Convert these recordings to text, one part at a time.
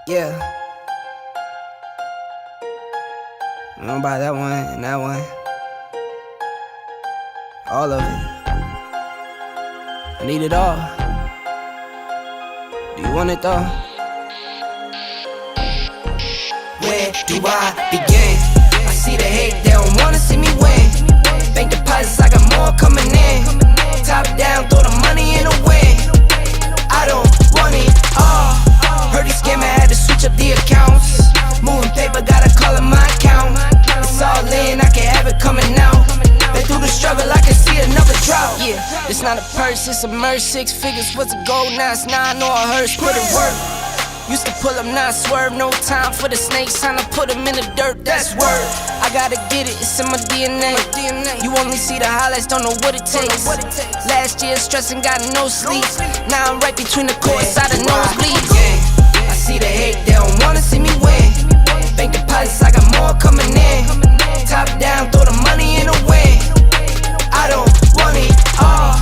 Yeah. I'm gonna buy that one and that one. All of it. I need it all. Do you want it though? Where do I begin? I see the hate, they don't wanna see me win. Bank deposits, I got more coming in. Top down, throw the money in the wind. I don't want it all. Heard he scammer, had to switch up the accounts. Moving paper, gotta call it my account. It's all in, I can have it coming out. Been through the struggle, I can see another drought. Yeah, it's not a purse, it's a merch. 6 figures was a goal, now it's 9 or a hearse. Put it work. Used to pull up, not swerve. No time for the snakes, time to put them in the dirt, that's word. I gotta get it, it's in my DNA. You only see the highlights, don't know what it takes. Last year stressing, got no sleep. Now I'm right between the courts, out of nosebleeds. I see the hate, they don't wanna see me win. Bank deposits, I got more coming in. Top down, throw the money in the wind. I don't want it all.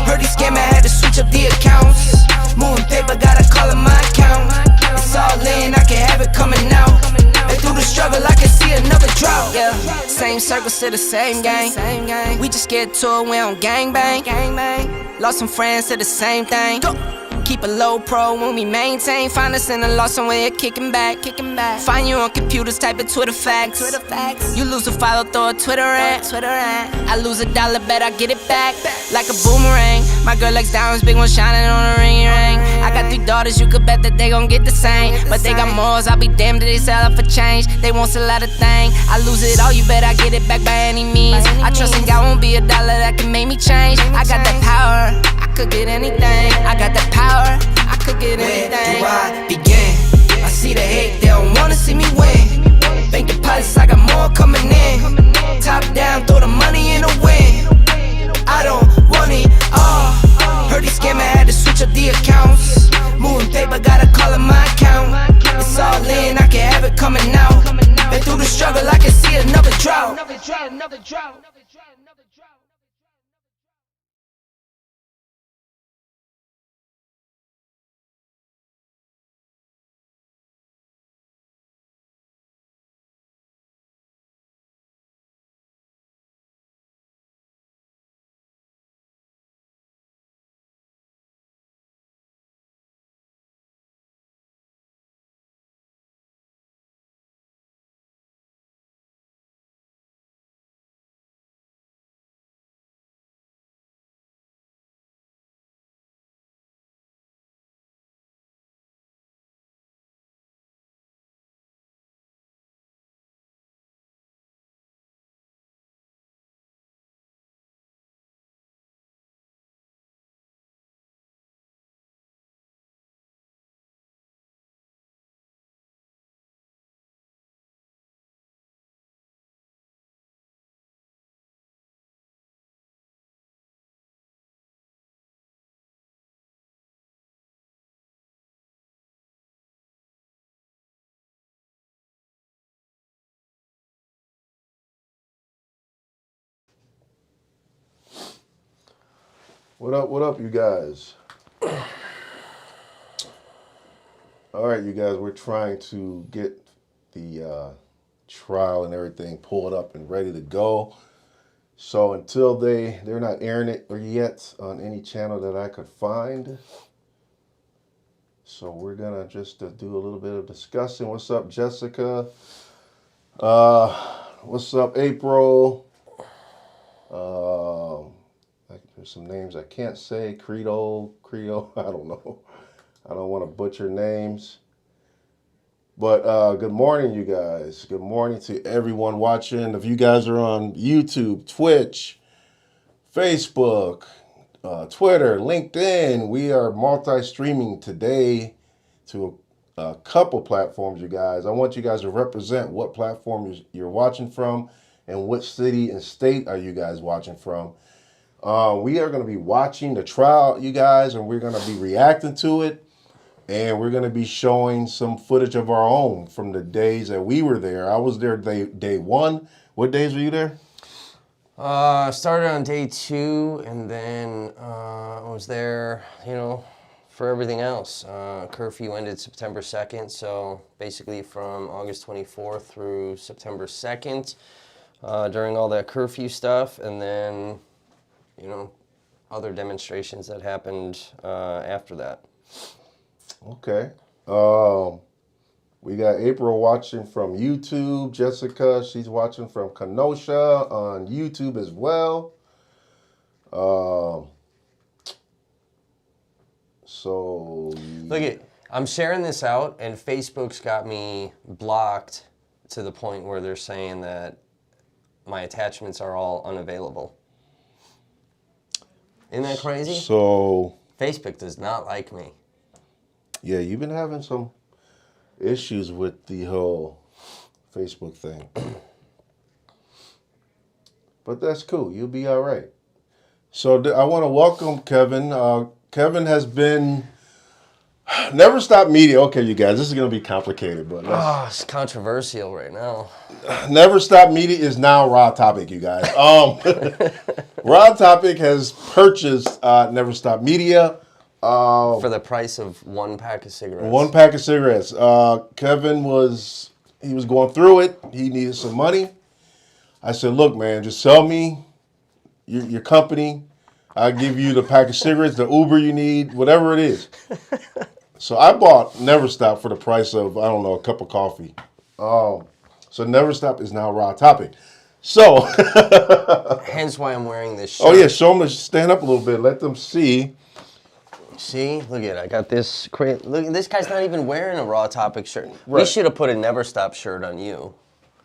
Heard he scammer, had to switch up the accounts. Moving paper, gotta call it my account. It's all in, I can have it coming out. And through the struggle, I can see another drought. Yeah, same circles to the same gang. We just get to it, we don't gangbang. Lost some friends to the same thing. Keep a low pro when we maintain. Find us in a loss somewhere, kicking back. Find you on computers, type in Twitter facts. You lose a follow, throw a Twitter rant. I lose $1, bet I get it back. Like a boomerang. My girl likes diamonds, big one shining on a ring. I got 3 daughters, you could bet that they gon' get the same. But they got morals, I'll be damned if they sell up for change. They won't sell out a thing. I lose it all, you bet I get it back by any means. I trust in God, won't be $1 that can make me change. I got that power, I could get anything. I got that power, I could get anything. Where do I begin? I see the hate, they don't wanna see me win. Bank deposits, I got more coming in. Top down, throw the money in the wind. I don't want it all. Heard he scammer, had to switch up the accounts. Moving paper, gotta call it my account. It's all in, I can have it coming out. Been through the struggle, I can see another drought. What up, you guys? All right, you guys, we're trying to get the trial and everything pulled up and ready to go. So until they're not airing it yet on any channel that I could find. So we're gonna just do a little bit of discussing. What's up, Jessica? What's up, April? There's some names I can't say. Credo, I don't know. I don't want to butcher names. But good morning, you guys. Good morning to everyone watching. If you guys are on YouTube, Twitch, Facebook, Twitter, LinkedIn, we are multi-streaming today to a couple platforms, you guys. I want you guys to represent what platform you're watching from and which city and state are you guys watching from. We are going to be watching the trial, you guys, and we're going to be reacting to it. And we're going to be showing some footage of our own from the days that we were there. I was there day 1. What days were you there? Started on day 2, and then I was there, for everything else. Curfew ended September 2nd, so basically from August 24th through September 2nd, during all that curfew stuff, and then, other demonstrations that happened after that. Okay. We got April watching from YouTube. Jessica, she's watching from Kenosha on YouTube as well. So Look, I'm sharing this out, and Facebook's got me blocked to the point where they're saying that my attachments are all unavailable. Isn't that crazy? So Facebook does not like me. yeah, you've been having some issues with the whole Facebook thing. But that's cool. You'll be all right. So I want to welcome Kevin. Kevin has been Never Stop Media. Okay, you guys, this is going to be complicated, but It's controversial right now. Never Stop Media is now Raw Topic, you guys. Raw Topic has purchased Never Stop Media. For the price of one pack of cigarettes. One pack of cigarettes. Kevin was going through it. He needed some money. I said, look, man, just sell me your company. I'll give you the pack of cigarettes, the Uber you need, whatever it is. So I bought Never Stop for the price of, I don't know, a cup of coffee. So Never Stop is now Raw Topic. So. Hence why I'm wearing this shirt. Oh, yeah, show them to stand up a little bit. Let them see. See, look at it. I got this. Look, this guy's not even wearing a Raw Topic shirt. Right. We should have put a Never Stop shirt on you.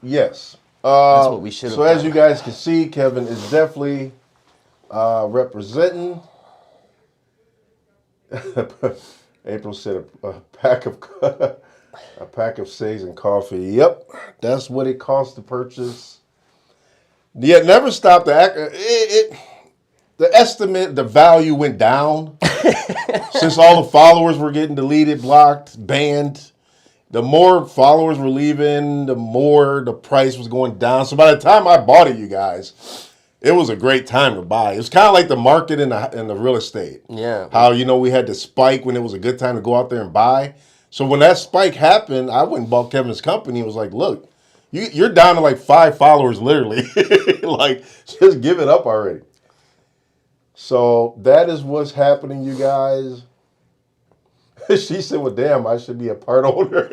Yes. That's what we should have So done. as you guys can see, Kevin is definitely representing. April said a pack of cigs and coffee. Yep, that's what it costs to purchase. Yeah, Never Stop. The estimate, the value went down since all the followers were getting deleted, blocked, banned. The more followers were leaving, the more the price was going down. So by the time I bought it, you guys, it was a great time to buy. It was kind of like the market in the real estate. Yeah. How, we had the spike when it was a good time to go out there and buy. So when that spike happened, I went and bought Kevin's company and was like, look, you're down to like 5 followers literally. Like, just give it up already. So that is what's happening, you guys. She said, well, damn, I should be a part owner.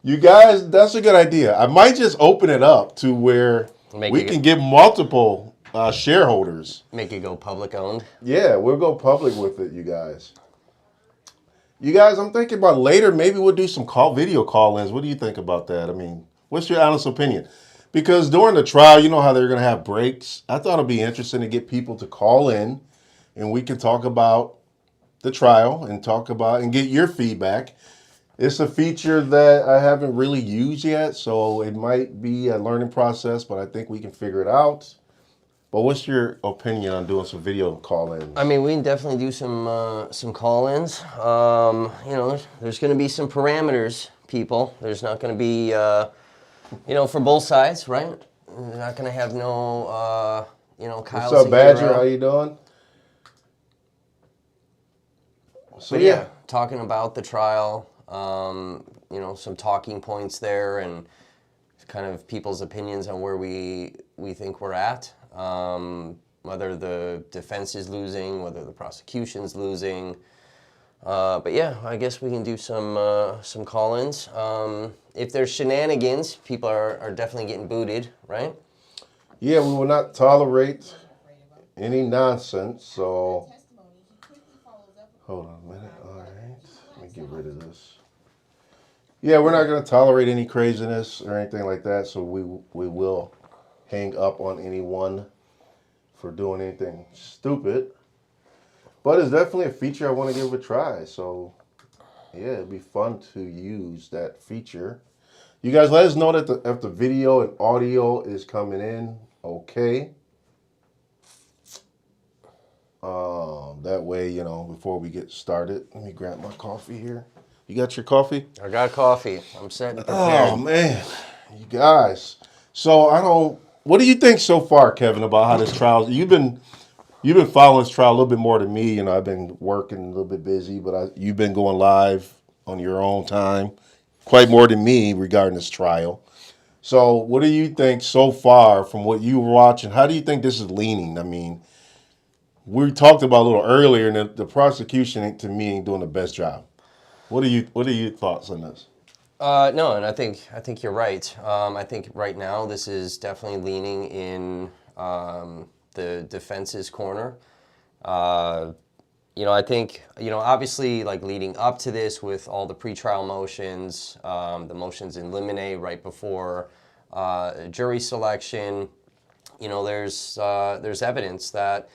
You guys, that's a good idea. I might just open it up to where we can get multiple shareholders. Make it go public owned? Yeah, we'll go public with it, you guys. You guys, I'm thinking about later, maybe we'll do some video call-ins. What do you think about that? I mean, what's your honest opinion? Because during the trial, you know how they're going to have breaks. I thought it'd be interesting to get people to call in and we can talk about the trial and get your feedback. It's a feature that I haven't really used yet, so it might be a learning process, but I think we can figure it out. But what's your opinion on doing some video call-ins? I mean, we can definitely do some call-ins. There's going to be some parameters, people. There's not going to be, for both sides, right? We're not going to have no, Kyle. What's up, Badger? How you doing? So yeah, talking about the trial, some talking points there, and kind of people's opinions on where we think we're at. Whether the defense is losing, whether the prosecution's losing. But yeah, I guess we can do some call-ins. If there's shenanigans, people are definitely getting booted, right? Yeah, we will not tolerate any nonsense, so. Hold on a minute. All right. Let me get rid of this. Yeah, we're not going to tolerate any craziness or anything like that, so we will hang up on anyone for doing anything stupid. But it's definitely a feature I want to give a try, so yeah, it'd be fun to use that feature. You guys let us know that if the video and audio is coming in okay. That way, before we get started, let me grab my coffee here. You got your coffee? I got coffee. I'm set and prepared. Oh, man. You guys. So, what do you think so far, Kevin, about how this trial, you've been You've been following this trial a little bit more than me. I've been working a little bit busy, but you've been going live on your own time, quite more than me regarding this trial. So, what do you think so far from what you were watching? How do you think this is leaning? I mean, we talked about a little earlier, and the prosecution, to me, ain't doing the best job. What are your thoughts on this? No, and I think you're right. I think right now this is definitely leaning in the defense's corner. I think, obviously, like leading up to this with all the pretrial motions, the motions in limine right before jury selection, there's evidence that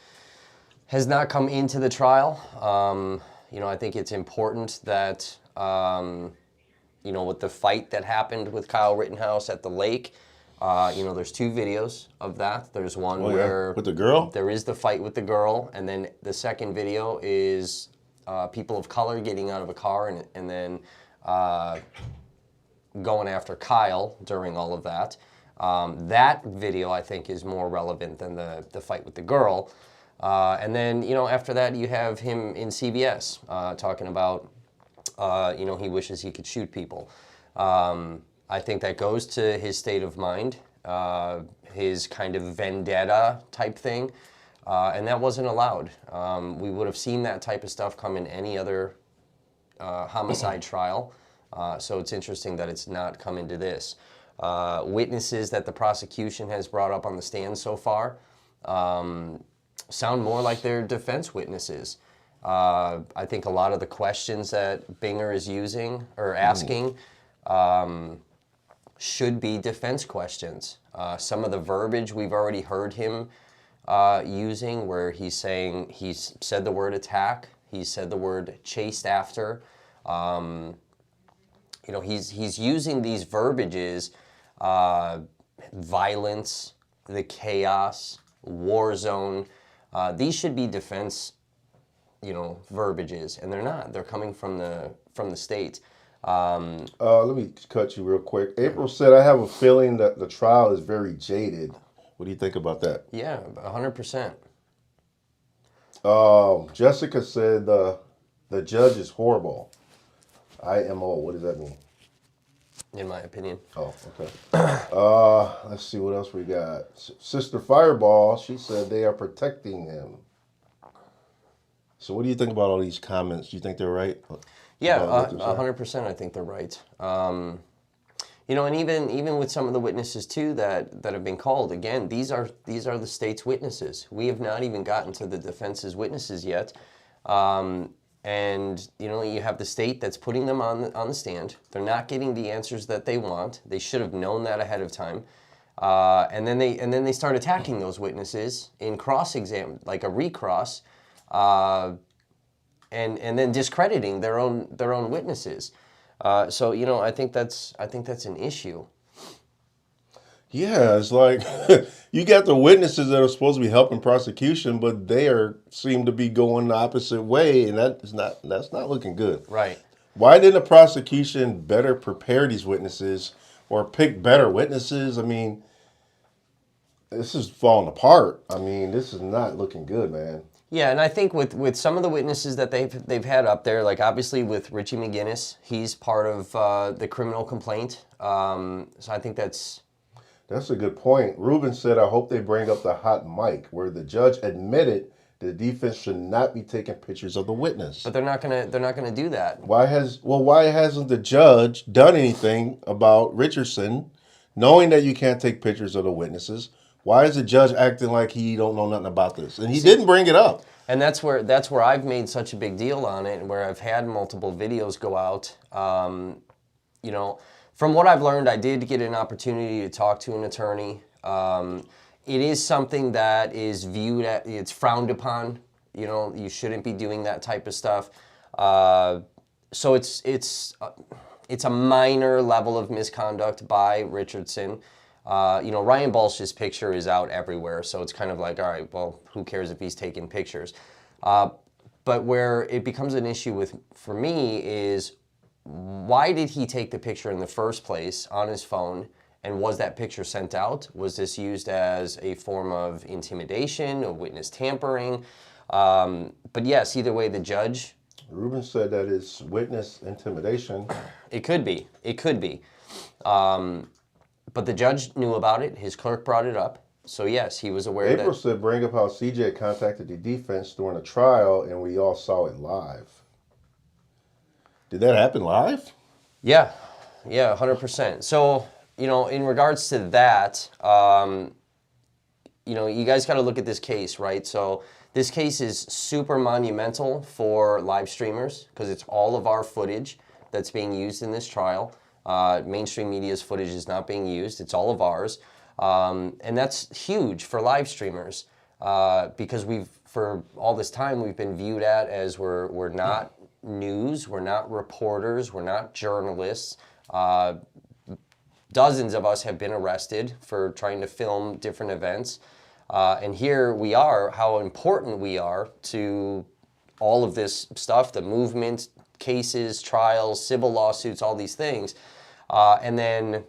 has not come into the trial. I think it's important that, with the fight that happened with Kyle Rittenhouse at the lake, there's 2 videos of that. There's one where with the girl? There is the fight with the girl, and then the second video is people of color getting out of a car and then going after Kyle during all of that. That video, I think, is more relevant than the fight with the girl. And then, after that, you have him in CBS talking about, he wishes he could shoot people. I think that goes to his state of mind, his kind of vendetta type thing, and that wasn't allowed. We would have seen that type of stuff come in any other homicide trial, so it's interesting that it's not come into this. Witnesses that the prosecution has brought up on the stand so far sound more like they're defense witnesses. I think a lot of the questions that Binger is using or asking should be defense questions. Some of the verbiage we've already heard him using, where he's said the word attack, he's said the word chased after. He's using these verbiages, violence, the chaos, war zone. These should be defense, verbiages, and they're not. They're coming from the state. Let me cut you real quick. April said, I have a feeling that the trial is very jaded. What do you think about that? Yeah, 100%. Jessica said the judge is horrible. IMO, what does that mean? In my opinion. Oh, okay. Let's see what else we got. Sister Fireball, she said they are protecting him. So what do you think about all these comments? Do you think they're right? Yeah, 100%. I think they're right. And even with some of the witnesses too that have been called, again, these are the state's witnesses. We have not even gotten to the defense's witnesses yet. And you have the state that's putting them on the stand. They're not getting the answers that they want. They should have known that ahead of time. And then they start attacking those witnesses in cross-exam, like a recross. And then discrediting their own witnesses. So I think that's an issue. Yeah, it's like you got the witnesses that are supposed to be helping prosecution, but they seem to be going the opposite way, and that's not looking good. Right. Why didn't the prosecution better prepare these witnesses or pick better witnesses? I mean, this is falling apart. I mean, this is not looking good, man. Yeah, and I think with some of the witnesses that they've had up there, like obviously with Richie McGinnis, he's part of the criminal complaint. So I think that's a good point. Ruben said, I hope they bring up the hot mic where the judge admitted the defense should not be taking pictures of the witness. But they're not gonna do that. Why hasn't the judge done anything about Richardson, knowing that you can't take pictures of the witnesses? Why is the judge acting like he don't know nothing about this? And he didn't bring it up. And that's where I've made such a big deal on it, and where I've had multiple videos go out. From what I've learned, I did get an opportunity to talk to an attorney. It is something that is it's frowned upon. You shouldn't be doing that type of stuff. So it's a minor level of misconduct by Richardson. Ryan Balch's picture is out everywhere, so it's kind of like, all right, well, who cares if he's taking pictures? But where it becomes an issue for me is, why did he take the picture in the first place on his phone, And was that picture sent out? Was this used as a form of intimidation, or witness tampering? But yes, either way, the judge... Ruben said that it's witness intimidation. It could be. It could be. But the judge knew about it. His clerk brought it up. So yes, he was aware April said, bring up how CJ contacted the defense during the trial, and we all saw it live. Did that happen live? Yeah, 100%. So, in regards to that, you guys got to look at this case, right? So this case is super monumental for live streamers because it's all of our footage that's being used in this trial. Mainstream media's footage is not being used. It's all of ours. And that's huge for live streamers because for all this time, we've been viewed as we're not news, we're not reporters, we're not journalists. Dozens of us have been arrested for trying to film different events. And here we are, how important we are to all of this stuff, the movement, cases, trials, civil lawsuits, all these things. And then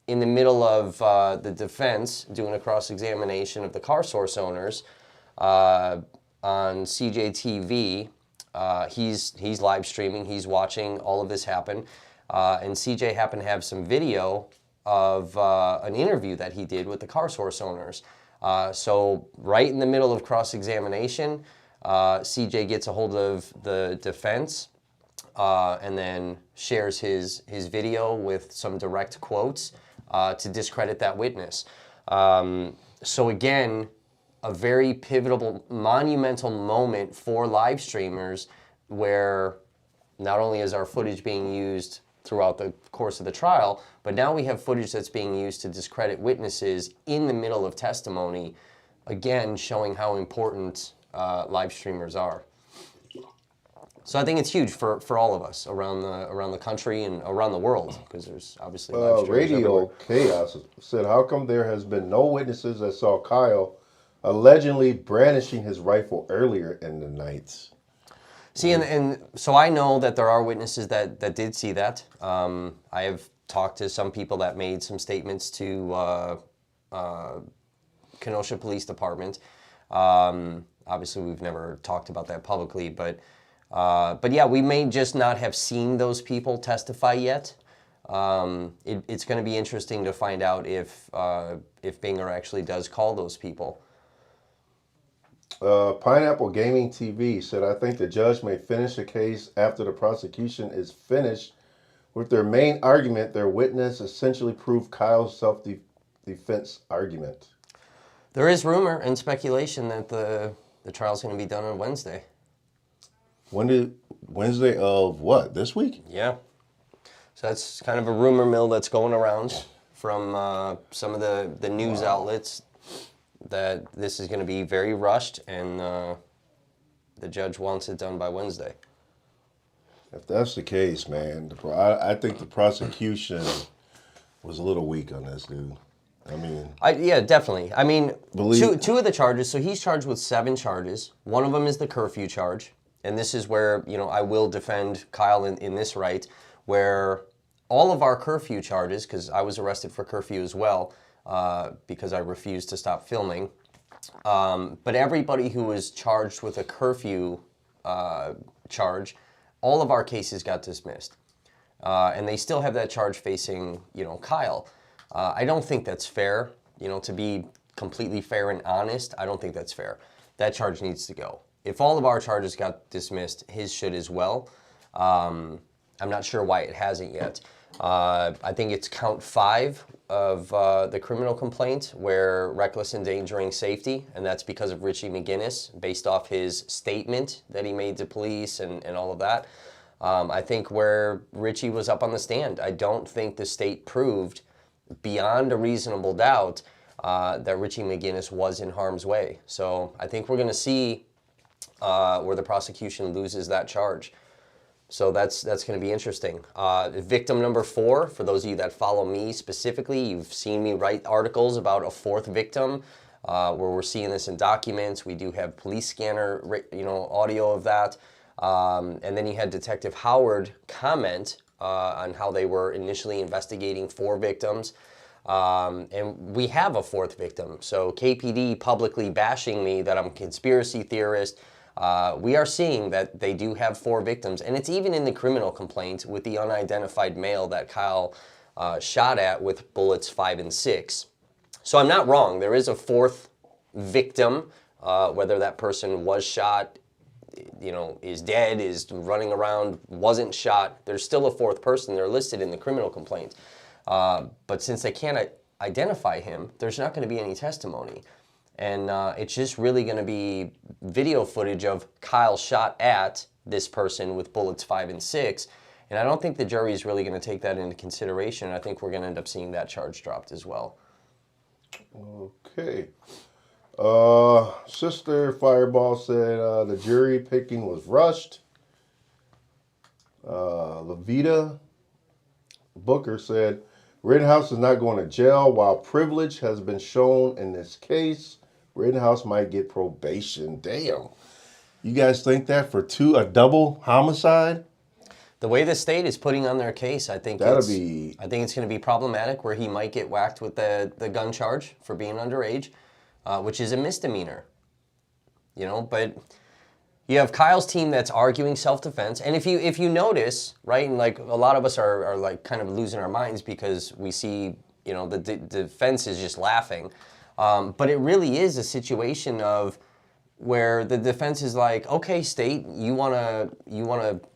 in the middle of the defense doing a cross-examination of the car source owners on CJTV, he's live streaming, he's watching all of this happen. And CJ happened to have some video of an interview that he did with the car source owners. So right in the middle of cross-examination, CJ gets a hold of the defense and then shares his video with some direct quotes to discredit that witness. So again, a very pivotal, monumental moment for live streamers where not only is our footage being used throughout the course of the trial, but now we have footage that's being used to discredit witnesses in the middle of testimony, again, showing how important live streamers are. So I think it's huge for all of us around the country and around the world, because there's obviously live streamers Radio everywhere. Chaos said, how come there has been no witnesses that saw Kyle allegedly brandishing his rifle earlier in the night? See, and so I know that there are witnesses that did see that. I have talked to some people that made some statements to Kenosha Police Department. Obviously, we've never talked about that publicly, but yeah, we may just not have seen those people testify yet. It's going to be interesting to find out if Binger actually does call those people. Pineapple Gaming TV said, I think the judge may finish the case after the prosecution is finished with their main argument. Their witness essentially proved Kyle's self-defense argument. There is rumor and speculation that the trial's going to be done on Wednesday. Wednesday of what, this week? Yeah. So that's kind of a rumor mill that's going around from some of the news outlets that this is going to be very rushed and the judge wants it done by Wednesday. If that's the case, man, I think the prosecution was a little weak on this, dude. I mean... yeah, definitely. I mean, two of the charges, so he's charged with 7 charges. One of them is the curfew charge. And this is where, I will defend Kyle in this right, where all of our curfew charges, because I was arrested for curfew as well, because I refused to stop filming. But everybody who was charged with a curfew charge, all of our cases got dismissed. And they still have that charge facing, Kyle. I don't think that's fair. To be completely fair and honest, I don't think that's fair. That charge needs to go. If all of our charges got dismissed, his should as well. I'm not sure why it hasn't yet. I think it's count 5 of the criminal complaint where reckless endangering safety, and that's because of Richie McGinnis, based off his statement that he made to police and all of that. I think where Richie was up on the stand, I don't think the state proved beyond a reasonable doubt that Richie McGinnis was in harm's way. So I think we're going to see where the prosecution loses that charge. So that's going to be interesting. Victim number 4, for those of you that follow me specifically, you've seen me write articles about a 4th victim where we're seeing this in documents. We do have police scanner, audio of that. And then you had Detective Howard comment on how they were initially investigating 4 victims. And we have a fourth victim. So KPD publicly bashing me that I'm a conspiracy theorist. We are seeing that they do have 4 victims. And it's even in the criminal complaint with the unidentified male that Kyle shot at with bullets 5 and 6. So I'm not wrong. There is a 4th victim, whether that person was shot, is dead, is running around, wasn't shot. There's still a 4th person. They're listed in the criminal complaint. But since they can't identify him, there's not going to be any testimony. And it's just really going to be video footage of Kyle shot at this person with bullets 5 and 6. And I don't think the jury is really going to take that into consideration. I think we're going to end up seeing that charge dropped as well. Okay. Sister Fireball said the jury picking was rushed. Levita Booker said Rittenhouse is not going to jail while privilege has been shown in this case. Rittenhouse might get probation. Damn. You guys think that for a double homicide? The way the state is putting on their case, I think it's going to be problematic where he might get whacked with the gun charge for being underage, which is a misdemeanor. But you have Kyle's team that's arguing self-defense, and if you notice, right, and like a lot of us are like kind of losing our minds because we see, the defense is just laughing, but it really is a situation of where the defense is like, okay, state, you wanna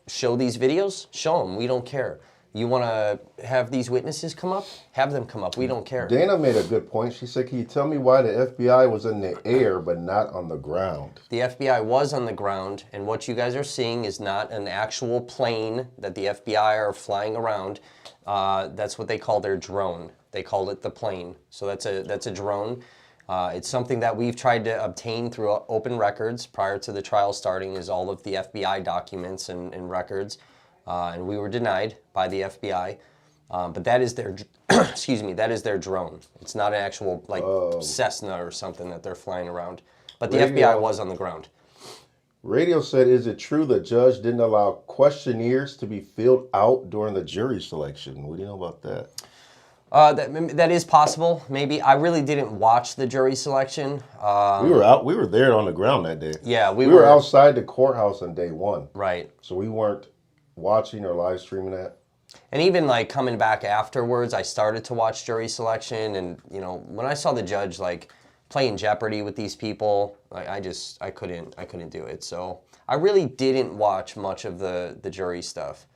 show these videos? Show them. We don't care. You want to have these witnesses come up? Have them come up. We don't care. Dana made a good point. She said, can you tell me why the FBI was in the air but not on the ground? The FBI was on the ground, and what you guys are seeing is not an actual plane that the FBI are flying around. That's what they call their drone. They call it the plane. So that's a drone. It's something that we've tried to obtain through open records prior to the trial starting, is all of the FBI documents and records. And we were denied by the FBI, but that is their, that is their drone. It's not an actual Cessna or something that they're flying around. But the FBI was on the ground. Radio said, is it true the judge didn't allow questionnaires to be filled out during the jury selection? What do you know about that? That is possible. Maybe I really didn't watch the jury selection. We were there on the ground that day. Yeah, we were outside the courthouse on day 1. Right. So we weren't watching or live streaming that. And even like coming back afterwards, I started to watch jury selection, and when I saw the judge like playing Jeopardy with these people, I couldn't do it. So I really didn't watch much of the jury stuff.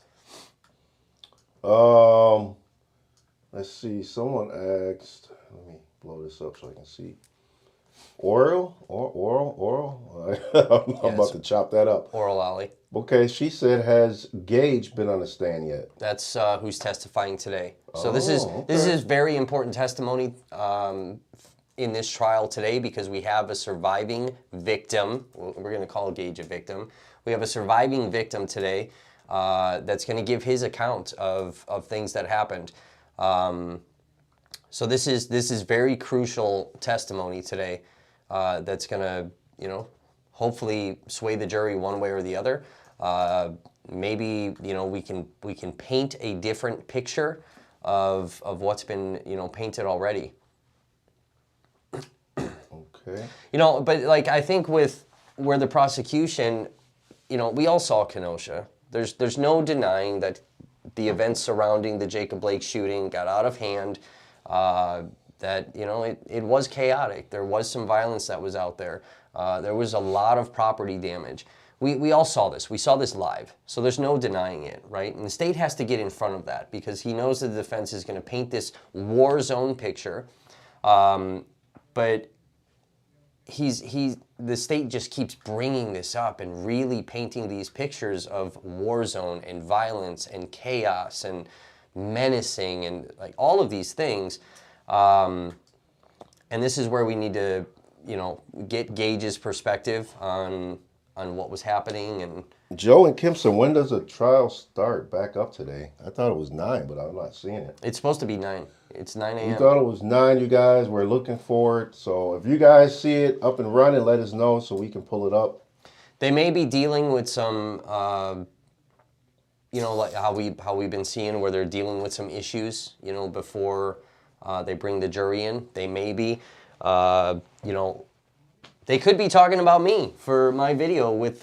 Let's see. Someone asked. Let me blow this up so I can see. Oral. I'm about to chop that up. Oral Alley. Okay, she said, has Gage been on the stand yet? That's who's testifying today. So this is very important testimony in this trial today, because we have a surviving victim. We're going to call Gage a victim. We have a surviving victim today that's going to give his account of things that happened. So this is very crucial testimony today that's going to, hopefully sway the jury one way or the other. Maybe, we can paint a different picture of what's been, painted already. Okay. But like I think with where the prosecution, we all saw Kenosha. There's no denying that the events surrounding the Jacob Blake shooting got out of hand. That it was chaotic. There was some violence that was out there. There was a lot of property damage. We all saw this. We saw this live. So there's no denying it, right? And the state has to get in front of that, because he knows that the defense is going to paint this war zone picture. But the state just keeps bringing this up and really painting these pictures of war zone and violence and chaos and menacing and like all of these things. And this is where we need to, get Gage's perspective on what was happening. And Joe and Kimson, when does the trial start back up today? I thought it was 9, but I'm not seeing it. It's supposed to be 9. It's 9 a.m. You thought it was 9, you guys. We're looking for it. So if you guys see it up and running, let us know so we can pull it up. They may be dealing with some, like how we've been seeing where they're dealing with some issues, before They bring the jury in. They may be, you know, they could be talking about me for my video with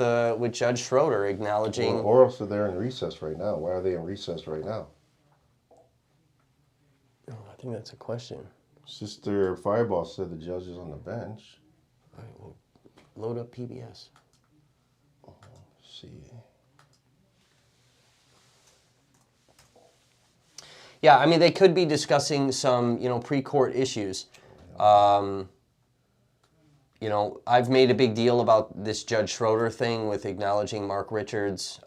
Judge Schroeder acknowledging. Well, or else they're in recess right now. Why are they in recess right now? Oh, I think that's a question. Sister Fireball said the judge is on the bench. All right, well, load up PBS. Let's see. Yeah, I mean, they could be discussing some, you know, pre-court issues. You know, I've made a big deal about this Judge Schroeder thing with acknowledging Mark Richards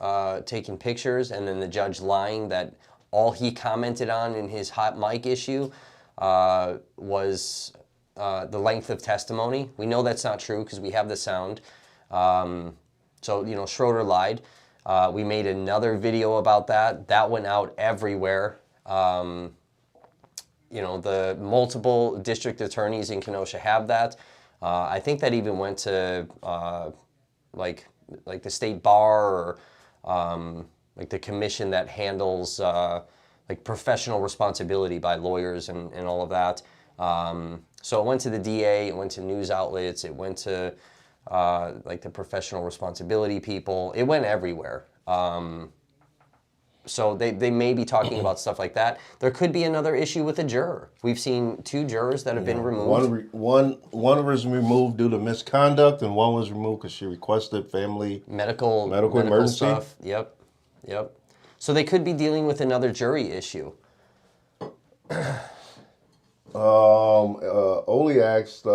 taking pictures and then the judge lying that all he commented on in his hot mic issue was the length of testimony. We know that's not true because we have the sound. So, you know, Schroeder lied. We made another video about that. That went out everywhere. You know, the multiple district attorneys in Kenosha have that. I think that even went to like the state bar or like the commission that handles like professional responsibility by lawyers and all of that. So it went to the DA, it went to news outlets, it went to like the professional responsibility people. It went everywhere. So they may be talking about stuff like that. There could be another issue with a juror. We've seen 2 jurors that have been removed. One was removed due to misconduct, and one was removed because she requested medical emergency stuff. Yep. So they could be dealing with another jury issue. Oli asked,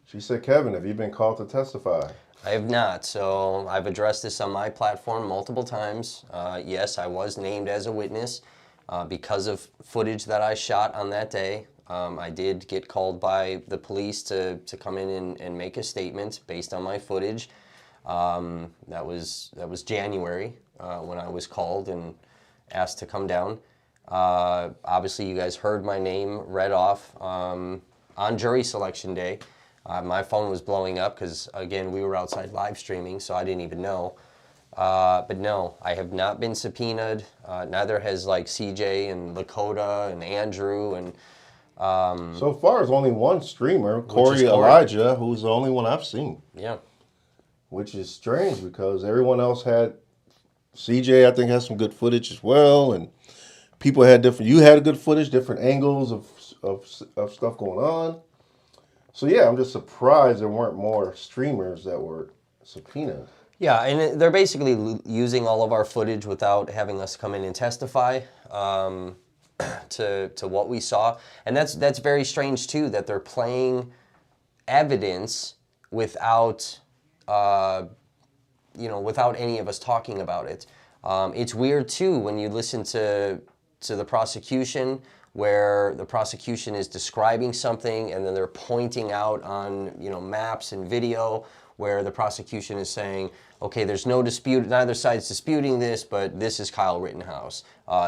she said, Kevin, have you been called to testify? I have not, so I've addressed this on my platform multiple times. Yes, I was named as a witness because of footage that I shot on that day. I did get called by the police to come in and make a statement based on my footage. That was January when I was called and asked to come down. Obviously, you guys heard my name read off on jury selection day. My phone was blowing up because, again, we were outside live streaming, so I didn't even know. But no, I have not been subpoenaed. Neither has like CJ and Lakota and Andrew and. So far, there's only one streamer, Corey Elijah, who's the only one I've seen. Yeah. Which is strange because everyone else had. CJ, I think, has some good footage as well, and people had different. You had good footage, different angles of stuff going on. So yeah, I'm just surprised there weren't more streamers that were subpoenaed. Yeah, and they're basically using all of our footage without having us come in and testify to what we saw, and that's very strange too. That they're playing evidence without without any of us talking about it. It's weird too when you listen to the prosecution, where the prosecution is describing something and then they're pointing out on maps and video where the prosecution is saying, okay, there's no dispute, neither side's disputing this, but this is Kyle Rittenhouse.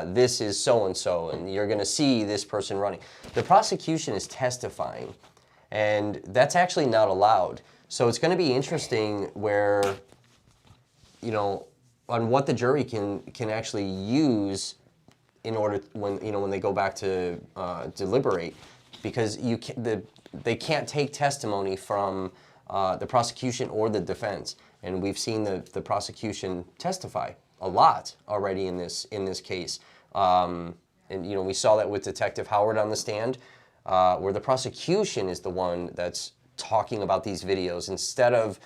This is so-and-so, and you're gonna see this person running. The prosecution is testifying, and that's actually not allowed. So it's gonna be interesting where, on what the jury can actually use in order when they go back to deliberate, because they can't take testimony from the prosecution or the defense, and we've seen the prosecution testify a lot already in this case, and we saw that with Detective Howard on the stand, where the prosecution is the one that's talking about these videos instead of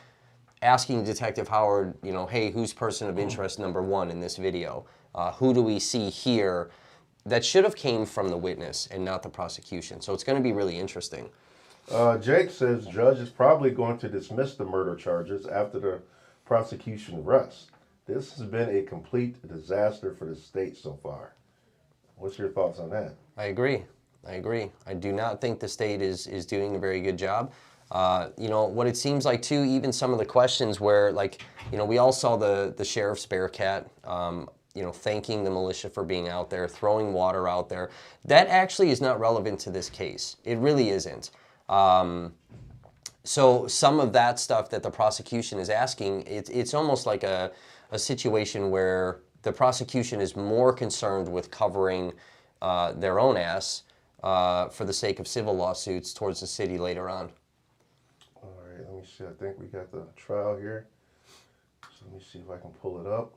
asking Detective Howard, hey, who's person of interest number 1 in this video? Who do we see here? That should have came from the witness and not the prosecution. So it's going to be really interesting. Jake says judge is probably going to dismiss the murder charges after the prosecution rests. This has been a complete disaster for the state so far. What's your thoughts on that? I agree. I do not think the state is doing a very good job. What it seems like too, even some of the questions where, we all saw the sheriff's Bearcat, thanking the militia for being out there, throwing water out there. That actually is not relevant to this case. It really isn't. So some of that stuff that the prosecution is asking, it's almost like a situation where the prosecution is more concerned with covering their own ass for the sake of civil lawsuits towards the city later on. All right, let me see. I think we got the trial here. So let me see if I can pull it up.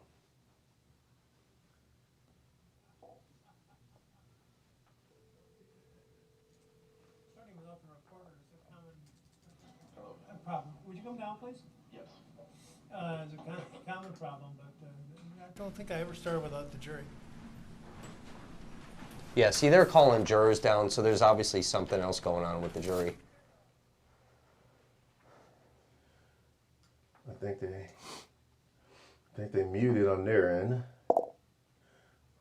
Starting with open reporter is a common problem. Would you come down, please? Yes. It's a common problem, but I don't think I ever started without the jury. Yeah, see, they're calling jurors down, so there's obviously something else going on with the jury. I think they muted on their end.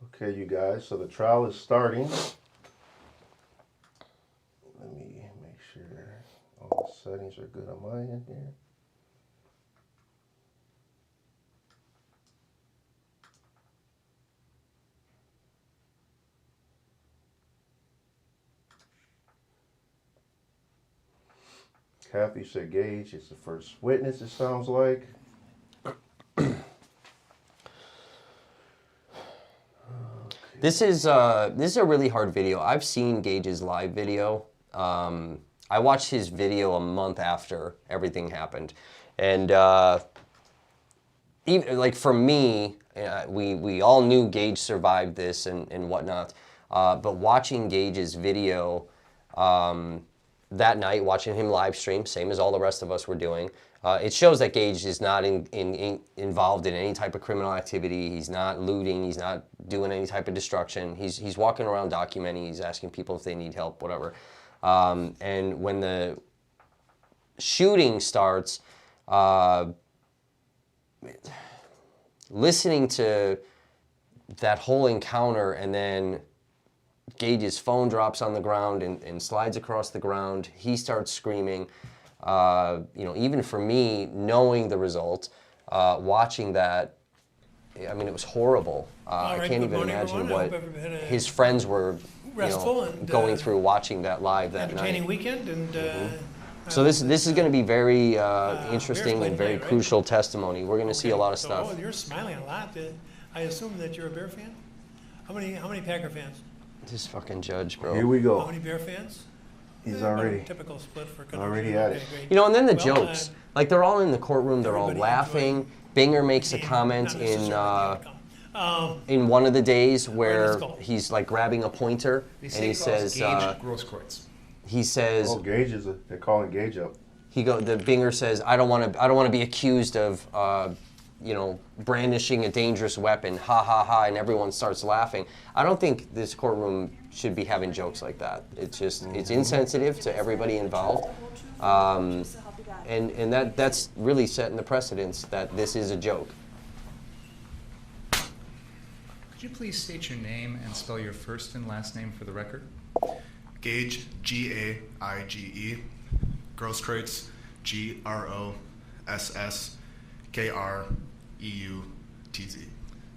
Okay, you guys, so the trial is starting. Let me make sure all the settings are good on my end here. Kathy said Gage is the first witness, it sounds like. This is a really hard video. I've seen Gage's live video. I watched his video a month after everything happened, and even like for me, we all knew Gage survived this and whatnot, but watching Gage's video that night, watching him live stream, same as all the rest of us were doing, it shows that Gage is not involved in any type of criminal activity. He's not looting. He's not doing any type of destruction. He's walking around documenting. He's asking people if they need help, whatever. And when the shooting starts, listening to that whole encounter, and then Gage's phone drops on the ground and slides across the ground. He starts screaming. You know, even for me, knowing the result, watching that, I mean, it was horrible. I can't even imagine what his friends were, going through watching that live that night. Entertaining weekend, and So this is going to be very interesting and very crucial testimony. We're going to see a lot of stuff. Oh, you're smiling a lot. I assume that you're a Bear fan. How many Packer fans? This fucking judge, bro. Here we go. How many Bear fans? He's already Typical split for Kenosha. already at it. Great. You know, and then the Well, jokes. Like, they're all in the courtroom. They're all everybody laughing. Binger makes a Game, comment not in necessarily the outcome. in one of the days where let's go. he's like grabbing a pointer, and he says, he says, Oh, Gage is they're calling Gage up. the Binger says, I don't want to be accused of brandishing a dangerous weapon, ha ha ha, and everyone starts laughing. I don't think this courtroom should be having jokes like that. It's just, it's insensitive to everybody involved. And that's really setting the precedence that this is a joke. Could you please state your name and spell your first and last name for the record? Gage, G-A-I-G-E. Grosskreutz, G-R-O-S-S-K-R-E-U-T-Z.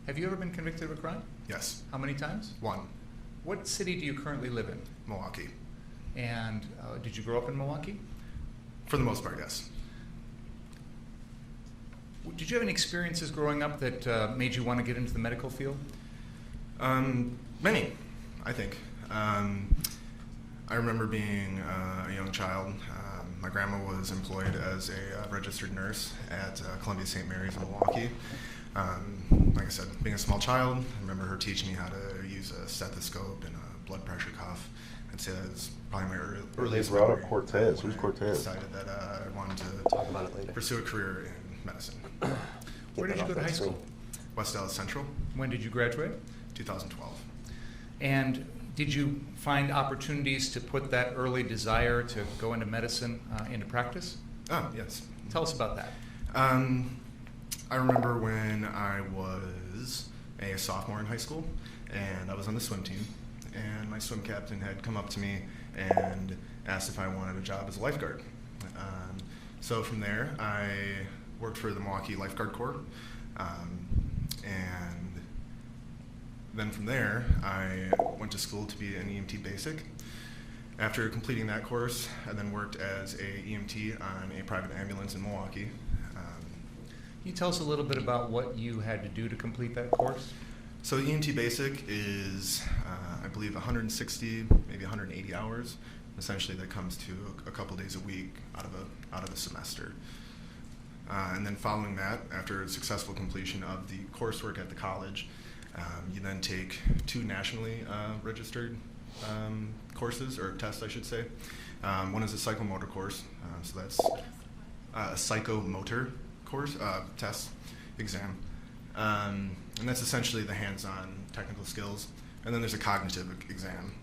Have you ever been convicted of a crime? Yes. How many times? 1. What city do you currently live in? Milwaukee. And did you grow up in Milwaukee? For the most part, yes. Did you have any experiences growing up that made you want to get into the medical field? Many, I think. I remember being a young child. My grandma was employed as a registered nurse at Columbia St. Mary's in Milwaukee. Like I said, being a small child, I remember her teaching me how to use a stethoscope and a blood pressure cuff. I'd say that was probably my earliest They brought up memory Cortez. when Who's I Cortez? decided that I wanted to Talk about it later. pursue a career in medicine. Where did you go to high school? West Dallas Central, When did you graduate? 2012. And did you find opportunities to put that early desire to go into medicine into practice? Oh, yes. Tell us about that. I remember when I was a sophomore in high school, and I was on the swim team, and my swim captain had come up to me and asked if I wanted a job as a lifeguard. So from there, I worked for the Milwaukee Lifeguard Corps, and then from there, I went to school to be an EMT basic. After completing that course, I then worked as a EMT on a private ambulance in Milwaukee. Can you tell us a little bit about what you had to do to complete that course? So EMT Basic is, I believe, 160, maybe 180 hours. Essentially, that comes to a couple days a week out of a semester. And then following that, after successful completion of the coursework at the college, you then take 2 nationally registered courses, or tests, I should say. One is a psychomotor course, so that's a psychomotor course, test, exam. And that's essentially the hands-on technical skills. And then there's a cognitive exam,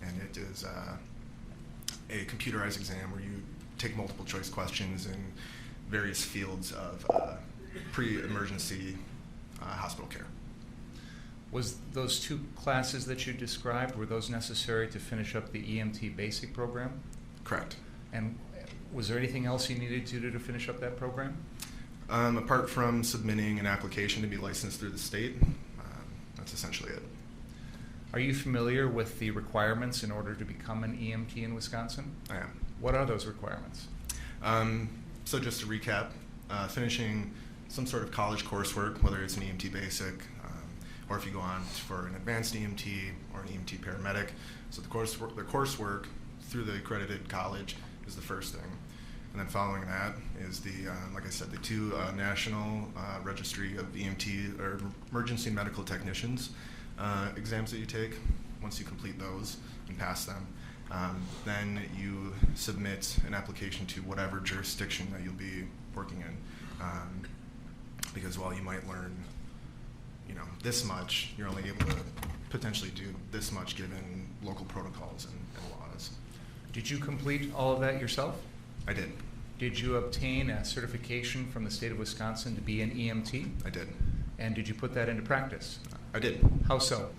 and it is a computerized exam where you take multiple choice questions in various fields of pre-emergency hospital care. Was those 2 classes that you described, were those necessary to finish up the EMT basic program? Correct. And was there anything else you needed to do to finish up that program? Apart from submitting an application to be licensed through the state, that's essentially it. Are you familiar with the requirements in order to become an EMT in Wisconsin? I am. What are those requirements? So just to recap, finishing some sort of college coursework, whether it's an EMT basic, or if you go on for an advanced EMT or an EMT paramedic. So the coursework through the accredited college is the first thing. And then following that is the, like I said, the 2 national registry of EMT or emergency medical technicians exams that you take. Once you complete those and pass them, then you submit an application to whatever jurisdiction that you'll be working in. Because while you might learn, this much, you're only able to potentially do this much given local protocols and laws. Did you complete all of that yourself? I did. Did you obtain a certification from the state of Wisconsin to be an EMT? I did. And did you put that into practice? I did. How so?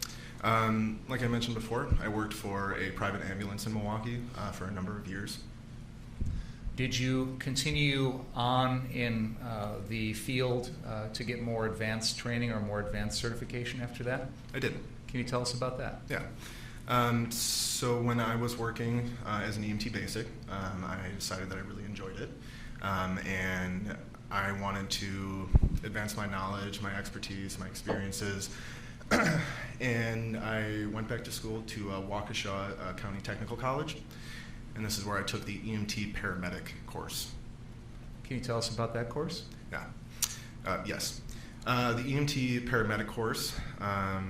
Like I mentioned before, I worked for a private ambulance in Milwaukee for a number of years. Did you continue on in the field to get more advanced training or more advanced certification after that? I did. Can you tell us about that? Yeah. So when I was working as an EMT basic, I decided that I really enjoyed it. And I wanted to advance my knowledge, my expertise, my experiences. And I went back to school to Waukesha County Technical College. And this is where I took the EMT paramedic course. Can you tell us about that course? Yeah. Yes. The EMT paramedic course, I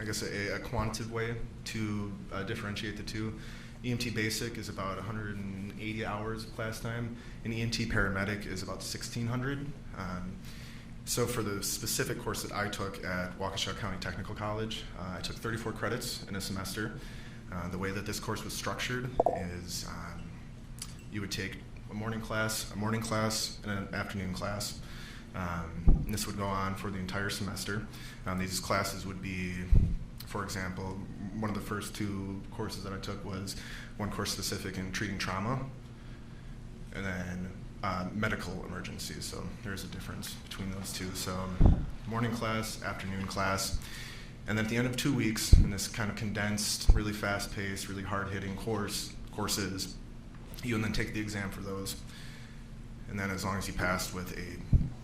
guess a quantitative way to differentiate the 2. EMT basic is about 180 hours of class time, and EMT paramedic is about 1,600. So for the specific course that I took at Waukesha County Technical College, I took 34 credits in a semester. The way that this course was structured is you would take a morning class, and an afternoon class. And this would go on for the entire semester. These classes would be, for example, one of the first 2 courses that I took was one course specific in treating trauma, and then medical emergencies. So there's a difference between those 2. So morning class, afternoon class. And then at the end of 2 weeks, in this kind of condensed, really fast-paced, really hard-hitting courses, you then take the exam for those. And then as long as you passed with a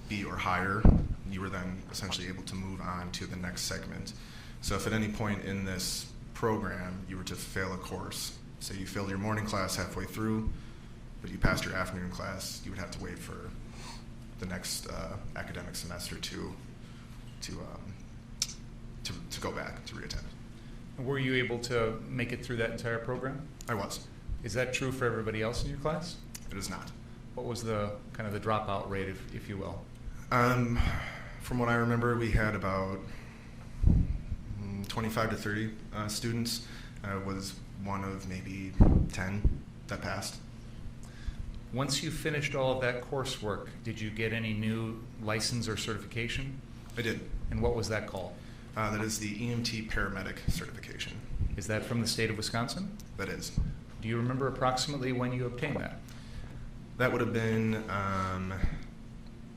B or higher, you were then essentially able to move on to the next segment. So if at any point in this program you were to fail a course, say you failed your morning class halfway through, but you passed your afternoon class, you would have to wait for the next academic semester to go back, to reattend. Were you able to make it through that entire program? I was. Is that true for everybody else in your class? It is not. What was the kind of the dropout rate, if you will? From what I remember, we had about 25 to 30 students. I was one of maybe 10 that passed. Once you finished all of that coursework, did you get any new license or certification? I did. And what was that called? That is the EMT paramedic certification. Is that from the state of Wisconsin? That is. Do you remember approximately when you obtained that? That would have been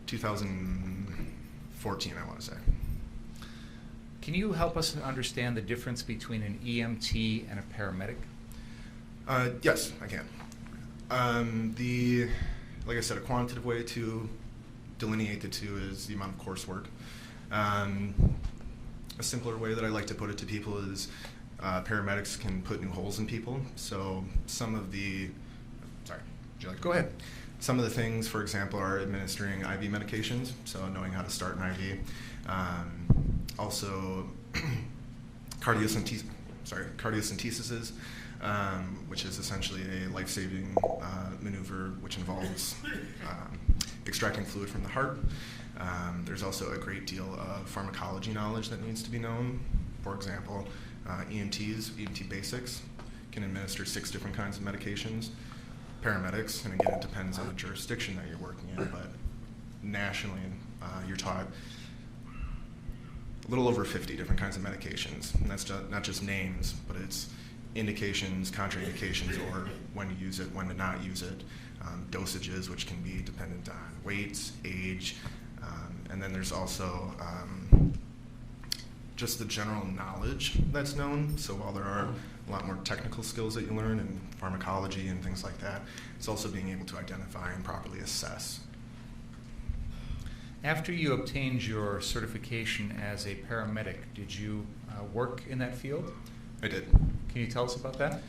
2014, I want to say. Can you help us understand the difference between an EMT and a paramedic? Yes, I can. Like I said, a quantitative way to delineate the 2 is the amount of coursework. A simpler way that I like to put it to people is paramedics can put new holes in people. So some of the, sorry, would you like to Go ahead. Some of the things, for example, are administering IV medications, so knowing how to start an IV. Also, cardiocentesis, which is essentially a life-saving maneuver which involves extracting fluid from the heart. There's also a great deal of pharmacology knowledge that needs to be known. For example, EMT basics can administer 6 different kinds of medications. Paramedics, and again, it depends on the jurisdiction that you're working in, but nationally, you're taught a little over 50 different kinds of medications. And that's not just names, but it's indications, contraindications, or when to use it, when to not use it, dosages, which can be dependent on weight, age, and then there's also just the general knowledge that's known. So while there are a lot more technical skills that you learn in pharmacology and things like that, it's also being able to identify and properly assess. After you obtained your certification as a paramedic, did you work in that field? I did. Can you tell us about that?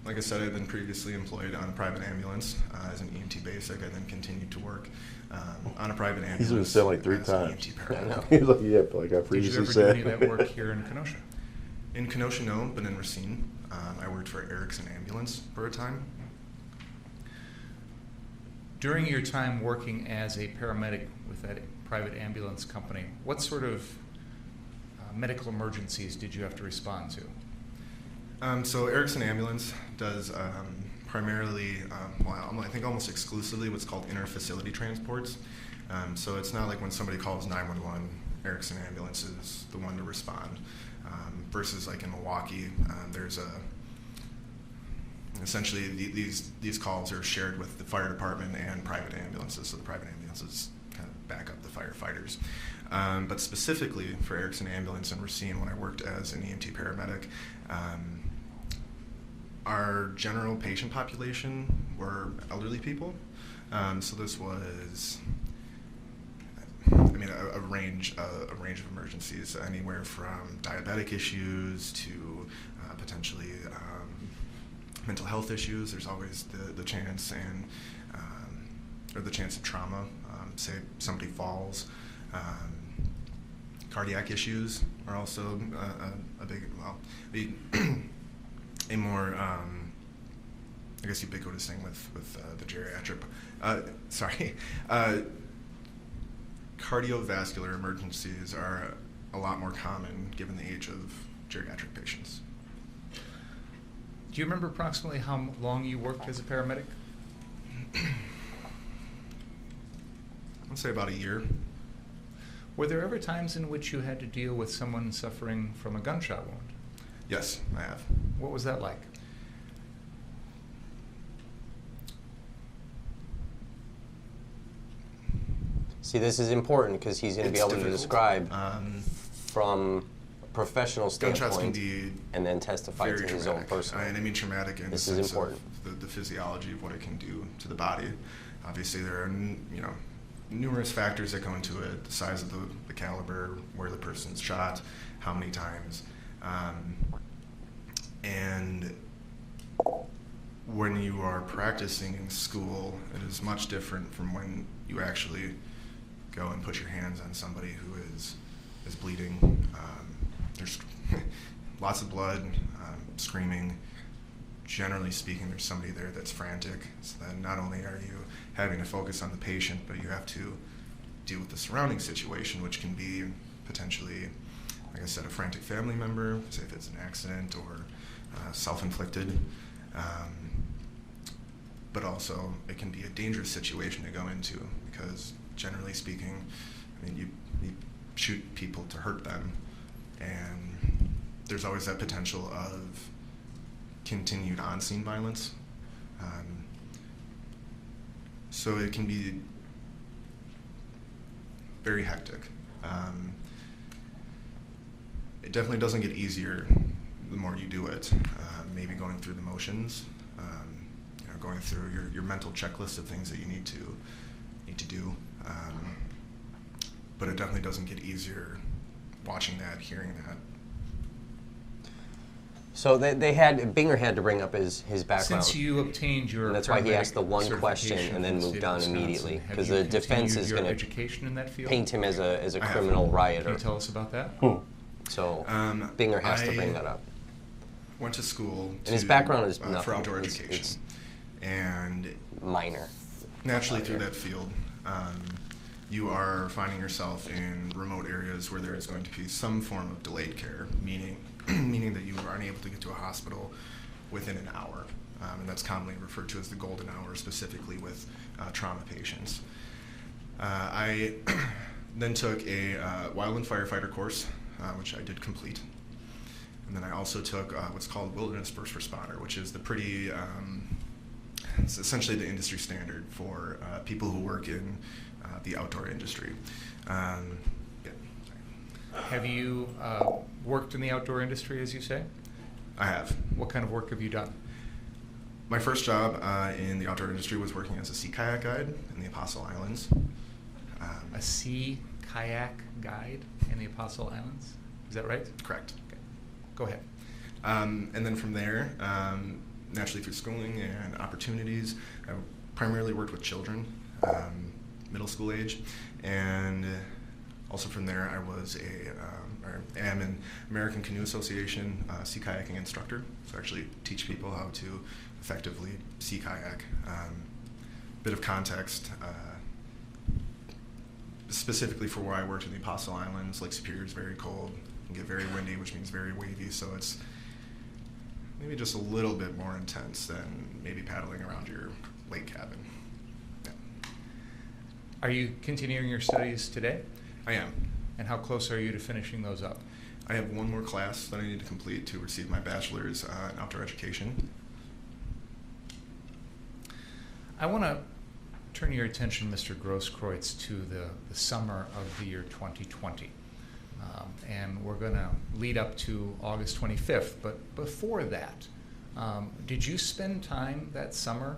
Like I said, I've been previously employed on a private ambulance as an EMT basic. I then continued to work on a private ambulance. He's been said like 3 as an times. EMT paramedic. He's like, yeah, like I Did you previously ever said. do any of that work here in Kenosha? In Kenosha, no, but in Racine, I worked for Erickson Ambulance for a time. During your time working as a paramedic with that private ambulance company, what sort of medical emergencies did you have to respond to? So Erickson Ambulance does primarily, I think almost exclusively what's called inter-facility transports. So it's not like when somebody calls 911, Erickson Ambulance is the one to respond. Versus like in Milwaukee, there's essentially these calls are shared with the fire department and private ambulances. So the private ambulances kind of back up the firefighters. But specifically for Erickson Ambulance and Racine, when I worked as an EMT paramedic, our general patient population were elderly people. So this was, a range of emergencies, anywhere from diabetic issues to potentially mental health issues. There's always the chance or the chance of trauma. Say somebody falls. Cardiac issues are also a more I guess ubiquitous thing with the geriatric. Cardiovascular emergencies are a lot more common given the age of geriatric patients. Do you remember approximately how long you worked as a paramedic? I'd say about a year. Were there ever times in which you had to deal with someone suffering from a gunshot wound? Yes, I have. What was that like? See, this is important because he's going to be It's able to difficult. describe from a professional Gunshots can standpoint be and then testify very to his own traumatic. personal. And I mean traumatic in This the is sense important. of the physiology of what it can do to the body. Obviously, there are numerous factors that go into it: the size of the caliber, where the person's shot, how many times, and when you are practicing in school, it is much different from when you actually go and put your hands on somebody who is bleeding. There's lots of blood, screaming. Generally speaking, there's somebody there that's frantic. So then not only are you having to focus on the patient, but you have to deal with the surrounding situation, which can be potentially, like I said, a frantic family member, say if it's an accident or self-inflicted. But also, it can be a dangerous situation to go into because, generally speaking, you shoot people to hurt them, and there's always that potential of continued on-scene violence. So it can be very hectic. It definitely doesn't get easier the more you do it. Maybe going through the motions, going through your mental checklist of things that you need to do. But it definitely doesn't get easier watching that, hearing that. So Binger had to bring up his background. Since you obtained your And that's why he asked the one paramedic question certification and then from the moved state of on Wisconsin, immediately, have because you the defense continued is your going to education in that field? paint him as a I have. criminal Can rioter. you tell us about that? So Binger has to bring that up. Went to school And his background is for nothing. outdoor It's- education. it's And minor. naturally through that field, you are finding yourself in remote areas where there is going to be some form of delayed care, meaning that you are unable to get to a hospital within an hour. And that's commonly referred to as the golden hour, specifically with trauma patients. I then took a wildland firefighter course, which I did complete. And then I also took what's called wilderness first responder, which is the pretty, it's essentially the industry standard for people who work in the outdoor industry. Yeah. Have you worked in the outdoor industry, as you say? I have. What kind of work have you done? My first job in the outdoor industry was working as a sea kayak guide in the Apostle Islands. A sea kayak guide in the Apostle Islands? Is that right? Correct. Okay. Go ahead. And then from there, naturally through schooling and opportunities, I primarily worked with children, middle school age, and also from there I was am an American Canoe Association sea kayaking instructor, so I actually teach people how to effectively sea kayak. Bit of context, specifically for where I worked in the Apostle Islands, Lake Superior is very cold, can get very windy, which means very wavy, so it's maybe just a little bit more intense than maybe paddling around your lake cabin. Yeah. Are you continuing your studies today? I am. And how close are you to finishing those up? I have one more class that I need to complete to receive my bachelor's in outdoor education. I want to turn your attention, Mr. Grosskreutz, to the summer of the year 2020. And we're going to lead up to August 25th. But before that, did you spend time that summer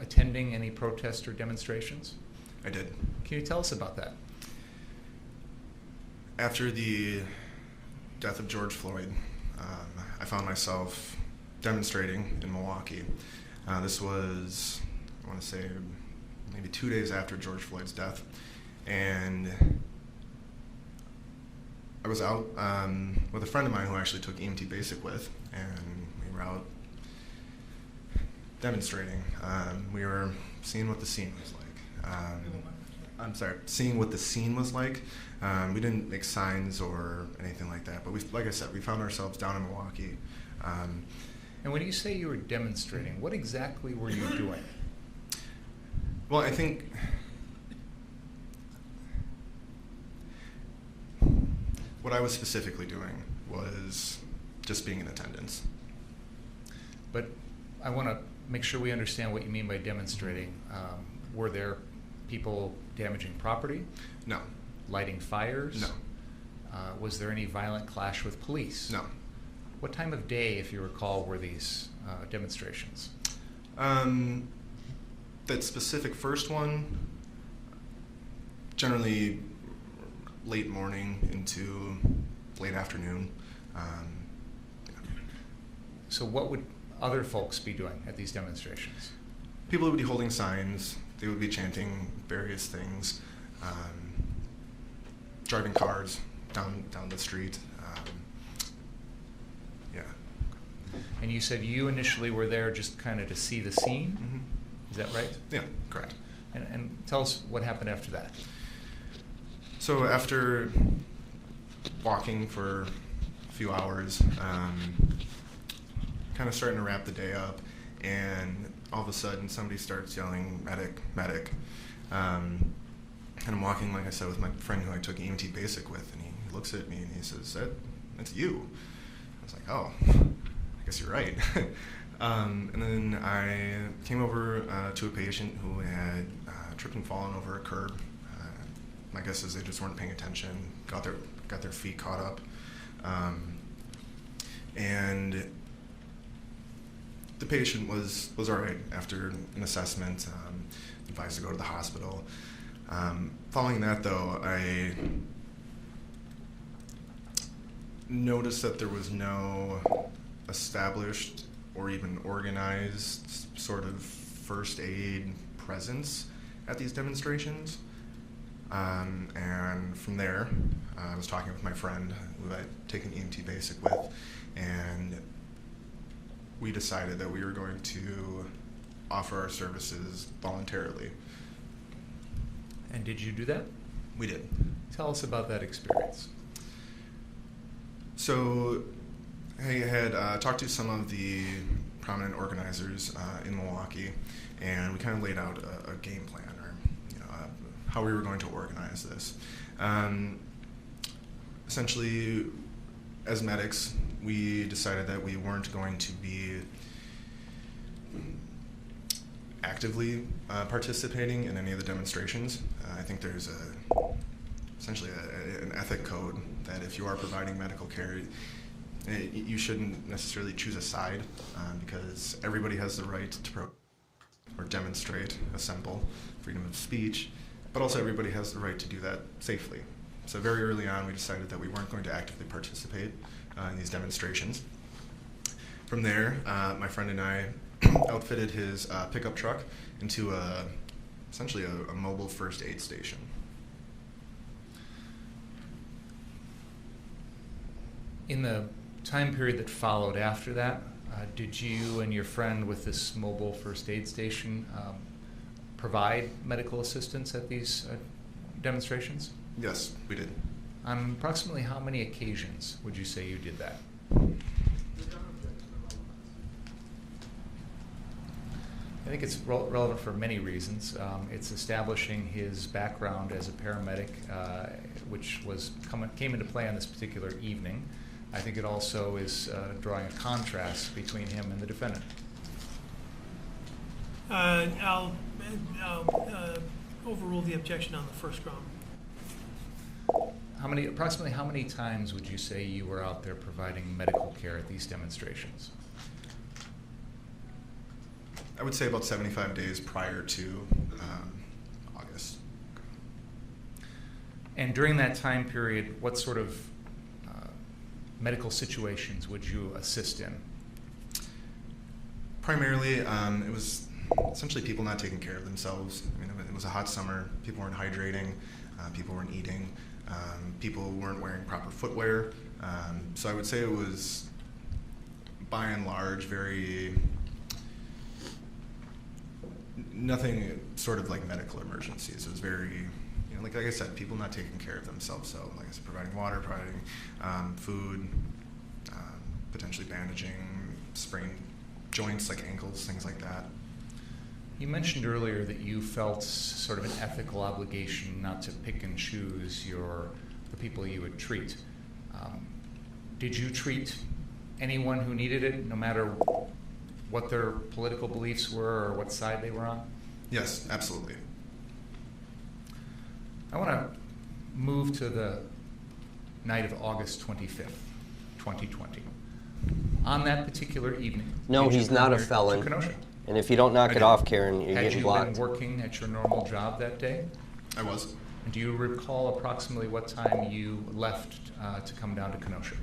attending any protests or demonstrations? I did. Can you tell us about that? After the death of George Floyd, I found myself demonstrating in Milwaukee. This was, I want to say, maybe 2 days after George Floyd's death. And I was out with a friend of mine who I actually took EMT Basic with, and we were out demonstrating. We were seeing what the scene was like. Seeing what the scene was like. We didn't make signs or anything like that, but like I said, we found ourselves down in Milwaukee. And when you say you were demonstrating, what exactly were you doing? Well, I think what I was specifically doing was just being in attendance. But I want to make sure we understand what you mean by demonstrating. Were there people damaging property? No. Lighting fires? No. Was there any violent clash with police? No. What time of day, if you recall, were these demonstrations? That specific first one, generally late morning into late afternoon. So what would other folks be doing at these demonstrations? People would be holding signs. They would be chanting various things, driving cars down the street. Yeah. And you said you initially were there just kind of to see the scene? Mm-hmm. Is that right? Yeah, correct. And tell us what happened after that. So after walking for a few hours, kind of starting to wrap the day up, and all of a sudden somebody starts yelling, "Medic, medic." And I'm walking, like I said, with my friend who I took EMT Basic with, and he looks at me and he says, "That's you." I was like, "Oh, I guess you're right." And then I came over to a patient who had tripped and fallen over a curb. My guess is they just weren't paying attention, got their feet caught up. And the patient was all right after an assessment, advised to go to the hospital. Following that, though, I noticed that there was no established or even organized sort of first aid presence at these demonstrations. And from there, I was talking with my friend who I'd taken EMT basic with, and we decided that we were going to offer our services voluntarily. And did you do that? We did. Tell us about that experience. So I had talked to some of the prominent organizers in Milwaukee, and we kind of laid out a game plan, or how we were going to organize this. Essentially, as medics, we decided that we weren't going to be actively participating in any of the demonstrations. I think there's essentially an ethic code that if you are providing medical care, you shouldn't necessarily choose a side, because everybody has the right to or demonstrate, assemble, freedom of speech, but also everybody has the right to do that safely. So very early on, we decided that we weren't going to actively participate in these demonstrations. From there, my friend and I outfitted his pickup truck into essentially a mobile first aid station. In the time period that followed after that, did you and your friend with this mobile first aid station provide medical assistance at these demonstrations? Yes, we did. On approximately how many occasions would you say you did that? I think it's relevant for many reasons. It's establishing his background as a paramedic, which came into play on this particular evening. I think it also is drawing a contrast between him and the defendant. I'll overrule the objection on the first ground. Approximately how many times would you say you were out there providing medical care at these demonstrations? I would say about 75 days prior to August. And during that time period, what sort of medical situations would you assist in? Primarily, it was essentially people not taking care of themselves. I mean, it was a hot summer. People weren't hydrating. People weren't eating. People weren't wearing proper footwear. So I would say it was, by and large, nothing sort of like medical emergencies. It was very, like I said, people not taking care of themselves. So, like I said, providing water, providing food, potentially bandaging, sprained joints like ankles, things like that. You mentioned earlier that you felt sort of an ethical obligation not to pick and choose the people you would treat. Did you treat anyone who needed it, no matter what their political beliefs were or what side they were on? Yes, absolutely. I want to move to the night of August 25th, 2020. On that particular evening, No, did you he's come not a here to felon. Kenosha? And if you don't knock it off, Karen, you're Had getting you blocked. been working at your normal job that day? I was. And do you recall approximately what time you left to come down to Kenosha?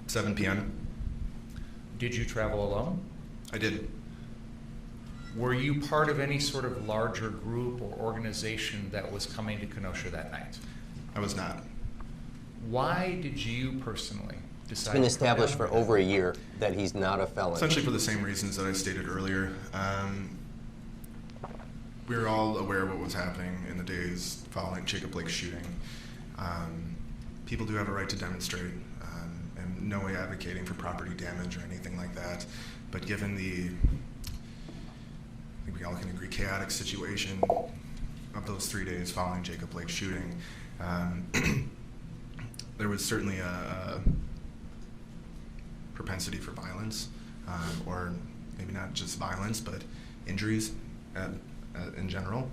7 p.m. Did you travel alone? I did. Were you part of any sort of larger group or organization that was coming to Kenosha that night? I was not. Why did you personally decide? It's been to established come for down? over a year that he's not a felon. Essentially for the same reasons that I stated earlier. We were all aware of what was happening in the days following Jacob Blake's shooting. People do have a right to demonstrate, and no way advocating for property damage or anything like that. But given the, I think we all can agree, chaotic situation of those 3 days following Jacob Blake's shooting, there was certainly a propensity for violence, or maybe not just violence, but injuries in general.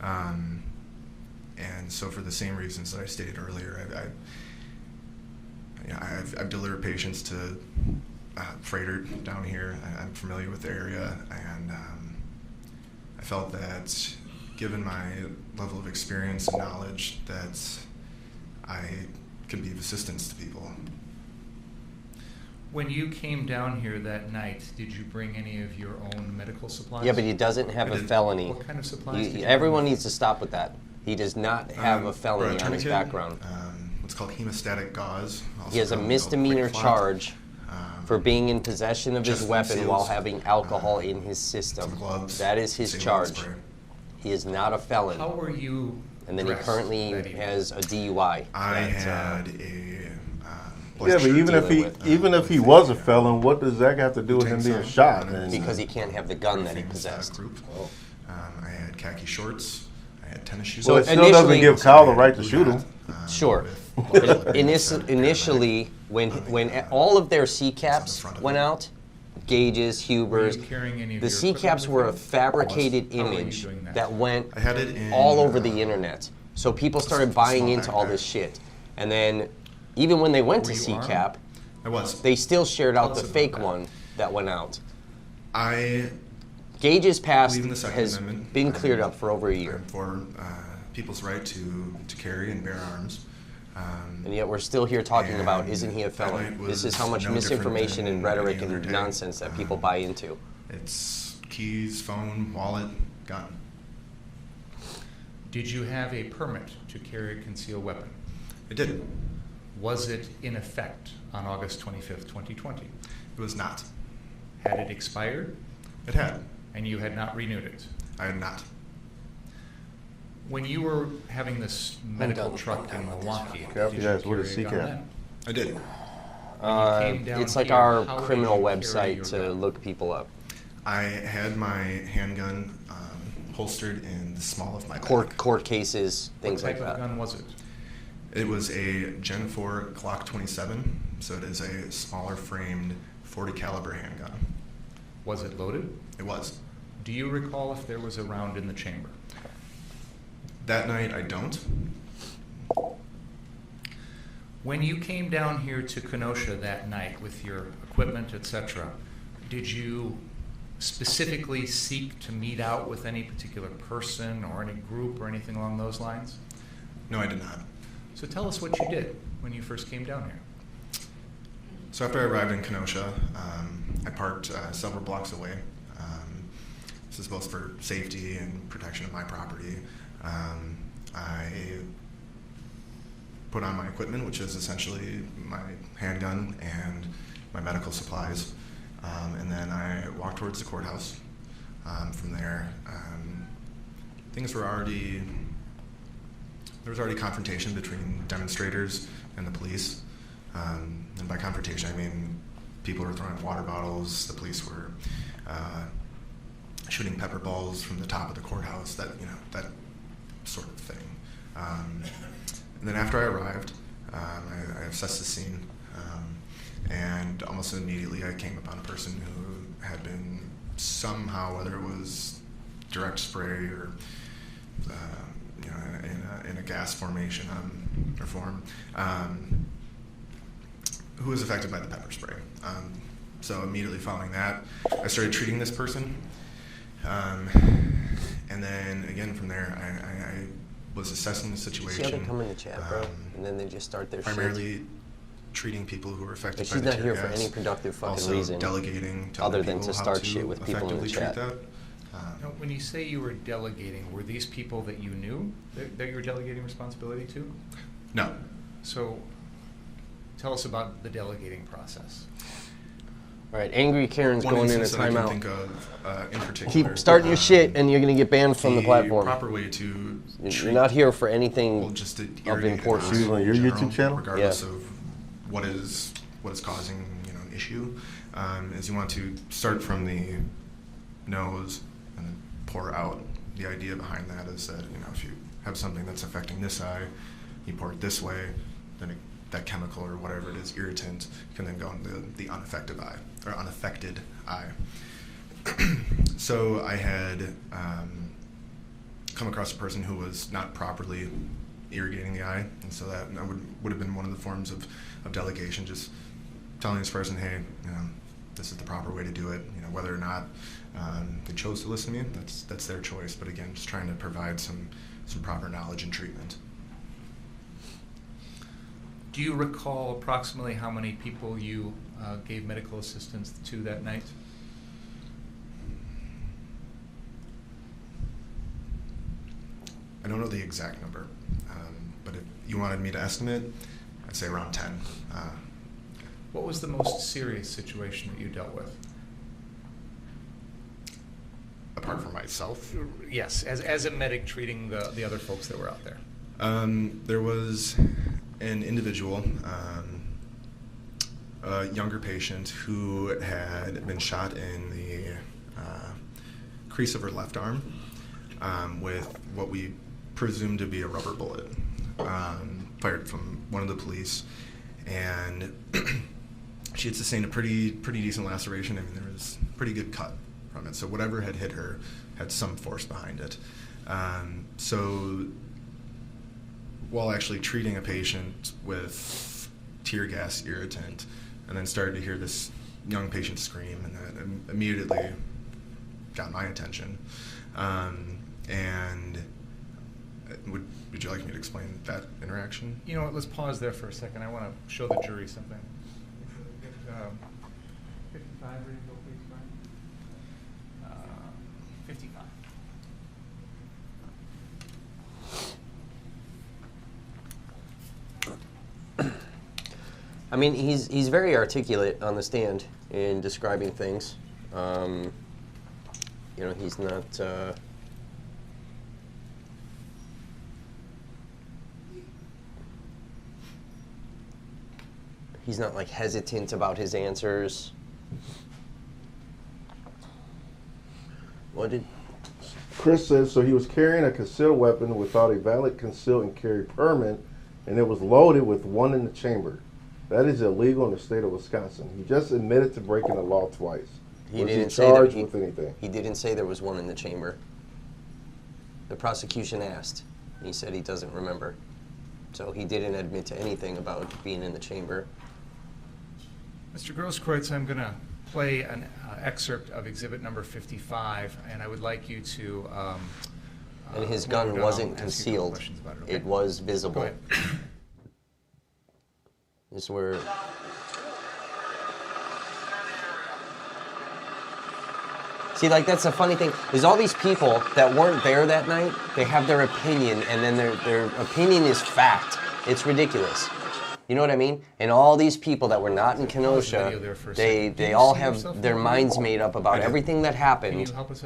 And so for the same reasons that I stated earlier, I've delivered patients to freighter down here. I'm familiar with the area, and I felt that given my level of experience and knowledge that I can be of assistance to people. When you came down here that night, did you bring any of your own medical supplies? Yeah, but he doesn't have a felony. What kind of supplies did you Everyone bring? needs to stop with that. He does not have a felony on his background. What's called hemostatic gauze. He has a misdemeanor charge for being in possession of his chest weapon seals, while having alcohol in his system. some gloves, That is his saline charge. spray. He is not a felon. How were you And then he dressed currently that evening? has a DUI. I that, had a Yeah, but even if he was a felon, what does that have to do with him being shot? And because he can't have the gun that he famous, possessed. group. I had khaki shorts. I had tennis shoes. So well, it still doesn't initially- give Kyle the right to shoot him. Sure. But But initially, when all of their CCAPs went out, Gages, Hubers, Were you carrying any of the your equipment CCAPs with were you? a fabricated How were you image doing that? that went I had it in all over the internet. So people started buying small into all backpack. this shit. And then, even when they went Were to you CCAP, armed? I was. they still shared out Tell the us about fake that. one that went out. I Gage's past believe in the Second has Amendment. been cleared up for over a year. I'm for people's right to carry and bear arms. And yet we're still here talking about, And isn't he a that felon? night This is how was much no different misinformation than and rhetoric any other and day. nonsense that people buy into. It's keys, phone, wallet, gun. Did you have a permit to carry a concealed weapon? I did. Was it in effect on August 25th, 2020? It was not. Had it expired It had. and you had not renewed it? I had not. When you were having this medical done. truck in Milwaukee, Cap, did yes, you what is carry a gun CCAP? then? I did. When you came down It's like here, our how did criminal you carry website your to gun? look people up. I had my handgun holstered in the small of my back. Court cases, things What like type of that. gun was it? It was a Gen 4 Glock 27, so it is a smaller framed 40 caliber handgun. Was it loaded? It was. Do you recall if there was a round in the chamber? That night, I don't. When you came down here to Kenosha that night with your equipment, etc., did you specifically seek to meet out with any particular person or any group or anything along those lines? No, I did not. So tell us what you did when you first came down here. So after I arrived in Kenosha, I parked several blocks away. This is both for safety and protection of my property. I put on my equipment, which is essentially my handgun and my medical supplies, and then I walked towards the courthouse. From there, things were already, there was already confrontation between demonstrators and the police. And by confrontation, I mean people were throwing water bottles, the police were shooting pepper balls from the top of the courthouse, that sort of thing. And then after I arrived, I assessed the scene, and almost immediately I came upon a person who had been somehow, whether it was direct spray or in a gas formation or form, who was affected by the pepper spray. So immediately following that, I started treating this person. And then again from there, I was assessing the situation. See how they come in the chat, bro? And then they just start their primarily shit. treating people who were affected But by she's the not tear here for gas. any productive fucking Also reason delegating to other other than people to how start shit with people in the effectively chat. treat that. Now, when you say you were delegating, were these people that you knew that you were delegating responsibility to? No. So tell us about the delegating process. All right, Angry Karen's One going in a instance that I can timeout. think of in particular. Keep starting your shit, and you're gonna get banned from the platform. Proper way to You're treat not here for anything people just to of irritate importance. us Excuse me, in your general, YouTube channel? regardless Yeah. of what is causing an issue, is you want to start from the nose and then pour out. The idea behind that is that if you have something that's affecting this eye, you pour it this way, then that chemical or whatever it is, irritant, can then go into the unaffected eye or unaffected eye. So I had come across a person who was not properly irrigating the eye, and so that would have been one of the forms of delegation, just telling this person, hey, this is the proper way to do it. Whether or not they chose to listen to me, that's their choice. But again, just trying to provide some proper knowledge and treatment. Do you recall approximately how many people you gave medical assistance to that night? I don't know the exact number, but if you wanted me to estimate, I'd say around 10. What was the most serious situation that you dealt with? Apart from myself? Yes, as a medic treating the other folks that were out there. There was an individual, a younger patient, who had been shot in the crease of her left arm with what we presumed to be a rubber bullet, fired from one of the police, and she had sustained a pretty decent laceration. I mean, there was a pretty good cut from it, so whatever had hit her had some force behind it. So while actually treating a patient with tear gas irritant, and then started to hear this young patient scream, and that immediately got my attention. And would you like me to explain that interaction? You know what, let's pause there for a second. I want to show the jury something. 55, ready to go, please, Brian? 55. I mean, he's very articulate on the stand in describing things. You know, he's not. He's not like hesitant about his answers. What did? Chris says, so he was carrying a concealed weapon without a valid conceal and carry permit, and it was loaded with one in the chamber. That is illegal in the state of Wisconsin. He just admitted to breaking the law twice. Was he charged with anything? He didn't say there was one in the chamber. The prosecution asked. He said he doesn't remember. So he didn't admit to anything about being in the chamber. Mr. Grosskreutz, I'm going to play an excerpt of exhibit number 55, and I would like you to... And his gun wasn't concealed. It was visible. Go ahead. This is where... See, like, that's the funny thing, is all these people that weren't there that night, they have their opinion, and then their opinion is fact. It's ridiculous. You know what I mean? And all these people that were not in Kenosha, they all have their minds made up about everything that happened. Can you help us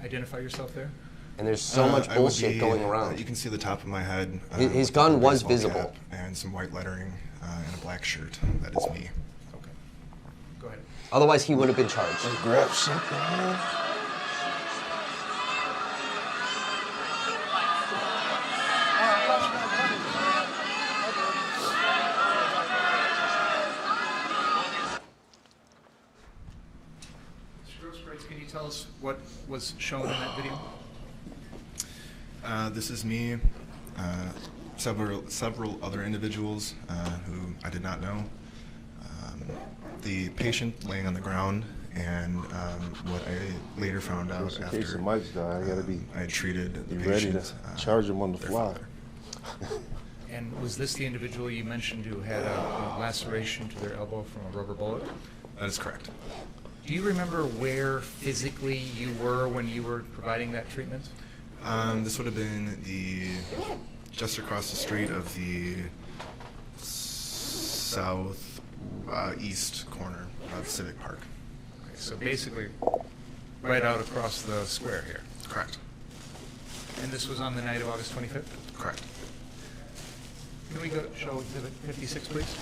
identify yourself there? And there's so much bullshit going around. You can see the top of my head. His gun was visible. And some white lettering and a black shirt. That is me. Okay. Go ahead. Otherwise, he would have been charged. Grab something, man. Can you tell us what was shown in that video? This is me, several other individuals who I did not know. The patient laying on the ground, and what I later found out In after case the mics die, I gotta be I treated the ready patient, to charge him on the their fly. father. And was this the individual you mentioned who had a laceration to their elbow from a rubber bullet? That is correct. Do you remember where physically you were when you were providing that treatment? This would have been just across the street of the southeast corner of Civic Park. Okay, so basically, right out across the square here. Correct. And this was on the night of August 25th? Correct. Can we go show exhibit 56, please?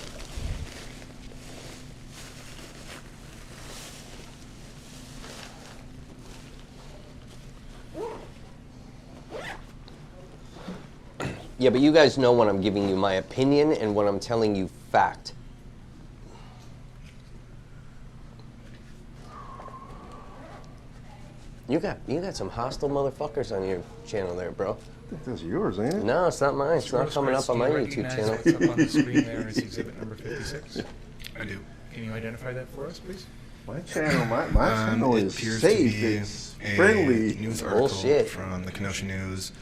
Yeah, but you guys know when I'm giving you my opinion and when I'm telling you fact. You got some hostile motherfuckers on your channel there, bro. I think that's yours, ain't it? No, it's not mine. It's not coming up on my YouTube channel. What's up on the screen there is exhibit number 56. I do. Can you identify that for us, please? My channel, my channel It is appears safe. to be It's a friendly. news article Bullshit. from the Kenosha News,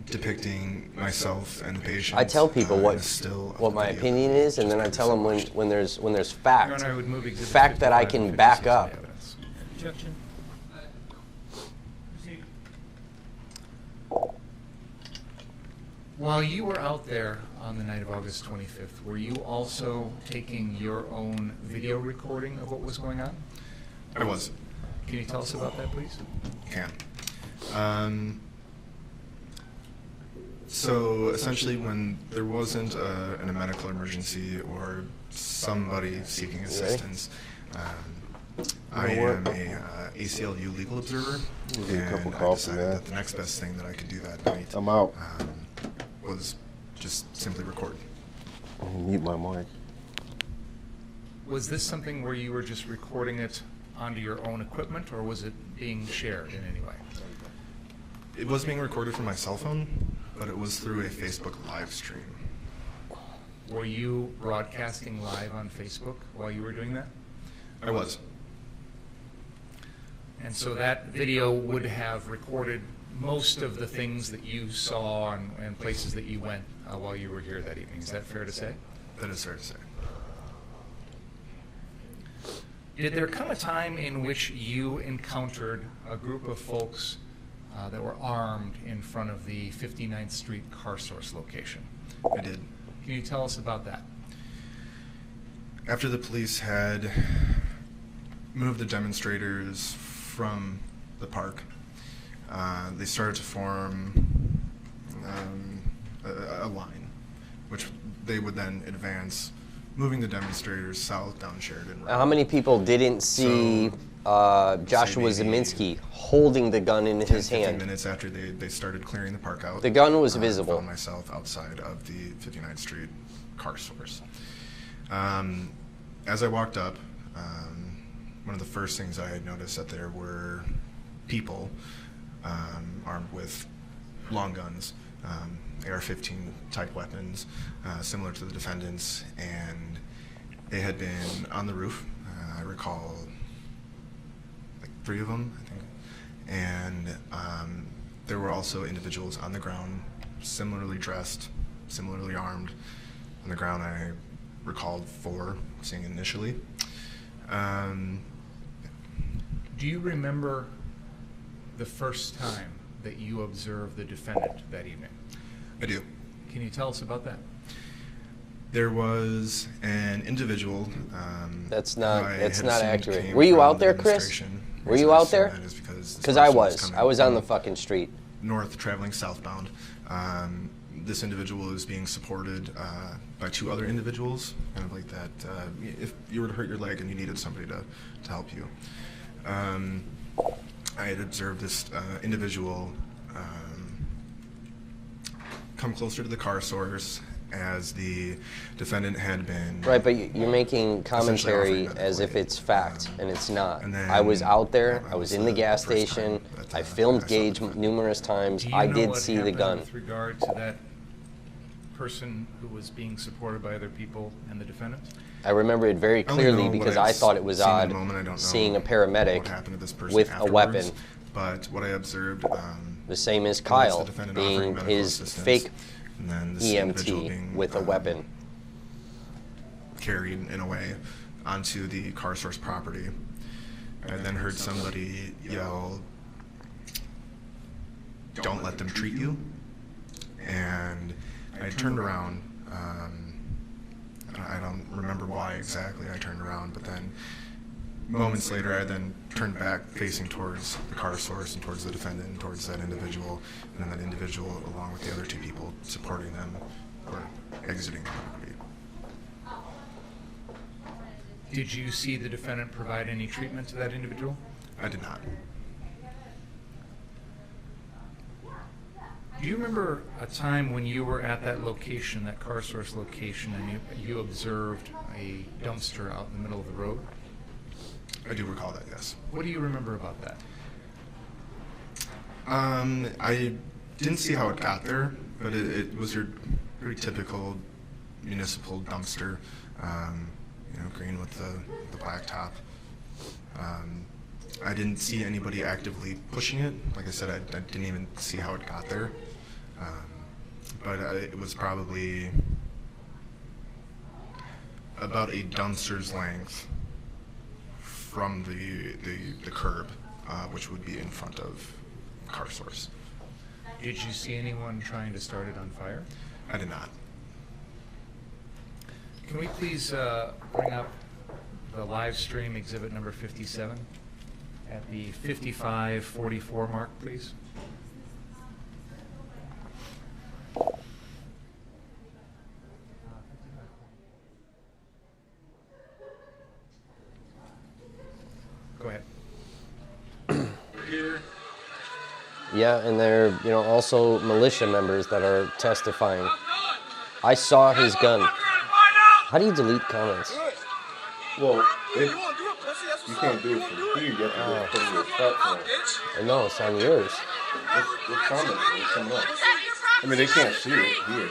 depicting myself and the patient. I tell people what still my opinion is, and then I tell them when there's Your fact, Honor, I would move exhibits fact that I 55 can and back 56 to the up. evidence. Objection. Proceed. While you were out there on the night of August 25th, were you also taking your own video recording of what was going on? I was. Can you tell us about that, please? Can. So essentially, when there wasn't a medical emergency or somebody seeking assistance, I am a ACLU legal observer, Give me a cup of and I coffee, decided man. that the next best thing that I could do that night I'm out. was just simply record. Mute my mic. Was this something where you were just recording it onto your own equipment, or was it being shared in any way? It was being recorded from my cell phone, but it was through a Facebook live stream. Were you broadcasting live on Facebook while you were doing that? I was. And so that video would have recorded most of the things that you saw and places that you went while you were here that evening. Is that fair to say? That is fair to say. Did there come a time in which you encountered a group of folks that were armed in front of the 59th Street car source location? I did. Can you tell us about that? After the police had moved the demonstrators from the park, they started to form a line, which they would then advance, moving the demonstrators south down Sheridan Road. How many people didn't see Joshua say maybe Zeminski holding the gun in 10, his 15 hand? minutes after they started clearing the park out. The gun was I visible. found myself outside of the 59th Street car source. As I walked up, one of the first things I had noticed that there were people armed with long guns, AR-15 type weapons, similar to the defendants, and they had been on the roof. I recall like 3 of them, I think, and there were also individuals on the ground, similarly dressed, similarly armed. On the ground, I recalled 4 seeing initially. Do you remember the first time that you observed the defendant that evening? I do. Can you tell us about that? There was an individual. That's who not- I that's had not assumed accurate. came Were you from out the there, Chris? demonstration. Were Reason you I out assume there? that is because this Because I person was. coming I was on the from fucking street. north, traveling southbound. This individual is being supported by 2 other individuals, kind of like that. If you were to hurt your leg and you needed somebody to help you. I had observed this individual come closer to the car source as the defendant had been. Right, but you're making commentary offering as if medical it's fact, and it's not. and then I was out there, that I was was in the the gas first time station, that, I I filmed saw the Gage defendant. numerous times, Do you I know did what see the happened gun. with regard to that person who was being supported by other people and the defendant? I remember it very I only clearly know what because I've I thought it was seen in odd the moment. I don't know seeing a what paramedic happened to this person with a afterwards, weapon. But what I observed, The same as was Kyle the defendant offering being medical his assistance, fake and then this individual EMT being, with a weapon. carried in a way onto the car source property. I then heard somebody yell, "Don't let them treat you." And I turned around. I don't remember why exactly I turned around, but then moments later I then turned back facing towards the car source and towards the defendant and towards that individual, and then that individual along with the other 2 people supporting them were exiting the property. Did you see the defendant provide any treatment to that individual? I did not. Do you remember a time when you were at that location, that car source location, and you observed a dumpster out in the middle of the road? I do recall that, yes. What do you remember about that? I didn't see how it got there, but it was your pretty typical municipal dumpster, green with the black top. I didn't see anybody actively pushing it. Like I said, I didn't even see how it got there. But it was probably about a dumpster's length from the curb, which would be in front of car source. Did you see anyone trying to start it on fire? I did not. Can we please bring up the live stream exhibit number 57 at the 55:44 mark, please? Go ahead. Yeah, and they're, you know, also militia members that are testifying. I saw his gun. How do you delete comments? Well, you can't do it from here. You have to do it from your platform. I know, it's on yours. What comments are coming up? I mean, they can't see it here.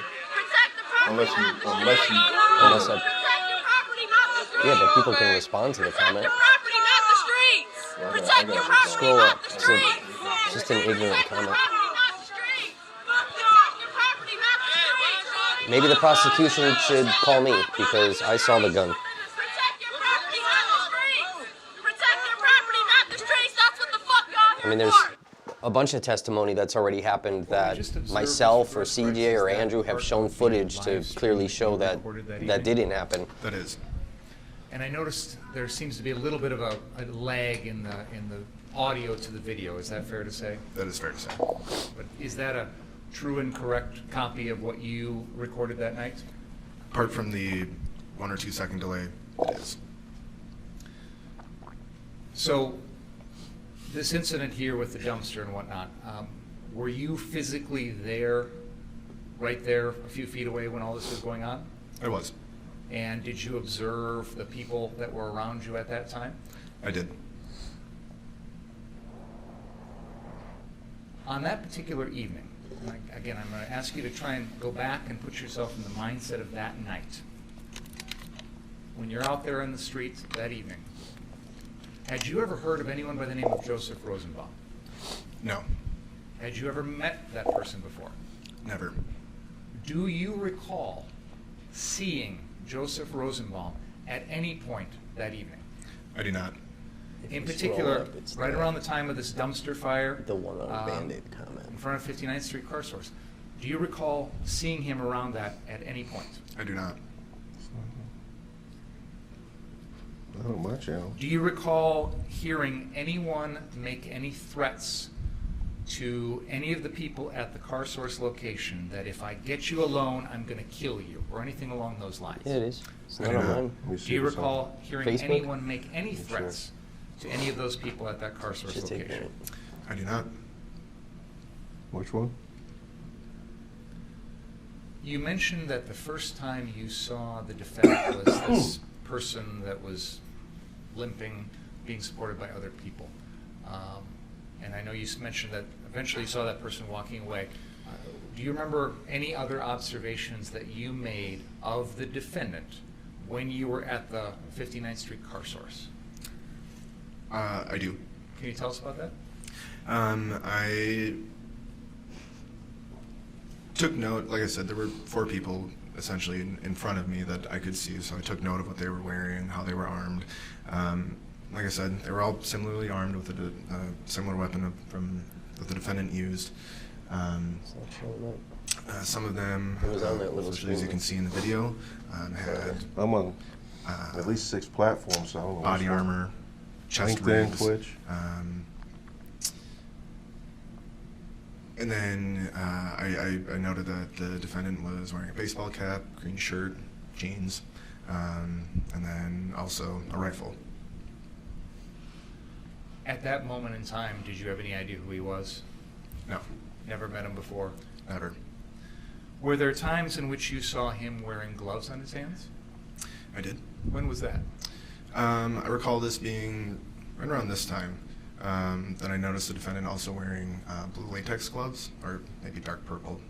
Unless I... Yeah, but people can respond to the comment. Protect your property, Scroll up. not the It's streets. just an ignorant comment. Maybe the prosecution should call me because I saw the gun. Protect your property, not the streets. Protect your property, not the streets. That's what the fuck y'all I mean, here there's for. a bunch of testimony that's already happened that just observed myself or Mr. Gross CJ or is that Andrew have part shown of the footage to live stream clearly that show you that recorded that that evening? didn't happen. That is. And I noticed there seems to be a little bit of a lag in the audio to the video. Is that fair to say? That is fair to say. But is that a true and correct copy of what you recorded that night? Apart from the 1 or 2 second delay, it is. So this incident here with the dumpster and whatnot, were you physically there, right there, a few feet away when all this was going on? I was. And did you observe the people that were around you at that time? I did. On that particular evening, again, I'm going to ask you to try and go back and put yourself in the mindset of that night. When you're out there in the streets that evening, had you ever heard of anyone by the name of Joseph Rosenbaum? No. Had you ever met that person before? Never. Do you recall seeing Joseph Rosenbaum at any point that evening? I do not. In you scroll particular, up, it's right there. around the time of this dumpster fire, The one on Band-Aid comment. in front of 59th Street Car Source, do you recall seeing him around that at any point? I do not. Not on my channel. Do you recall hearing anyone make any threats to any of the people at the Car Source location that if I get you alone, I'm going to kill you, or anything along those lines? Yeah, it is. It's I not do on not. mine. Let me see Do you what's recall hearing Facebook? anyone make any threats to any of those people at that Car Source Just take a location? minute. I do not. on. Which one? You mentioned that the first time you saw the defendant was this person that was limping, being supported by other people. And I know you mentioned that eventually you saw that person walking away. Do you remember any other observations that you made of the defendant when you were at the 59th Street Car Source? I do. Can you tell us about that? I took note, like I said, there were 4 people essentially in front of me that I could see, so I took note of what they were wearing, how they were armed. Like I said, they were all similarly armed with a similar weapon that the defendant used. It's not showing up. Some of them, It was on that little as screen. you can see in the video, had I'm on at least 6 platforms, so I don't know. body which one. armor, chest LinkedIn, ribs. Twitch. And then I noted that the defendant was wearing a baseball cap, green shirt, jeans, and then also a rifle. At that moment in time, did you have any idea who he was? No, Never met him before? never. Were there times in which you saw him wearing gloves on his hands? I did. When was that? I recall this being right around this time. Then I noticed the defendant also wearing blue latex gloves, or maybe dark purple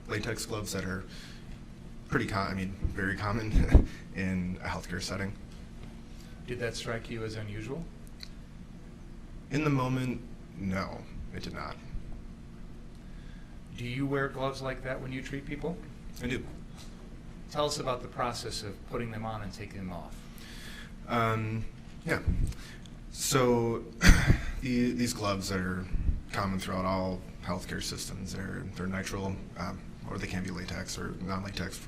latex gloves that are pretty very common in a healthcare setting. Did that strike you as unusual? In the moment, no, it did not. Do you wear gloves like that when you treat people? I do. Tell us about the process of putting them on and taking them off. Yeah. So these gloves are common throughout all healthcare systems. They're nitrile, or they can be latex or non-latex.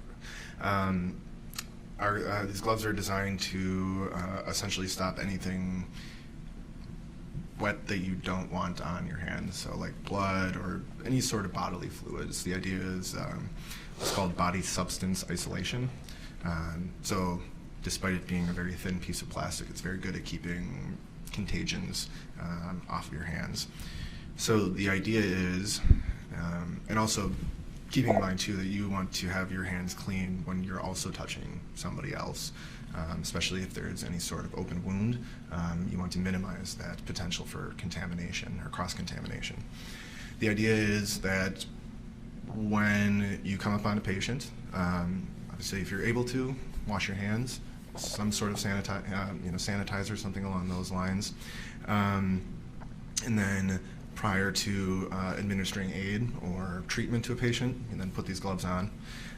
These gloves are designed to essentially stop anything wet that you don't want on your hands, so like blood or any sort of bodily fluids. The idea is it's called body substance isolation. So despite it being a very thin piece of plastic, it's very good at keeping contagions off of your hands. So the idea is, and also keeping in mind too that you want to have your hands clean when you're also touching somebody else, especially if there's any sort of open wound. You want to minimize that potential for contamination or cross-contamination. The idea is that when you come upon a patient, obviously if you're able to, wash your hands, some sort of sanitizer, something along those lines, and then prior to administering aid or treatment to a patient, and then put these gloves on.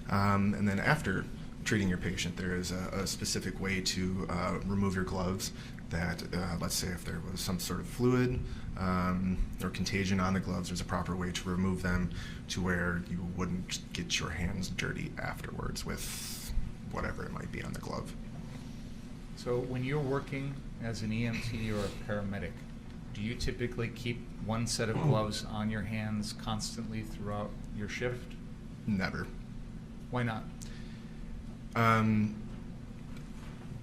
And then after treating your patient, there is a specific way to remove your gloves that, let's say if there was some sort of fluid or contagion on the gloves, there's a proper way to remove them to where you wouldn't get your hands dirty afterwards with whatever it might be on the glove. So when you're working as an EMT or a paramedic, do you typically keep one set of gloves on your hands constantly throughout your shift? Never. Why not?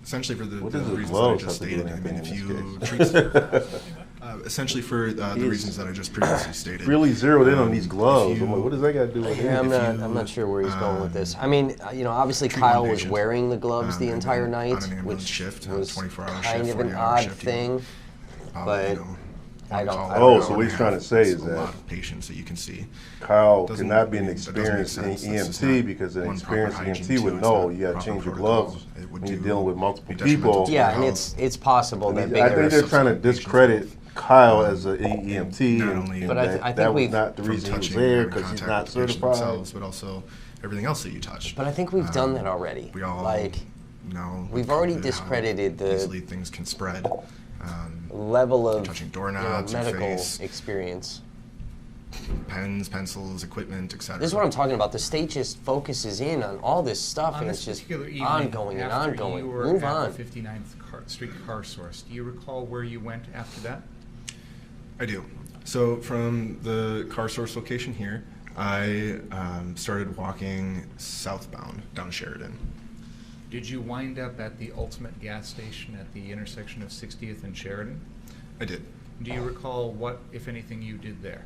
Essentially for the What does the reasons that I gloves just have to do stated. I mean, if anything in you this treat, essentially for the reasons that I just previously stated. Really zeroed in on these gloves. you- I'm like, what does that got to do with Yeah, it? I'm not sure where he's going with this. I mean, obviously treat one Kyle was patient, wearing the gloves the and entire then night, on an ambulance which shift, was 24-hour kind shift, of an 40-hour odd shift, thing. But I don't Oh, know. so what he's trying to say is a that lot of patients that you can see. Kyle Doesn't- cannot be an that doesn't make experienced sense. That's just EMT not because an one proper experienced hygiene EMT to would it. It's know not you got to proper change your protocol. gloves It would when you're do- dealing with multiple be detrimental people. to Yeah, their and health. it's possible that I think bigger. they're trying to discredit Kyle as an EMT, Not and only But I think that was we've- not the from reason he was touching there and because he's contact not with the patient certified. themselves, but also everything else that you touch. But I think we've done that already. We all Like, know we've with already COVID how discredited the easily things can spread. level of touching doorknobs, your medical face. experience. Pens, pencils, equipment, etc. This is what I'm talking about. The state just focuses in on all this stuff, On and this it's just particular evening, ongoing and after ongoing. you were Move at on. the 59th Street car source, do you recall where you went after that? I do. So from the car source location here, I started walking southbound down Sheridan. Did you wind up at the Ultimate gas station at the intersection of 60th and Sheridan? I did. Do you recall what, if anything, you did there?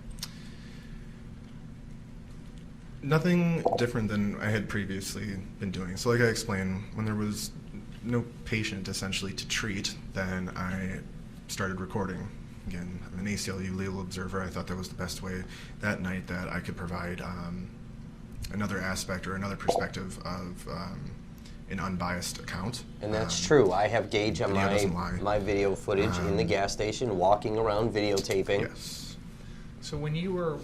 Nothing different than I had previously been doing. So like I explained, when there was no patient essentially to treat, then I started recording. Again, I'm an ACLU legal observer. I thought that was the best way that night that I could provide another aspect or another perspective of an unbiased account. And that's true. I have Gage on video doesn't lie. my video footage in the gas station, walking around videotaping. Yes. So when you were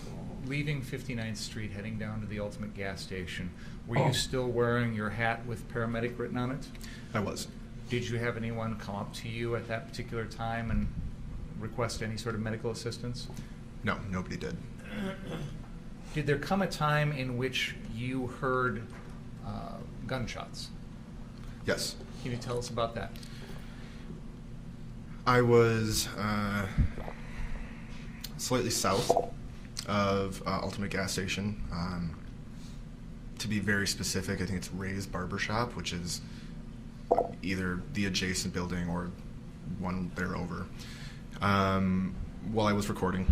leaving 59th Street, heading down to the Ultimate gas station, were you still wearing your hat with paramedic written on it? I was. Did you have anyone come up to you at that particular time and request any sort of medical assistance? No, nobody did. Did there come a time in which you heard gunshots? Yes. Can you tell us about that? I was slightly south of Ultimate gas station. To be very specific, I think it's Ray's Barbershop, which is either the adjacent building or one there over. While I was recording,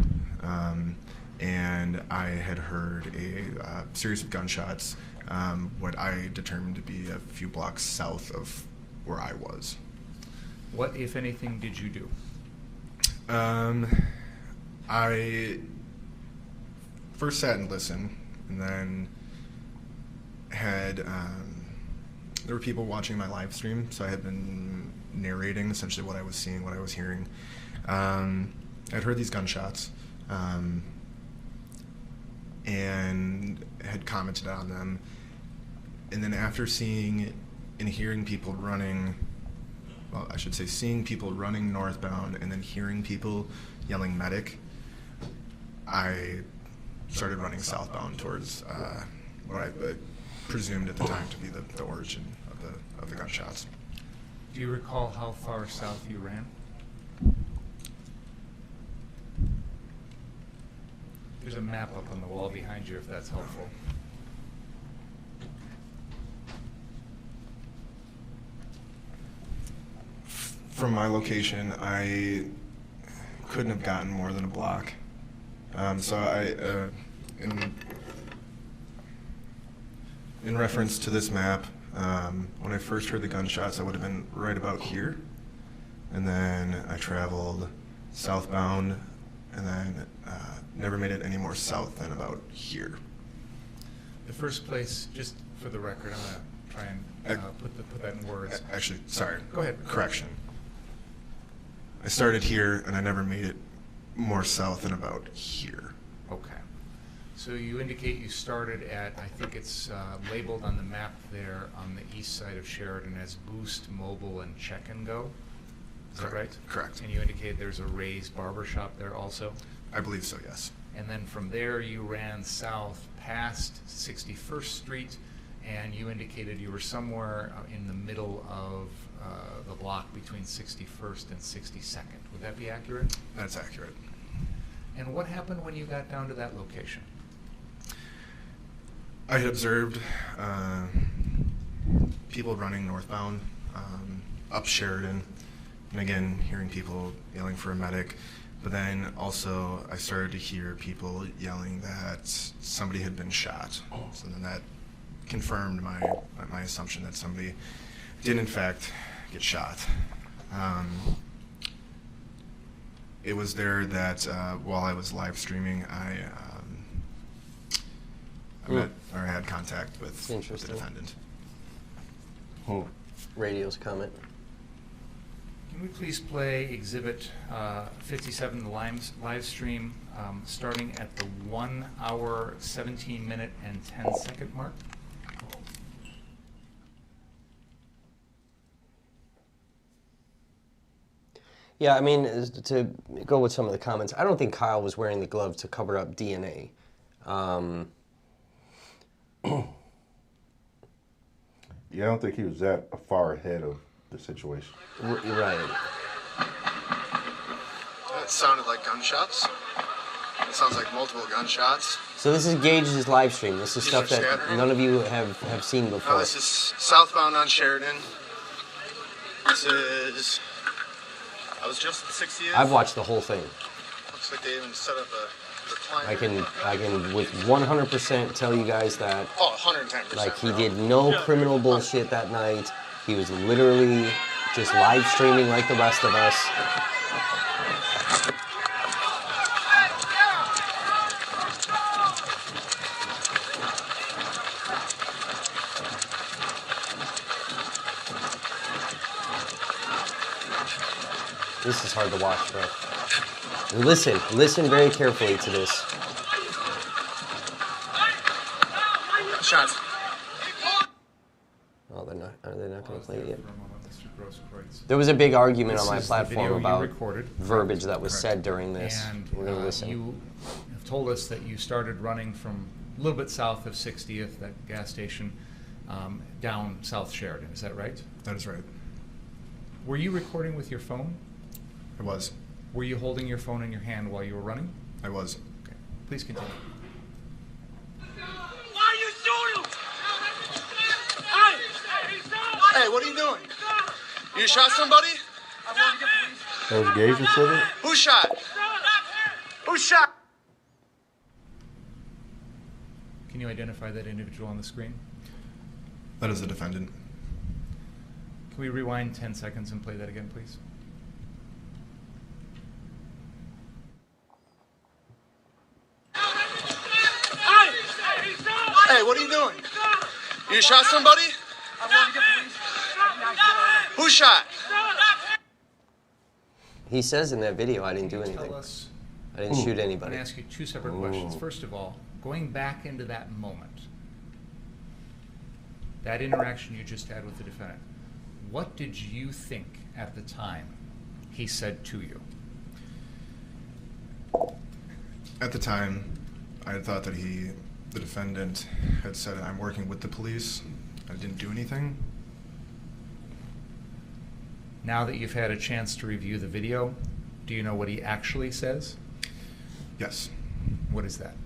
and I had heard a series of gunshots, what I determined to be a few blocks south of where I was. What, if anything, did you do? I first sat and listened, and then had there were people watching my live stream, so I had been narrating essentially what I was seeing, what I was hearing. I'd heard these gunshots. and had commented on them. And then after seeing and hearing people running, well, I should say seeing people running northbound and then hearing people yelling medic, I started running southbound towards what I presumed at the time to be the origin of the gunshots. Do you recall how far south you ran? There's a map up on the wall behind you if that's helpful. From my location, I couldn't have gotten more than a block. So in reference to this map, when I first heard the gunshots, I would have been right about here. And then I traveled southbound and then never made it any more south than about here. The first place, just for the record, I'm going to try and put that in words. Actually, sorry. Go ahead. Correction. I started here and I never made it more south than about here. Okay. So you indicate you started at, I think it's labeled on the map there on the east side of Sheridan as Boost, Mobile, and Check and Go. Is that right? Correct. And you indicated there's a Ray's barber shop there also? I believe so, yes. And then from there you ran south past 61st Street, and you indicated you were somewhere in the middle of the block between 61st and 62nd. Would that be accurate? That's accurate. And what happened when you got down to that location? I had observed people running northbound up Sheridan, and again, hearing people yelling for a medic. But then also I started to hear people yelling that somebody had been shot. So then that confirmed my assumption that somebody did in fact get shot. It was there that while I was live streaming, I met or I had contact with the defendant. Radio's comment. Can we please play Exhibit 57, the live stream, starting at the 1 hour, 17 minute, and 10 second mark? Yeah, I mean, to go with some of the comments, I don't think Kyle was wearing the glove to cover up DNA. Yeah, I don't think he was that far ahead of the situation. Right. It sounded like gunshots. It sounds like multiple gunshots. So this is Gage's live stream. This is stuff that none of you have seen before. No, this is southbound on Sheridan. This is... I was just at 60th. I've watched the whole thing. Looks like they even set up a recliner. I can with 100% tell you guys that. Oh, 110%. Like, he did no criminal bullshit that night. He was literally just live streaming like the rest of us. This is hard to watch, bro. Listen very carefully to this. Shots. Oh, are they not going to play it yet? For a moment, Mr. Grosskreutz. There was a big argument This on my is the video platform you about recorded. verbiage that was Correct. said during this. And We're going to listen. you have told us that you started running from a little bit south of 60th, that gas station, down South Sheridan. Is that right? That is right. Were you recording with your phone? I was. Were you holding your phone in your hand while you were running? I was. Okay. Please continue. Why are you shooting? Hey, what are you doing? You shot somebody? That was Gage who said it? Who shot? Who shot? Can you identify that individual on the screen? That is the defendant. Can we rewind 10 seconds and play that again, please? Hey, what are you doing? You shot somebody? Who shot? He says in that video, I didn't do Can you anything. tell us? I didn't shoot I'm anybody. going to ask you two separate questions. First of all, going back into that moment, that interaction you just had with the defendant, what did you think at the time he said to you? At the time, I had thought that the defendant had said, "I'm working with the police. I didn't do anything." Now that you've had a chance to review the video, do you know what he actually says? Yes. What is that?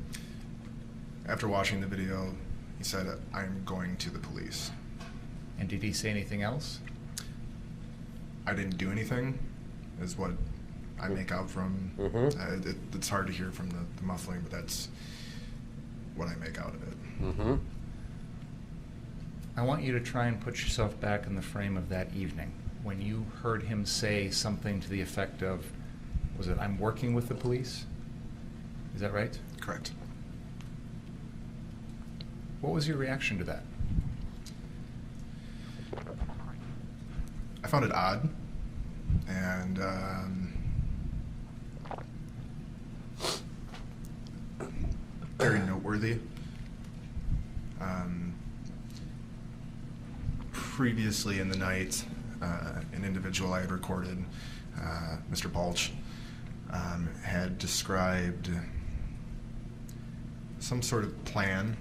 After watching the video, he said, "I'm going to the police." And did he say anything else? I didn't do anything, is what I make out from. It's hard to hear from the muffling, but that's what I make out of it. I want you to try and put yourself back in the frame of that evening when you heard him say something to the effect of, was it, "I'm working with the police"? Is that right? Correct. What was your reaction to that? I found it odd, and very noteworthy. Previously in the night, an individual I had recorded, Mr. Balch, had described some sort of plan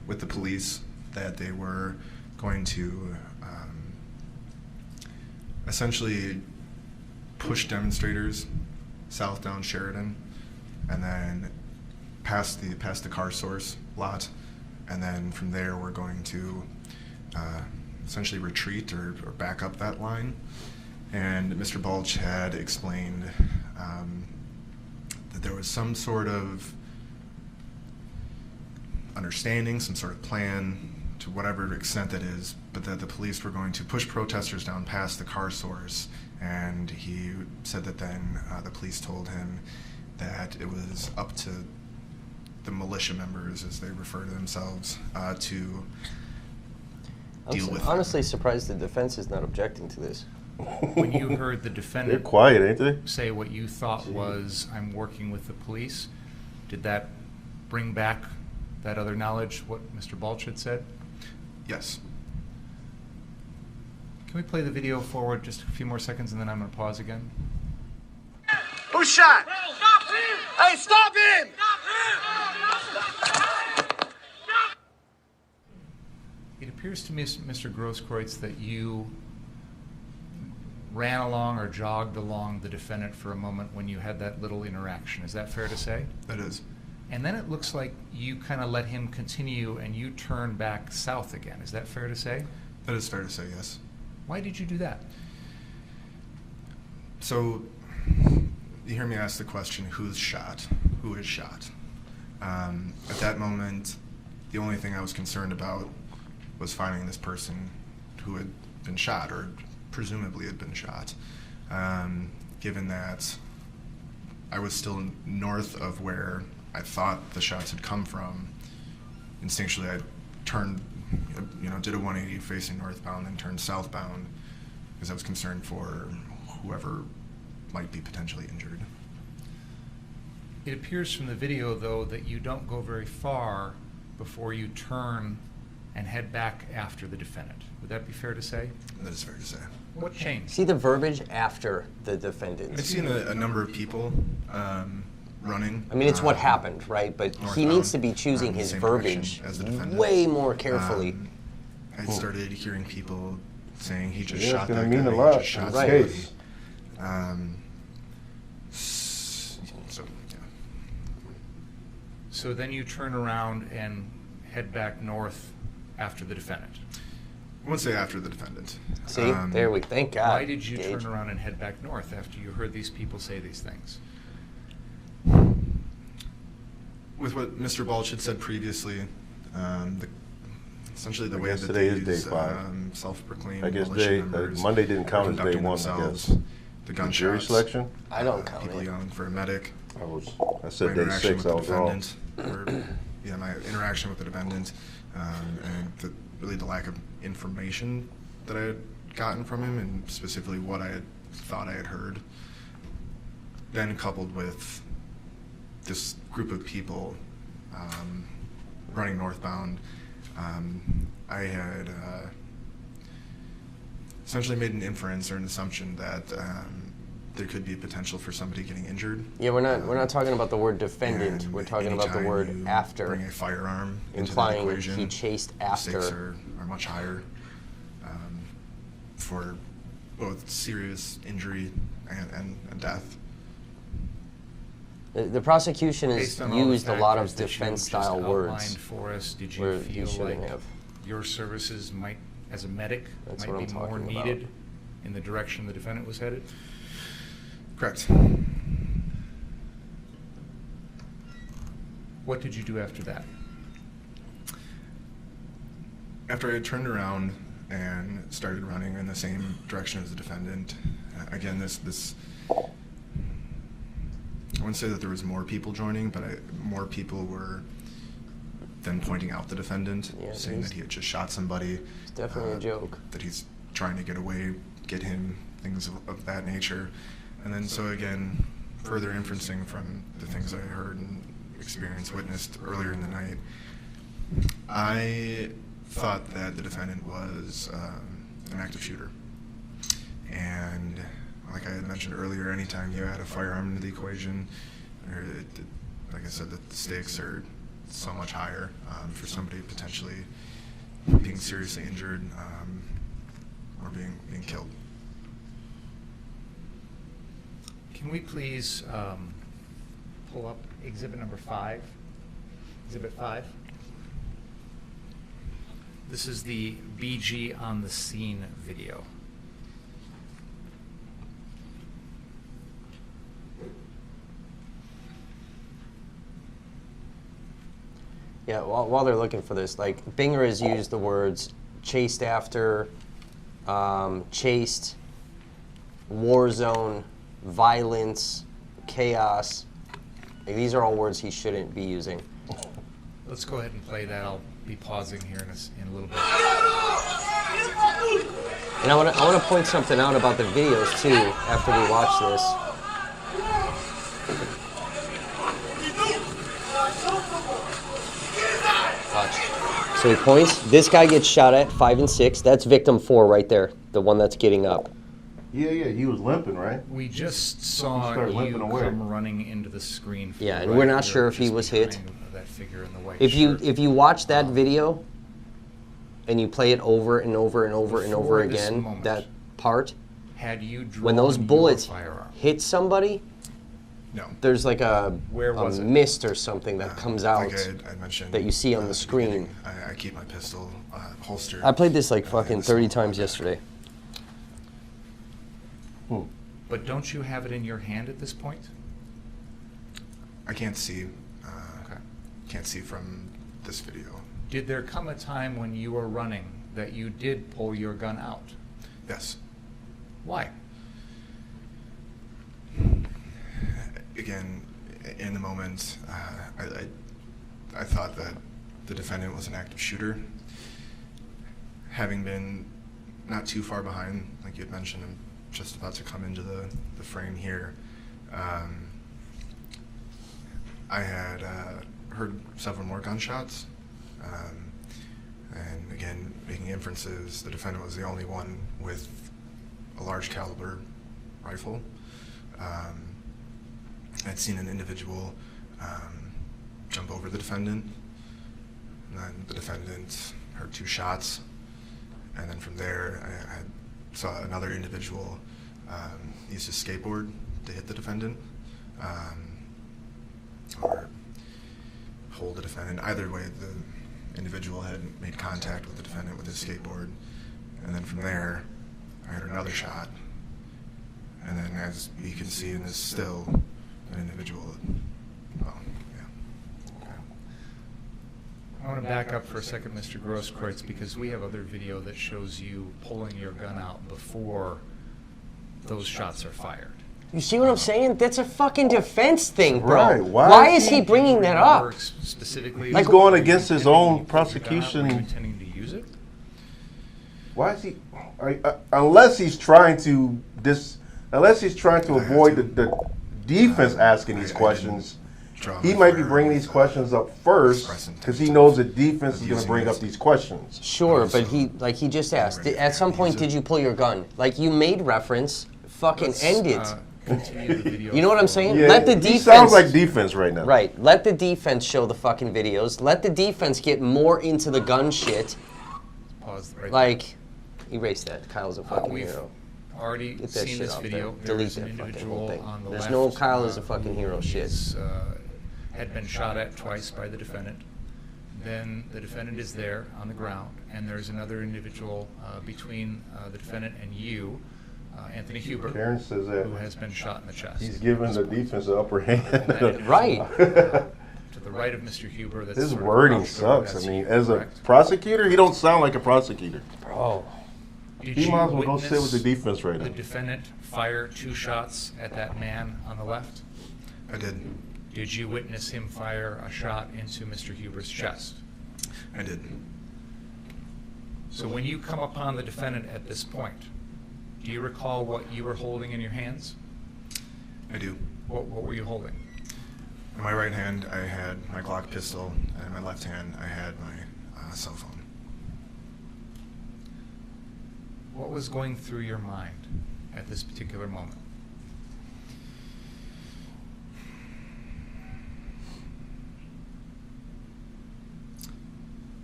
with the police that they were going to essentially push demonstrators south down Sheridan, and then past the car source lot, and then from there we're going to essentially retreat or back up that line. And Mr. Balch had explained that there was some sort of understanding, some sort of plan, to whatever extent that is, but that the police were going to push protesters down past the car source. And he said that then the police told him that it was up to the militia members, as they refer to themselves, to deal with I'm honestly surprised the defense is not objecting to this. When you heard the They're defendant quiet, ain't they? say what you thought was, "I'm working with the police," did that bring back that other knowledge, what Mr. Balch had said? Yes. Can we play the video forward just a few more seconds and then I'm going to pause again? Who shot? Stop him! Hey, stop him! It appears to me, Mr. Grosskreutz, that you ran along or jogged along the defendant for a moment when you had that little interaction. Is that fair to say? That is. And then it looks like you kind of let him continue and you turn back south again. Is that fair to say? That is fair to say, yes. Why did you do that? So, you hear me ask the question, who's shot? Who is shot? At that moment, the only thing I was concerned about was finding this person who had been shot, or presumably had been shot. Given that I was still north of where I thought the shots had come from, instinctually I turned, did a 180 facing northbound and turned southbound because I was concerned for whoever might be potentially injured. It appears from the video, though, that you don't go very far before you turn and head back after the defendant. Would that be fair to say? That is fair to say. What changed? See the verbiage after the defendant. I've seen a number of people running. I mean, it's what happened, right? But he northbound, needs to be choosing the his same verbiage direction as the defendant. way more carefully. I started hearing people saying he just Yeah, shot it's gonna that mean guy. a He lot just shot in Right. this somebody. case. So yeah. So then you turn around and head back north after the defendant. I wouldn't say after the defendant. See, there we, thank God. Why did you Gage. turn around and head back north after you heard these people say these things? With what Mr. Balch had said previously, essentially the I way guess that today is these day 5. self-proclaimed I guess militia day members Monday didn't were count as day conducting 1, I themselves, guess. The Jury gunshots, selection? I don't count people it. yelling for a medic. I said my day interaction 6. with I the was wrong. defendant, my interaction with the defendant, and really the lack of information that I had gotten from him, and specifically what I had thought I had heard. Then coupled with this group of people running northbound. I had essentially made an inference or an assumption that there could be potential for somebody getting injured. Yeah, we're not talking about the word defendant. And We're talking about the word anytime you after, bring a firearm into that implying equation, he chased the after. stakes are much higher for both serious injury and death. The prosecution has Based on all the used a lot of factors that you defense-style just words. outlined for us, did you where you feel shouldn't like have. your services might, as a medic, That's might what be I'm more talking about. needed in the direction the defendant was headed? Correct. What did you do after that? After I had turned around and started running in the same direction as the defendant, again, this I wouldn't say that there was more people joining, but more people were then pointing out the defendant, Yeah, saying that he had just shot somebody. It's definitely a joke. That he's trying to get away, get him, things of that nature. And then so again, further inferencing from the things I heard and experienced, witnessed earlier in the night, I thought that the defendant was an active shooter. And like I had mentioned earlier, anytime you add a firearm into the equation, like I said, the stakes are so much higher for somebody potentially being seriously injured or being killed. Can we please pull up exhibit number 5? Exhibit 5. This is the BG on the scene video. Yeah, while they're looking for this, like, Binger has used the words chased after, chased, war zone, violence, chaos. Like, these are all words he shouldn't be using. Let's go ahead and play that. I'll be pausing here in a little bit. And I want to point something out about the videos too. After we watch this, watch. So he points. This guy gets shot at 5 and 6. That's victim 4 right there. The one that's getting up. Yeah, he was limping, right? We just saw started you limping away. come running into the screen. from Yeah, the and right we're not here, sure if he just was hit. behind That figure in the white If shirt. you watch that video and you play it over and over and over and over Before this again, moment, that part, had you drawn when those bullets your firearm, hit somebody, No. there's like a Where was it? mist or something that comes out. Like I mentioned that you see on the at screen. beginning, I keep my pistol holstered. I played this like in fucking the 30 small times bag. yesterday. but don't you have it in your hand at this point? I can't see. Okay. Can't see from this video. Did there come a time when you were running that you did pull your gun out? Yes. Why? Again, in the moment, I thought that the defendant was an active shooter. Having been not too far behind, like you had mentioned, I'm just about to come into the frame here. I had heard several more gunshots. And again, making inferences, the defendant was the only one with a large caliber rifle. I'd seen an individual jump over the defendant, and then the defendant heard 2 shots, and then from there I saw another individual use his skateboard to hit the defendant, or hold the defendant. Either way, the individual had made contact with the defendant with his skateboard, and then from there I heard another shot, and then as you can see in this still, an individual, well, yeah. I want to back up for a second, Mr. Grosskreutz, because we have other video that shows you pulling your gun out before those shots are fired. You see what I'm saying? That's a fucking defense thing, bro. Right, why Why is is he he- bringing that Remember up? Specifically, He's were going you against his intending own to pull your gun out? Were prosecution. you intending to use it? Why is he? Unless he's trying to avoid the defense asking these questions, draw he my might be firearm bringing with, these questions up first express intent because he knows the defense is going to using bring it. up these questions. Sure, Also, but he just asked. already At some point, use it. did you pull your gun? Like you made reference. Fucking Let's, end it. Continue the video. You know what I'm for- saying? Yeah, Let the he defense. sounds like defense right now. Right. Let the defense show the fucking videos. Let the defense get more into the gun shit. Pause right there. Like, erase that. Kyle's a fucking We've hero. already Get that seen shit this out video. there. There Delete is an that fucking individual whole thing. on the There's left. no Kyle is a fucking hero shit. is, had been shot at twice by the defendant. Then the defendant is there on the ground, and there's another individual between the defendant and you, Anthony Huber, Karen says that who has been shot in the chest. he's giving the defense the upper hand. Right. To the right of Mr. Huber, that's His sort of wording crouched over, sucks. that's I mean, you, as a correct? prosecutor, he don't sound like a prosecutor. Bro. Did He you might as well go sit with witness the defense right the now. defendant fire 2 shots at that man on the left? I did. Did you witness him fire a shot into Mr. Huber's chest? I did. So when you come upon the defendant at this point, do you recall what you were holding in your hands? I do. What were you holding? In my right hand, I had my Glock pistol, and in my left hand, I had my cell phone. What was going through your mind at this particular moment?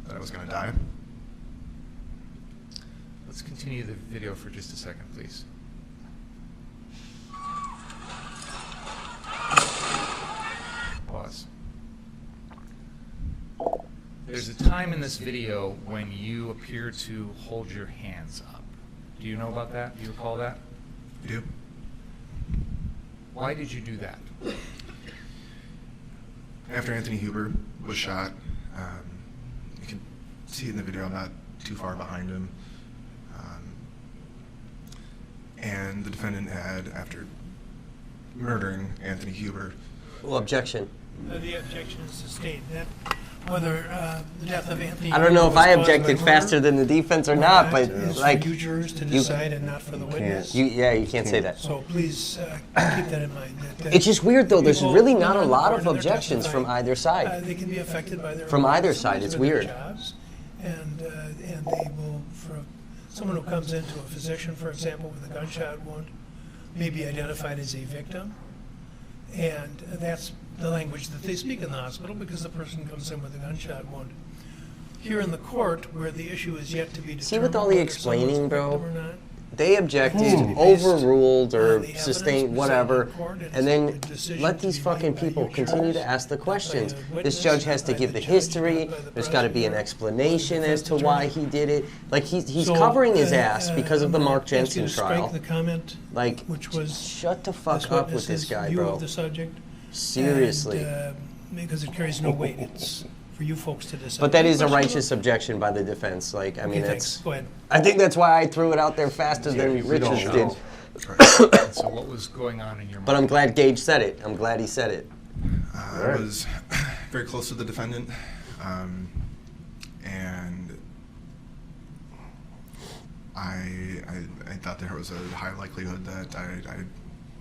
That I was going to die. Let's continue the video for just a second, please. Pause. There's a time in this video when you appear to hold your hands up. Do you know about that? Do you recall that? You do? Why did you do that? After Anthony Huber was shot, you can see it in the video, I'm not too far behind him. And the defendant had, after murdering Anthony Huber, Well, objection. The objection is sustained. That whether the death of Anthony. I don't know if was I caused by objected murder faster than the defense or not, but is like, for you jurors to you- decide and not for the witness. you can't say that. So please keep that in mind. That It's just weird though. There's people really that not are a on the lot board of and they're objections from testifying, either side. They can be affected by their From either employees side, it's or their weird. jobs, and they will, for someone who comes into a physician, for example, with a gunshot wound, may be identified as a victim, and that's the language that they speak in the hospital because the person comes in with a gunshot wound. Here in the court, where the issue is yet to be determined. See, with all the whether someone's explaining, a bro, victim or not, They objected, Based overruled, on or the evidence sustained, presented whatever, in court and and then the decision let to these be fucking made by people you continue to jurors, ask the not by questions. a This witness, judge has not to by give the the judge, history. not by the There's got to be an prosecutor, explanation or the as to defense why attorney. he did it. Like he's So, covering his ass because of the I'm Mark gonna ask you Jensen to strike trial. the comment, Like, which was shut the fuck this up with witness's this guy, view bro. of the subject. Seriously. And, because it carries no weight. It's for you folks to decide. But that is a Questions? righteous objection by the defense. Like, I mean, Okay, thanks. that's. Go ahead. I think that's why I threw it out there faster than we Richards don't did. know. And so what was going on in your mind? But I'm glad Gage said it. I'm glad he said it. I was very close to the defendant, and I thought there was a high likelihood that I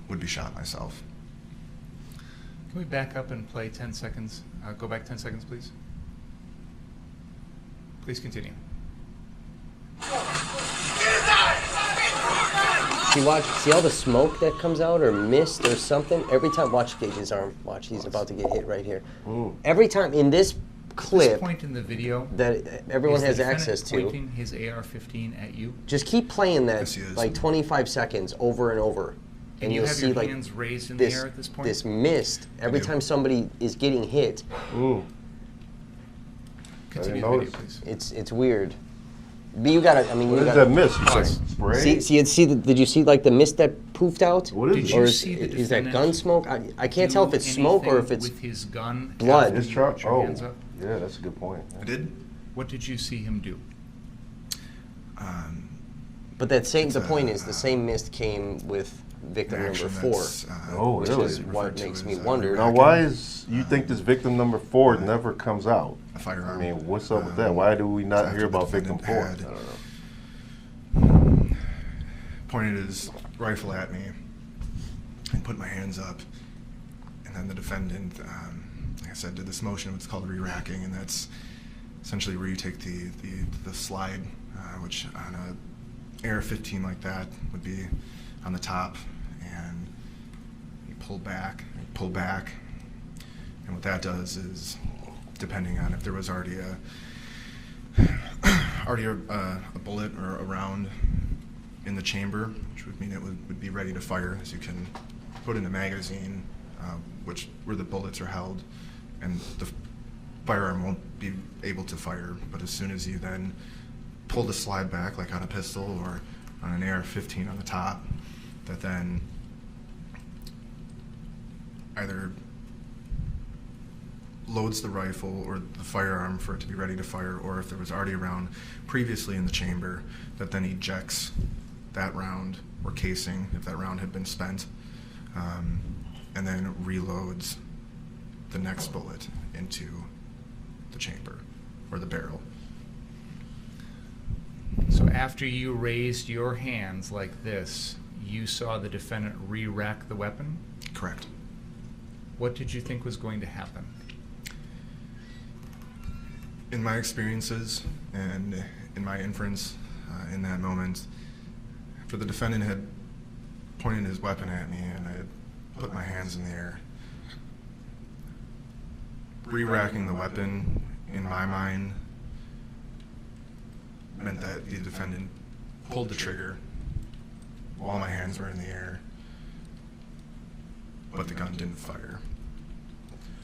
would be shot myself. Can we back up and play 10 seconds? Go back 10 seconds, please. Please continue. See all the smoke that comes out or mist or something? Every time, watch Gage's arm. Watch, he's about to get hit right here. Every time in this At this clip point in the video, that everyone is the has defendant access to, pointing his AR-15 at you, just keep playing that Yes, he is. like 25 seconds over and over. and you you'll have see your like hands raised in the this, air at this point? this mist every do. time somebody is getting hit. Continue the I didn't video, notice. please. It's weird. But you gotta, I mean, What you is gotta. that mist? Pause. Spray? Did you see like the mist that poofed out? What is Did it? you Or is, see the is that defendant gun smoke? I can't tell if it's smoke or if anything it's. with his gun blood. after It's you char- put your oh, hands up? yeah, that's a good point. I did. What did you see him do? But the point is, the same mist came with victim number Reaction 4, that's, Oh, which really? is what referred to makes as, me wonder. Now, why is you think this victim number 4 never comes out? a firearm. I mean, what's up with that? Why do we not after hear the about victim 4? I defendant don't know. Pointed his rifle at me and put my hands up, and And then the defendant, like I said, did this motion. It's called re-racking, and that's essentially where you take the slide, which on a AR-15 like that would be on the top, and you pull back, and what that does is, depending on if there was already a bullet or a round in the chamber, which would mean it would be ready to fire, as you can put in a magazine, where the bullets are held, and the firearm won't be able to fire. But as soon as you then pull the slide back, like on a pistol or on an AR-15 on the top, that then either loads the rifle or the firearm for it to be ready to fire, or if there was already a round previously in the chamber, that then ejects that round or casing, if that round had been spent, and then reloads the next bullet into the chamber or the barrel. So after you raised your hands like this, you saw the defendant re-rack the weapon? Correct. What did you think was going to happen? In my experiences and in my inference in that moment, after the defendant had pointed his weapon at me and I had put my hands in the air, re-racking the weapon in my mind meant that the defendant pulled the trigger while my hands were in the air, but the gun didn't fire.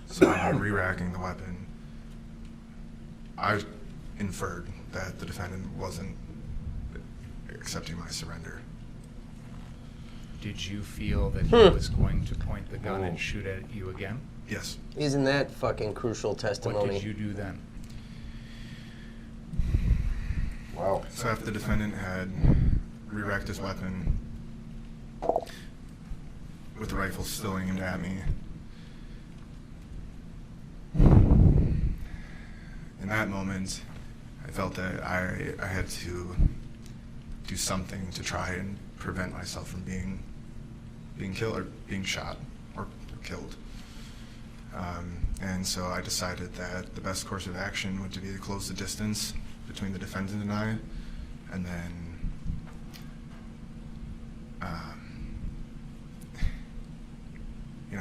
So by re-racking the weapon, I inferred that the defendant wasn't accepting my surrender. Did you feel that he was going to point the gun and shoot at you again? Yes. Isn't that fucking crucial What testimony? did you do then? Wow. So after the defendant had re-racked his weapon with the rifle still aimed at me, in that moment, I felt that I had to do something to try and prevent myself from being killed or being shot or killed. And so I decided that the best course of action would be to close the distance between the defendant and I, and then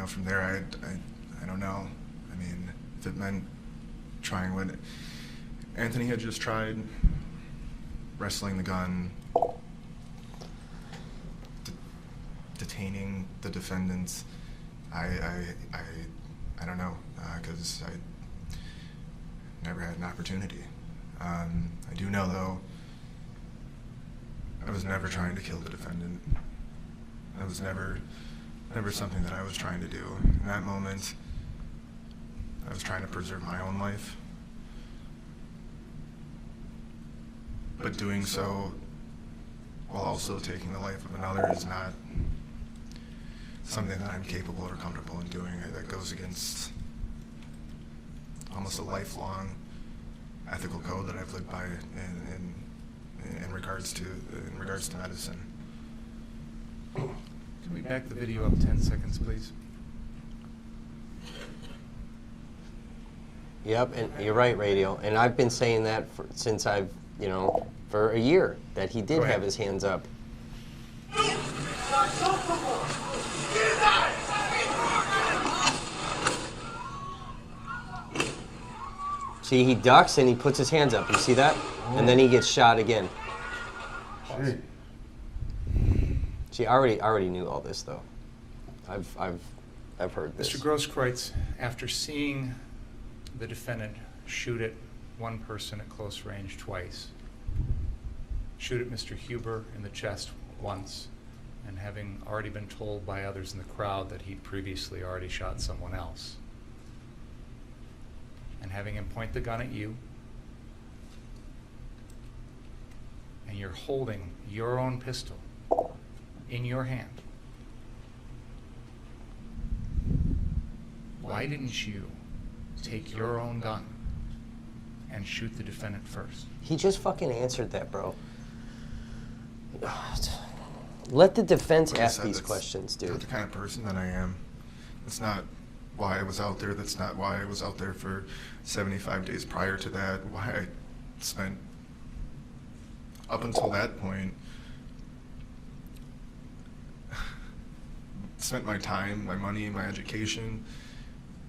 from there I don't know. I mean, if it meant trying what Anthony had just tried, wrestling the gun, detaining the defendants, I don't know, because I never had an opportunity. I do know, though, I was never trying to kill the defendant. That was never something that I was trying to do. In that moment, I was trying to preserve my own life. But doing so while also taking the life of another is not something that I'm capable or comfortable in doing. That goes against almost a lifelong ethical code that I've lived by in regards to medicine. Can we back the video up 10 seconds, please? Yep, and you're right, Radio. And I've been saying that since for a year, that he did have his hands up. See, he ducks and he puts his hands up. You see that? And then he gets shot again. Gee. See, I already knew all this though. I've heard this. Mr. Grosskreutz, after seeing the defendant shoot at one person at close range twice, shoot at Mr. Huber in the chest once, and having already been told by others in the crowd that he'd previously already shot someone else, and having him point the gun at you, and you're holding your own pistol in your hand, why didn't you take your own gun and shoot the defendant first? He just fucking answered that, bro. Let the defense Like I ask said, these that's questions, not dude. the kind of person that I am. It's not why I was out there. That's not why I was out there for 75 days prior to that. Why I spent, up until that point, spent my time, my money, my education,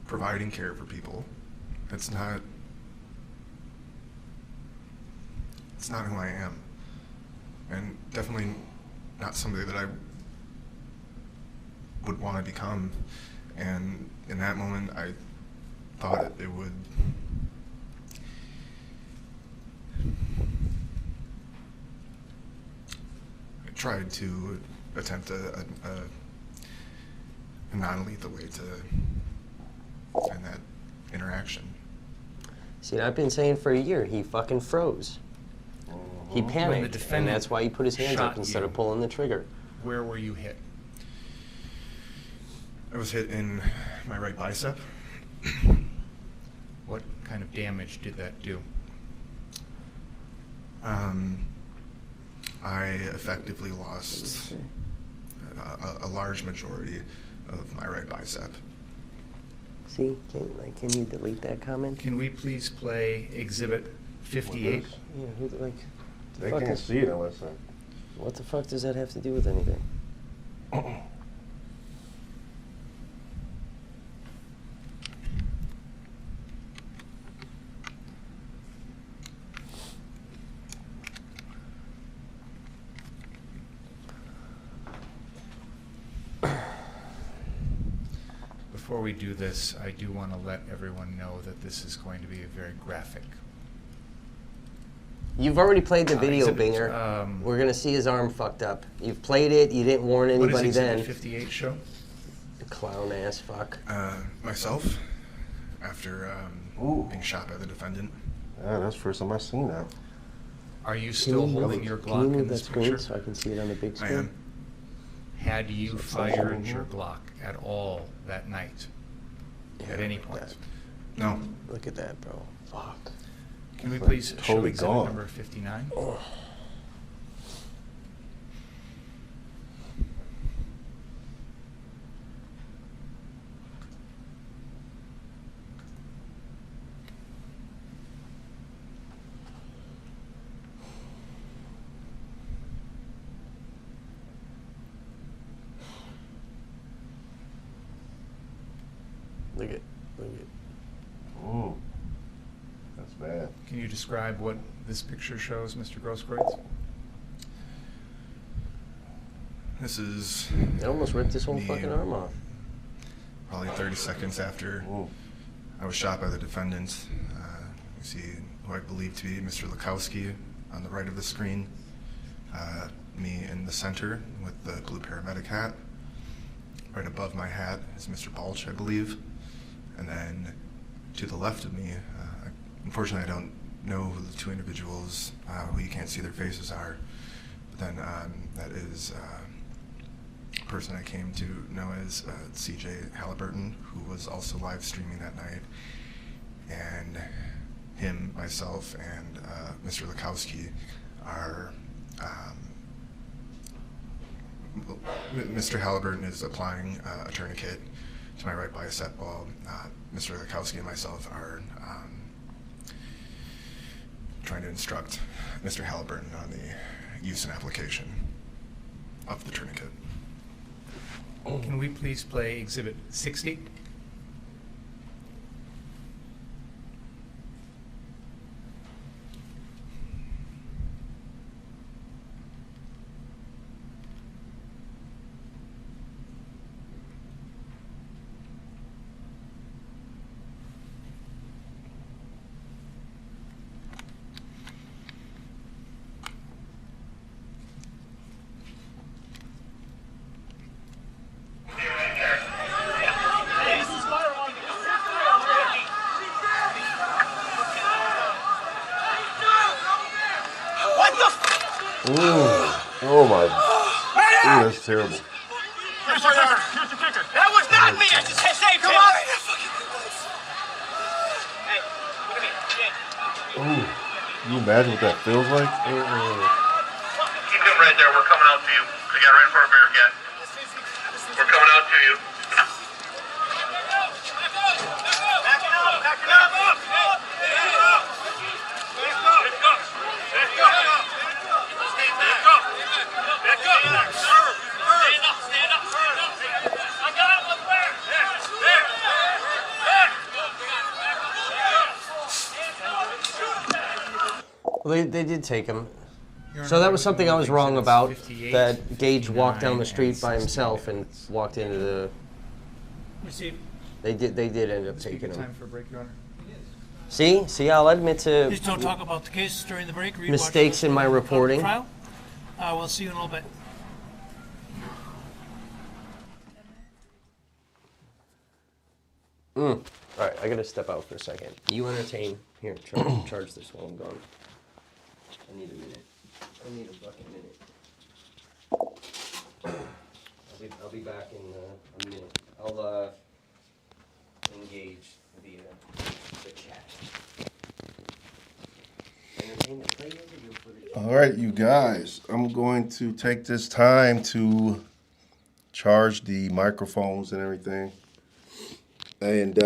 providing care for people. It's not who I am. And definitely not somebody that I would want to become. And in that moment, I thought it would I tried to attempt a non-lethal way to end that interaction. See, I've been saying for a year, he fucking froze. He When the panicked, and defendant that's why he put his hands shot up instead you, of pulling the trigger. Where were you hit? I was hit in my right bicep. What kind of damage did that do? I effectively lost a large majority of my right bicep. See, can you delete that comment? Can we please play Exhibit 58? Yeah, like, They fuck can't is- see it unless I... what the fuck does that have to do with anything? Before we do this, I do want to let everyone know that this is going to be a very graphic. You've already played the video, Exhibit, Binger. We're gonna see his arm fucked up. You've played it. You didn't warn What anybody does Exhibit then. 58 show? Clown ass fuck. Myself, after Ooh. being shot by the defendant. Yeah, that's the first time I've seen that. Are you still holding your Can you Glock in move that this screen picture? so I can see it on the big I screen? am. Had you So it's fired also- your Glock at all that night? At any point? No. Look at that, bro. Fuck. Can we please show totally exhibit gone. number 59? Look at. Ooh. That's bad. Can you describe what this picture shows, Mr. Grosskreutz? This is It almost ripped his whole Me. fucking arm off. probably 30 seconds after Ooh. I was shot by the defendant. You see who I believe to be Mr. Lukowski on the right of the screen. Me in the center with the blue paramedic hat. Right above my hat is Mr. Balch, I believe. And then to the left of me, unfortunately I don't know who the two individuals who you can't see their faces are. But then that is a person I came to know as CJ Halliburton, who was also live streaming that night. And him, myself, and Mr. Lukowski are Mr. Halliburton is applying a tourniquet to my right bicep while Mr. Lukowski and myself are trying to instruct Mr. Halliburton on the use and application of the tourniquet. Can we please play exhibit 60? What the Ooh. Oh my. Ooh, that's terrible. Here's the kicker. That was not me. I just saved him. Come on. Hey, look at me. Ooh. Can you imagine what that feels like? Keep him right there. We're coming out to you. We got right in front of Bearcat. We're coming out to you. Well, they did take him. Your So Honor, that was something I was wrong exhibits about. 58, That Gage walked down the 59, street by himself and 66. walked into the. Received. They did end up This be a taking good time him. for a break, Your Honor. See, I'll admit to Please don't talk about the case during the break. Read, mistakes in my reporting. Trial. We'll see you in a little bit. All right, I gotta step out for a second. You entertain. Here, charge this while I'm gone. I need a minute. I need a fucking minute. I'll be back in a minute. I'll engage via the chat. Entertain the play video footage. All right, you guys, I'm going to take this time to charge the microphones and everything. And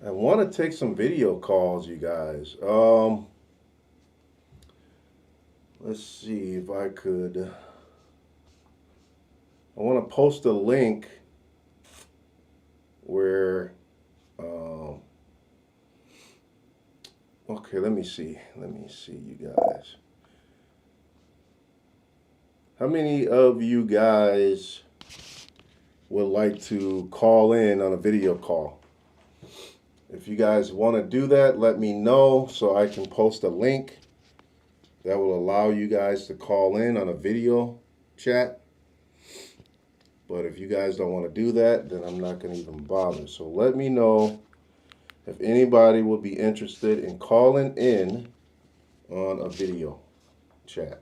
I want to take some video calls, you guys. Let's see if I could. I want to post a link where. Okay, let me see. You guys. How many of you guys would like to call in on a video call? If you guys want to do that, let me know so I can post a link that will allow you guys to call in on a video chat. But if you guys don't want to do that, then I'm not going to even bother. So let me know if anybody would be interested in calling in on a video chat.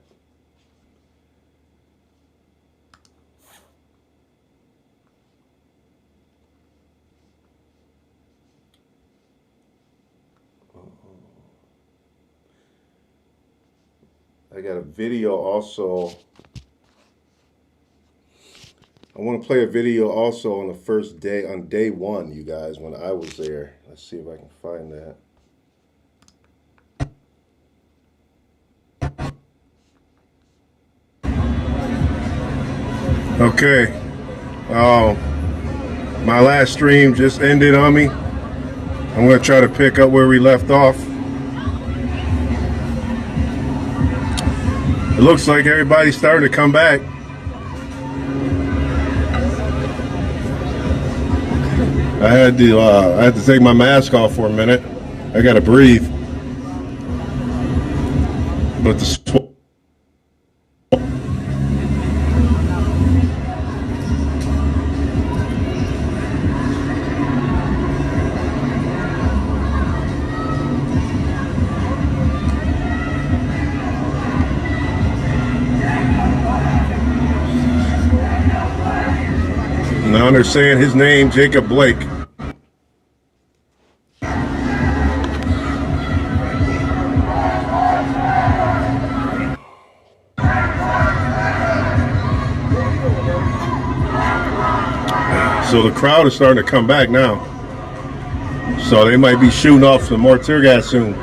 I got a video also. I want to play a video also on the first day, on day one, you guys, when I was there. Let's see if I can find that. Okay. My last stream just ended on me. I'm going to try to pick up where we left off. It looks like everybody's starting to come back. I had to take my mask off for a minute. I got to breathe. But the now they're saying his name, Jacob Blake. So the crowd is starting to come back now. So they might be shooting off some more tear gas soon.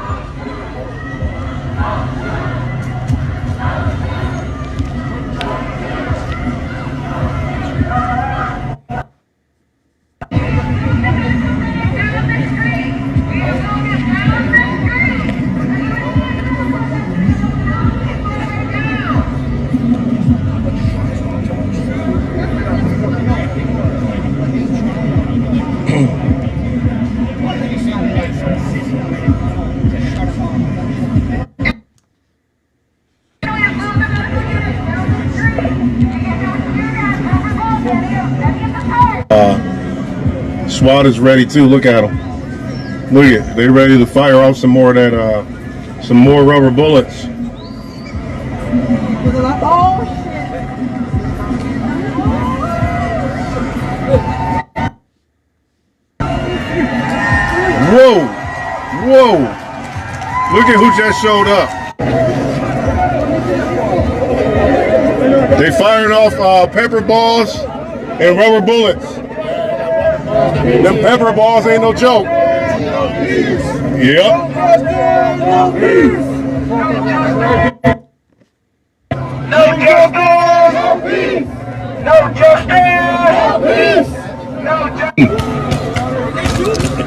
SWAT is ready too. Look at them. Look at, they're ready to fire off some more of that, some more rubber bullets. Whoa, whoa! Look at who just showed up. They firing off pepper balls and rubber bullets. Them pepper balls ain't no joke. Yep. No justice! No peace! No justice! No peace! No justice!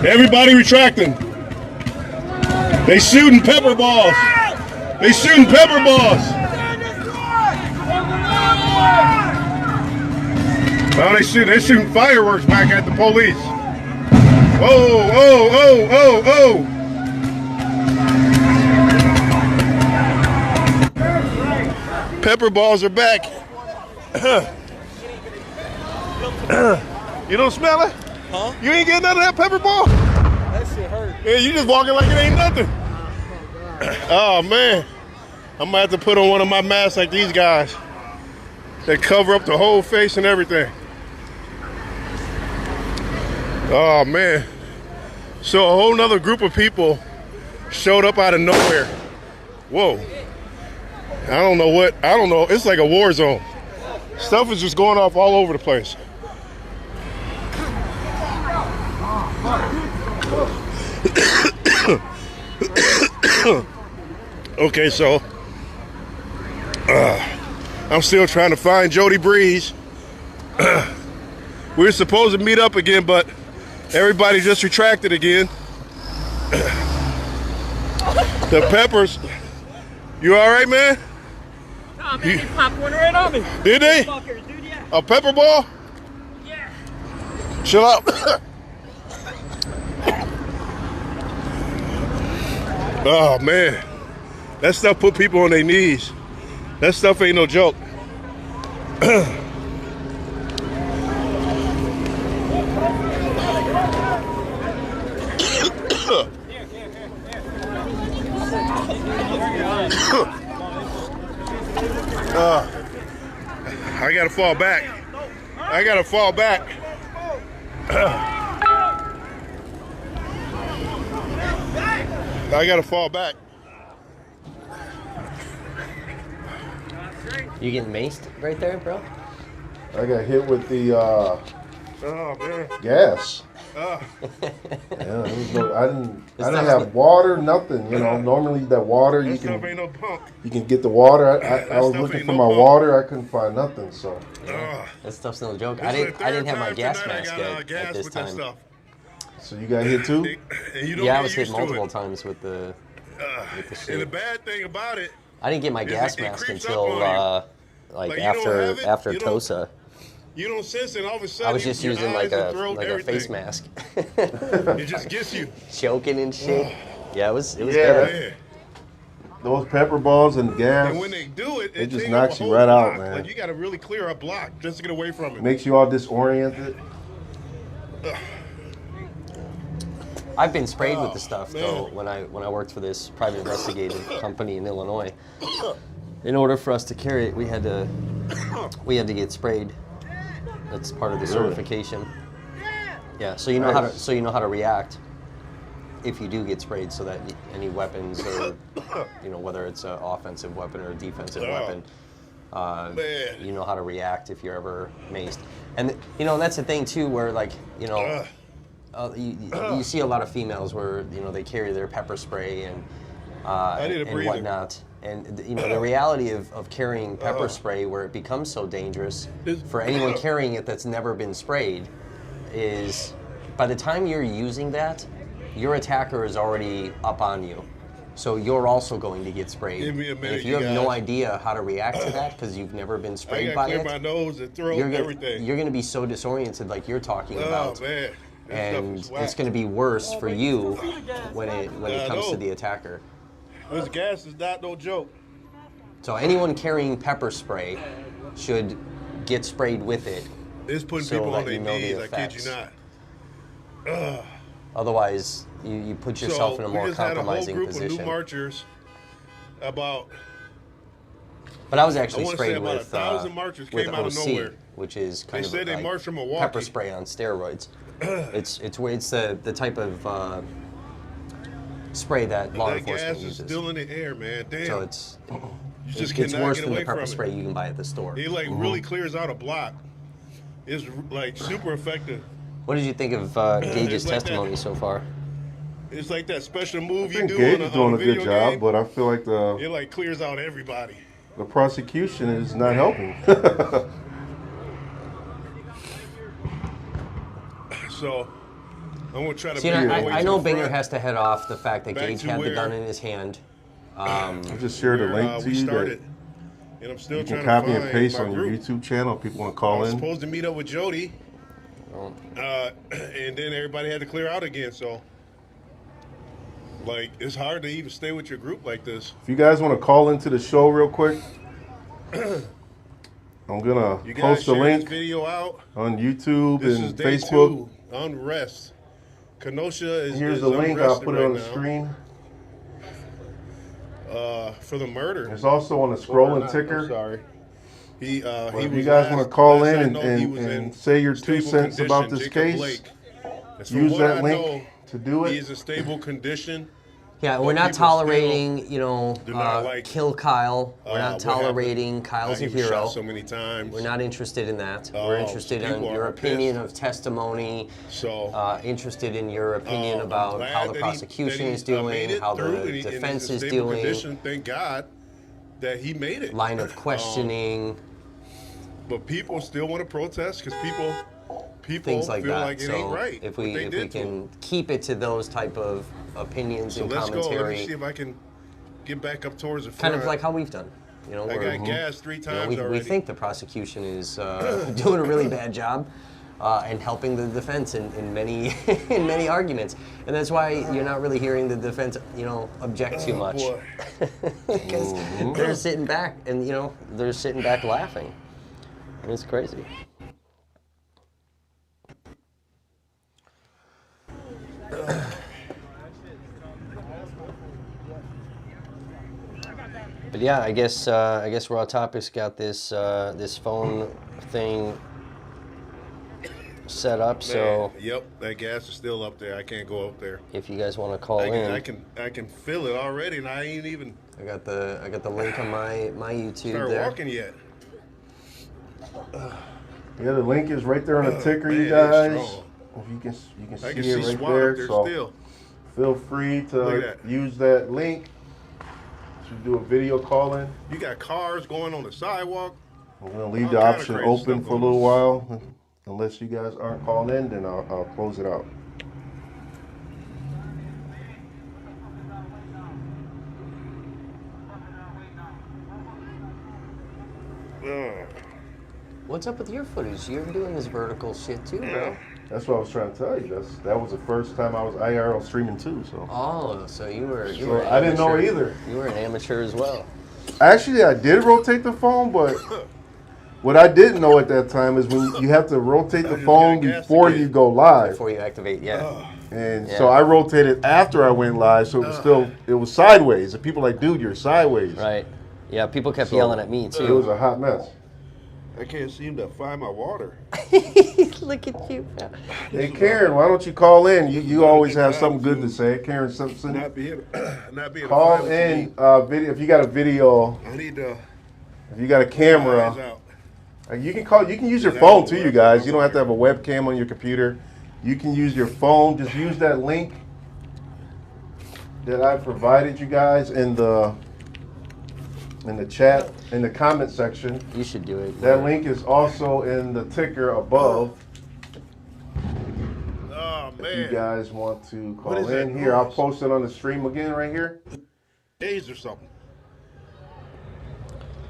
Everybody retracting. They shooting pepper balls. They shooting pepper balls. Oh, they're shooting fireworks back at the police. Oh, oh, oh, oh, oh. Pepper balls are back. You don't smell it? Huh? You ain't getting none of that pepper ball? That shit hurt. Yeah, you just walking like it ain't nothing. Oh, man. I'm gonna have to put on one of my masks like these guys that cover up the whole face and everything. Oh, man. So a whole nother group of people showed up out of nowhere. Whoa. I don't know. It's like a war zone. Stuff is just going off all over the place. Okay, so I'm still trying to find Jody Breeze. We were supposed to meet up again, but everybody just retracted again. The Peppers. You all right, man? Nah, man, they popped one right on me. Did they? Fuckers, dude, yeah. A pepper ball? Yeah. Chill out. Oh, man. That stuff put people on their knees. That stuff ain't no joke. I gotta fall back. I gotta fall back. I gotta fall back. You getting maced right there, bro? I got hit with the Oh, man. gas. Yeah, I didn't have water, nothing. You know, normally that water That stuff ain't no punk. you can get the water. I was stuff looking ain't for no my punk. water. I couldn't find nothing. So That stuff's no joke. This I is didn't. the I didn't third have my time gas tonight I mask got, at gas this with that time. stuff. so you got hit too. And you don't Yeah, I get was hit used to multiple it. times with the And the shit. bad thing about it, I didn't get my It- gas it mask creeps until up on like Like, you don't have it, after you don't- Tosa. you don't sense it. All of a sudden, I was just your using eyes like and throat, a face everything. mask, It just gets you. choking and shit. Yeah, it was Yeah. better. Man. Those pepper balls and gas And when they do it, It just takes knocks up a you whole right out, block. man. Like you got to really clear a block just to get away from it. makes you all disoriented. I've been sprayed with the stuff man. though when I worked for this private investigative company in Illinois. In order for us to carry it, we had to get sprayed. That's part of the certification. Yeah, so you know how to react if you do get sprayed, so that any weapons or whether it's an offensive weapon or a defensive weapon, Man. you know how to react if you're ever maced. And that's the thing too, where like you see a lot of females where they carry their pepper spray and need a and breather. whatnot. And the reality of carrying pepper spray, where it becomes so dangerous for anyone carrying it that's never been sprayed, is by the time you're using that, your attacker is already up on you. So you're also going to get sprayed. Give me a And minute, if you you have no guys. idea how to react to that because you've never been I sprayed got by to clear it, my nose and throat you're and gonna, everything. you're gonna be so disoriented like you're talking Oh about. man. This And stuff is whack. it's going to be worse for you when it I comes to know. the attacker. This gas is not no joke. So anyone carrying pepper spray should get sprayed with it. It's putting So people that on their you know the knees. I kid effects. you not. Otherwise, you put yourself in a more we just had a whole compromising group of position. new marchers. About But I was actually I wanna say sprayed about with 1,000 marchers with came out of OC, nowhere. which is kind They of said they like marched from Milwaukee. pepper spray on steroids. it's the type of spray that law that enforcement gas is uses. still in the air, man. Damn. So it's just it's cannot worse get than the away pepper from spray it. you can buy at the store. It like really clears out a block. It's like super effective. What did you think of Gage's It's like that. testimony so far? It's like that special move I you think do Gage on is a doing a video good job, game. but I feel like It like clears out everybody. the prosecution is not helping. So I'm gonna try to. See, I know Binger has to head off the fact that Back Gage to had the where- gun in his hand. I just shared a link to we you started, that and I'm still you can trying copy to and find paste my on your group. YouTube channel. If people want to I call was in. supposed to meet up with Jody, and then everybody had to clear out again. So, like, it's hard to even stay with your group like this. If you guys want to call into the show real quick, I'm gonna You guys post a share link this video out. on YouTube This is and day Facebook. 2. Unrest. Kenosha is. Here's is the link. I'll unrested put it right on the now, screen. for the murder. It's also on the Or scrolling not, ticker. I'm sorry. He But was if you guys want to call last in I and, know, he was in say your 2 stable cents about condition, this Jacob case, Blake. As from use what that I link know, to do He it. is in stable condition. Yeah, But we're not people tolerating, do not like, kill Kyle. We're what not tolerating Kyle's He a was hero. shot so many times. We're not interested in that. We're interested so in people your are opinion pissed. of testimony. So interested in your opinion I'm about glad how the that prosecution he is made doing, it how through, the and he's defense in is stable doing, condition. Thank God that he made it. line of questioning, But people still want to protest because people things like feel that. like it So ain't right. if what we they if we did to him. can keep it to those type of opinions So and let's go. Let me commentary, see if I can get back up towards the kind front. of like how we've done. You know, I we're- got gas 3 you know, times we already. think the prosecution is doing a really bad job and helping the defense in many in many arguments, and that's why you're not really hearing the defense, object too much, boy. because they're sitting back and they're sitting back laughing. It's crazy. But yeah, I guess Raw Topics got this this phone thing set up. So Yep, that gas is still up there. I can't go up there. if you guys want to call I in, can feel it already, and I ain't even I got the link on my YouTube started there. walking yet. Yeah, the link is right there on the ticker, man, you it's guys. strong. If you can see I can it see right SWAT there. up there So still. feel free Look to at that. use that link to do a video call in. You got cars going on the sidewalk. I'm gonna leave All the kind of option crazy open stuff for a going little while. Unless you guys aren't calling in, then I'll close it out. What's up with your footage? You're doing this vertical shit too, bro. That's what I was trying to tell you. That was the first time I was IRL streaming too. So Oh, so you were an I didn't know amateur. either. You were an amateur as well. Actually, I did rotate the phone, but what I didn't know at that time is when you have to rotate the just phone got gas before again. you go live. Before you activate, yeah. And Yeah. so I rotated after I went live, so it was sideways. And people like, dude, you're sideways. Right. Yeah, people kept So, yelling at me It too. was a hot mess. I can't seem to find my water. Look at you. Hey Karen, why don't you call in? You always have something good to say. Karen Simpson. Not being Call a pilot in to me. video if you got a video, I need to. if you got a Eyes camera. out. You can use your phone too, you guys. You don't have to have a webcam on your computer. You can use your phone. Just use that link that I provided you guys in the chat, in the comment section. You should do it. That link is also in the ticker above. Oh If you man, guys want to call What is that in here, I'll noise? post it on the stream again right here. days or something.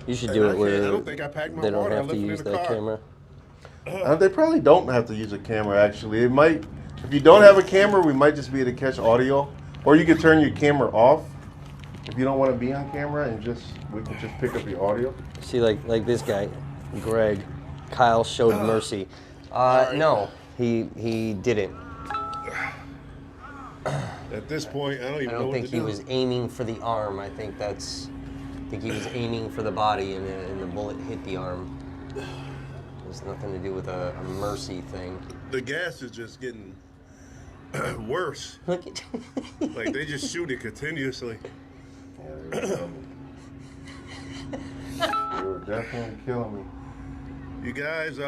You should do I it can't- where I don't think I packed my they don't water. I have to left it in use the that car. camera. They probably don't have to use a camera actually. It might, if you don't have a camera, we might just be able to catch audio. Or you could turn your camera off if you don't want to be on camera and we can just pick up your audio. See, like this guy, Greg, Kyle showed mercy. No, he didn't. At this point, I don't even I know don't what think to he do. was aiming for the arm. I think he was aiming for the body, and the bullet hit the arm. There's nothing to do with a mercy thing. The gas is just getting worse. Look at Like they just shoot it continuously. You were definitely killing me. You guys,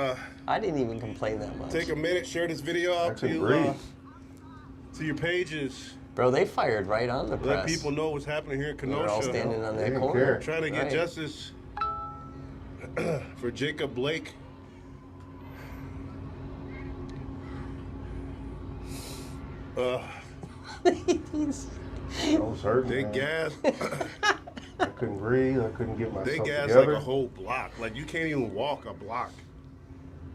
I didn't even complain that much. take a minute, share this video I out could breathe. to your pages. Bro, they fired right on the press. Let people know what's happening here in They're all Kenosha. standing on They that didn't corner. care. Trying to get Right. justice for Jacob Blake. I was hurting. They man. gas. I couldn't breathe. I couldn't get myself They gas together. like a whole block. Like you can't even walk a block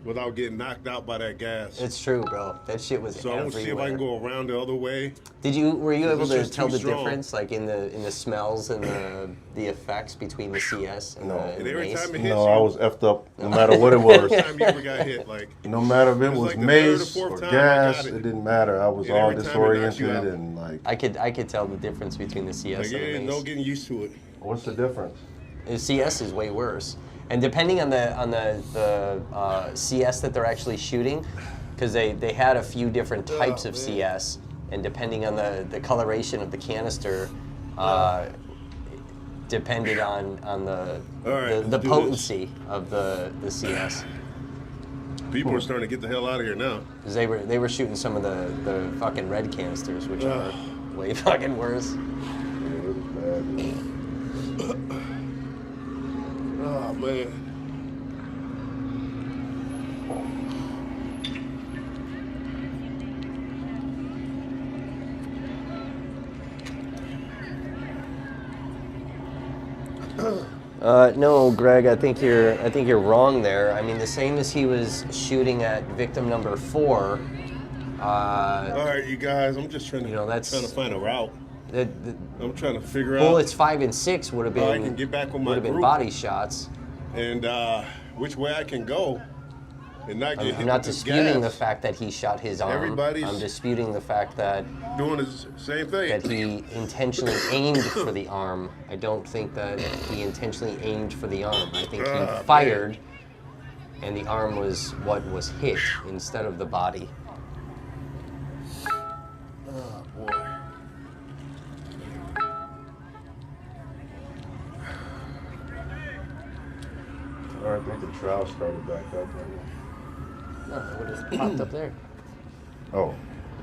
without getting knocked out by that gas. It's true, bro. That shit was So I'm gonna see if I can go around the other way. Were you able It's to just tell too the strong. difference, like in the smells and the effects between the CS and the And every mace? time it hits No, you, I was effed up no matter what it was. first time you ever got hit, like No matter if it was was like the third or mace fourth or time I gas, got it it. didn't matter. I was And all every time it knocks you disoriented out. and like, I could tell the difference between the CS like and it the ain't mace. no getting used to it. what's the difference? The CS is way worse, and depending on the CS that they're actually shooting, because they had a few different types of CS, and depending on the coloration of the canister, depended on the All right, the let's do potency of the CS. People are starting to get the hell out of here now. Because they were shooting some of the fucking red canisters, which are way fucking worse. Yeah, it was bad. Man. Oh man. No, Greg, I think you're wrong there. I mean, the same as he was shooting at victim number 4. All right, you guys. I'm just trying to that's- trying to find a route. The I'm trying to figure bullets out 5 and 6 would have how I been can get back on my would have been group body shots. and which way I can go and not get hit I'm not with this disputing the gas. fact that he shot his arm. Everybody's- I'm disputing the fact that Doing the same thing. that he intentionally aimed for the arm. I don't think that he intentionally aimed for the arm. I think he fired, and the arm was what was hit instead of the body. Oh boy. All right, I think the trial started back up right now. No, it would have popped up there. Oh,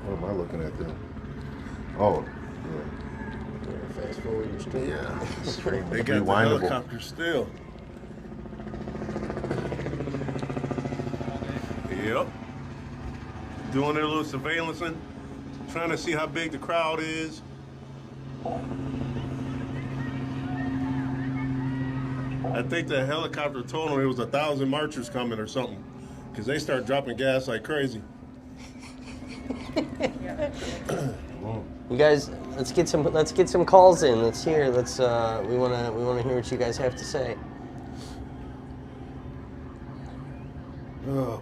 what am I looking at then? Oh, Fast forward your stream. yeah. They got the Rewindable. helicopter still. Yep. Doing their little surveillancing, trying to see how big the crowd is. I think the helicopter told them it was 1,000 marchers coming or something, because they start dropping gas like crazy. You guys, let's get some calls in. Let's hear. We wanna hear what you guys have to say. Oh.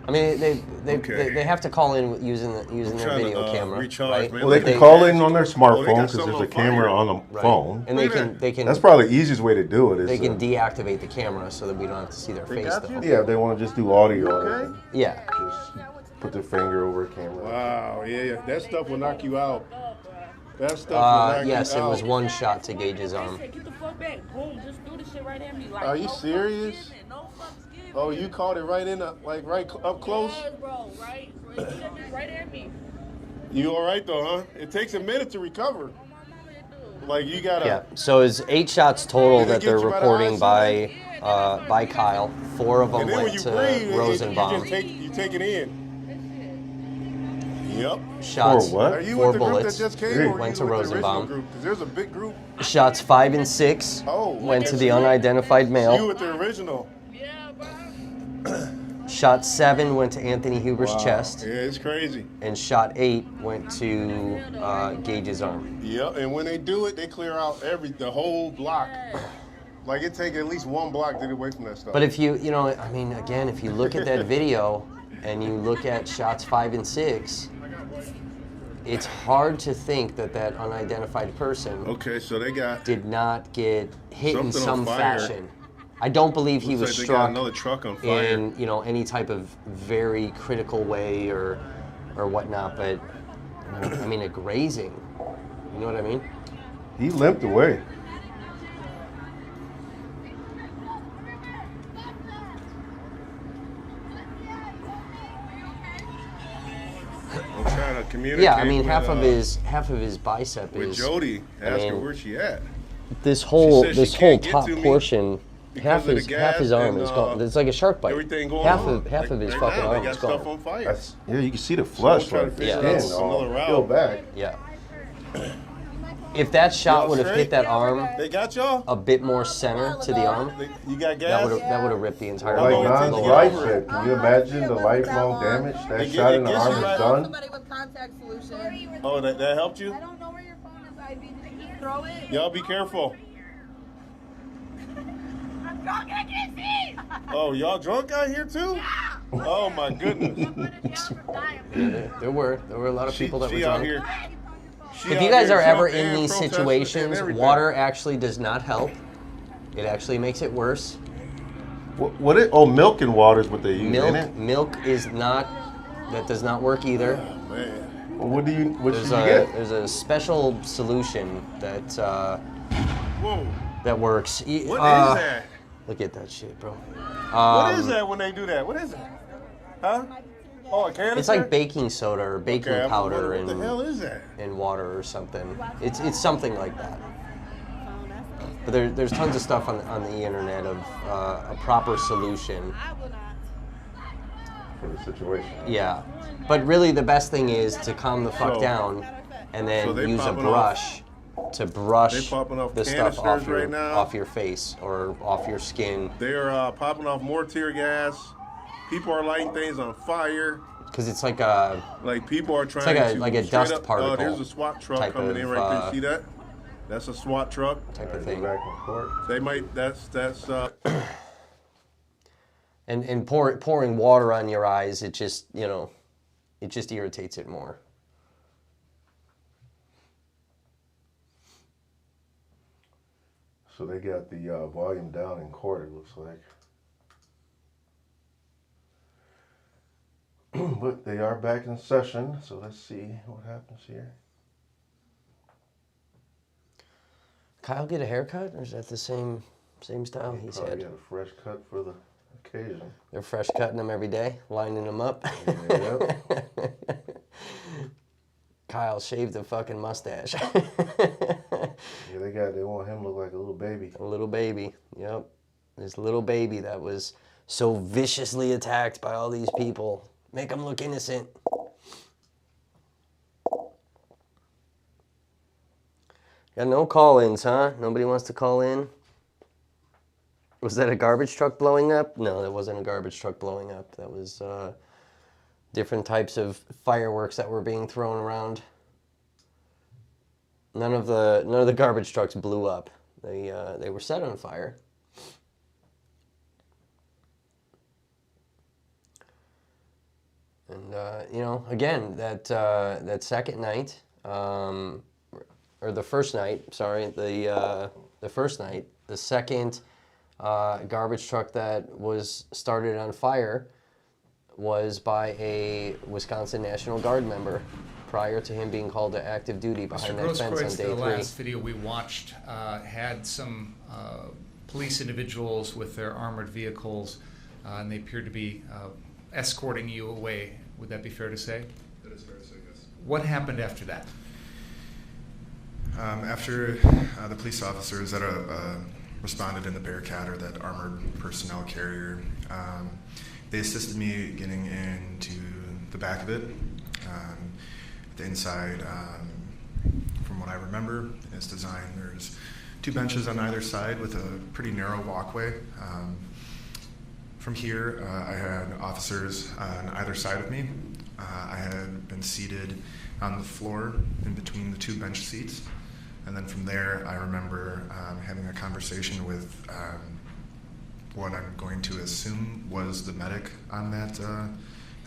I mean, Okay. they have to call in using their trying to, video camera, recharge, right? man. Well, they They- can call in on their Oh, they smartphone got because something there's a on fire. camera on the Right. phone. And Look at they can That's probably the easiest way to do it. Is they can deactivate the camera so that we don't have to see their face. got the you? whole- yeah, if they want to just do audio. okay? Yeah. Just put their finger over a camera. Wow, yeah. That stuff will knock you out. That stuff will knock Yes, you it out. was one shot to Gage's arm. Get the fuck back. Boom, just do this shit right at me. Like, Are you no fucks serious? given, no fucks given. Oh, you caught it right in, up close? Yes, bro, right? Right at me. You all right though, huh? It takes a minute to recover. My mama it do. Like you gotta. Yeah. So it's 8 shots total Did it that get they're you by the reporting eyes, by Kyle. 4 of them And then when went you to breathe, Rosenbaum. you take it in. Yep. Shots. For what? Are you 4 with the bullets. group that just came, Hey. or were Went you to with the original Rosenbaum. group? 'Cause there's a big group. Shots 5 and 6 Oh, went to that's the you. unidentified You male. with the original. Yeah, bro. Shot 7 went to Anthony Huber's Wow. chest, Yeah, it's crazy. and shot 8 went to Gage's arm. Yep. And when they do it, they clear out the whole block. Like it take at least one block to get away from that stuff. But if you know, I mean, again, if you look at that video and you look at shots 5 and 6, it's hard to think that that unidentified person Okay, so they got. did not get hit in Something some on fire. fashion. I don't believe he was Looks like they got struck another truck on fire. in any type of very critical way or whatnot. But I mean, a grazing. You know what I mean? He limped away. I'm trying to communicate. Yeah, I mean, with, half of his bicep With is. Jody, ask her mean, where she at. This whole said she this whole can't get top to me. portion because of the gas. Half his arm and, is gone. It's like a shark bite. Everything going half on. Half of his right fucking now, arm they is got stuff gone. on fire. Yeah, you can see the flush. Trying to Like, figure it's out another route. Go back. Yeah. If that shot Y'all would have straight? hit that arm They got y'all. a bit more center to the arm, You got that gas. would have ripped the entire Like Like Don's Don's lower wife arm. said, can you imagine the lifelong damage They that get- shot it in the gets arm you has right done? Somebody with contact solution. Oh, that helped you. I don't know where your phone is, Ivy. Did you throw it? Y'all be careful. I'm drunk. I can't see. Oh, y'all drunk out here too? Oh my goodness. There were a lot of people that were She out drunk. here. She If out you guys here are ever drunk in and these protesting and situations, everything. water actually does not help. It actually makes it worse. Milk and water is what they use, ain't it? Milk is not. That does not work either. Man. Well, what should you There's get? there's a special solution that Whoa. that works. What is that? Look at that shit, bro. What is that when they do that? What is it? Huh? Oh, a canister? It's like baking soda or baking Okay, powder what the hell is that? and water or something. It's something like that. But there's tons of stuff on the internet of a proper solution. For the situation. Yeah, but really the best thing is to calm the fuck So- down and so then they use a popping brush to They brush popping off the stuff off canisters right now. off your face or off your skin. They are popping off more tear gas. People are lighting things on fire. Because it's like a Like people are trying like a to dust straight up, particle there's a SWAT truck type coming of, in right there. See that? That's a SWAT truck. type of Go thing. back in court. They might. That's. And pouring water on your eyes, it just irritates it more. So they got the volume down in court, it looks like. But they are back in session, so let's see what happens here. Kyle get a haircut, or is that the same style he Probably said? got a fresh cut for the occasion. They're fresh cutting them every day, lining them up. Yep. Kyle shaved the fucking mustache. Yeah, they want him to look like a little baby. A little baby, yep. This little baby that was so viciously attacked by all these people. Make him look innocent. Got no call-ins, huh? Nobody wants to call in? Was that a garbage truck blowing up? No, that wasn't a garbage truck blowing up. That was different types of fireworks that were being thrown around. None of the garbage trucks blew up. They were set on fire. And again, that second night, or the first night, sorry, the first night, the second garbage truck that was started on fire was by a Wisconsin National Guard member prior to him being called to active duty behind that fence on day The 3. last video we watched had some police individuals with their armored vehicles, and they appeared to be escorting you away. Would that be fair to say? That is fair to say, yes. What happened after that? After the police officers that responded in the Bearcat, or that armored personnel carrier, they assisted me getting into the back of it. The inside, from what I remember, is designed. There's 2 benches on either side with a pretty narrow walkway. From here, I had officers on either side of me. I had been seated on the floor in between the 2 bench seats. And then from there, I remember having a conversation with what I'm going to assume was the medic on that. I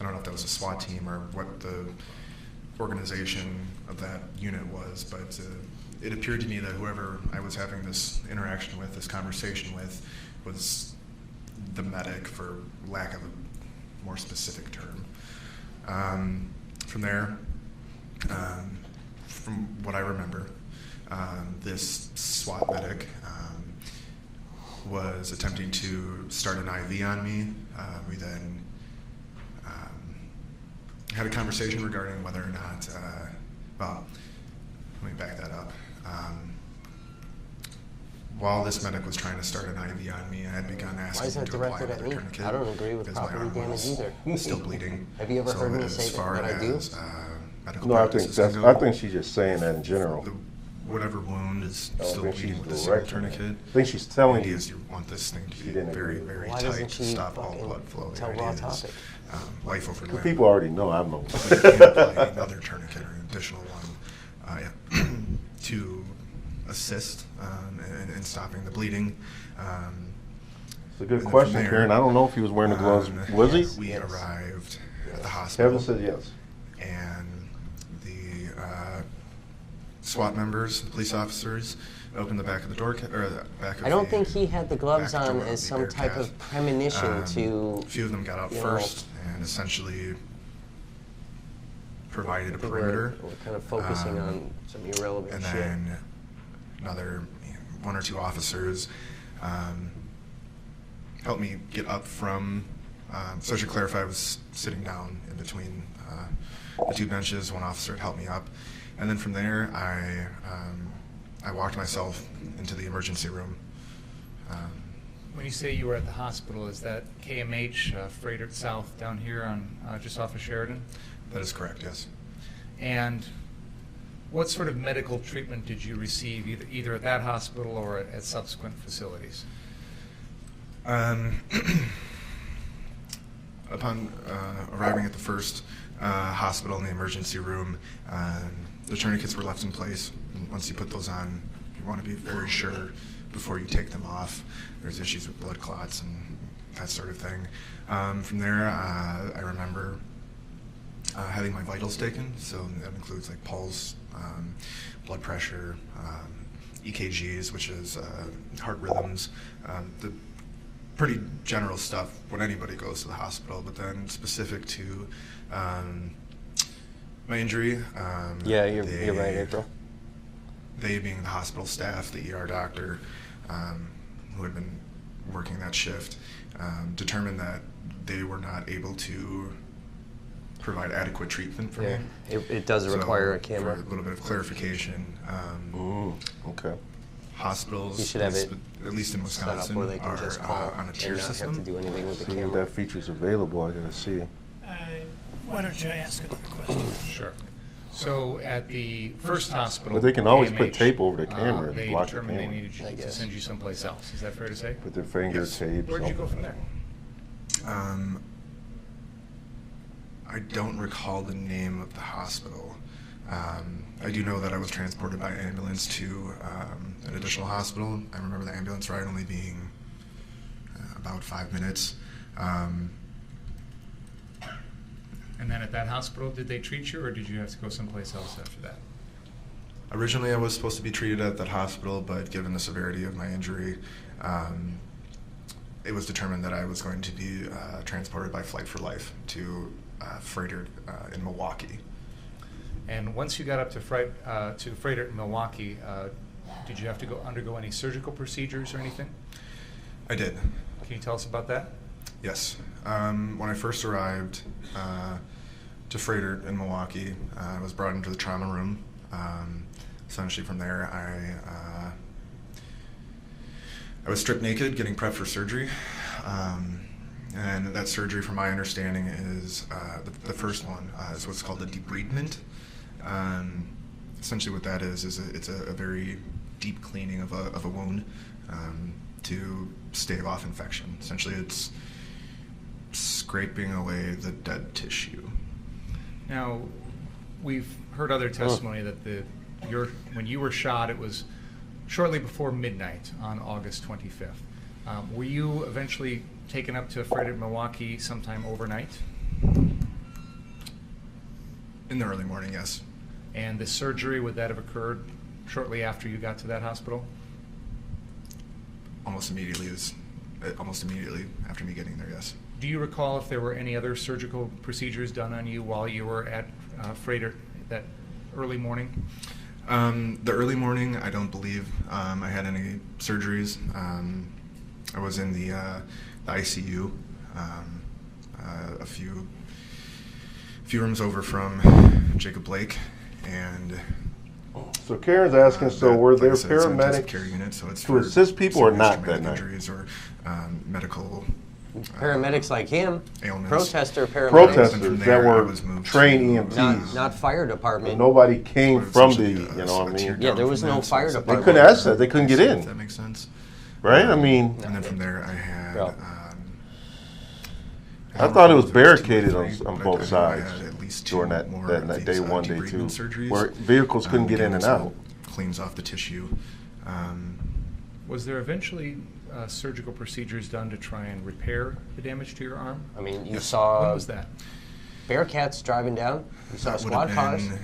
don't know if that was a SWAT team or what the organization of that unit was, but it appeared to me that whoever I was having this interaction with, this conversation with, was the medic, for lack of a more specific term. From there, from what I remember, this SWAT medic was attempting to start an IV on me. We then had a conversation regarding whether or not, well, let me back that up. while this medic was trying to start an IV on me, I had begun Why asking is him that to apply directed at another me? tourniquet. I don't agree with because my property arm damage was either. still bleeding. Have you ever heard me say as far that I do? as, medical No, I think practices that's. go, I think she's just saying that in general. whatever wound is I don't still think bleeding she's with the single directing it. tourniquet. I think she's telling The idea you. is you want this thing to She be didn't very, agree. very Why tight doesn't to she stop all fucking blood flow. tell The raw idea is, topic? life over The limb. people already know I'm no. But you can apply another tourniquet or an additional one to assist in stopping the bleeding. It's a good And then question, from there, Karen. I don't know if he was wearing the gloves. Was he? We arrived at the hospital. Kevin said yes. And the SWAT members, the police officers, opened the back of the door, or the back of I don't the think he had the gloves back on door of as the some type Bearcat. of premonition to. A few of them got out you know, first and essentially provided a I think perimeter. We're kind of focusing on some irrelevant And shit. then another one or two officers helped me get up from. So I should clarify, I was sitting down in between the two benches. One officer had helped me up, and then from there I walked myself into the emergency room. When you say you were at the hospital, is that KMH, Freighter South, down here on just off of Sheridan? That is correct, yes. And what sort of medical treatment did you receive either at that hospital or at subsequent facilities? Upon arriving at the first hospital in the emergency room, the tourniquets were left in place. And once you put those on, you want to be very sure before you take them off. There's issues with blood clots and that sort of thing. From there, I remember having my vitals taken, so that includes like pulse, blood pressure, EKGs, which is heart rhythms, the pretty general stuff when anybody goes to the hospital, but then specific to my injury. Yeah, you're right, April. They being the hospital staff, the ER doctor, who had been working that shift, determined that they were not able to provide adequate treatment for me. It does require a camera. For a little bit of clarification, Okay. hospitals, You should have it at least in set up Wisconsin, where they can are just call on a and tier not have to system. do anything with the See if camera. that feature's available. I gotta see. Why don't you ask another question? Sure. So at the first hospital, But they can always put KMH, tape over the camera and they block the determined they camera. needed I to guess. send you someplace else. Is that fair to say? Put their finger Yes. tape. Where'd you go from something. there? I don't recall the name of the hospital. I do know that I was transported by ambulance to an additional hospital. I remember the ambulance ride only being about 5 minutes. And then at that hospital, did they treat you, or did you have to go someplace else after that? Originally, I was supposed to be treated at that hospital, but given the severity of my injury, it was determined that I was going to be transported by flight for life to Freighter in Milwaukee. And once you got up to Freighter in Milwaukee, did you have to undergo any surgical procedures or anything? I did. Can you tell us about that? Yes. When I first arrived to Freighter in Milwaukee, I was brought into the trauma room. Essentially from there, I was stripped naked, getting prepped for surgery. And that surgery, from my understanding, is the first one is what's called a debridement. Essentially what that is it's a very deep cleaning of a wound to stave off infection. Essentially it's scraping away the dead tissue. Now, we've heard other testimony that when you were shot, it was shortly before midnight on August 25th. Were you eventually taken up to Freighter, Milwaukee sometime overnight? In the early morning, yes. And the surgery, would that have occurred shortly after you got to that hospital? Almost immediately after me getting there, yes. Do you recall if there were any other surgical procedures done on you while you were at Freighter that early morning? The early morning, I don't believe I had any surgeries. I was in the ICU, a few rooms over from Jacob Blake, and So Karen's asking, so were there like I said, it's an intensive paramedics care unit, so it's to for assist people or serious not that traumatic night? injuries or medical Paramedics like him, ailments. protester paramedics, Protesters From that there, I were was moved trained to, EMTs. not fire But department. nobody came from the, essentially, you know what I a tier mean? Yeah, down there was from no that, so fire it's a- department. They couldn't access, they couldn't get If in, that makes sense. right? I mean, And then from there, I had. Bro. I thought it was two or barricaded three, on but both I sides had at least during two that, more that of night, these, day one, day debridement two, surgeries. where vehicles couldn't get in Again, and so out. Cleans off the tissue. Was there eventually surgical procedures done to try and repair the damage to your arm? I mean, you When saw was that? Bearcats driving down. You saw That would squad have cars. been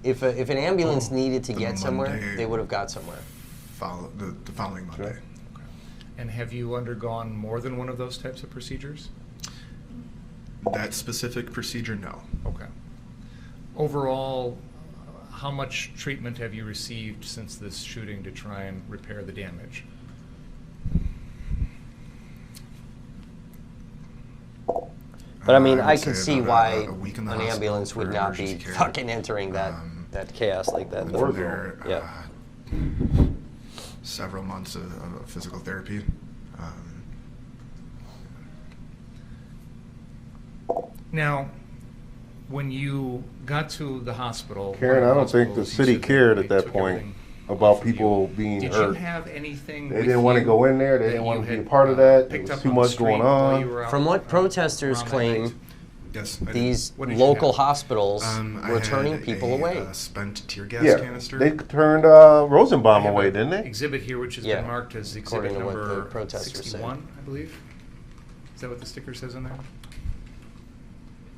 If an ambulance needed to the get somewhere, Monday. they would have got somewhere. the following Monday. And have you undergone more than one of those types of procedures? That specific procedure, no. Okay. Overall, how much treatment have you received since this shooting to try and repair the damage? But I mean, I would could say see about why a week in the an hospital ambulance would for not be emergency care. fucking entering that chaos like that. And though. from there, Yeah. several months of physical therapy. Now, when you got to the hospital, Karen, one of I don't think the hospitals, you city said cared they at that took point everything about off of people you. being Did hurt. you have anything? They with didn't want to you go in there. They that didn't want you to be a had, part of that. There picked was up too on the much street going while on. you were out, From what protesters around that claim, night? Yes, I did. these What did you local have? hospitals I were had turning people a, away. Spent tear gas Yeah, canister. they turned Rosenbaum I have away, a didn't they? Exhibit here, which has Yeah, been marked as exhibit according to what the number protesters said. 61, I believe. Is that what the sticker says on there?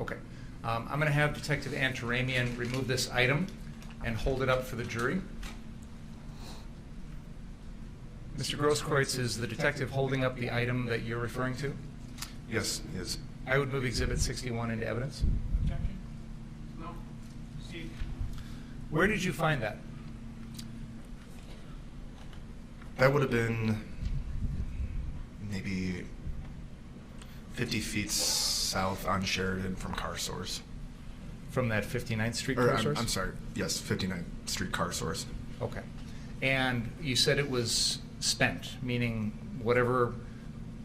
Okay. I'm going to have Detective Antaramian remove this item and hold it up for the jury. Mr. Grosskreutz, is the detective holding up the item that you're referring to? Yes, yes. I would move Exhibit 61 into evidence. No. Steve. Where did you find that? That would have been maybe 50 feet south on Sheridan from Car Source. From that 59th Street Or, car source? I'm sorry, yes, 59th Street Car Source. Okay. And you said it was spent, meaning whatever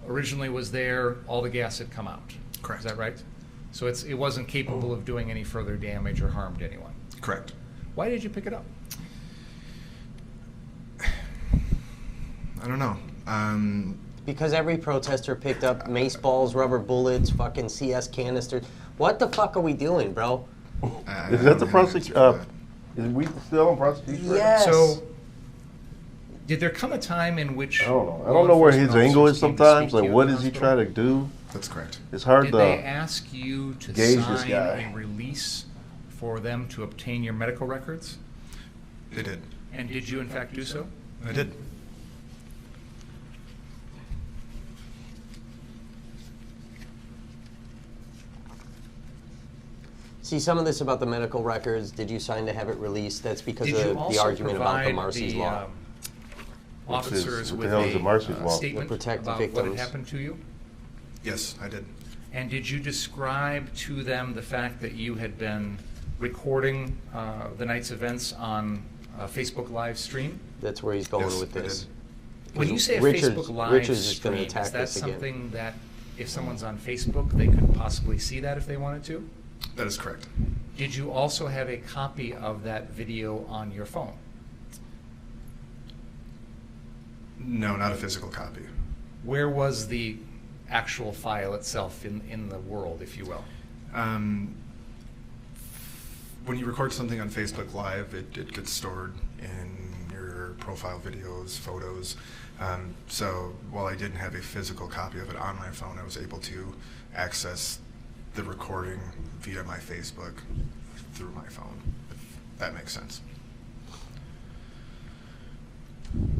originally was there, all the gas had come out. Correct. Is that right? So it wasn't capable of doing any further damage or harm to anyone. Correct. Why did you pick it up? I don't know. Because every protester picked up mace balls, rubber bullets, fucking CS canisters. What the fuck are we doing, bro? Is that the prosecution? Is we still in prosecution? Yes. So, did there come a time in which I don't know. I don't know where his angle is sometimes. Like, what does he try to do? That's correct. It's hard Did they to ask you to gauge this sign guy. a release for them to obtain your medical records? They did. And did you in fact do so? I did. See, some of this about the medical records, did you sign to have it released? That's because Did of you the also argument about the provide Marcy's the, Law. What's this? officers What the with hell is the Marcy's a Law? statement To protect the about what had victims. happened to you? Yes, I did. And did you describe to them the fact that you had been recording the night's events on a Facebook live stream? That's where he's going Yes, with I this. did. When you say a Richards- Facebook live Richards is stream, gonna is attack that this again. something that if someone's on Facebook, they could possibly see that if they wanted to? That is correct. Did you also have a copy of that video on your phone? No, not a physical copy. Where was the actual file itself in the world, if you will? When you record something on Facebook Live, it gets stored in your profile videos, photos. So while I didn't have a physical copy of it on my phone, I was able to access the recording via my Facebook through my phone, if that makes sense.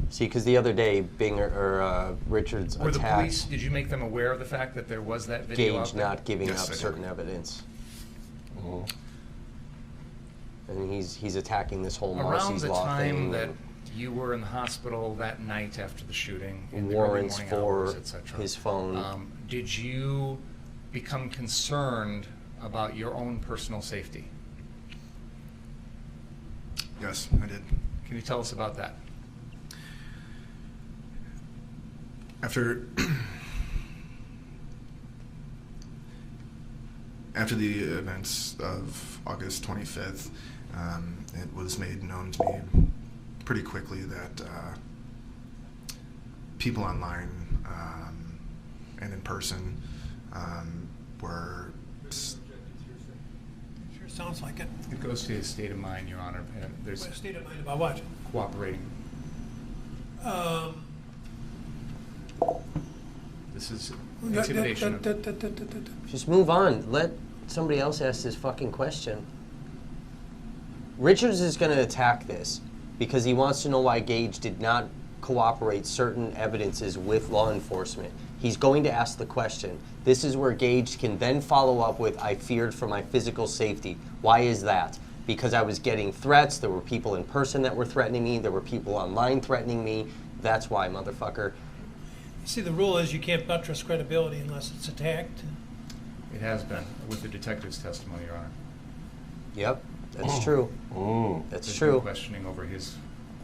See, because the other day, Richards Were the attacked police, did you make them aware of the fact that there was that video out Gage there? not giving Yes, up I did. certain evidence. And he's attacking this whole Around Marcy's the Law time thing. that you were in the hospital that night after the shooting, in the Warrants early for morning hours, et cetera, his phone. Did you become concerned about your own personal safety? Yes, I did. Can you tell us about that? After the events of August 25th, it was made known to me pretty quickly that people online and in person were... Sure sounds like it. It goes to his state of mind, Your Honor. There's State of mind about what? cooperating. This is intimidation. Just move on. Let somebody else ask this fucking question. Richards is going to attack this because he wants to know why Gage did not cooperate certain evidences with law enforcement. He's going to ask the question. This is where Gage can then follow up with, I feared for my physical safety. Why is that? Because I was getting threats. There were people in person that were threatening me. There were people online threatening me. That's why, motherfucker. See, the rule is you can't buttress credibility unless it's attacked. It has been with the detective's testimony, Your Honor. Yep, that's true. That's There's true. been questioning over his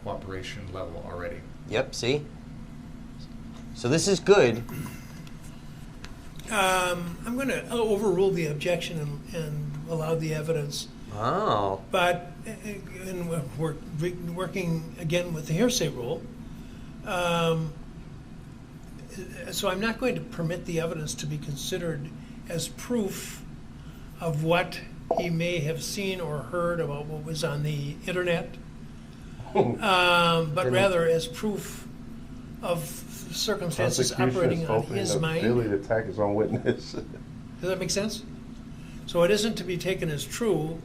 cooperation level already. Yep, see? So this is good. I'm going to overrule the objection and allow the evidence. Oh. But and we're working again with the hearsay rule. So I'm not going to permit the evidence to be considered as proof of what he may have seen or heard about what was on the internet, but rather as proof of circumstances operating on his mind. Billy to attack his own witness. Does that make sense? So it isn't to be taken as true.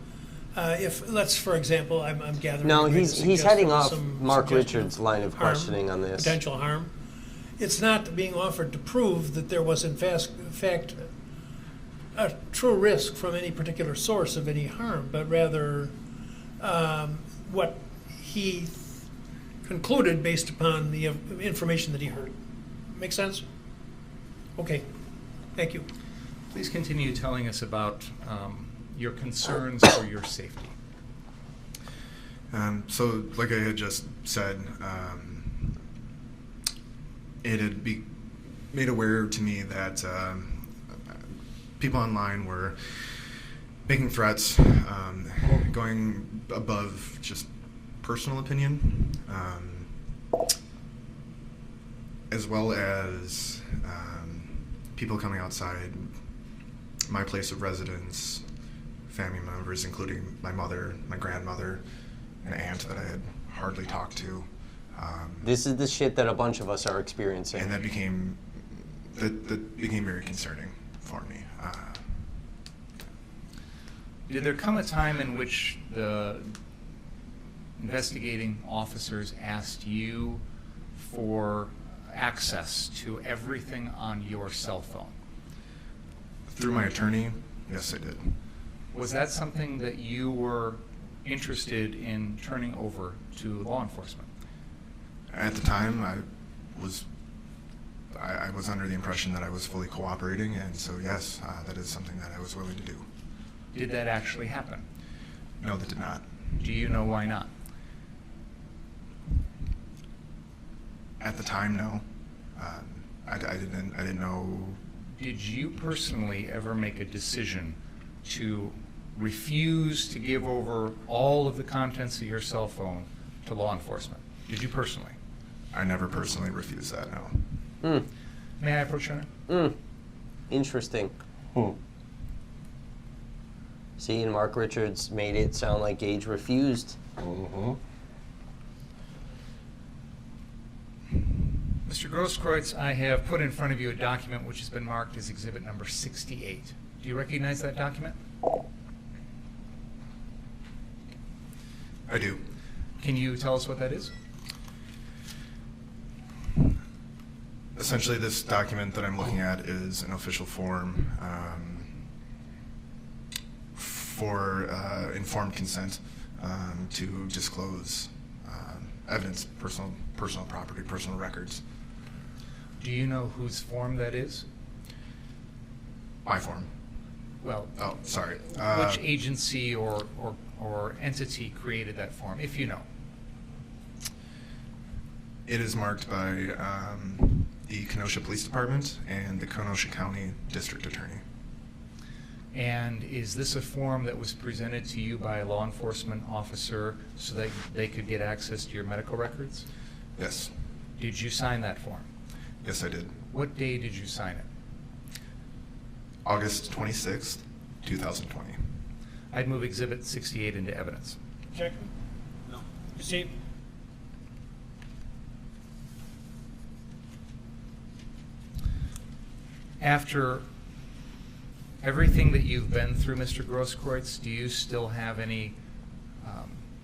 If let's, for example, I'm gathering. No, you're going to he's suggest heading there was off some Mark suggestion Richards' of line of harm, questioning on this. potential harm. It's not being offered to prove that there was in fact a true risk from any particular source of any harm, but rather what he concluded based upon the information that he heard. Make sense? Okay. Thank you. Please continue telling us about your concerns for your safety. So, like I had just said, it had been made aware to me that people online were making threats, going above just personal opinion, as well as people coming outside my place of residence, family members, including my mother, my grandmother, an aunt that I had hardly talked to. This is the shit that a bunch of us are experiencing. And that became very concerning for me. Did there come a time in which the investigating officers asked you for access to everything on your cell phone? Through my attorney, yes, I did. Was that something that you were interested in turning over to law enforcement? At the time, I was under the impression that I was fully cooperating, and so yes, that is something that I was willing to do. Did that actually happen? No, that did not. Do you know why not? At the time, no. I didn't know. Did you personally ever make a decision to refuse to give over all of the contents of your cell phone to law enforcement? Did you personally? I never personally refused that, no. May I approach you, Honor? Interesting. See, and Mark Richards made it sound like Gage refused. Mr. Grosskreutz, I have put in front of you a document which has been marked as exhibit number 68. Do you recognize that document? I do. Can you tell us what that is? Essentially, this document that I'm looking at is an official form for informed consent to disclose evidence, personal property, personal records. Do you know whose form that is? My form. Well, Oh, sorry. which agency or or entity created that form, if you know? It is marked by the Kenosha Police Department and the Kenosha County District Attorney. And is this a form that was presented to you by a law enforcement officer so that they could get access to your medical records? Yes. Did you sign that form? Yes, I did. What day did you sign it? August 26th, 2020. I'd move Exhibit 68 into evidence. Check. No. Receive. After everything that you've been through, Mr. Grosskreutz, do you still have any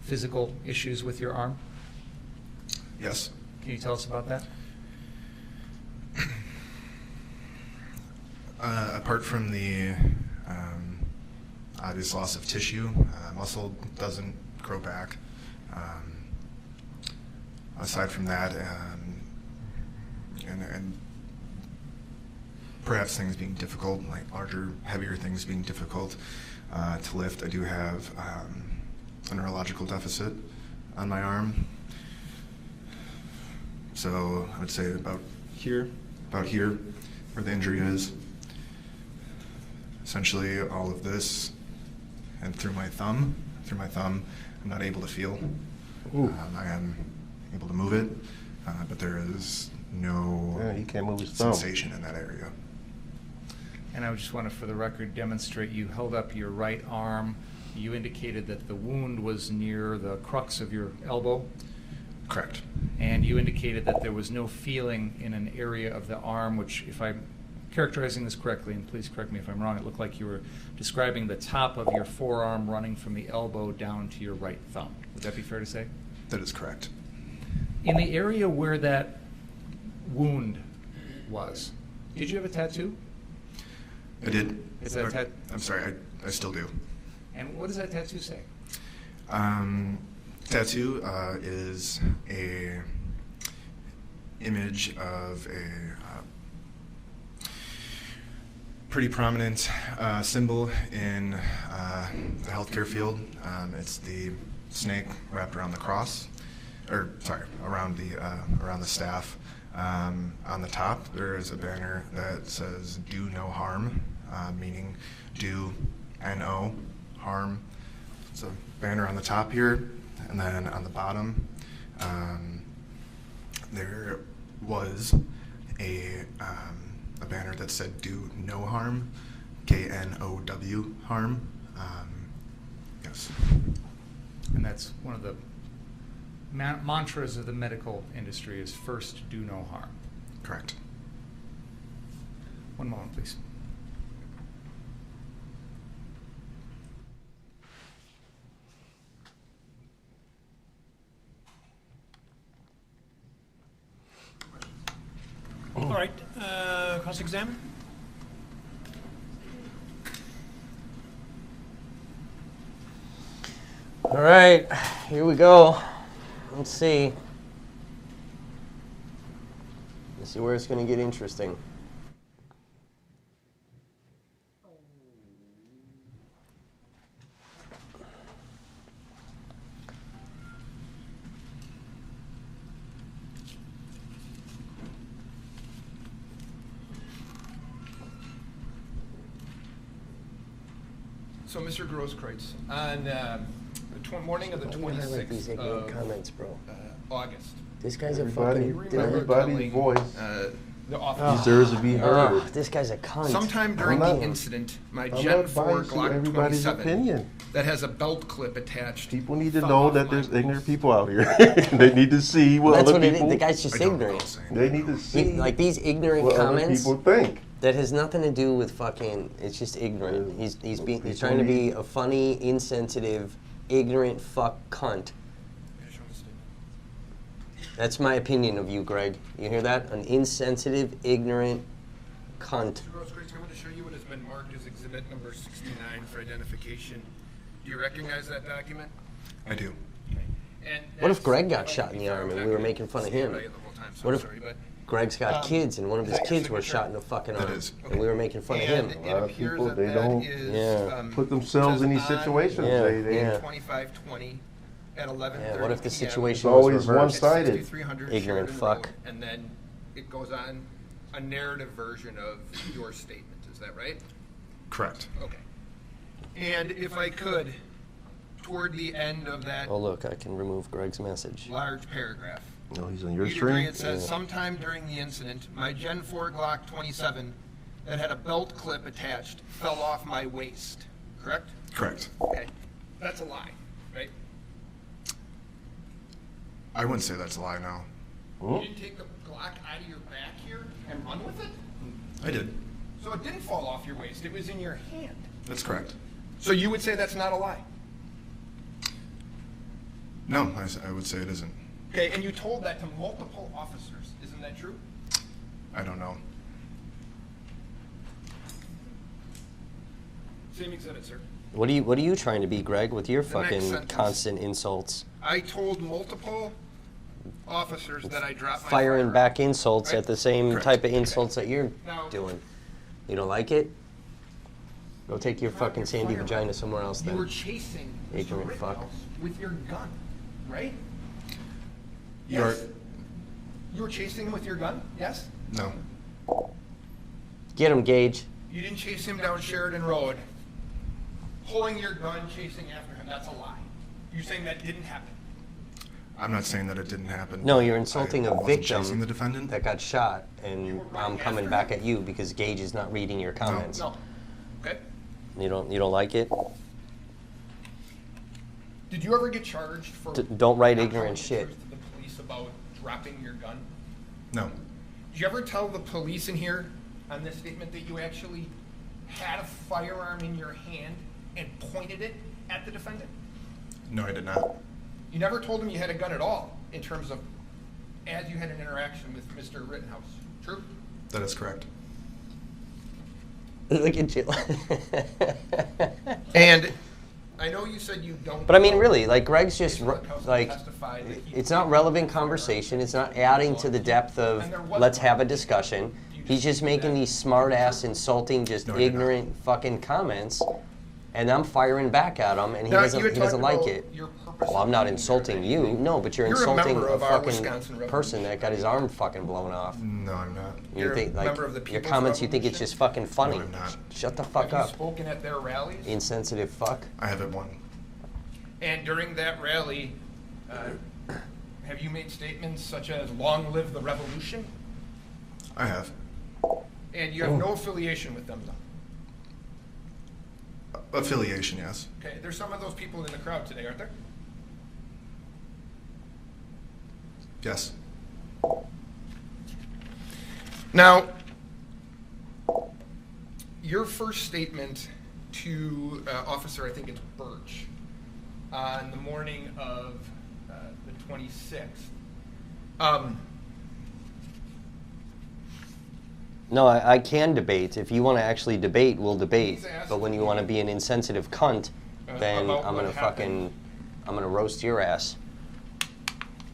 physical issues with your arm? Yes. Can you tell us about that? Apart from the obvious loss of tissue, muscle doesn't grow back. Aside from that, and perhaps things being difficult, like larger, heavier things being difficult to lift, I do have a neurological deficit on my arm. So I would say about here where the injury is. Essentially all of this, and through my thumb, I'm not able to feel. I am able to move it, but there is no he can't move his thumb. sensation in that area. And I just want to, for the record, demonstrate you held up your right arm. You indicated that the wound was near the crux of your elbow. Correct. And you indicated that there was no feeling in an area of the arm, which, if I'm characterizing this correctly, and please correct me if I'm wrong, it looked like you were describing the top of your forearm running from the elbow down to your right thumb. Would that be fair to say? That is correct. In the area where that wound was, did you have a tattoo? I did. Is that I'm sorry, I still do. And what does that tattoo say? Tattoo is a image of a pretty prominent symbol in the healthcare field. It's the snake wrapped around the cross, or sorry, around the staff. On the top, there is a banner that says "Do no harm," meaning do no harm. It's a banner on the top here, and then on the bottom, there was a banner that said "Do no harm," KNOW harm. Yes. And that's one of the mantras of the medical industry is first, do no harm. Correct. One moment, please. All right, cross-examine. All right, here we go. Let's see. Let's see where it's going to get interesting. So, Mr. Grosskreutz, on the morning of the Why do you highlight these 26th ignorant of comments, bro? August, This guy's a Everybody, fucking. everybody's voice the officer, deserves to be heard. Oh, this guy's a cunt. sometime during I'm the not- incident, my I'm Gen not 4 biased to Glock everybody's 27 opinion. that has a belt clip attached. People need to fell know off that my there's boots. ignorant people out here. They need to see what That's other what it people. is. The guy's just I don't recall ignorant. saying They that. need to see Like these ignorant what other comments people think. that has nothing to do with fucking. It's just ignorant. He's People trying to be need- a funny, insensitive, ignorant fuck cunt. That's my opinion of you, Greg. You hear that? An insensitive, ignorant cunt. Mr. Grosskreutz, I'm going to show you what has been marked as exhibit number 69 for identification. Do you recognize that document? I do. Okay. And What if that's- Greg got shot in the arm and we were I'm making fun of not gonna him? say it the whole time, so What I'm if- sorry, but Greg's got kids, and one of his kids were shot in the fucking arm. And we were making fun of him. A lot of people, they don't put themselves in these situations. Yeah. 25/20 at 11:30 Yeah, what if the PM. situation It's always was reversed? one-sided. 6300 Ignorant Sheridan fuck. Road, and then it goes on a narrative version of your statement. Is that right? Correct. Okay. And if I could, toward the end of that Oh, look, I can remove Greg's message. large paragraph, No, he's on your you'd agree screen. it says, sometime during the incident, my Gen 4 Glock 27 that had a belt clip attached fell off my waist. Correct? Correct. Okay. That's a lie, right? I wouldn't say that's a lie now. You didn't take the Glock out of your back here and run with it? I did. So it didn't fall off your waist. It was in your hand. That's correct. So you would say that's not a lie? No, I would say it isn't. Okay, and you told that to multiple officers. Isn't that true? I don't know. Same exhibit, sir. What are you trying to be, Greg, with your The next fucking sentence. constant insults? I told multiple officers that I dropped my Firing firearm. back insults Right? at the same Correct. type of insults that you're Now- doing. You don't like it? Go take your Drop fucking your sandy firearm. vagina somewhere else You were then. chasing Mr. Ignorant fuck. Rittenhouse with your gun, right? You're- Yes. You were chasing him with your gun? Yes? No. Get him, Gage. You didn't chase him down Sheridan Road, pulling your gun, chasing after him. That's a lie. You're saying that didn't happen. I'm not saying that it didn't happen. No, you're insulting I a wasn't chasing victim the defendant. that got shot, and I'm coming back at you because Gage is not reading your comments. No. Okay. You don't like it? Did you ever get charged for Don't write not ignorant telling the shit. truth to the police about dropping your gun? No. Did you ever tell the police in here on this statement that you actually had a firearm in your hand and pointed it at the defendant? No, I did not. You never told them you had a gun at all in terms of as you had an interaction with Mr. Rittenhouse. True? That is correct. Look at you. And I know you said you don't. But I mean, really, like Greg's just Mr. Rittenhouse like, testified that he it's not relevant conversation. It's not adding to the depth of let's have a discussion. He's just making these smart ass, insulting, just No, I did not. ignorant fucking comments, and I'm firing back at him, and he Now, doesn't you had like talked it. about your purpose Well, I'm of not being insulting here. you, no, but you're You're a insulting member a of our fucking Wisconsin person that got his arm fucking blown off. No, I'm not. You You're a think like member of the your People's comments? You think it's Revolution? just fucking funny? No, I'm not. Shut the fuck Have you up, spoken at their rallies? insensitive fuck. I haven't won. And during that rally, have you made statements such as "Long live the revolution"? I have. And you have no affiliation with them, though. Affiliation, yes. Okay, there's some of those people in the crowd today, aren't there? Yes. Now, your first statement to Officer, I think it's Birch, on the morning of the 26th. No, I can debate. If you want to actually debate, we'll debate. He's asking But when you want to be an insensitive cunt, then about I'm what gonna happened. I'm gonna roast your ass.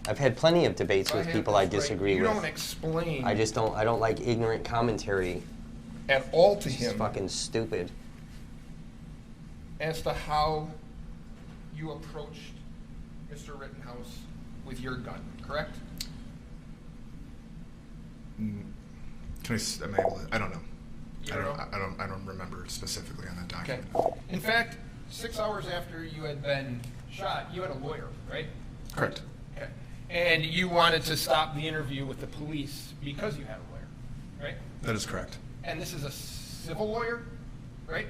I've had plenty of debates if I with have people I this right, disagree you with. don't explain I don't like ignorant commentary. at all to It's him fucking stupid. as to how you approached Mr. Rittenhouse with your gun, correct? Can am I able to? I don't know. You I don't don't. know? I don't remember specifically on that Okay. document. In fact, 6 hours after you had been shot, you had a lawyer, right? Correct. Okay. And you wanted to stop the interview with the police because you had a lawyer, right? That is correct. And this is a civil lawyer, right?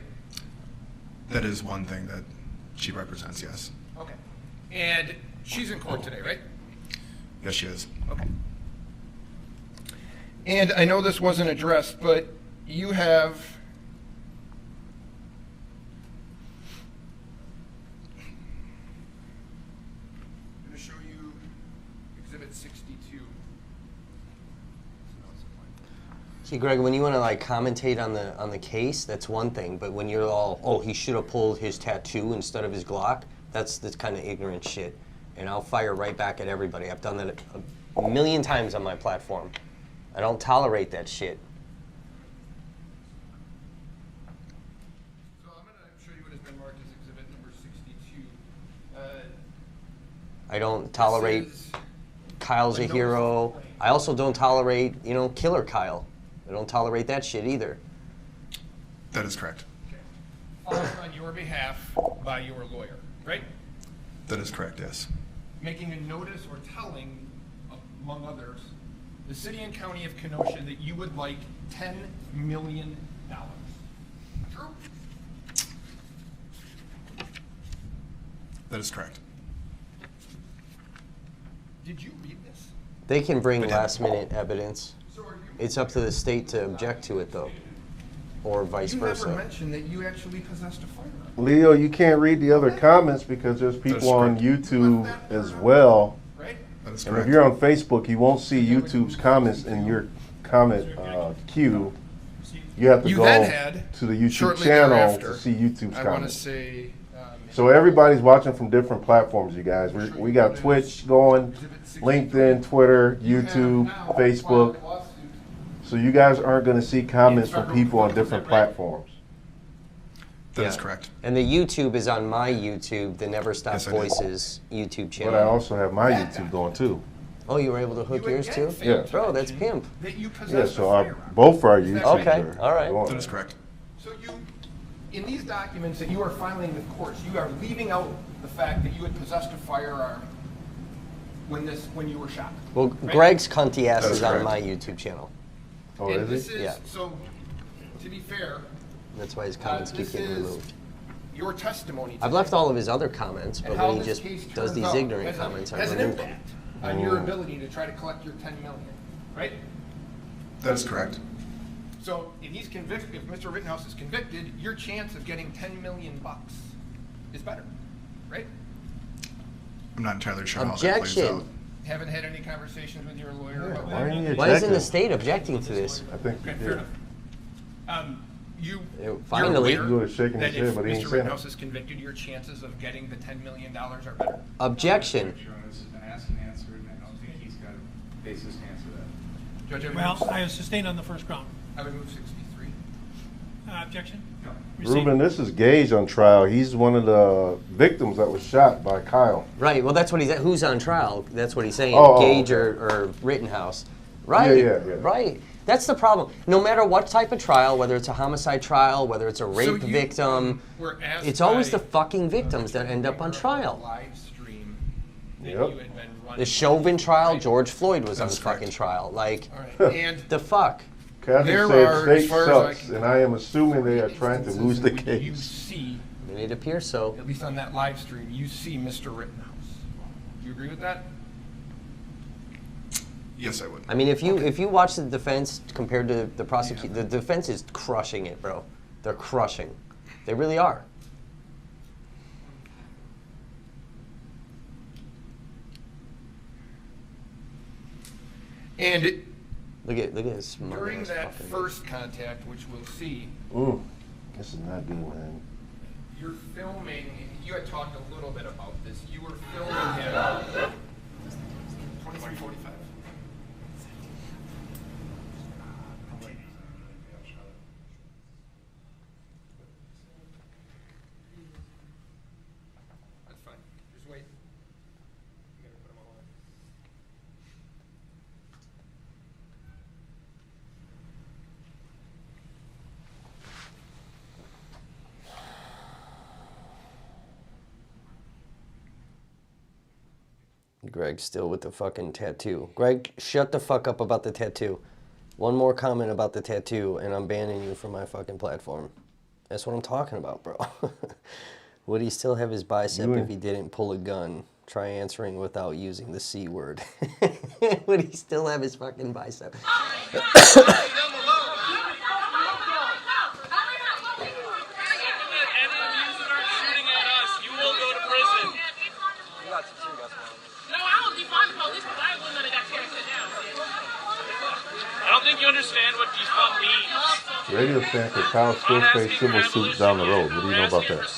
That is one thing that she represents. Yes. Okay. And she's in court today, right? Yes, she is. Okay. And I know this wasn't addressed, but you have I'm going to show you Exhibit 62. See, Greg, when you want to like commentate on the case, that's one thing. But when you're all, oh, he should have pulled his tattoo instead of his Glock, that's kind of ignorant shit. And I'll fire right back at everybody. I've done that a million times on my platform. I don't tolerate that shit. So I'm going to show you what has been marked as exhibit number 62. I don't tolerate This is Kyle's a notice hero. of complaint. I also don't tolerate, Killer Kyle. I don't tolerate that shit either. That is correct. Filed on your behalf by your lawyer, right? That is correct, yes. Making a notice or telling, among others, the city and county of Kenosha that you would like $10 million. True? That is correct. Did you read this? They can bring I did. last-minute evidence. So are you? It's up to the state to object to it, though, or vice You never versa. mentioned that you actually possessed a firearm. Leo, you can't read the other comments because there's people on YouTube as well. Right? That is And if correct. you're on Facebook, you won't see YouTube's comments in your comment queue. You have to You go then had, to the YouTube shortly channel thereafter, to see YouTube's I want to comments. say. So everybody's watching from different platforms, you guys. We got Twitch going, LinkedIn, Twitter, YouTube, Facebook. So you guys aren't going to see comments from people on different platforms. That is Yeah. correct. And the YouTube is on my YouTube, the Never Stop Yes, I did. Voices YouTube channel. But I also have my YouTube going too. Oh, you were able to hook You yours again too? failed to Bro, that's mention pimp. That you Yeah, possessed so a firearm. both our YouTubes Okay, are all right. going. That is correct. So you, in these documents that you are filing with courts, you are leaving out the fact that you had possessed a firearm when you were shot. Well, right? Greg's cunty ass That is is on correct. my YouTube channel. Oh, And is this it? is, Yeah. so, to be fair, That's why his comments keep this getting is removed. your testimony. I've left all of his other comments, but and how when he this just case does turns these out ignorant has comments, I has an remove them. impact on your ability to try to collect your $10 million, right? That is correct. So if he's convicted, if Mr. Rittenhouse is convicted, your chance of getting $10 million is better, right? I'm not entirely sure how that plays Objection. out. Haven't had any conversations with your lawyer about Why that? are you Why isn't objecting? the state objecting to this? I think Okay, you fair did. enough. You're Finally. aware You were shaking that his head, if but he ain't Mr. saying it. Rittenhouse is convicted, your chances of getting the $10 million are better. Objection. Your Honor, this has been asked and answered, and I don't think he's got a basis to answer that. Judge, I would Well, move- I have sustained on the first ground. I would move 63. Objection? No. Received. Ruben, this is Gage on trial. He's one of the victims that was shot by Kyle. Right, well, that's what he's at. Who's on trial? That's what he's saying. Oh, Gage okay. or Rittenhouse. Right, Yeah. right. That's the problem. No matter what type of trial, whether it's a homicide trial, whether it's a rape So you, victim, were asked it's always by the fucking victims that end up on trial. Live stream that Yep. you had been running. The Chauvin trial, George Floyd was on That's fucking correct. trial. Like, All right. And the fuck? Catholic There said are, as state far as I sucks, can and I am assuming they are trying to instances lose the in which you case. see, And it appears so. at least on that live stream, you see Mr. Rittenhouse. Do you agree with that? Yes, I would. I mean, if you watch the defense compared to the prosecution, the defense is crushing it, bro. They're crushing. They really are. And Look at this. during mother-ass that fucking- first contact, which we'll see, This is not good, man. you're filming, you had talked a little bit about this, you were filming him. 2345. That's fine, just wait. You gotta put them all in. Greg's still with the fucking tattoo. Greg, shut the fuck up about the tattoo. One more comment about the tattoo, and I'm banning you from my fucking platform. That's what I'm talking about, bro. Would he still have his bicep if he didn't pull a gun? Try answering without using the C word. Would he still have his fucking bicep? I don't think you understand what defund means. Radio saying that Kyle still face civil suits down the road. What do you know about that?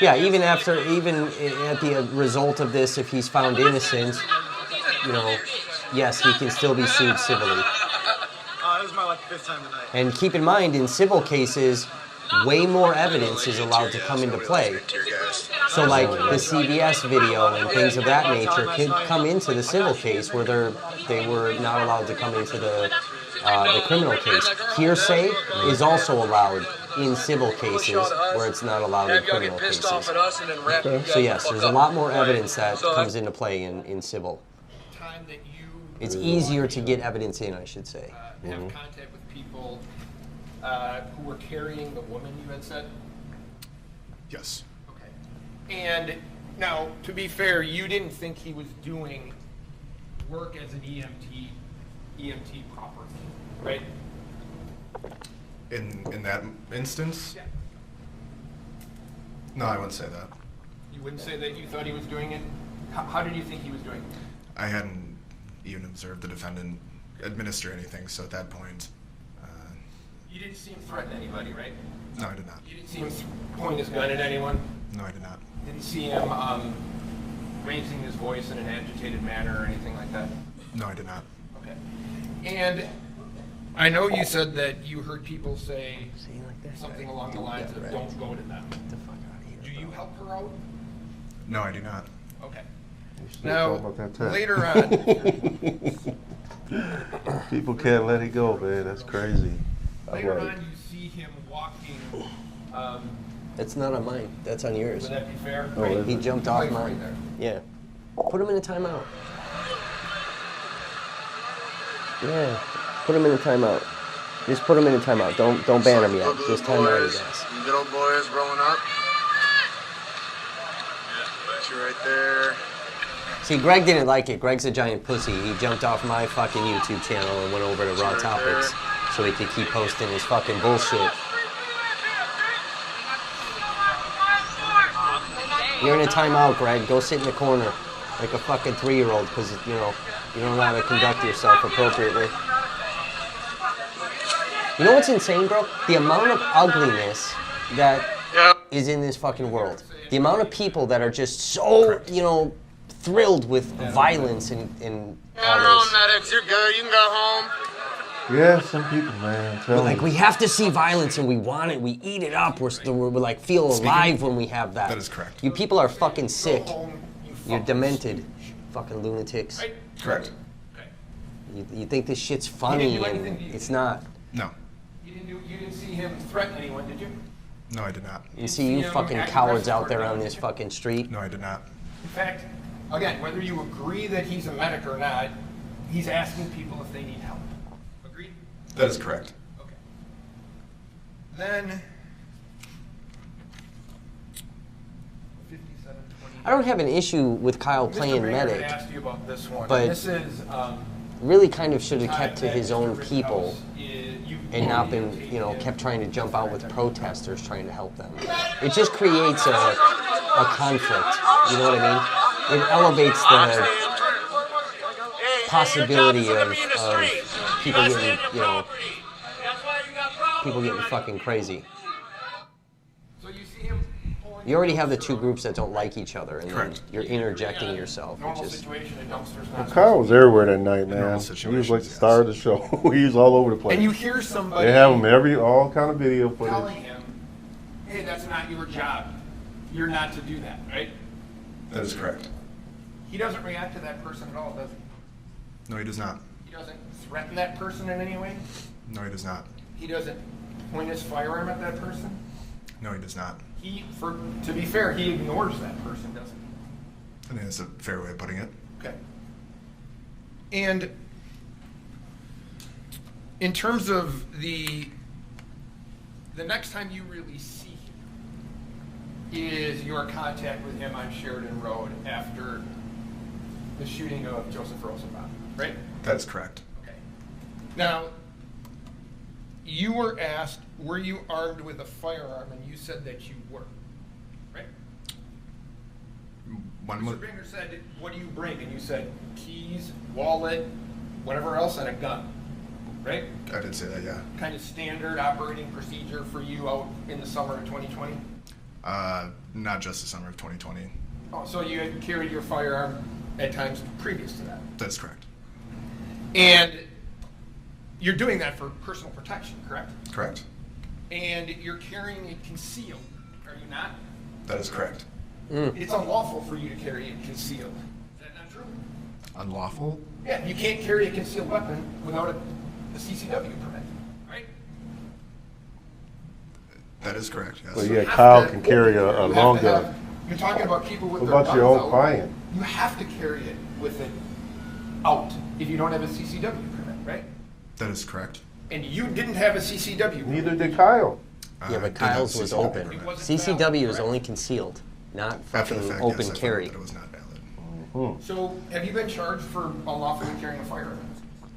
Yeah, even at the result of this, if he's found innocent, yes, he can still be sued civilly. This is my 5th time tonight. And keep in mind, in civil cases, way more evidence is allowed to come into play. So like the CBS video and things of that nature could come into the civil case where they were not allowed to come into the criminal case. Hearsay is also allowed in civil cases where it's not allowed in criminal cases. So yes, there's a lot more evidence that comes into play in civil. It's easier to get evidence in, I should say. Have contact with people who were carrying the woman, you had said? Yes. Okay. And now, to be fair, you didn't think he was doing work as an EMT proper, right? In that instance? Yeah. No, I wouldn't say that. You wouldn't say that you thought he was doing it? How did you think he was doing it? I hadn't even observed the defendant administer anything, so at that point... You didn't see him threaten anybody, right? No, I did not. You didn't see him point his gun at anyone? No, I did not. Didn't see him raising his voice in an agitated manner or anything like that? No, I did not. Okay. And I know you said that you heard people say something along the lines of don't go to them. Do you help her out? No, I do not. Okay. Now, later on... People can't let it go, man. That's crazy. Later on, you see him walking... That's not on mine. That's on yours. Would that be fair? Oh, Right, he jumped off Right mine. there. Yeah. Put him in a timeout. Yeah. Put him in a timeout. Just put him in a timeout. Don't ban him yet. Just time out his ass. Little boys growing up. Got you right there. See, Greg didn't like it. Greg's a giant pussy. He jumped off my fucking YouTube channel and went over to Raw Topics so he could keep posting his fucking bullshit. You're in a timeout, Greg. Go sit in the corner like a fucking 3-year-old because, you don't know how to conduct yourself appropriately. You know what's insane, bro? The amount of ugliness that is in this fucking world. The amount of people that are just so, thrilled with violence and all this. Medics, you're good. You can go home. Yeah, some people, man. Tell Like, me. we have to see violence and we want it. We eat it up. We're like, feel alive when we have that. That is correct. You people are fucking sick. You're demented. Fucking lunatics. Correct. You think this shit's funny and it's not. No. You didn't see him threaten anyone, did you? No, I did not. You see you fucking cowards out there on this fucking street. No, I did not. In fact, again, whether you agree that he's a medic or not, he's asking people if they need help. Agreed? That is correct. Okay. Then... 5720. I don't have an issue with Kyle playing medic, Asked you about this one. but this is really kind of should have kept to his own people and not been, kept trying to jump out with protesters trying to help them. It just creates a conflict, you know what I mean? It elevates the possibility of people getting, people getting fucking crazy. So you see him pulling... You already have the two groups that don't like each other, and then Correct. you're interjecting yourself, which Normal is... situation in dumpsters. Well, Kyle was everywhere that night, man. normal He was like situations, the star of the show. He was all over the place. And you hear somebody They have him all kind of video telling footage. him, hey, that's not your job. You're not to do that, right? That is correct. He doesn't react to that person at all, does he? No, he does not. He doesn't threaten that person in any way? No, he does not. He doesn't point his firearm at that person? No, he does not. To be fair, he ignores that person, doesn't he? I think that's a fair way of putting it. Okay. And in terms of the next time you really see him is your contact with him on Sheridan Road after the shooting of Joseph Rosenbaum, right? That is correct. Okay. Now, you were asked, were you armed with a firearm, and you said that you were, right? Mr. Bringer said, what do you bring? And you said, keys, wallet, whatever else, and a gun, right? I did say that, yeah. Kind of standard operating procedure for you out in the summer of 2020? Not just the summer of 2020. Oh, so you had carried your firearm at times previous to that? That's correct. And you're doing that for personal protection, correct? Correct. And you're carrying it concealed, are you not? That is correct. It's unlawful for you to carry it concealed. Is that not true? Unlawful? Yeah, you can't carry a concealed weapon without a CCW permit, right? That is correct, yes. But yeah, Kyle can carry a long gun. You're talking about people with What their about your guns own out. client? You have to carry it with it out if you don't have a CCW permit, right? That is correct. And you didn't have a CCW permit. Neither did Kyle. Yeah, but did have Kyle's a was CCW open. permit. It wasn't CCW valid, is correct? only concealed, not After the fucking fact, open yes, I found out carry. that it was not valid. So have you been charged for unlawfully carrying a firearm?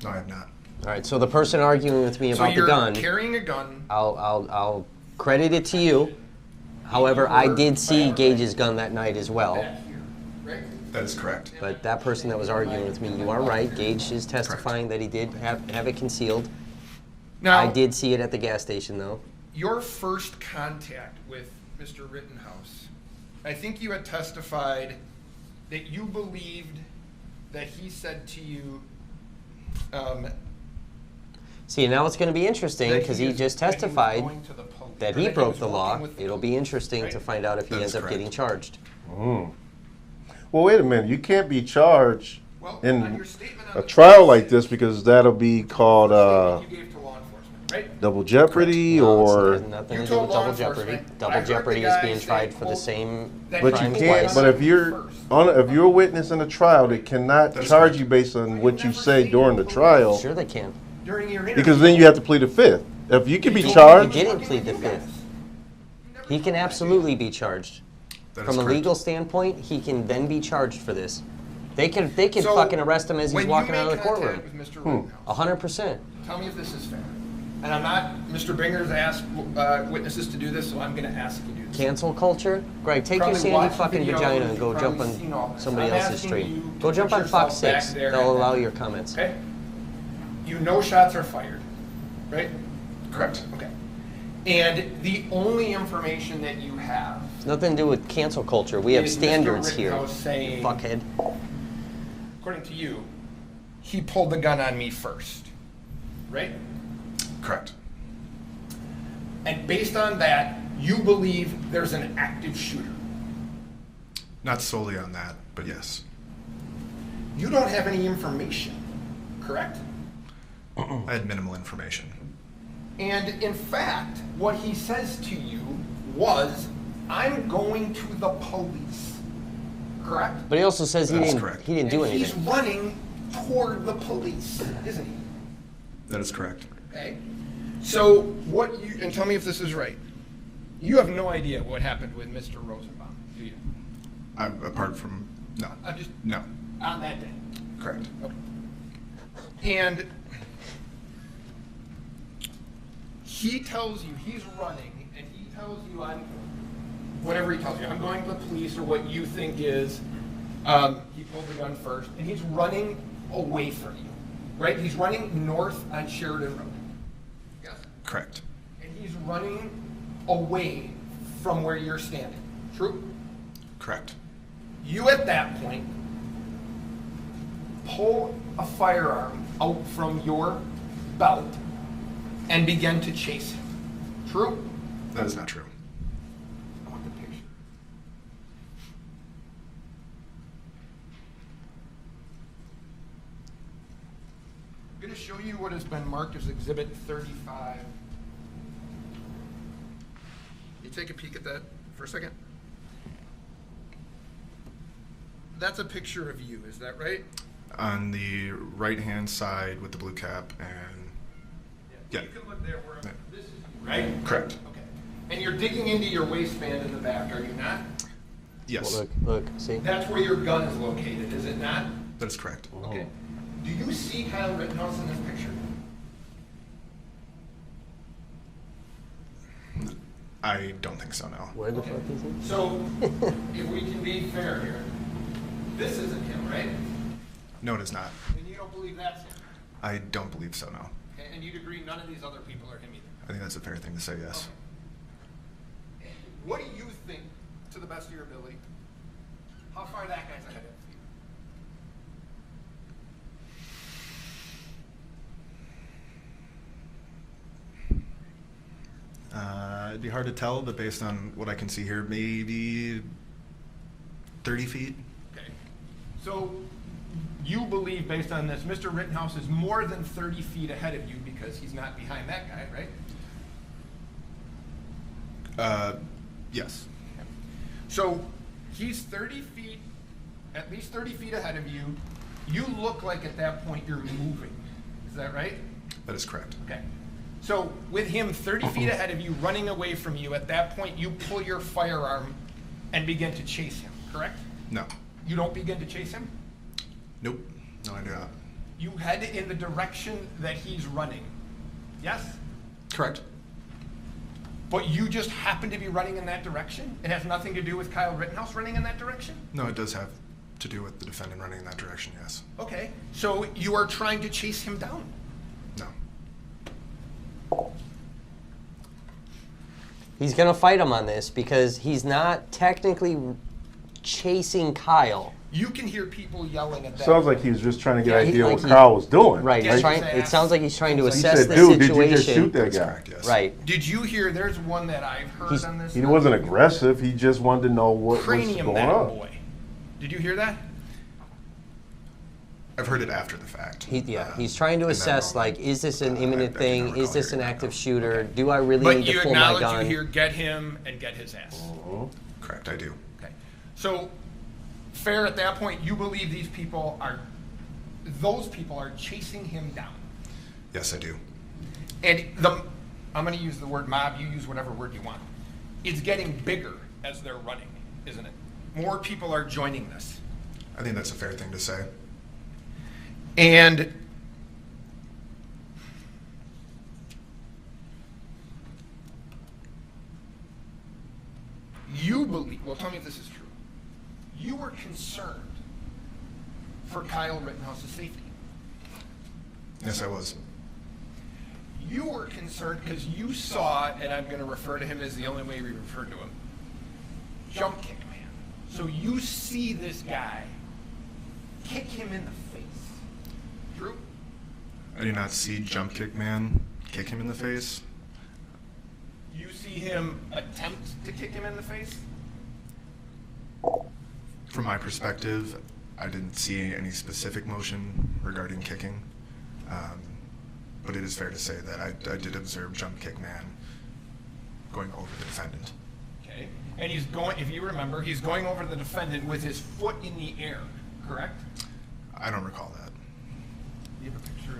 No, I have not. All right, so the person arguing with me So about you're the gun, carrying a gun. I'll credit it to you. However, I did see Gage's gun that night as well. Back here, right? That is correct. But that person that was arguing with me, you are right. Gage is testifying that he did have it concealed. Now, I did see it at the gas station, though. your first contact with Mr. Rittenhouse, I think you had testified that you believed that he said to you, See, now it's going to be interesting that because he is- just that he was testified going to the police, that or he that broke was the working law. with the It'll be police, interesting to right? find out if he That ends is up getting correct. charged. Well, wait a minute. You can't be charged Well, on in your statement on a the trial like this because that'll be called statement you gave to law enforcement, right? double jeopardy No, it or. has nothing You to do told with law double jeopardy. enforcement, I Double heard the jeopardy is guy being say, tried for the quote, same that But crime you he can't. was But if you're first. if you're a witness in a trial, they cannot That's charge correct. you based on what you say during the trial Sure they can. During your interview. because then you have to plead the fifth. If you can be He charged, didn't plead the fifth. He can absolutely be charged. That is From a correct. legal standpoint, he can then be charged for this. They can So, fucking arrest him as he's when you walking out of made the courtroom. contact with Mr. Rittenhouse, 100%. tell me if this is fair. And I'm not, Mr. Binger's asked witnesses to do this, so I'm going to ask you to do this. Cancel culture? Greg, take your Probably sandy watched fucking videos, vagina and you've go jump probably seen all on this. somebody I'm else's asking street. you Go to jump put on Fox yourself back 6. there They'll and- allow your comments. Okay? You know shots are fired, right? Correct. Okay. And the only information that you have It's nothing to do with cancel culture. We have is Mr. standards here. Rittenhouse saying, Fuckhead. according to you, he pulled the gun on me first, right? Correct. And based on that, you believe there's an active shooter. Not solely on that, but yes. You don't have any information, correct? I had minimal information. And in fact, what he says to you was, I'm going to the police, correct? But he also says he That is didn't, correct. he didn't do And he's anything. running toward the police, isn't he? That is correct. Okay. So what you, and tell me if this is right. You have no idea what happened with Mr. Rosenbaum, do you? Apart from, no. Just No. on that day. Correct. And he tells you he's running, and he tells you whatever he tells you, I'm going to the police, or what you think is, he pulled the gun first, and he's running away from you, right? He's running north on Sheridan Road. Yes. Correct. And he's running away from where you're standing. True? Correct. You at that point pull a firearm out from your belt and begin to chase him. True? That is not true. I want the picture. I'm going to show you what has been marked as Exhibit 35. You take a peek at that for a second. That's a picture of you, is that right? On the right-hand side with the blue cap and... Yeah. You can look there where this is you, right? Correct. Okay. And you're digging into your waistband in the back, are you not? Yes. Well, look, see? That's where your gun is located, is it not? That is correct. Okay. Do you see Kyle Rittenhouse in this picture? I don't think so, no. Where the fuck is he? So, if we can be fair here, this isn't him, right? No, it is not. And you don't believe that's him? I don't believe so, no. And you'd agree none of these other people are him either? I think that's a fair thing to say, yes. Okay. What do you think, to the best of your ability, how far that guy's ahead of It'd be hard to tell, but based on what I can see here, maybe 30 feet. Okay. So you believe, based on this, Mr. Rittenhouse is more than 30 feet ahead of you because he's not behind that guy, right? Yes. Okay. So he's 30 feet, at least 30 feet ahead of you. You look like at that point you're moving. Is that right? That is correct. Okay. So with him 30 feet ahead of you, running away from you, at that point you pull your firearm and begin to chase him, correct? No. You don't begin to chase him? Nope. No, I do not. You head in the direction that he's running. Yes? Correct. But you just happen to be running in that direction? It has nothing to do with Kyle Rittenhouse running in that direction? No, it does have to do with the defendant running in that direction, yes. Okay. So you are trying to chase him down? No. He's going to fight him on this because he's not technically chasing Kyle. You can hear people yelling at that. Sounds like he was just trying to get an idea like what Kyle was doing. Right. Yes, It sounds like he's trying to He assess said, the dude, situation. did you just shoot that That's guy? correct, yes. Right. Did you hear, there's one that I've heard on this. He wasn't aggressive. He just wanted to know what was Cranium going that on. boy. Did you hear that? I've heard it after the fact. He's trying to in that assess, moment. like, is this an imminent I thing? don't Is recall this an hearing that, active no. shooter? Okay. Do I really But need you to pull my acknowledge gun? you hear get him and get his ass. Correct, I do. Okay. So, fair at that point, you believe those people are chasing him down. Yes, I do. And I'm going to use the word mob, you use whatever word you want. It's getting bigger as they're running, isn't it? More people are joining this. I think that's a fair thing to say. And you believe, well, tell me if this is true. You were concerned for Kyle Rittenhouse's safety. Yes, I was. You were concerned because you saw, and I'm going to refer to him as the only way we refer to him, jump kick man. So you see this guy kick him in the face. True? I do not see Jump Kick Man kick him in the face. You see him attempt to kick him in the face? From my perspective, I didn't see any specific motion regarding kicking. But it is fair to say that I did observe Jump Kick Man going over the defendant. Okay. And he's going, if you remember, he's going over the defendant with his foot in the air, correct? I don't recall that. You have a picture of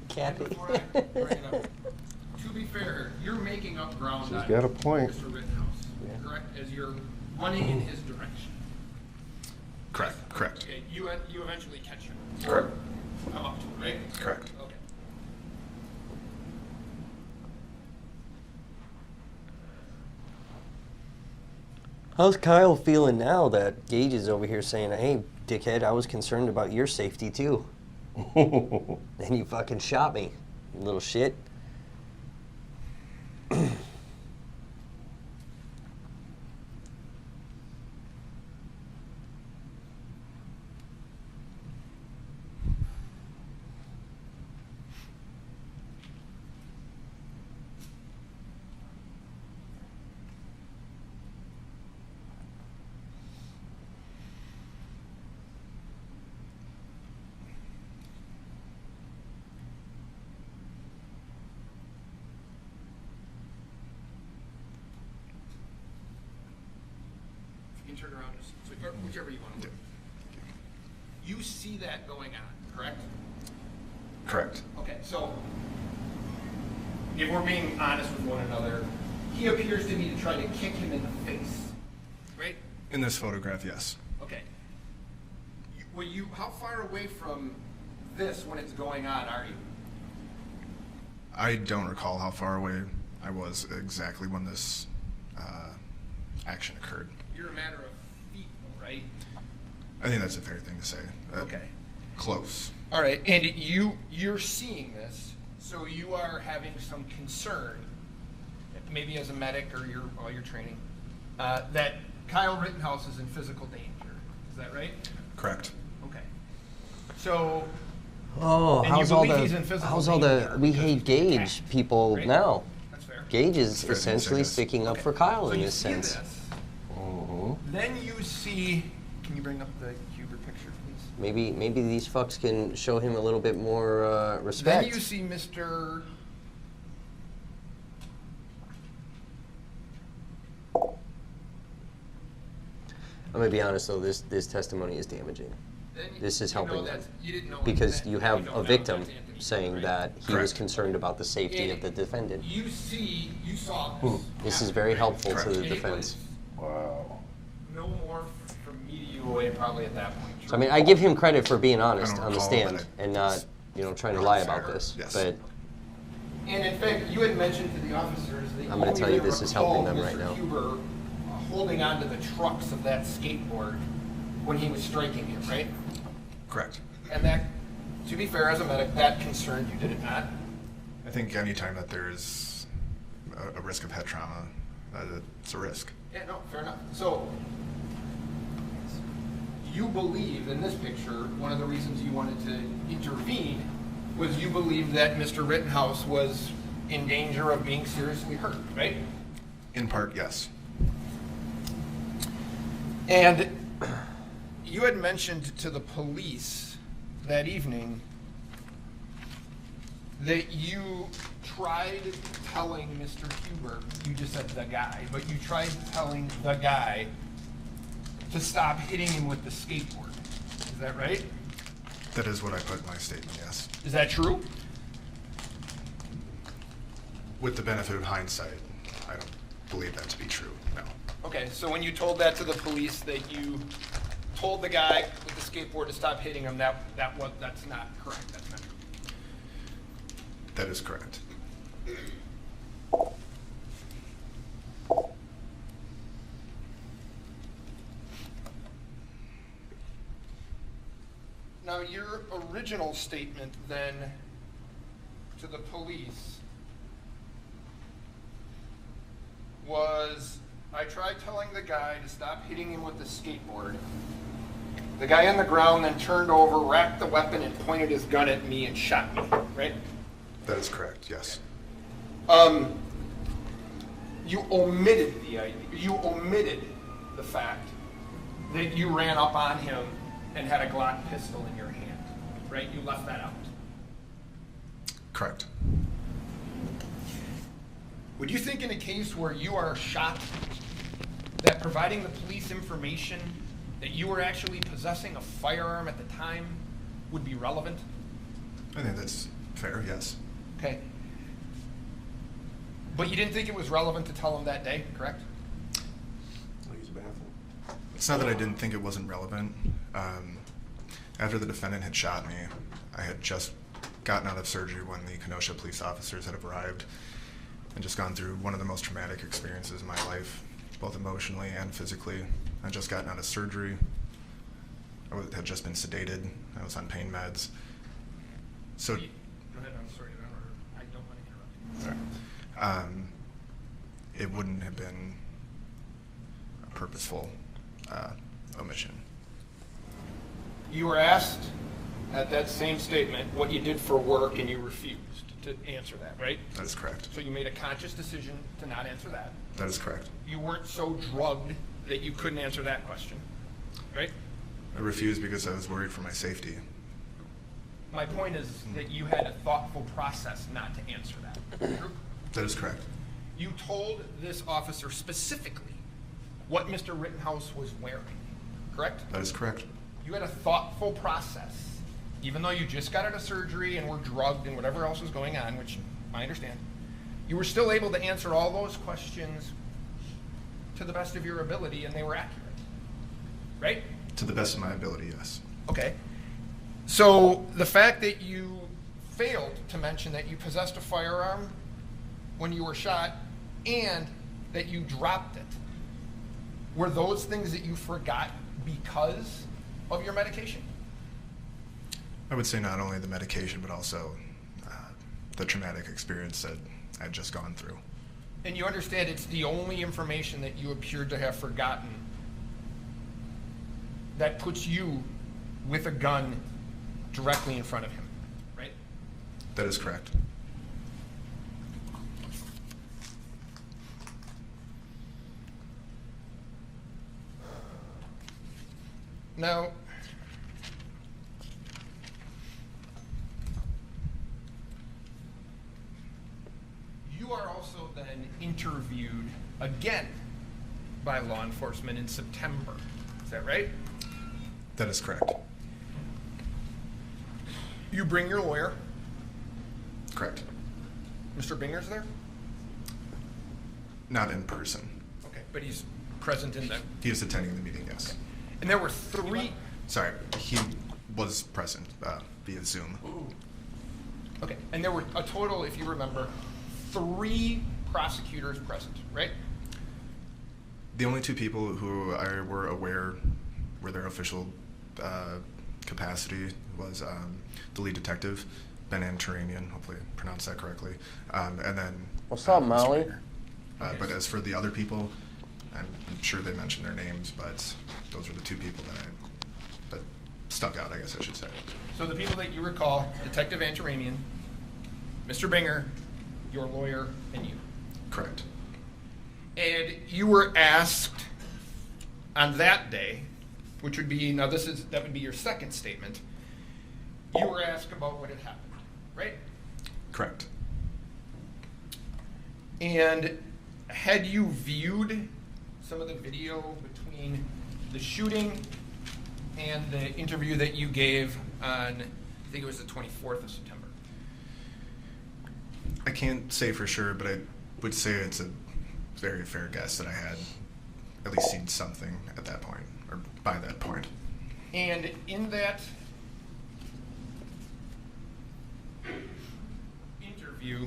Kathy. Before I bring it up, to be fair, you're making up ground She's on got a point. Mr. Rittenhouse, correct? As you're running in his direction. Correct. Okay, you eventually catch him. Correct. Come up to him, right? Correct. Okay. How's Kyle feeling now that Gage is over here saying, hey, dickhead, I was concerned about your safety too. Then you fucking shot me, you little shit. You can turn around, or whichever you want to do. You see that going on, correct? Correct. Okay, so if we're being honest with one another, he appears to be trying to kick him in the face, right? In this photograph, yes. Okay. How far away from this when it's going on are you? I don't recall how far away I was exactly when this action occurred. You're a matter of feet, right? I think that's a fair thing to say. Okay. Close. All right, and you're seeing this, so you are having some concern, maybe as a medic or your training, that Kyle Rittenhouse is in physical danger. Is that right? Correct. Okay. So. Oh, and how's you all believe the he's in physical how's all danger the we because hate he's Gage attacked, people right? now? That's fair. Gage is Fair to say, essentially yes. sticking up Okay. for Kyle So in you this see sense. this. Mm-hmm. Then you see. Can you bring up the Huber picture, please? Maybe these fucks can show him a little bit more respect. Then you see Mr. I'm gonna be honest though, this testimony is damaging. This is helping them because you have a victim saying that he was concerned about the safety of the defendant. You saw this. This is very helpful to the And it defense. Wow. No more from media away probably at that point. So I mean, I give him credit for being honest don't on the recall stand that and not, trying to lie about this. Yes. But And in fact, you had mentioned to the officers that I'm gonna tell you this is helping them right now. Huber holding onto the trucks of that skateboard when he was striking him, right? Correct. And that, to be fair, as a medic, that concerned you, did it not? I think any time that there's a risk of head trauma, it's a risk. Yeah, no, fair enough. So, you believe in this picture, one of the reasons you wanted to intervene was you believed that Mr. Rittenhouse was in danger of being seriously hurt, right? In part, yes. And you had mentioned to the police that evening that you tried telling Mr. Huber, you just said the guy, but you tried telling the guy to stop hitting him with the skateboard. Is that right? That is what I put in my statement, yes. Is that true? With the benefit of hindsight, I don't believe that to be true, no. Okay, so when you told that to the police, that you told the guy with the skateboard to stop hitting him, that's not correct. That's not true. That is correct. Now, your original statement then to the police was, I tried telling the guy to stop hitting him with the skateboard. The guy on the ground then turned over, racked the weapon, and pointed his gun at me and shot me, right? That is correct, yes. You omitted the fact that you ran up on him and had a Glock pistol in your hand, right? You left that out. Correct. Would you think in a case where you are shot that providing the police information that you were actually possessing a firearm at the time would be relevant? I think that's fair, yes. Okay. But you didn't think it was relevant to tell him that day, correct? It's not that I didn't think it wasn't relevant. After the defendant had shot me, I had just gotten out of surgery when the Kenosha police officers had arrived and just gone through one of the most traumatic experiences in my life, both emotionally and physically. I'd just gotten out of surgery. I had just been sedated. I was on pain meds. So, Go ahead, I'm sorry. I don't want to interrupt you. it wouldn't have been a purposeful omission. You were asked at that same statement what you did for work, and you refused to answer that, right? That is correct. So you made a conscious decision to not answer that. That is correct. You weren't so drugged that you couldn't answer that question, right? I refused because I was worried for my safety. My point is that you had a thoughtful process not to answer that. True? That is correct. You told this officer specifically what Mr. Rittenhouse was wearing, correct? That is correct. You had a thoughtful process, even though you just got out of surgery and were drugged and whatever else was going on, which I understand. You were still able to answer all those questions to the best of your ability, and they were accurate, right? To the best of my ability, yes. Okay. So the fact that you failed to mention that you possessed a firearm when you were shot and that you dropped it, were those things that you forgot because of your medication? I would say not only the medication, but also the traumatic experience that I'd just gone through. And you understand it's the only information that you appeared to have forgotten that puts you with a gun directly in front of him, right? That is correct. Now, you are also then interviewed again by law enforcement in September. Is that right? That is correct. You bring your lawyer. Correct. Mr. Binger's there? Not in person. Okay, but he's present in the... He is attending the meeting, yes. Okay. And there were 3... Sorry, he was present via Zoom. Okay, and there were a total, if you remember, 3 prosecutors present, right? The only 2 people who I were aware were their official capacity was the lead detective, Ben Antaranian, hopefully I pronounced that correctly, and then... What's up, Mr. Molly? Binger. But as for the other people, I'm sure they mentioned their names, but those were the 2 people that stuck out, I guess I should say. So the people that you recall, Detective Antaranian, Mr. Binger, your lawyer, and you. Correct. And you were asked on that day, which would be, now that would be your second statement, you were asked about what had happened, right? Correct. And had you viewed some of the video between the shooting and the interview that you gave on, I think it was the 24th of September? I can't say for sure, but I would say it's a very fair guess that I had at least seen something at that point, or by that point. And in that interview,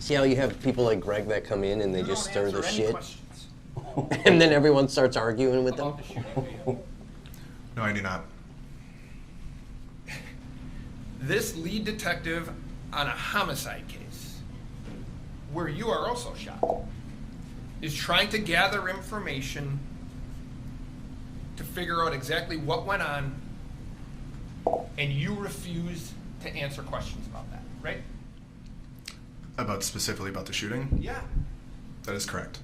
See how you have people like Greg that come in and they just stir the shit? questions And then everyone starts arguing with them? about the shooting video. No, I do not. This lead detective on a homicide case, where you are also shot, is trying to gather information to figure out exactly what went on, and you refuse to answer questions about that, right? Specifically about the shooting? Yeah. That is correct.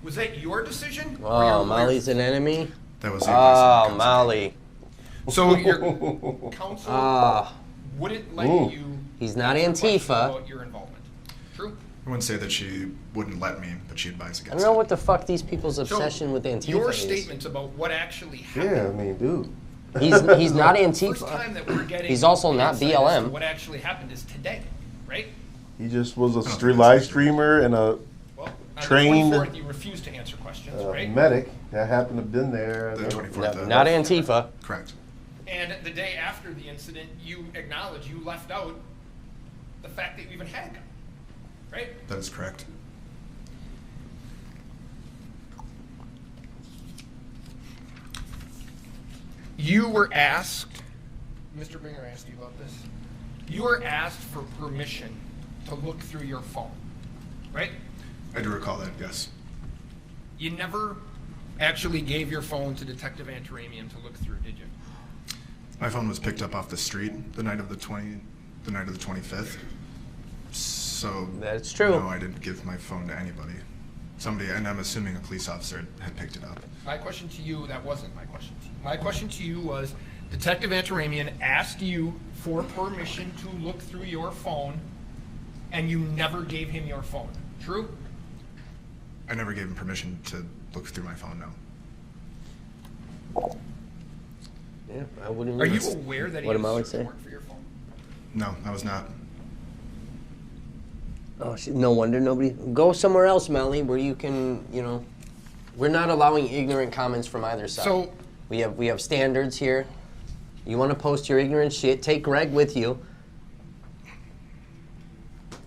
Was that your decision? or Oh, your Molly's an enemy? That was the advice of Oh, the counsel. Molly. So your counsel wouldn't let you He's not answer questions Antifa. about your involvement. True? I wouldn't say that she wouldn't let me, but she advised I against don't know it. what the fuck these people's obsession with Antifa Your is. statements about what actually happened. Yeah, I mean, dude. He's not First time Antifa. that we're getting He's also not insight as to BLM. What actually happened is today, right? He just was a don't think live that's true. streamer and a Well, on Trained, the 24th, you refused to answer questions, right? medic that happened to have been there. The 24th. No, not Antifa. Correct. And the day after the incident, you acknowledge you left out the fact that you even had a gun, right? That is correct. You were asked, Mr. Binger asked you about this, you were asked for permission to look through your phone, right? I do recall that, yes. You never actually gave your phone to Detective Antaramian to look through, did you? My phone was picked up off the street the night of the 25th. So That's true. No, I didn't give my phone to anybody. Somebody, and I'm assuming a police officer had picked it up. My question to you, that wasn't my question to you. My question to you was, Detective Antaramian asked you for permission to look through your phone, and you never gave him your phone. True? I never gave him permission to look through my phone, no. Yeah, I wouldn't. Are you aware that he What has did Molly search say? warrant for your phone? No, I was not. Oh, no wonder nobody. Go somewhere else, Molly, where you can, we're not allowing ignorant comments from either side. So we have standards here. You want to post your ignorant shit? Take Greg with you.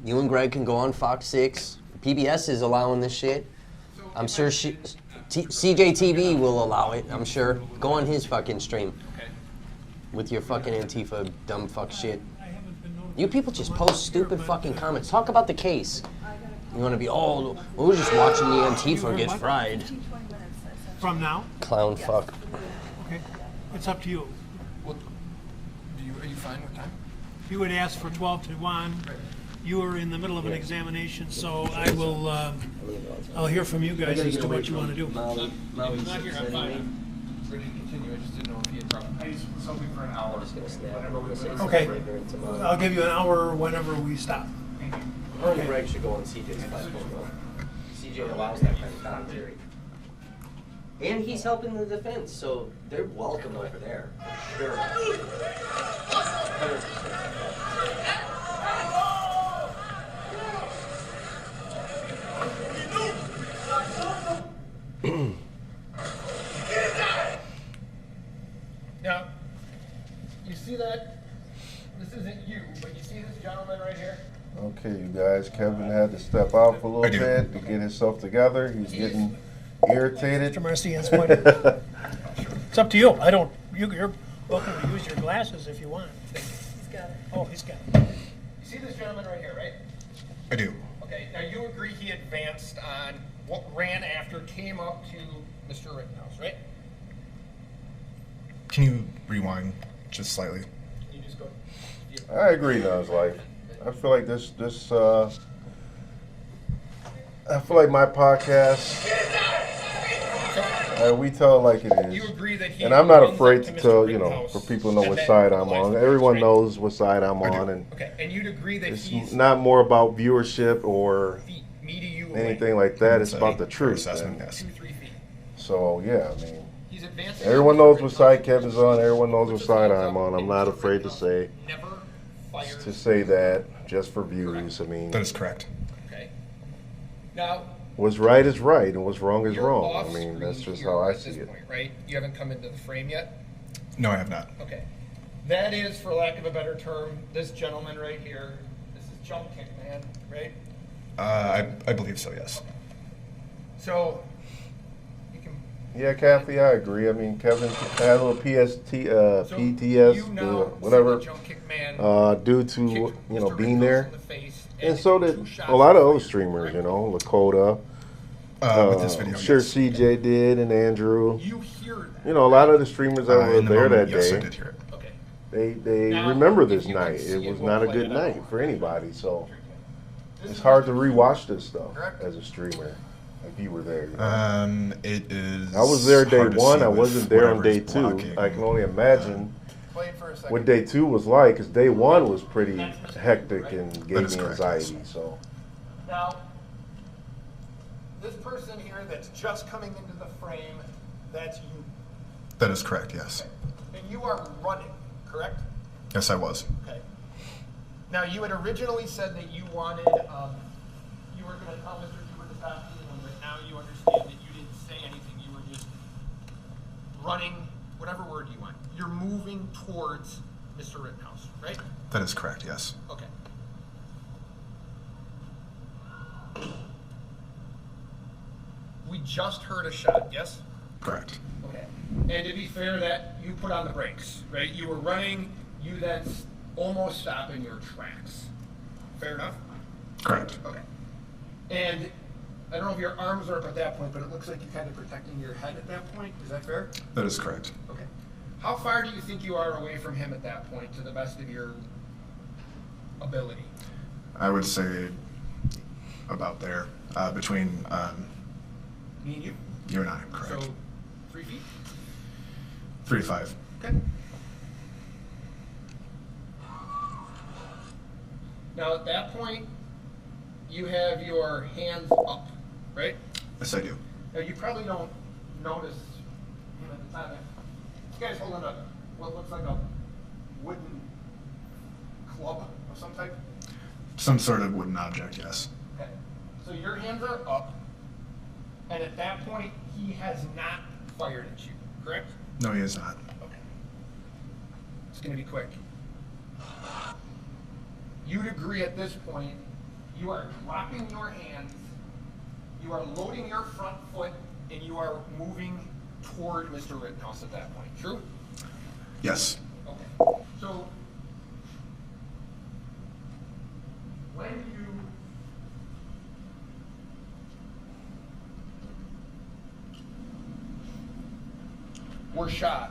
You and Greg can go on Fox 6. PBS is allowing this shit. I'm sure CJTV will allow it. I'm sure. Go on his fucking stream. Okay. With your fucking Antifa dumb fuck shit. You people just post stupid fucking comments. Talk about the case. You want to be, oh, we're just watching the Antifa get fried. From now? Clown fuck. Okay. It's up to you. Well, are you fine with time? You would ask for 12 to 1. You are in the middle of an examination, so I will, I'll hear from you guys as to what you want to do. If he's not here, I'm fine. Ready to continue. I just didn't know if he had trouble. I was hoping for an hour. Whenever we Okay. I'll give you an hour whenever we stop. Her and Greg should go on CJ's platform, though. CJ allows that kind of commentary. And he's helping the defense, so they're welcome over there. Sure. 100%. Now, you see that? This isn't you, but you see this gentleman right here? Okay, you guys, Kevin had to step out for a little bit to get himself together. He's getting irritated. Mr. Marcian's pointing. It's up to you. I don't, you're welcome to use your glasses if you want. He's got it. Oh, he's got it. You see this gentleman right here, right? I do. Okay, now you agree he advanced on what ran after, came up to Mr. Rittenhouse, right? Can you rewind just slightly? You just go. I agree, Nuzz. I feel like I feel like my podcast, we tell it like it is. You agree that he and I'm not brings afraid up to to Mr. tell, Rittenhouse for people to know and what then side I'm lies on. to Everyone right? knows what side I'm on, and Okay, and you'd agree that it's he's not more about viewership or me to you anything like that. It's It's about a the truth. assessment, and yes. 2-3 feet. So yeah, I mean, He's advancing. everyone knows what side Kevin's on. Everyone knows what side I'm on. I'm not afraid to say that just for views. I mean, That is correct. Okay. Now, what's right is right, and what's wrong is you're wrong. off I mean, that's screen just here how I at see this it. point, right? You haven't come into the frame yet? No, I have not. Okay. That is, for lack of a better term, this gentleman right here. This is Jump Kick Man, right? I believe so, yes. So, you can. Yeah, Kathy, I agree. I mean, Kevin had a little PTS, you know, whatever, Jump Kick Man due to Mr. being Rittenhouse there, in the face, and so did two shots a lot of fired, other streamers. Lakota. With this video, Sure, yes. CJ did, and Andrew. You hear that? A lot of the streamers that were In the there moment, that yes, day. I did hear it. Okay. They Now, remember if this you can night. see It it, was we'll not a play good it night out. for anybody. So This it's is hard to Mr. rewatch this stuff Correct. as a streamer if you were there. It is. I was there day hard to one. see I with wasn't there on whatever day is two. blocking. I can only imagine Play it for a second. what day two was like, because day one was pretty hectic and gave is me correct, anxiety. yes. So Now, this person here that's just coming into the frame, that's you. That is correct, yes. And you are running, correct? Yes, I was. Okay. Now, you had originally said that you wanted, you were going to tell Mr. Hubert to stop beating him, but now you understand that you didn't say anything. You were just running, whatever word you want. You're moving towards Mr. Rittenhouse, right? That is correct, yes. Okay. We just heard a shot, yes? Correct. Okay. And to be fair, that you put on the brakes, right? You were running, you then almost stop in your tracks. Fair enough? Correct. Okay. And I don't know if your arms are up at that point, but it looks like you're kind of protecting your head at that point. Is that fair? That is correct. Okay. How far do you think you are away from him at that point, to the best of your ability? I would say about there, between Me and you? you and I, correct. So, 3 feet? 3 to 5. Okay. Now, at that point, you have your hands up, right? Yes, I do. Now, you probably don't notice him at the time. This guy's holding up what looks like a wooden club of some type. Some sort of wooden object, yes. Okay. So your hands are up, and at that point, he has not fired at you, correct? No, he is not. Okay. It's going to be quick. You'd agree at this point, you are dropping your hands, you are loading your front foot, and you are moving toward Mr. Rittenhouse at that point. True? Yes. Okay. So, when you were shot,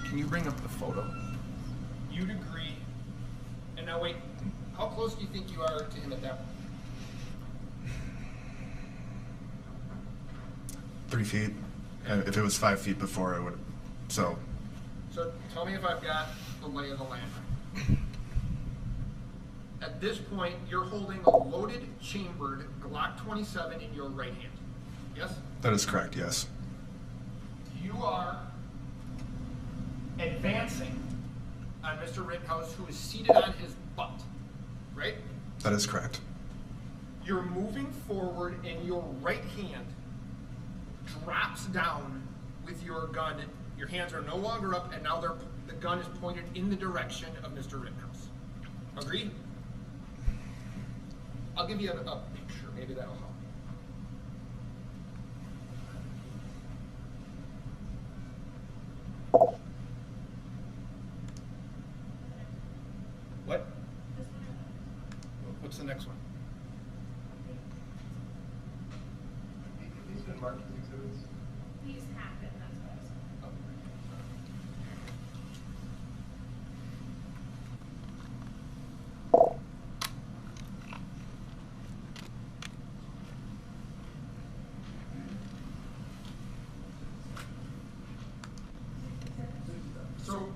can you bring up the photo? You'd agree. And now wait, how close do you think you are to him at that point? 3 feet. And if it was 5 feet before, it would. So tell me if I've got the lay of the land right. At this point, you're holding a loaded, chambered Glock 27 in your right hand. Yes? that is correct. Yes. You are advancing on Mr. Rittenhouse, who is seated on his butt, right? That is correct. You're moving forward, and your right hand drops down with your gun. Your hands are no longer up, and now the gun is pointed in the direction of Mr. Rittenhouse. Agreed? I'll give you a picture. Maybe that'll help. What? What's the next one? He's been marked as exhibits. These happen, that's what I was saying. So,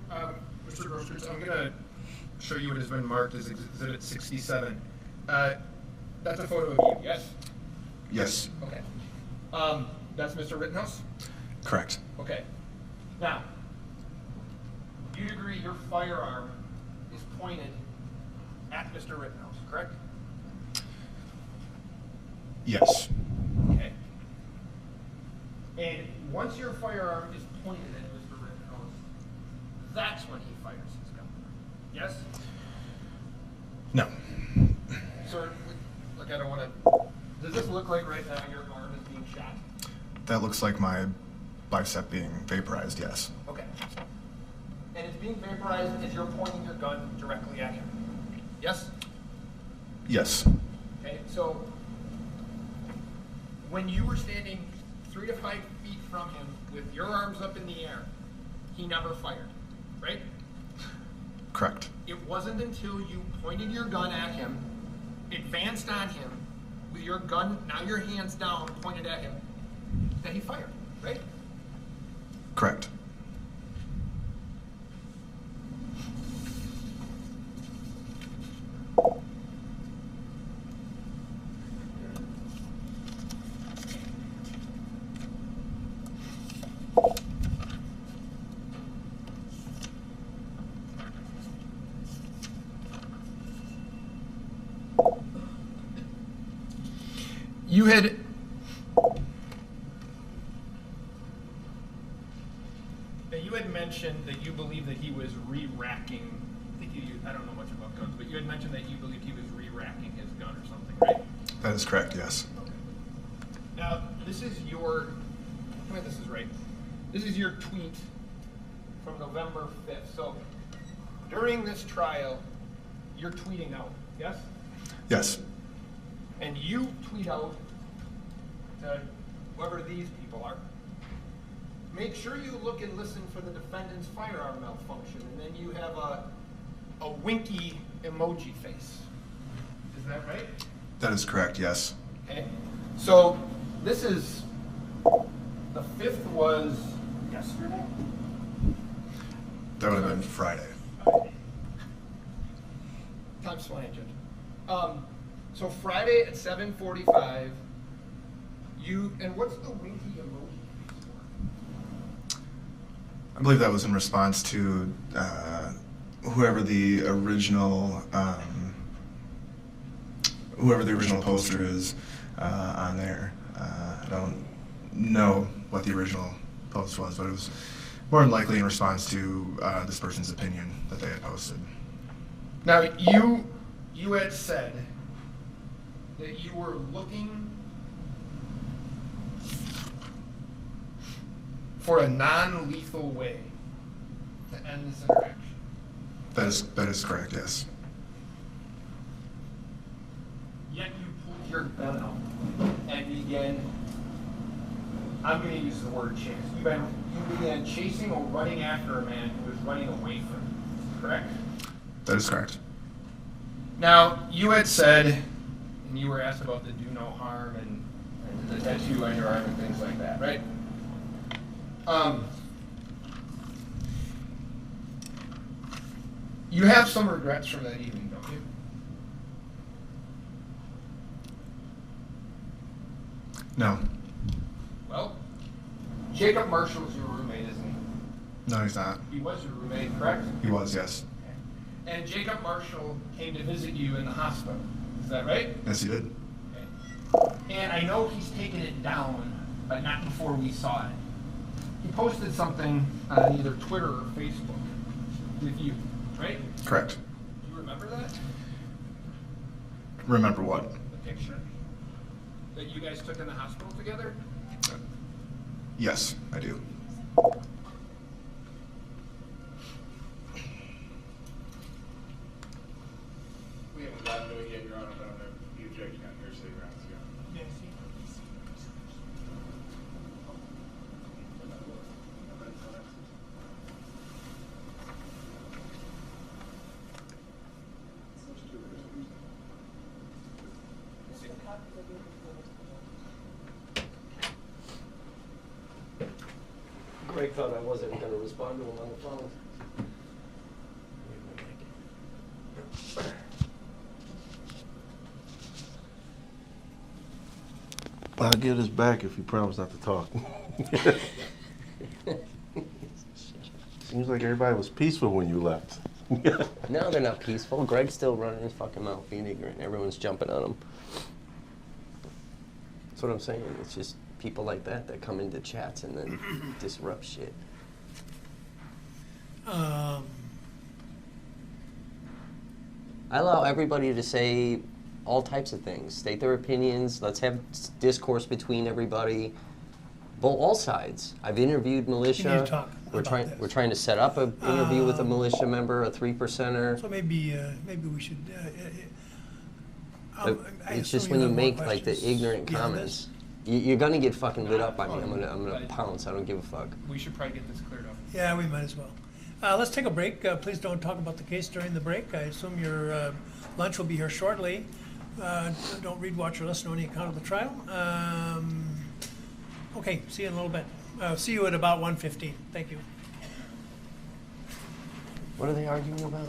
Mr. Grossroots, I'm going to show you what has been marked as Exhibit 67. That's a photo of you, yes? Yes. Okay. That's Mr. Rittenhouse? Correct. Okay. Now, you'd agree your firearm is pointed at Mr. Rittenhouse, correct? Yes. Okay. And once your firearm is pointed at Mr. Rittenhouse, that's when he fires his gun. Yes? No. Sir, look, I don't want to... Does this look like right now your arm is being shot? That looks like my bicep being vaporized. Yes. Okay. And it's being vaporized as you're pointing your gun directly at him. Yes? Yes. Okay, so when you were standing 3 to 5 feet from him with your arms up in the air, he never fired, right? Correct. It wasn't until you pointed your gun at him, advanced on him, with your gun, now your hands down, pointed at him, that he fired, right? Correct. You had mentioned that you believe that he was re-racking. I don't know much about guns, but you had mentioned that you believed he was re-racking his gun or something, right? That is correct. Yes. Okay. Now, this is your. Tell me if this is right. This is your tweet from November 5th. So, during this trial, you're tweeting out, yes? Yes. And you tweet out to whoever these people are, make sure you look and listen for the defendant's firearm malfunction, and then you have a winky emoji face. Is that right? That is correct. Yes. Okay. So this is, the 5th was yesterday? That would have been Friday. Time's flying, Judge. So Friday at 7:45, and what's the winky emoji for? I believe that was in response to whoever the original poster is on there. I don't know what the original post was, but it was more than likely in response to this person's opinion that they had posted. Now, you had said that you were looking for a non-lethal way to end this interaction. That is correct, yes. Yet you pulled your gun out and began I'm going to use the word chase. You began chasing or running after a man who was running away from you, correct? That is correct. Now, you had said, and you were asked about the do no harm and the tattoo on your arm and things like that, right? You have some regrets from that evening, don't you? No. Well, Jacob Marshall's your roommate, isn't he? No, he's not. He was your roommate, correct? He was, yes. And Jacob Marshall came to visit you in the hospital. Is that right? Yes, he did. Okay. And I know he's taken it down, but not before we saw it. He posted something on either Twitter or Facebook with you, right? Correct. Do you remember that? Remember what? The picture that you guys took in the hospital together? Yes, I do. We haven't gotten to it yet, Your Honor, but I'm going to be objecting on hearsay grounds, yeah. Greg thought I wasn't going to respond to him on the phone. I'll give this back if you promise not to talk. Seems like everybody was peaceful when you left. No, they're not peaceful. Greg's still running his fucking mouth, being ignorant. Everyone's jumping on him. That's what I'm saying. It's just people like that come into chats and then disrupt shit. I allow everybody to say all types of things, state their opinions. Let's have discourse between everybody, all sides. I've interviewed militia. You need to talk We're about trying. this. We're trying to set up an interview with a militia member, a 3%er. So maybe we should. I It's assume just when you have more make like the questions ignorant beyond comments, this? you're gonna get fucking lit up by me. I'm gonna pounce. I don't give a fuck. We should probably get this cleared up. Yeah, we might as well. Let's take a break. Please don't talk about the case during the break. I assume your lunch will be here shortly. Don't read, watch, or listen to any account of the trial. Okay, see you in a little bit. See you at about 1:15. Thank you. What are they arguing about?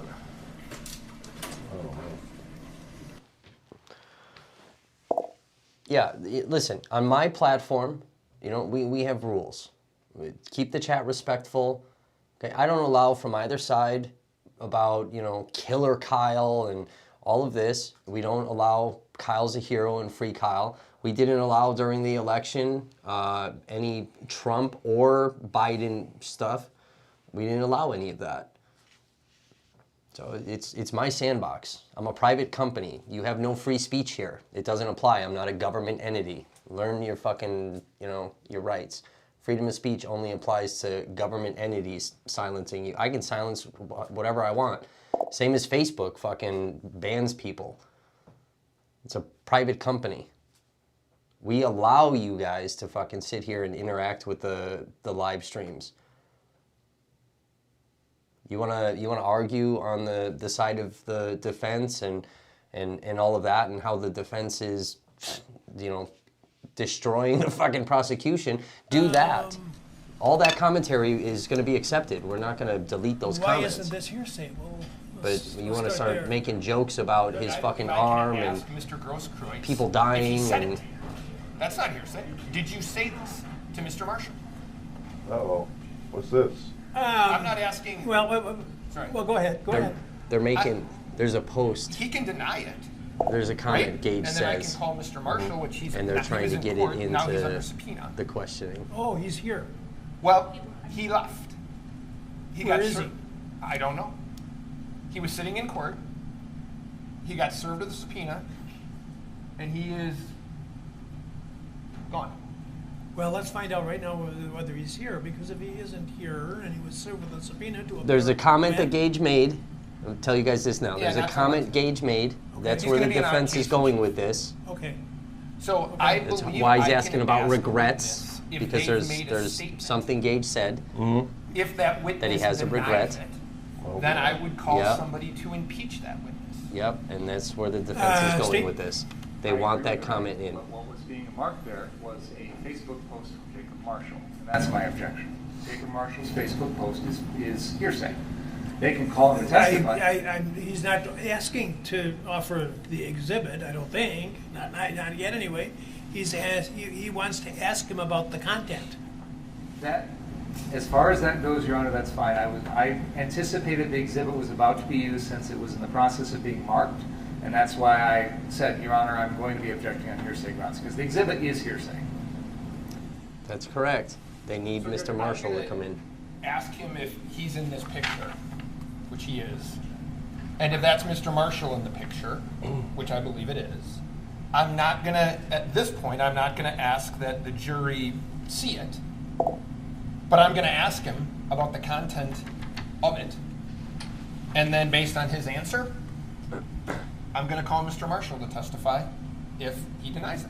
Yeah, listen, on my platform, we have rules. We keep the chat respectful. Okay, I don't allow from either side about, killer Kyle and all of this. We don't allow Kyle's a hero and free Kyle. We didn't allow during the election any Trump or Biden stuff. We didn't allow any of that. So it's my sandbox. I'm a private company. You have no free speech here. It doesn't apply. I'm not a government entity. Learn your fucking, your rights. Freedom of speech only applies to government entities silencing you. I can silence whatever I want. Same as Facebook fucking bans people. It's a private company. We allow you guys to fucking sit here and interact with the live streams. You wanna argue on the side of the defense and all of that and how the defense is, destroying the fucking prosecution, do that. All that commentary is going to be accepted. We're not going to delete those comments. Why isn't this hearsay? Well, but you want to start making jokes about his fucking arm and Mr. Grosskreutz people if dying he said and it. That's not hearsay. Did you say this to Mr. Marshall? Uh-oh. What's this? I'm not asking. Well, Sorry. well, go ahead. Go ahead. they're making. There's a post. He can deny it. There's a comment Right? Gage and then says. I can call Mr. Marshall, which he's And they're not- he trying was to in get court, it now he's under into subpoena. the questioning. Oh, he's here. Well, he left. He Where got is he? I don't know. He was sitting in court. He got served with a subpoena, and he is gone. Well, let's find out right now whether he's here, because if he isn't here and he was served with a subpoena to There's a comment that when- Gage made. I'll tell you guys this now. Yeah, There's a that's comment all. Gage made. That's He's where the gonna be an defense odd is case. going with this. Okay. So I That's believe why he's I asking can about ask regrets. a witness if because they've made a there's statement. something Gage said If that witness that he has a denies regret. it, then I would call Yep. somebody to impeach that witness. Yep, and that's where the defense is going Steve? with this. They want that comment in. But what was being marked there was a Facebook post from Jacob Marshall. And that's my objection. Jacob Marshall's Facebook post is hearsay. They can call him to testify. He's not asking to offer the exhibit, I don't think, not yet anyway. He wants to ask him about the content. That, as far as that goes, Your Honor, that's fine. I anticipated the exhibit was about to be used since it was in the process of being marked, and that's why I said, Your Honor, I'm going to be objecting on hearsay grounds, because the exhibit is hearsay. That's correct. They need Mr. Marshall to come in. Ask him if he's in this picture, which he is. And if that's Mr. Marshall in the picture, which I believe it is, I'm not gonna, at this point, I'm not gonna ask that the jury see it, but I'm gonna ask him about the content of it. And then based on his answer, I'm gonna call Mr. Marshall to testify if he denies it.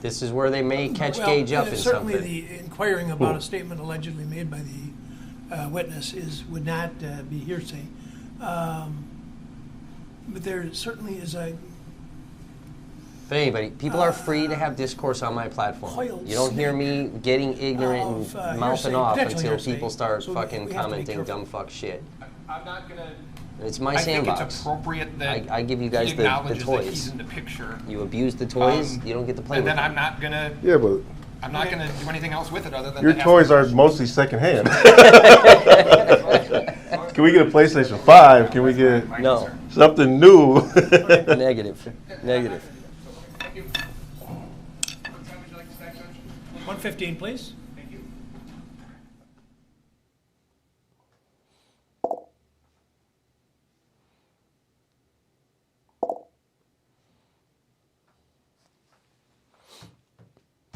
This is where they may catch Well, Gage up in certainly something. the inquiring about a statement allegedly made by the witness would not be hearsay. But there certainly is a But anybody, people are free to have discourse on my platform. coiled You don't hear me getting ignorant of, and hearsay, mouthing off potentially until hearsay. people start So we fucking have to be commenting careful. dumb fuck shit. I'm not gonna. It's my I think sandbox. it's appropriate that I give you guys he the acknowledges that he's toys. in the picture. You abuse the toys, you don't get to play And with then them. I'm not gonna. Yeah, but I'm not gonna do anything else with it other than your to ask toys him. are mostly secondhand. Can we get a PlayStation 5? Can we get No. something new? Negative. Negative. Thank you. 1:15, please. Thank you.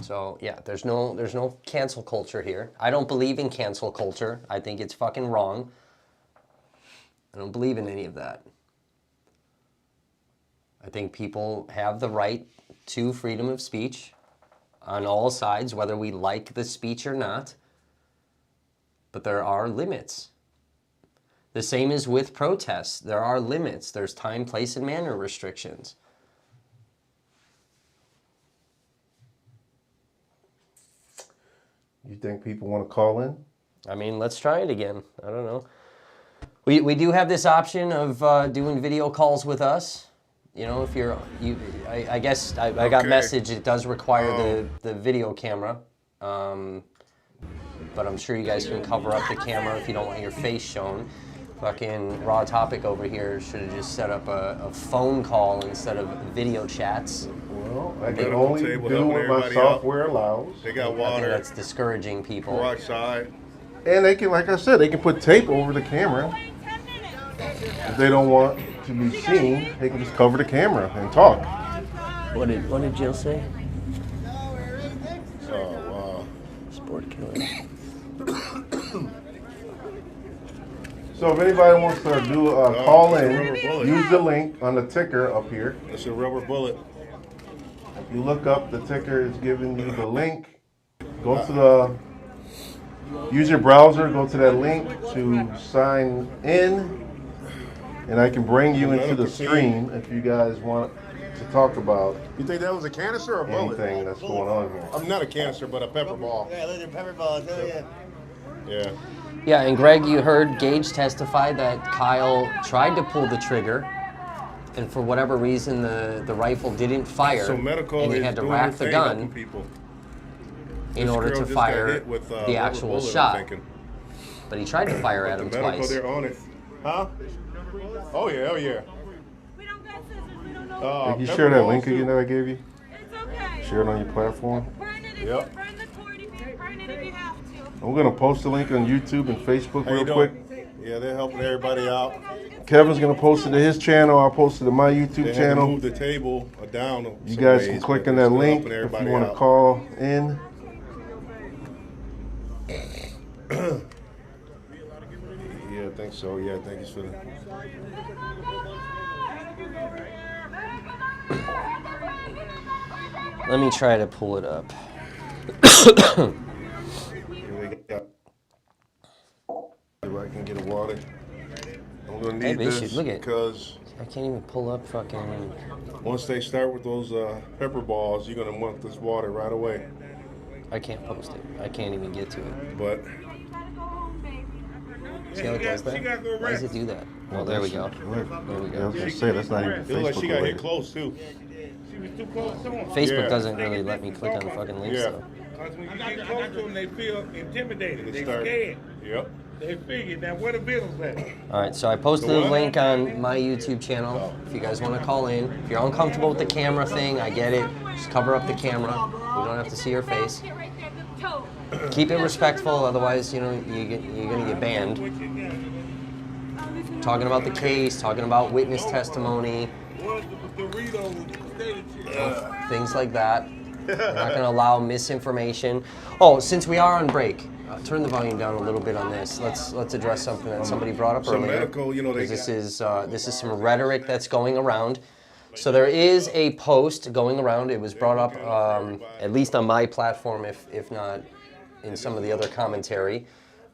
So yeah, there's no cancel culture here. I don't believe in cancel culture. I think it's fucking wrong. I don't believe in any of that. I think people have the right to freedom of speech on all sides, whether we like the speech or not. But there are limits. The same is with protests. There are limits. There's time, place, and manner restrictions. You think people want to call in? I mean, let's try it again. I don't know. We do have this option of doing video calls with us. You know, if I guess I got message. It does require the video camera, but I'm sure you guys can cover up the camera if you don't want your face shown. Fucking Raw Topic over here should have just set up a phone call instead of video chats. Well, I can only do what my software allows. They got I think water. that's discouraging people. Go outside. And they can, like I said, they can put tape over the camera. If they don't want to be seen, they can just cover the camera and talk. What did Jill say? Oh, wow. Sport killer. So if anybody wants to do a call in, rubber bullet. use the link on the ticker up here. That's a rubber bullet. If you look up, the ticker is giving you the link. Go to the, use your browser, go to that link to sign in, and I can bring you into the stream if you guys want to talk about You think that was a canister or a bullet? anything that's going on here. I'm not a canister, but a pepper ball. Yeah, those are pepper balls. Oh, yeah. Yeah. Yeah, and Greg, you heard Gage testify that Kyle tried to pull the trigger, and for whatever reason, the rifle didn't fire, So medical and he is had to doing rack their the thing, gun helping people. in This order girl to just got fire hit with, the rubber actual bullet, I'm shot. thinking. But he tried to fire at The him medical, twice. they're on it. Huh? Oh yeah, oh yeah. We don't got scissors. We don't know. Can you pepper share that balls, link too. again that I gave you? It's okay. Share it on your platform. Burn it if Yep. burn the cord if you burn it if you have to. I'm gonna post the link on YouTube and Facebook How you real quick. doing? Yeah, they're helping everybody out. Kevin's gonna post it to his channel. I'll post it to my YouTube They had to channel. move the table down. You some guys ways, can click but on they're that still link helping if everybody you want to out. call in. Yeah, I think so. Yeah, I think it's for the. Let me try to pull it up. Here we go. If I can get a water. I'm gonna I have need this issues. Look at because I can't even pull up fucking. once they start with those pepper balls, you're gonna want this water right away. I can't post it. I can't even get to it. But See how it does that? Why does it do that? Well, there we go. There we Yeah, I was go. gonna say that's not even it looks like she Facebook got hit related. close too. Facebook Yeah. doesn't really let me click on the fucking links Yeah. though. Because when you get close to them, they feel intimidated. They They start- scared. Yep. They figure, now where the bills at? All right, so I posted The a what? link on my YouTube channel. If you guys want to call in, if you're uncomfortable with the camera thing, I get it. Just cover up the camera. We don't have to see your face. Keep it respectful, otherwise, you know, you're gonna get banned. Talking about the case, talking about witness testimony, things like that. We're not gonna allow misinformation. Oh, since we are on break, turn the volume down a little bit on this. Let's address something that somebody brought up Some earlier. medical, you know, they 'Cause got- this is some rhetoric that's going around. So there is a post going around. It was brought up at least on my platform, if not in some of the other commentary,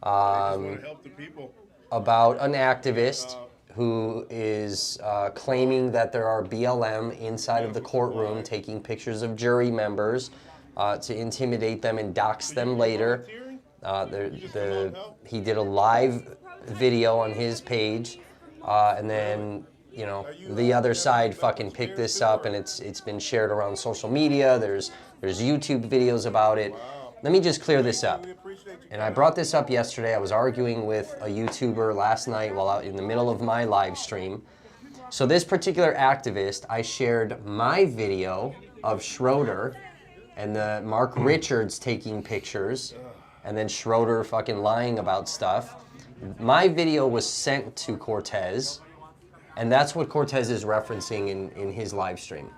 Help the people. about an activist who is claiming that there are BLM inside of the courtroom taking pictures of jury members to intimidate them and dox them later. He did a live video on his page, and then you know the other side fucking picked this up, and it's been shared around social media. There's YouTube videos about it. Let me just clear this up. And I brought this up yesterday. I was arguing with a YouTuber last night while out in the middle of my live stream. So this particular activist, I shared my video of Schroeder and the Mark Richards taking pictures, and then Schroeder fucking lying about stuff. My video was sent to Cortez, and that's what Cortez is referencing in his live stream.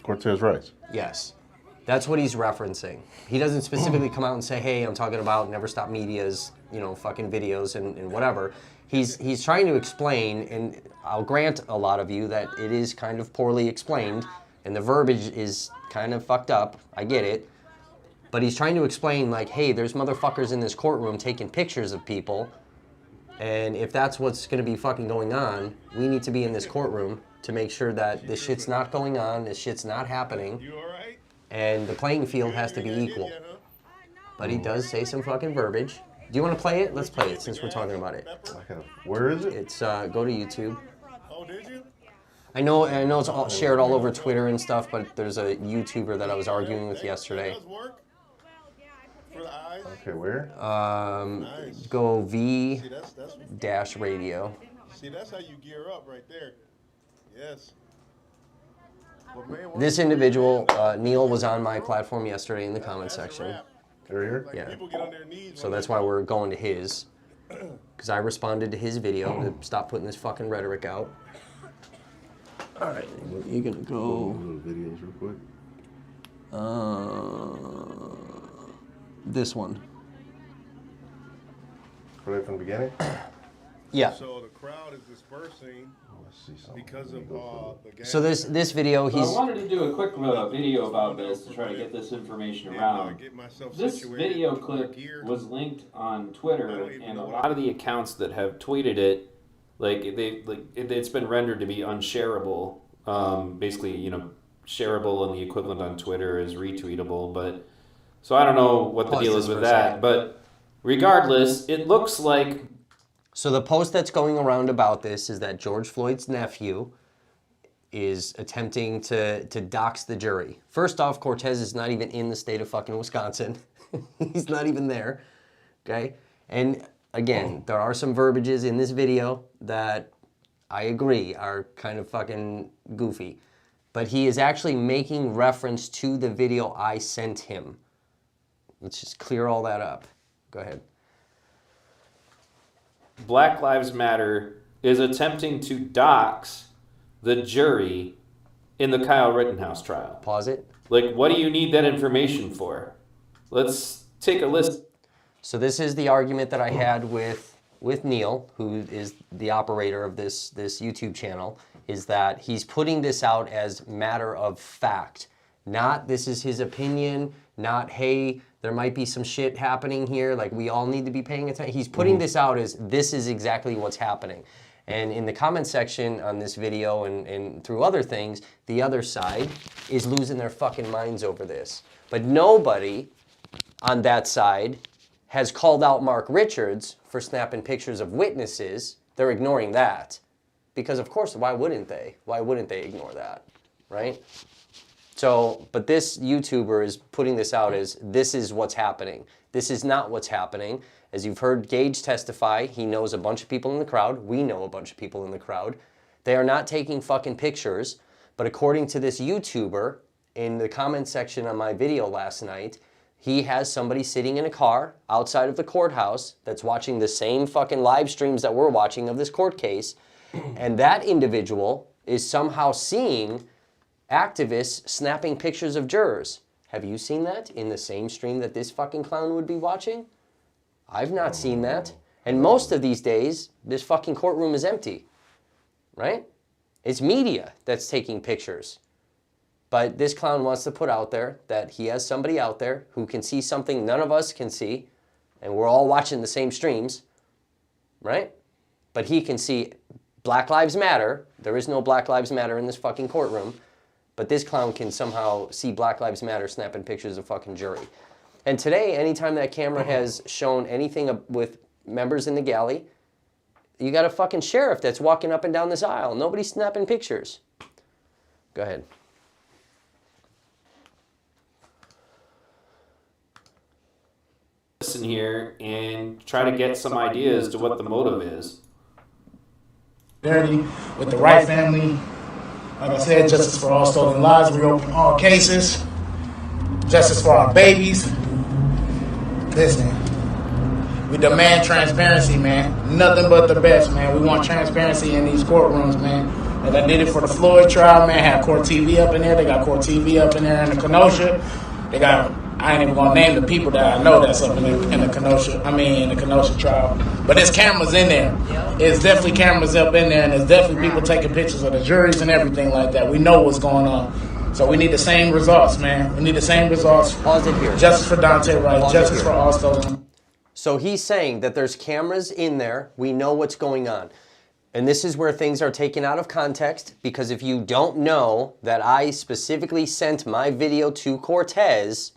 Cortez Rice. Yes. That's what he's referencing. He doesn't specifically come out and say, hey, I'm talking about Never Stop Media's, you know, fucking videos and whatever. He's trying to explain, and I'll grant a lot of you that it is kind of poorly explained, and the verbiage is kind of fucked up. I get it. But he's trying to explain, like, hey, there's motherfuckers in this courtroom taking pictures of people, and if that's what's going to be fucking going on, we need to be in this courtroom to make sure that this shit's not going on, this shit's not happening. And the playing field has to be equal. But he does say some fucking verbiage. Do you want to play it? Let's play it since we're talking about it. Where is it? It's go to YouTube. Oh, did you? I know it's all shared all over Twitter and stuff, but there's a YouTuber that I was arguing with yesterday. Okay, where? Go V-radio. See, that's how you gear up right there. Yes. This individual, Neil, was on my platform yesterday in the comment section. Here? Yeah. So that's why we're going to his. Because I responded to his video to stop putting this fucking rhetoric out. All right, you're going to go... videos real quick. This one. Right from the beginning? Yeah. So the crowd is dispersing because of the gas. So this video, So I wanted to do a quick video about this to try to get this information around. This video clip was linked on Twitter, and a lot of the accounts that have tweeted it, it's been rendered to be unshareable. Basically, you know, shareable and the equivalent on Twitter is retweetable. But so I don't know what the deal is with that. But regardless, it looks like. So the post that's going around about this is that George Floyd's nephew is attempting to dox the jury. First off, Cortez is not even in the state of fucking Wisconsin. He's not even there, okay? And again, there are some verbiages in this video that I agree are kind of fucking goofy. But he is actually making reference to the video I sent him. Let's just clear all that up. Go ahead. Black Lives Matter is attempting to dox the jury in the Kyle Rittenhouse trial. Pause it. Like, what do you need that information for? Let's take a listen. So this is the argument that I had with Neil, who is the operator of this YouTube channel. is that he's putting this out as matter of fact. Not this is his opinion, not hey, there might be some shit happening here, like we all need to be paying attention. He's putting this out as this is exactly what's happening. And in the comment section on this video and through other things, the other side is losing their fucking minds over this. But nobody on that side has called out Mark Richards for snapping pictures of witnesses. They're ignoring that. Because of course, why wouldn't they? Why wouldn't they ignore that, right? So, but this YouTuber is putting this out as this is what's happening. This is not what's happening. As you've heard Gage testify, he knows a bunch of people in the crowd. We know a bunch of people in the crowd. They are not taking fucking pictures, but according to this YouTuber, in the comment section on my video last night, he has somebody sitting in a car outside of the courthouse that's watching the same fucking live streams that we're watching of this court case, and that individual is somehow seeing activists snapping pictures of jurors. Have you seen that in the same stream that this fucking clown would be watching? I've not seen that. And most of these days, this fucking courtroom is empty, right? It's media that's taking pictures. But this clown wants to put out there that he has somebody out there who can see something none of us can see, and we're all watching the same streams, right? But he can see Black Lives Matter. There is no Black Lives Matter in this fucking courtroom. But this clown can somehow see Black Lives Matter snapping pictures of fucking jury. And today, anytime that camera has shown anything with members in the galley, you got a fucking sheriff that's walking up and down this aisle. Nobody's snapping pictures. Go ahead. Listen here and try to get some ideas to what the motive is. With the right family, like I said, justice for all stolen lives, reopen all cases, justice for our babies. Listen, we demand transparency, man. Nothing but the best, man. We want transparency in these courtrooms, man. And I did it for the Floyd trial, man. Had Court TV up in there. They got Court TV up in there in the Kenosha. They got, I ain't even gonna name the people that I know that's up in the Kenosha trial. But there's cameras in there. There's definitely cameras up in there, and there's definitely people taking pictures of the juries and everything like that. We know what's going on. So we need the same results, man. We need the same results. Pause it here. Justice for Dante Wright. Justice for all stolen. So he's saying that there's cameras in there. We know what's going on. And this is where things are taken out of context, because if you don't know that I specifically sent my video to Cortez,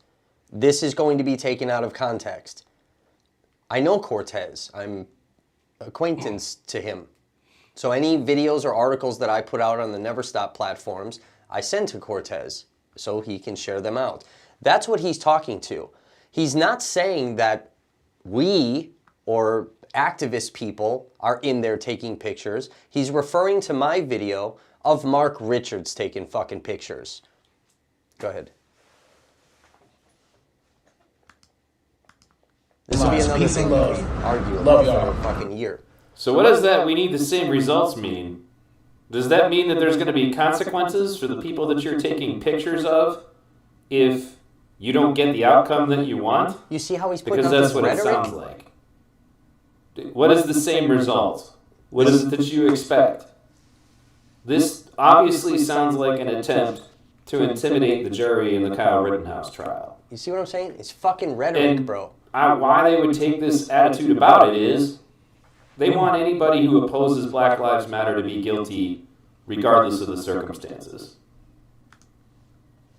this is going to be taken out of context. I know Cortez. I'm acquaintance to him. So any videos or articles that I put out on the Never Stop platforms, I send to Cortez so he can share them out. That's what he's talking to. He's not saying that we or activist people are in there taking pictures. He's referring to my video of Mark Richards taking fucking pictures. Go ahead. This will be another thing that we argue about for a fucking year. So what does that "we need the same results" mean? Does that mean that there's going to be consequences for the people that you're taking pictures of if you don't get the outcome that you want? You see how he's putting Because out that's this what rhetoric? it sounds like. What is the same result? What is it that you expect? This obviously sounds like an attempt to intimidate the jury in the Kyle Rittenhouse trial. You see what I'm saying? It's fucking rhetoric, bro. Why they would take this attitude about it is they want anybody who opposes Black Lives Matter to be guilty regardless of the circumstances.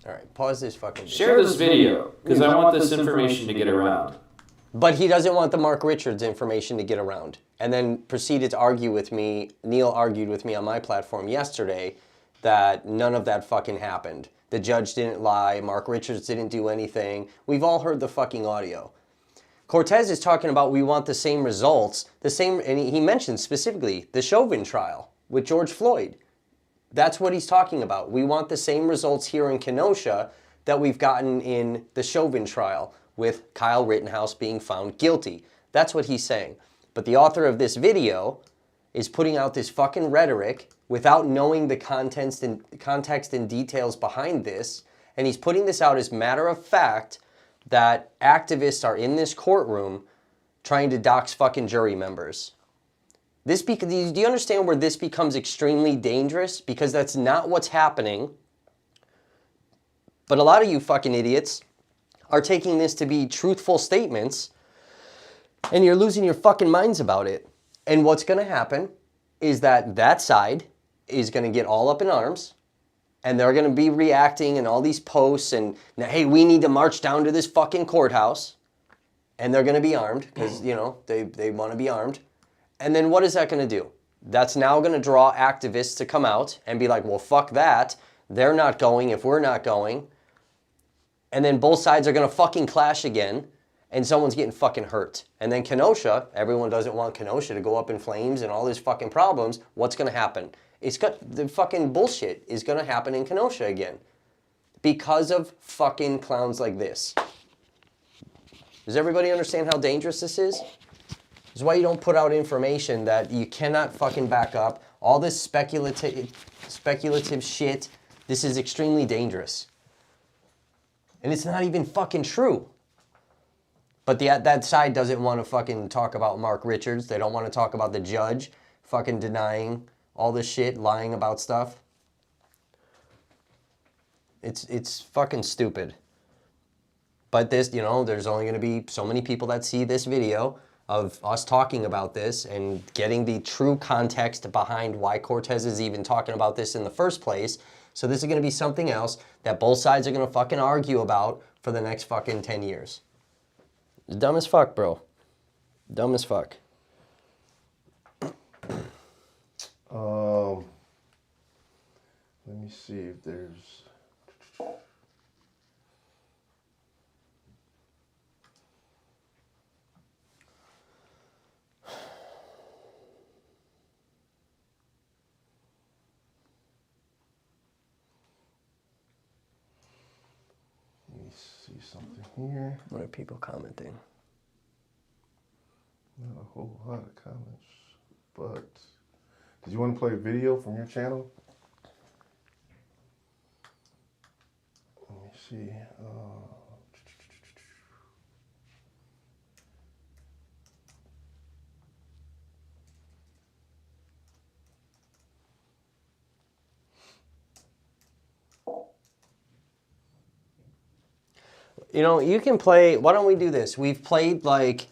All right, pause this fucking video. Share this video, because I want this information to get around. But he doesn't want the Mark Richards information to get around. And then proceeded to argue with me, Neil argued with me on my platform yesterday that none of that fucking happened. The judge didn't lie, Mark Richards didn't do anything. We've all heard the fucking audio. Cortez is talking about we want the same results, and he mentioned specifically the Chauvin trial with George Floyd. That's what he's talking about. We want the same results here in Kenosha that we've gotten in the Chauvin trial with Kyle Rittenhouse being found guilty. That's what he's saying. But the author of this video is putting out this fucking rhetoric without knowing the context and details behind this, and he's putting this out as matter of fact that activists are in this courtroom trying to dox fucking jury members. Do you understand where this becomes extremely dangerous? Because that's not what's happening. But a lot of you fucking idiots are taking this to be truthful statements, and you're losing your fucking minds about it. And what's going to happen is that side is going to get all up in arms, and they're going to be reacting in all these posts and, hey, we need to march down to this fucking courthouse. And they're going to be armed because, you know, they want to be armed. And then what is that going to do? That's now going to draw activists to come out and be like, well, fuck that. They're not going if we're not going. And then both sides are going to fucking clash again, and someone's getting fucking hurt. And then Kenosha, everyone doesn't want Kenosha to go up in flames and all these fucking problems. What's going to happen? The fucking bullshit is going to happen in Kenosha again because of fucking clowns like this. Does everybody understand how dangerous this is? This is why you don't put out information that you cannot fucking back up. All this speculative shit, this is extremely dangerous. And it's not even fucking true. But that side doesn't want to fucking talk about Mark Richards. They don't want to talk about the judge fucking denying all this shit, lying about stuff. It's fucking stupid. But this, you know, there's only going to be so many people that see this video of us talking about this and getting the true context behind why Cortez is even talking about this in the first place. So this is going to be something else that both sides are going to fucking argue about for the next fucking 10 years. It's dumb as fuck, bro. Dumb as fuck. Let me see if there's... something here. What are people commenting? Not a whole lot of comments, but did you want to play a video from your channel? Let me see. You know, you can play, why don't we do this? We've played like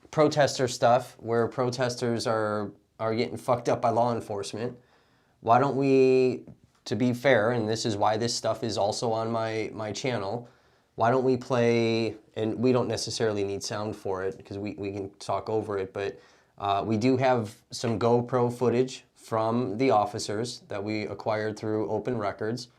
protester stuff where protesters are getting fucked up by law enforcement. Why don't we, to be fair, and this is why this stuff is also on my channel, why don't we play, and we don't necessarily need sound for it because we can talk over it, but we do have some GoPro footage from the officers that we acquired through open records.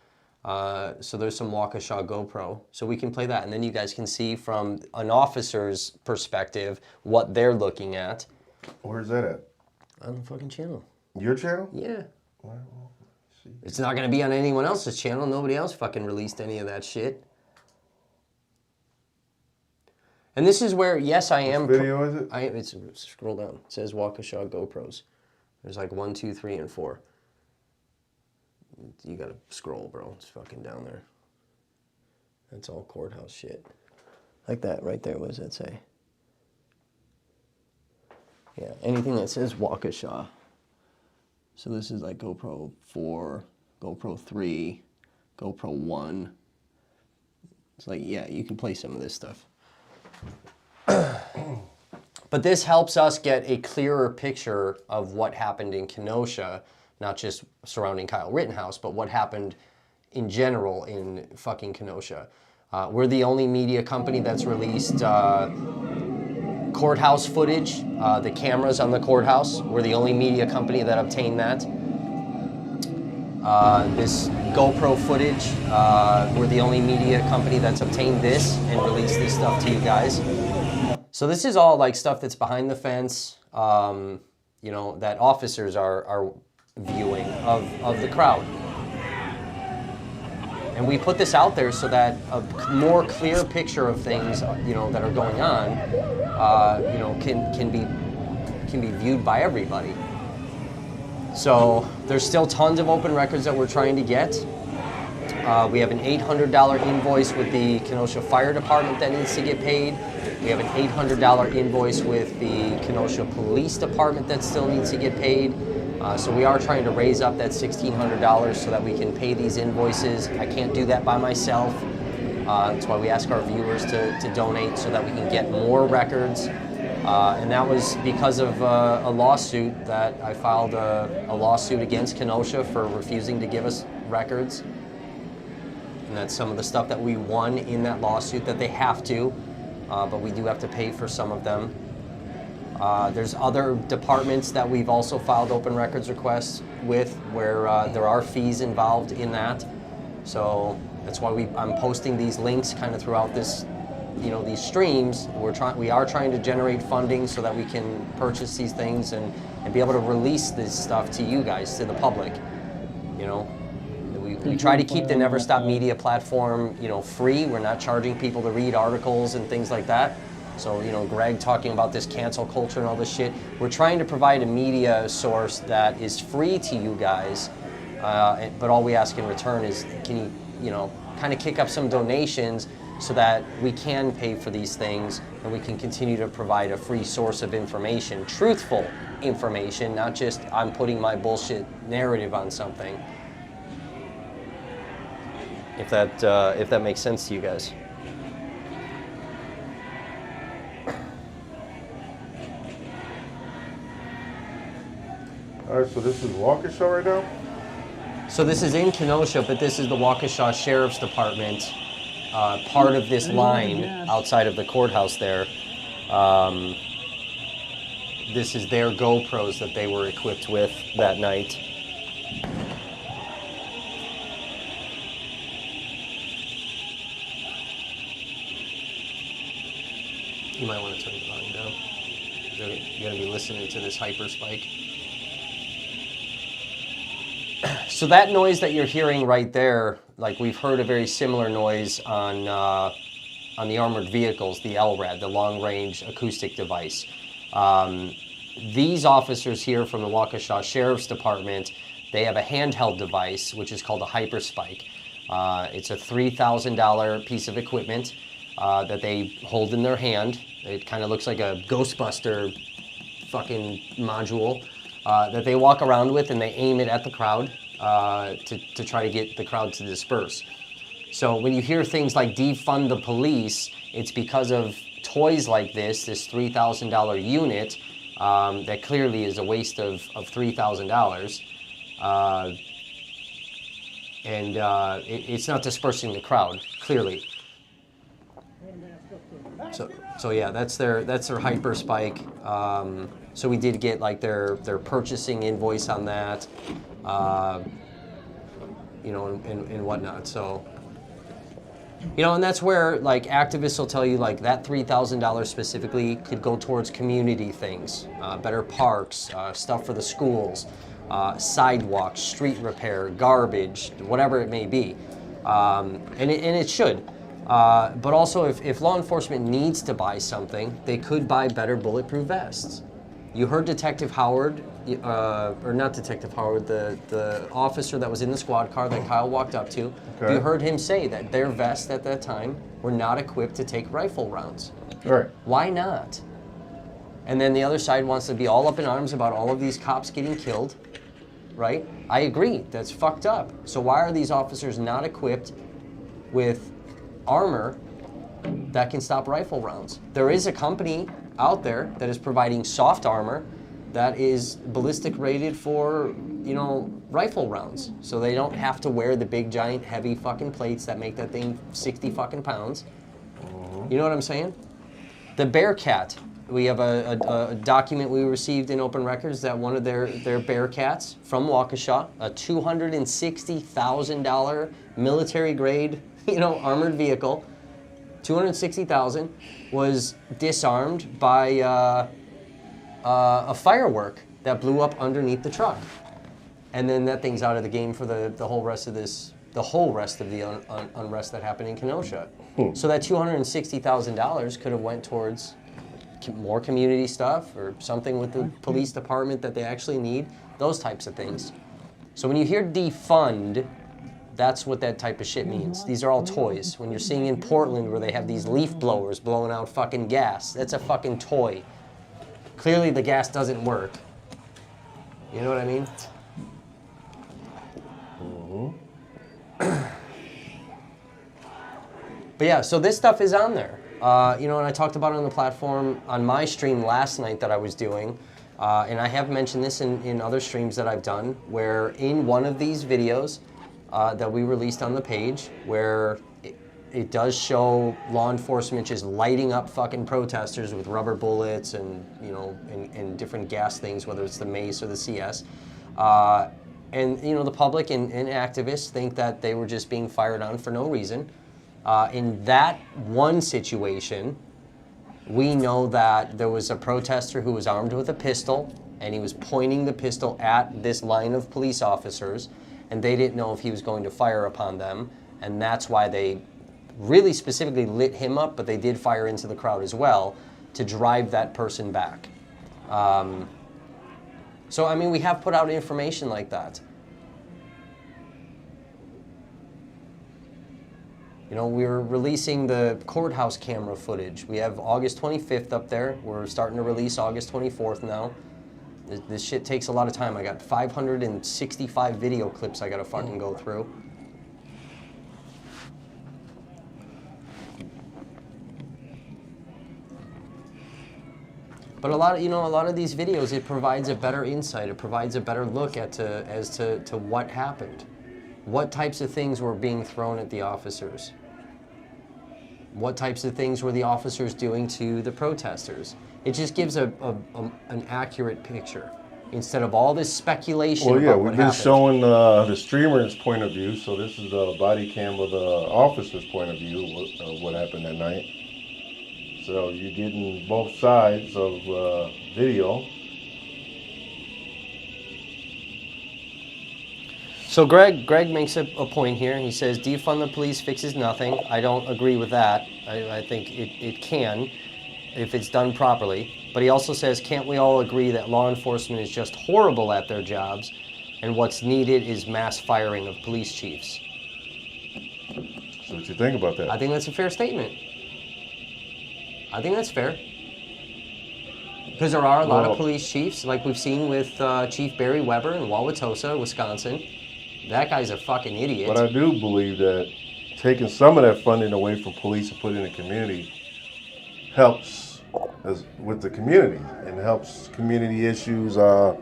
So there's some Waukesha GoPro. So we can play that, and then you guys can see from an officer's perspective what they're looking at. Where's that at? On the fucking channel. Your channel? Yeah. Well, let's see. It's not going to be on anyone else's channel. Nobody else fucking released any of that shit. And this is where, yes, I am... What video is it? It's scroll down. It says Waukesha GoPros. There's like 1, 2, 3, and 4. You gotta scroll, bro. It's fucking down there. That's all courthouse shit. Like that right there. What does that say? Yeah, anything that says Waukesha. So this is like GoPro 4, GoPro 3, GoPro 1. It's like, yeah, you can play some of this stuff. But this helps us get a clearer picture of what happened in Kenosha, not just surrounding Kyle Rittenhouse, but what happened in general in fucking Kenosha. We're the only media company that's released courthouse footage, the cameras on the courthouse. We're the only media company that obtained that. This GoPro footage, we're the only media company that's obtained this and released this stuff to you guys. So this is all like stuff that's behind the fence, you know, that officers are viewing of the crowd. And we put this out there so that a more clear picture of things, you know, that are going on, you know, can be viewed by everybody. So there's still tons of open records that we're trying to get. We have an $800 invoice with the Kenosha Fire Department that needs to get paid We have an $800 invoice with the Kenosha Police Department that still needs to get paid. So we are trying to raise up that $1,600 so that we can pay these invoices. I can't do that by myself. That's why we ask our viewers to donate so that we can get more records. And that was because of a lawsuit that I filed a lawsuit against Kenosha for refusing to give us records. And that's some of the stuff that we won in that lawsuit that they have to, but we do have to pay for some of them. There's other departments that we've also filed open records requests with where there are fees involved in that. So that's why I'm posting these links kind of throughout this, these streams. We are trying to generate funding so that we can purchase these things and be able to release this stuff to you guys, to the public. We try to keep the Never Stop Media platform, free. We're not charging people to read articles and things like that. So, Greg talking about this cancel culture and all this shit. We're trying to provide a media source that is free to you guys, but all we ask in return is, can you, kind of kick up some donations so that we can pay for these things and we can continue to provide a free source of information, truthful information, not just I'm putting my bullshit narrative on something. If that makes sense to you guys. All right, so this is Waukesha right now? So this is in Kenosha, but this is the Waukesha Sheriff's Department, part of this line outside of the courthouse there. This is their GoPros that they were equipped with that night. You might want to turn the volume down. You're going to be listening to this hyper spike. So that noise that you're hearing right there, like we've heard a very similar noise on the armored vehicles, the LRAD, the long-range acoustic device. These officers here from the Waukesha Sheriff's Department, they have a handheld device, which is called a hyperspike. It's a $3,000 piece of equipment that they hold in their hand. It kind of looks like a Ghostbuster fucking module that they walk around with, and they aim it at the crowd to try to get the crowd to disperse. So when you hear things like defund the police, it's because of toys like this $3,000 unit that clearly is a waste of $3,000. It's not dispersing the crowd, clearly. So yeah, that's their hyper spike. So we did get like their purchasing invoice on that, and whatnot. So, and that's where like activists will tell you like that $3,000 specifically could go towards community things, better parks, stuff for the schools, sidewalks, street repair, garbage, whatever it may be, and it should. But also, if law enforcement needs to buy something, they could buy better bulletproof vests. You heard Detective Howard, or not Detective Howard, the officer that was in the squad car that Kyle walked up to. Okay. You heard him say that their vests at that time were not equipped to take rifle rounds. Right. Why not? And then the other side wants to be all up in arms about all of these cops getting killed, right? I agree, that's fucked up. So why are these officers not equipped with armor that can stop rifle rounds? There is a company out there that is providing soft armor that is ballistic rated for, rifle rounds. So they don't have to wear the big, giant, heavy fucking plates that make that thing 60 fucking pounds. You know what I'm saying? The Bearcat. We have a document we received in open records that one of their Bearcats from Waukesha, a $260,000 military grade, armored vehicle, $260,000, was disarmed by a firework that blew up underneath the truck. And then that thing's out of the game for the whole rest of the unrest that happened in Kenosha. So that $260,000 could have went towards more community stuff or something with the police department that they actually need, those types of things. So when you hear defund, That's what that type of shit means. These are all toys. When you're seeing in Portland where they have these leaf blowers blowing out fucking gas, that's a fucking toy. Clearly the gas doesn't work. You know what I mean? But yeah, so this stuff is on there. You know, and I talked about it on the platform on my stream last night that I was doing. And I have mentioned this in other streams that I've done, where in one of these videos that we released on the page, where it does show law enforcement just lighting up fucking protesters with rubber bullets and, you know, and different gas things, whether it's the mace or the CS. And, you know, the public and activists think that they were just being fired on for no reason. In that one situation, we know that there was a protester who was armed with a pistol, and he was pointing the pistol at this line of police officers, and they didn't know if he was going to fire upon them, and that's why they really specifically lit him up, but they did fire into the crowd as well to drive that person back. So, I mean, we have put out information like that. You know, we're releasing the courthouse camera footage. We have August 25th up there. We're starting to release August 24th now. This shit takes a lot of time. I got 565 video clips I gotta fucking go through. But a lot of these videos, it provides a better insight. It provides a better look as to what happened. What types of things were being thrown at the officers? What types of things were the officers doing to the protesters? It just gives an accurate picture instead of all this speculation about what happened. We've been showing the streamer's point of view, so this is the body cam of the officer's point of view of what happened that night. So you're getting both sides of video. So Greg makes a point here. He says, defund the police fixes nothing. I don't agree with that. I think it can if it's done properly. But he also says, can't we all agree that law enforcement is just horrible at their jobs and what's needed is mass firing of police chiefs? So what you think about that? I think that's a fair statement. I think that's fair. Because there are a lot of police chiefs, like we've seen with Chief Barry Weber in Wauwatosa, Wisconsin. That guy's a fucking idiot. But I do believe that taking some of that funding away from police and putting it in the community helps with the community and helps community issues by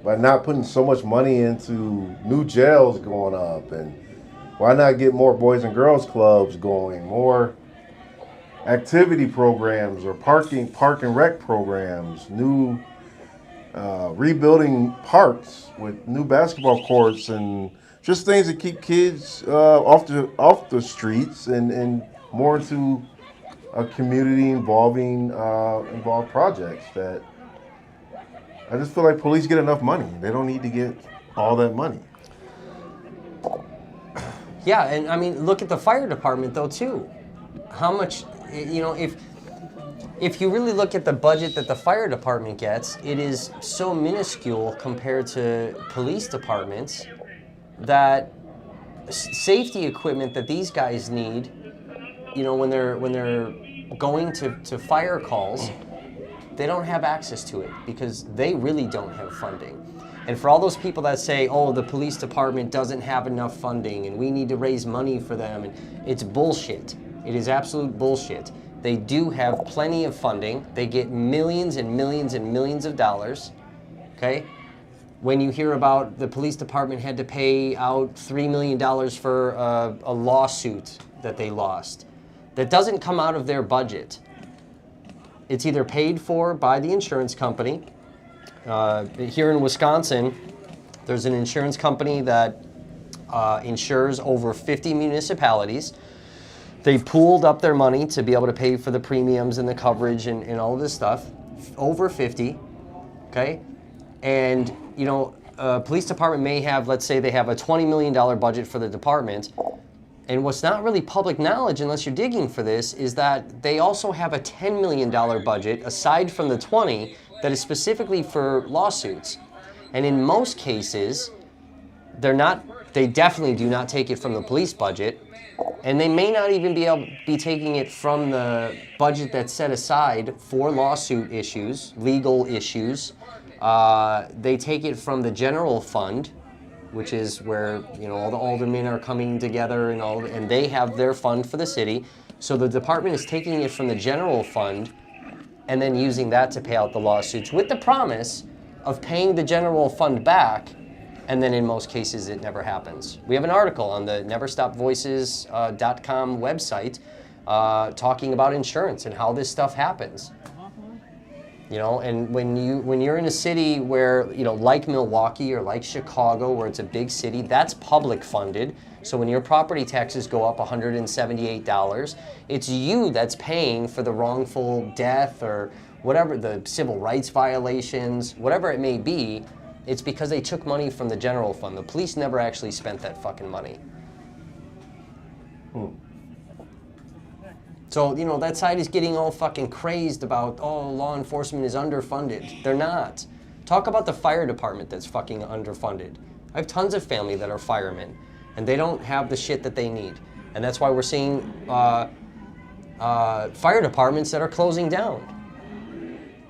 not putting so much money into new jails going up. And why not get more Boys and Girls Clubs going, more activity programs or park and rec programs, new rebuilding parks with new basketball courts and just things that keep kids off the streets and more into a community involved projects. That I just feel like police get enough money. They don't need to get all that money. Yeah, and I mean, look at the fire department though too. How much, you know, if you really look at the budget that the fire department gets, it is so minuscule compared to police departments that safety equipment that these guys need, you know, when they're going to fire calls, they don't have access to it because they really don't have funding. And for all those people that say, oh, the police department doesn't have enough funding and we need to raise money for them, and it's bullshit. It is absolute bullshit. They do have plenty of funding. They get millions and millions and millions of dollars, okay? When you hear about the police department had to pay out $3 million for a lawsuit that they lost, that doesn't come out of their budget. It's either paid for by the insurance company. Here in Wisconsin, there's an insurance company that insures over 50 municipalities. They pooled up their money to be able to pay for the premiums and the coverage and all of this stuff. Over 50, okay? And, you know, police department may have, let's say they have a $20 million budget for the department. And what's not really public knowledge, unless you're digging for this, is that they also have a $10 million budget, aside from the 20, that is specifically for lawsuits. And in most cases, They definitely do not take it from the police budget, and they may not even be taking it from the budget that's set aside for lawsuit issues, legal issues. They take it from the general fund, which is where all the aldermen are coming together and they have their fund for the city. So the department is taking it from the general fund and then using that to pay out the lawsuits with the promise of paying the general fund back. And then in most cases, it never happens. We have an article on the neverstopvoices.com website talking about insurance and how this stuff happens. And when you're in a city where, like Milwaukee or like Chicago, where it's a big city, that's public funded. So when your property taxes go up $178, it's you that's paying for the wrongful death or whatever, the civil rights violations, whatever it may be. It's because they took money from the general fund. The police never actually spent that fucking money. So, that side is getting all fucking crazed about, law enforcement is underfunded. They're not. Talk about the fire department that's fucking underfunded. I have tons of family that are firemen, and they don't have the shit that they need. And that's why we're seeing fire departments that are closing down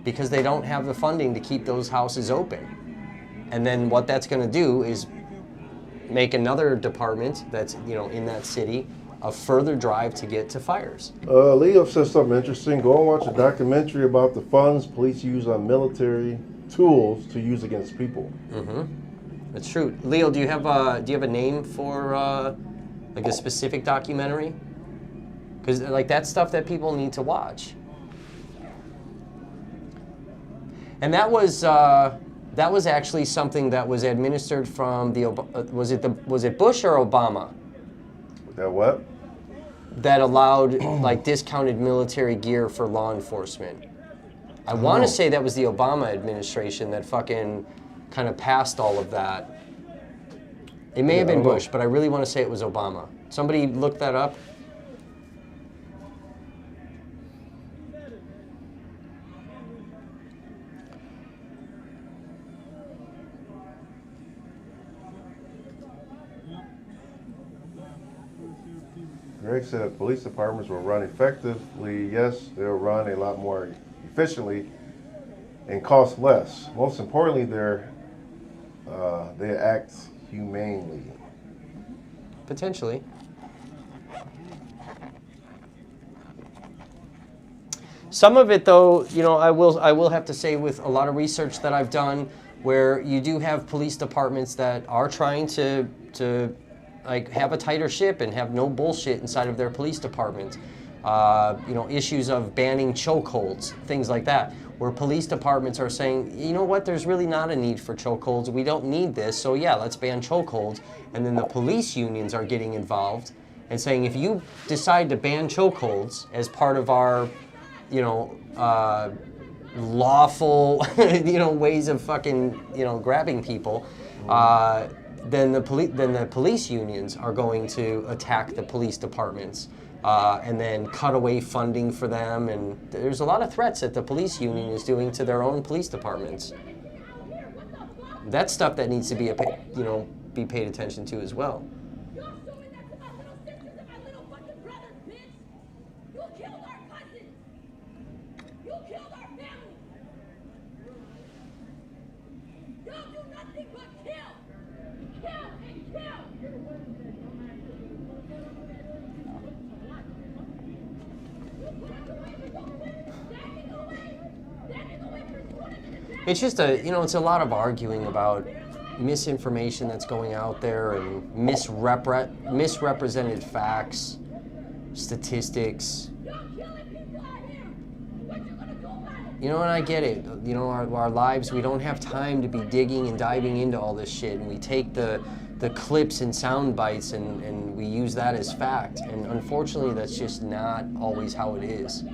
because they don't have the funding to keep those houses open. And then what that's going to do is make another department that's, in that city a further drive to get to fires. Leo says something interesting. Go and watch a documentary about the funds police use on military tools to use against people. Mm-hmm. That's true. Leo, do you have a name for like a specific documentary? Because that's stuff that people need to watch. And that was actually something that was administered from the was it Bush or Obama? That what? That allowed discounted military gear for law enforcement. I want to say that was the Obama administration that fucking kind of passed all of that. It may have been Bush, but I really want to say it was Obama. Somebody look that up. Greg said police departments will run effectively. Yes, they'll run a lot more efficiently and cost less. Most importantly, they act humanely. Potentially. Some of it, though, I will have to say, with a lot of research that I've done, where you do have police departments that are trying to have a tighter ship and have no bullshit inside of their police department. Issues of banning chokeholds, things like that, where police departments are saying, you know what, there's really not a need for chokeholds. We don't need this, so yeah, let's ban chokeholds. And then the police unions are getting involved and saying, if you decide to ban chokeholds as part of our, lawful, ways of fucking, grabbing people, then the police unions are going to attack the police departments and then cut away funding for them. And there's a lot of threats that the police union is doing to their own police departments. That's stuff that needs to be paid attention to as well. It's just it's a lot of arguing about misinformation that's going out there and misrepresented facts, statistics. And I get it. Our lives, we don't have time to be digging and diving into all this shit, and we take the clips and sound bites and we use that as fact. And unfortunately, that's just not always how it is.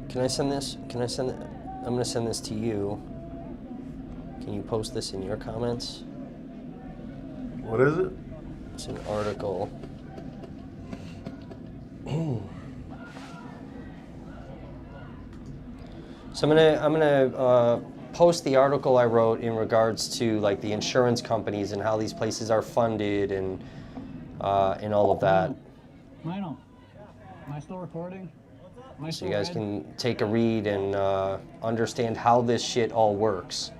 Can I send this? I'm going to send this to you. Can you post this in your comments? What is it? It's an article. So I'm gonna post the article I wrote in regards to like the insurance companies and how these places are funded and all of that. Lionel, am I still recording? So you guys can take a read and understand how this shit all works.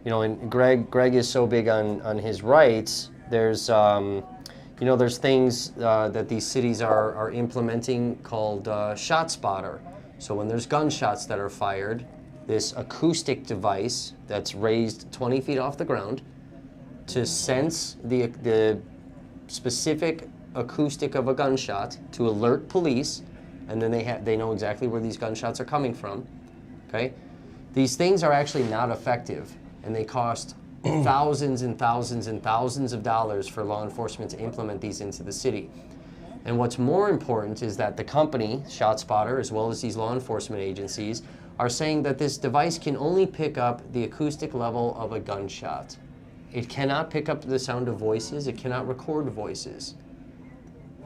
You know, and Greg is so big on his rights. There's you know, there's things that these cities are implementing called shot spotter. So when there's gunshots that are fired, this acoustic device that's raised 20 feet off the ground to sense the specific acoustic of a gunshot to alert police, and then they know exactly where these gunshots are coming from. Okay, these things are actually not effective, and they cost thousands and thousands and thousands of dollars for law enforcement to implement these into the city. And what's more important is that the company, ShotSpotter, as well as these law enforcement agencies, are saying that this device can only pick up the acoustic level of a gunshot. It cannot pick up the sound of voices. It cannot record voices.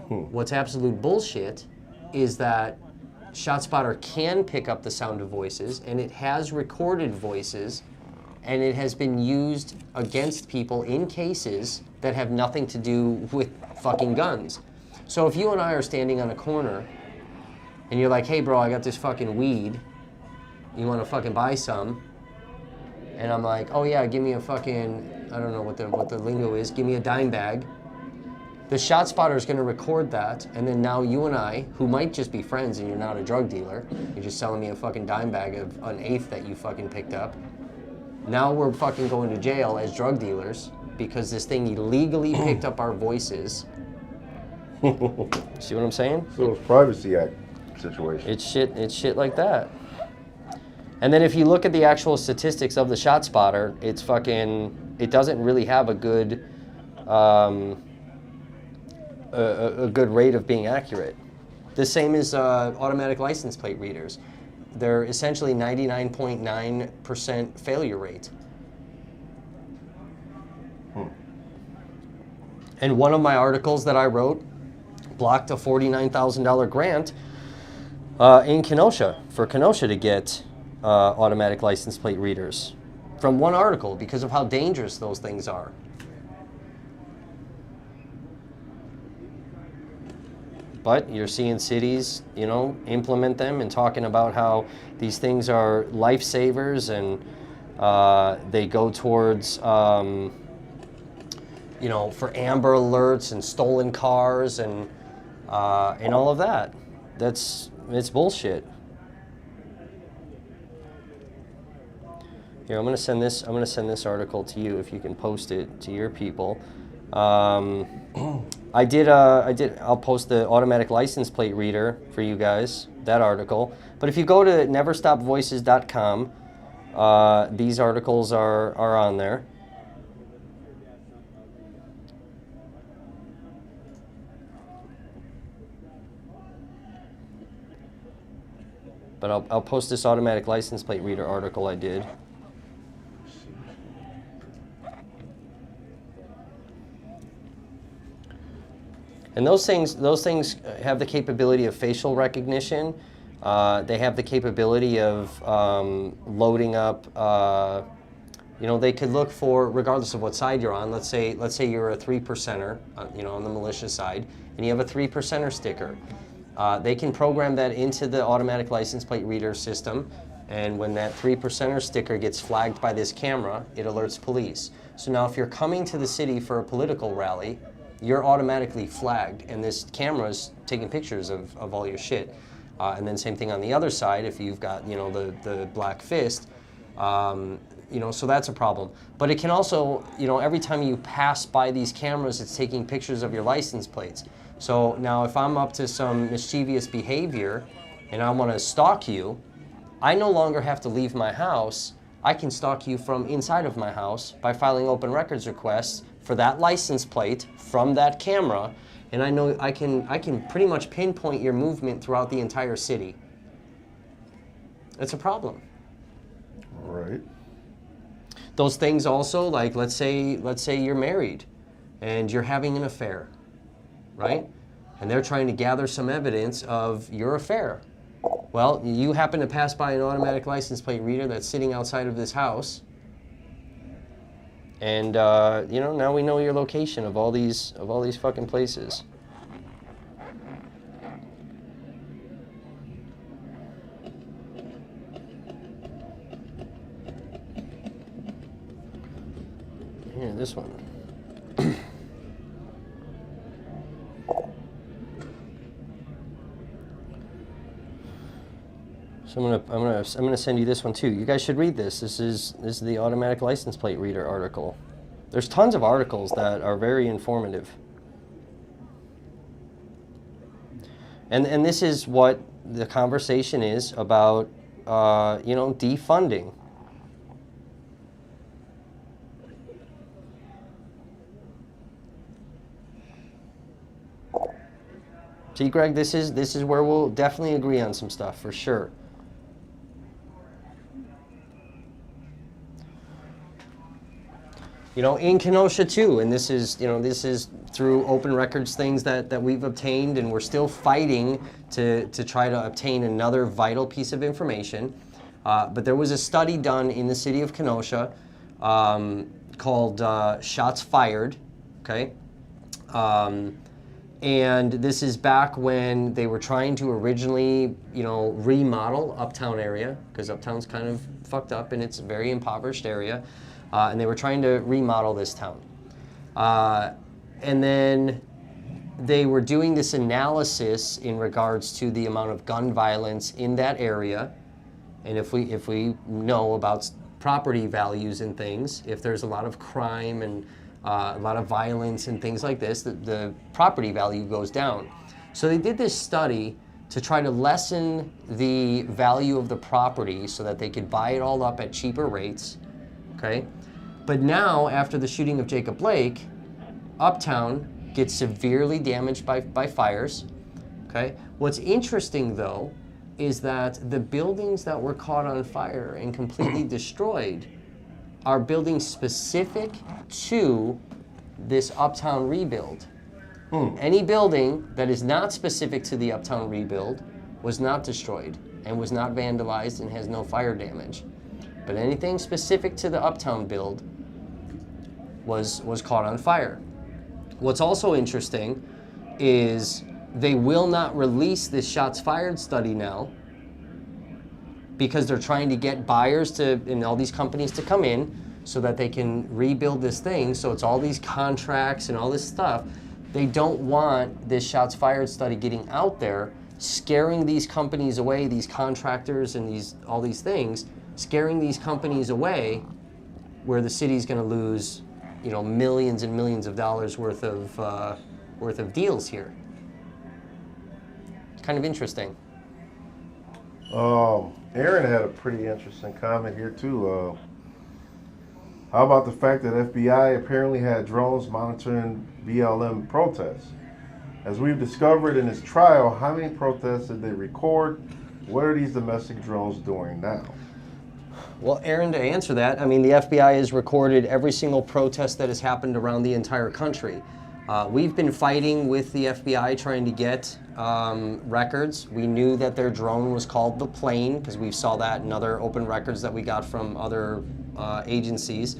What's absolute bullshit is that ShotSpotter can pick up the sound of voices, and it has recorded voices, and it has been used against people in cases that have nothing to do with fucking guns. So if you and I are standing on a corner, and you're like, hey bro, I got this fucking weed, you wanna fucking buy some? And I'm like, oh yeah, give me a fucking, I don't know what the lingo is, give me a dime bag. The ShotSpotter is gonna record that, and then now you and I, who might just be friends and you're not a drug dealer, you're just selling me a fucking dime bag of an eighth that you fucking picked up. Now we're fucking going to jail as drug dealers because this thing illegally picked up our voices. See what I'm saying? So it's Privacy Act situation. It's shit like that. And then if you look at the actual statistics of the ShotSpotter, it's fucking, it doesn't really have a good good rate of being accurate. The same as automatic license plate readers. They're essentially 99.9% failure rate. And one of my articles that I wrote blocked a $49,000 grant in Kenosha, for Kenosha to get automatic license plate readers from one article because of how dangerous those things are. But you're seeing cities, you know, implement them and talking about how these things are lifesavers, and they go towards, you know, for Amber Alerts and stolen cars and all of that. It's bullshit. Here, I'm gonna send this article to you if you can post it to your people. I'll post the automatic license plate reader for you guys, that article. But if you go to neverstopvoices.com, these articles are on there. But I'll post this automatic license plate reader article I did. And those things have the capability of facial recognition. They have the capability of loading up. You know, they could look for, regardless of what side you're on. Let's say you're a 3%er, you know, on the militia side, and you have a 3%er sticker. They can program that into the automatic license plate reader system, and when that 3%er sticker gets flagged by this camera, it alerts police. So now, if you're coming to the city for a political rally, you're automatically flagged, and this camera's taking pictures of all your shit. And then same thing on the other side, if you've got, you know, the black fist, you know, so that's a problem. But it can also, you know, every time you pass by these cameras, it's taking pictures of your license plates. So now if I'm up to some mischievous behavior and I want to stalk you, I no longer have to leave my house. I can stalk you from inside of my house by filing open records requests for that license plate from that camera, and I know I can pretty much pinpoint your movement throughout the entire city. It's a problem. All right. Those things also, like let's say you're married and you're having an affair, right? And they're trying to gather some evidence of your affair. Well, you happen to pass by an automatic license plate reader that's sitting outside of this house, and now we know your location of all these fucking places. Here, this one. So I'm gonna send you this one too. You guys should read this. This is the automatic license plate reader article. There's tons of articles that are very informative. And this is what the conversation is about, defunding. See, Greg, this is where we'll definitely agree on some stuff for sure. In Kenosha too, and this is through open records things that we've obtained, and we're still fighting to try to obtain another vital piece of information. But there was a study done in the city of Kenosha called Shots Fired, okay? And this is back when they were trying to originally, remodel Uptown area, because Uptown's kind of fucked up and it's a very impoverished area. And they were trying to remodel this town. And then they were doing this analysis in regards to the amount of gun violence in that area. And if we know about property values and things, if there's a lot of crime and a lot of violence and things like this, the property value goes down. So they did this study to try to lessen the value of the property so that they could buy it all up at cheaper rates, okay? But now, after the shooting of Jacob Blake, Uptown gets severely damaged by fires, okay? What's interesting, though, is that the buildings that were caught on fire and completely destroyed are buildings specific to this Uptown rebuild. Any building that is not specific to the Uptown rebuild was not destroyed and was not vandalized and has no fire damage. But anything specific to the Uptown build was caught on fire. What's also interesting is they will not release this shots fired study now because they're trying to get buyers and all these companies to come in so that they can rebuild this thing. So it's all these contracts and all this stuff. They don't want this shots fired study getting out there, scaring these companies away, these contractors and all these things, scaring these companies away, where the city's going to lose, millions and millions of dollars worth of deals here. It's kind of interesting. Aaron had a pretty interesting comment here too. How about the fact that FBI apparently had drones monitoring BLM protests? As we've discovered in this trial, how many protests did they record? What are these domestic drones doing now? Well, Aaron, to answer that, the FBI has recorded every single protest that has happened around the entire country. We've been fighting with the FBI trying to get records. We knew that their drone was called the Plane because we saw that in other open records that we got from other agencies.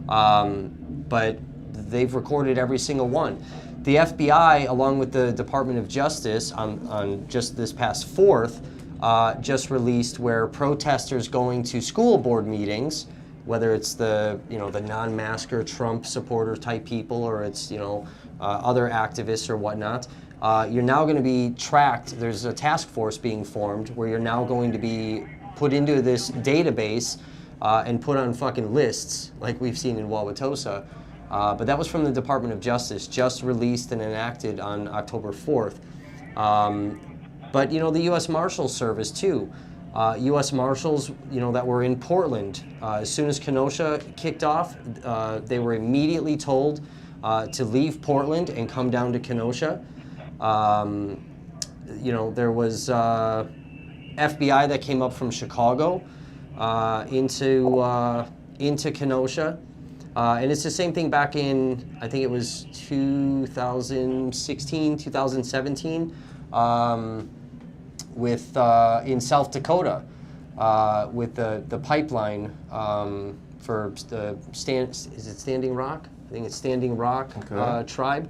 But they've recorded every single one. The FBI, along with the Department of Justice, on just this past 4th, just released where protesters going to school board meetings, whether it's the non-masker Trump supporter type people or it's other activists or whatnot, you're now going to be tracked. There's a task force being formed where you're now going to be put into this database and put on fucking lists like we've seen in Wauwatosa. But that was from the Department of Justice, just released and enacted on October 4th. But the U.S. Marshals Service too. U.S. Marshals, that were in Portland. As soon as Kenosha kicked off, they were immediately told to leave Portland and come down to Kenosha. There was FBI that came up from Chicago into Kenosha. And it's the same thing back in, I think it was 2016, 2017, with in South Dakota, with the pipeline for the Standing Rock? I think it's Standing Rock tribe.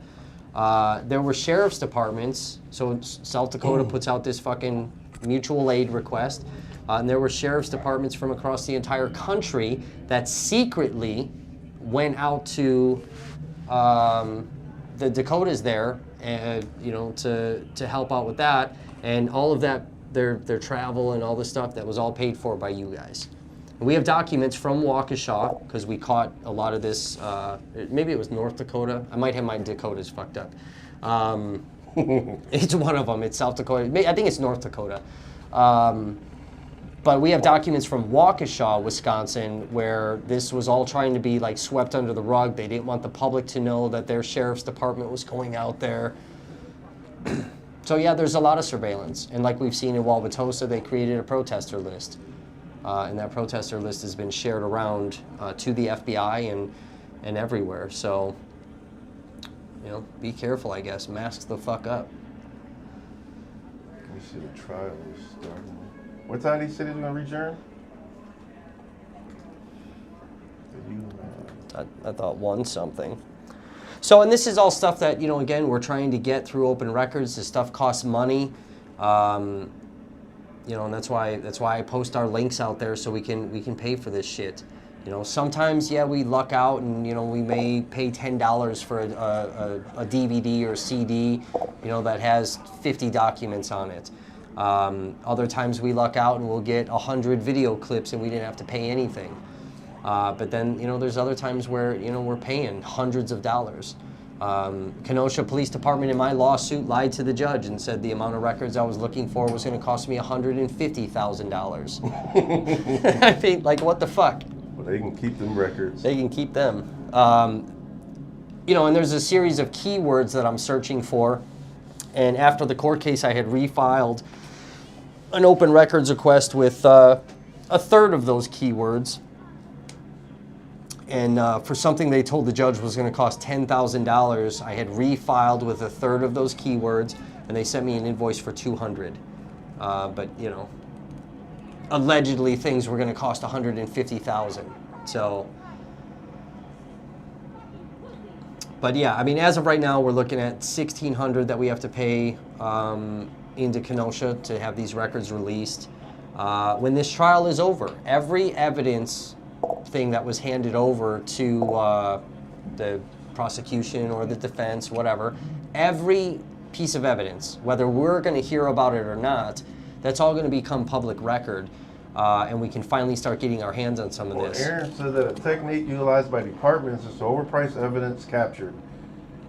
There were sheriff's departments, so South Dakota puts out this fucking mutual aid request, and there were sheriff's departments from across the entire country that secretly went out to the Dakotas there, and to help out with that, and all of that, their travel and all the stuff, that was all paid for by you guys. And we have documents from Waukesha, because we caught a lot of this. Maybe it was North Dakota. I might have my Dakotas fucked up. It's one of them. It's South Dakota. I think it's North Dakota. But we have documents from Waukesha, Wisconsin, where this was all trying to be like swept under the rug. They didn't want the public to know that their sheriff's department was going out there. So yeah, there's a lot of surveillance. And like we've seen in Wauwatosa, they created a protester list. And that protester list has been shared around to the FBI and everywhere. So, be careful, I guess. Mask the fuck up. Let me see, the trial is starting. What time did he say he's going to adjourn? I thought 1 something. So, and this is all stuff that, again, we're trying to get through open records. This stuff costs money. And that's why I post our links out there, so we can pay for this shit. Sometimes, yeah, we luck out and, we may pay $10 for a DVD or a CD, that has 50 documents on it. Other times we luck out and we'll get 100 video clips and we didn't have to pay anything. But then, there's other times where, we're paying hundreds of dollars. Kenosha Police Department in my lawsuit lied to the judge and said the amount of records I was looking for was going to cost me $150,000. I mean, like, what the fuck? Well, they can keep them records. They can keep them. And there's a series of keywords that I'm searching for. And after the court case, I had refiled an open records request with a third of those keywords. And for something they told the judge was going to cost $10,000, I had refiled with a third of those keywords, and they sent me an invoice for $200. But allegedly things were going to cost $150,000. So, but yeah, I mean, as of right now, we're looking at $1,600 that we have to pay into Kenosha to have these records released. When this trial is over, every evidence thing that was handed over to the prosecution or the defense, whatever, every piece of evidence, whether we're going to hear about it or not, that's all going to become public record, and we can finally start getting our hands on some of this. Aaron said that a technique utilized by departments is to overprice evidence captured.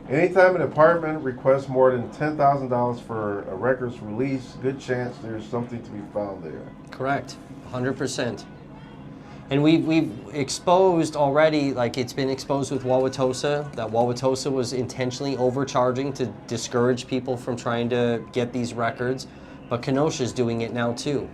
Anytime a department requests more than $10,000 for a record's release, good chance there's something to be found there. Correct, 100%. And we've exposed already, like it's been exposed with Wauwatosa, that Wauwatosa was intentionally overcharging to discourage people from trying to get these records, but Kenosha's doing it now too.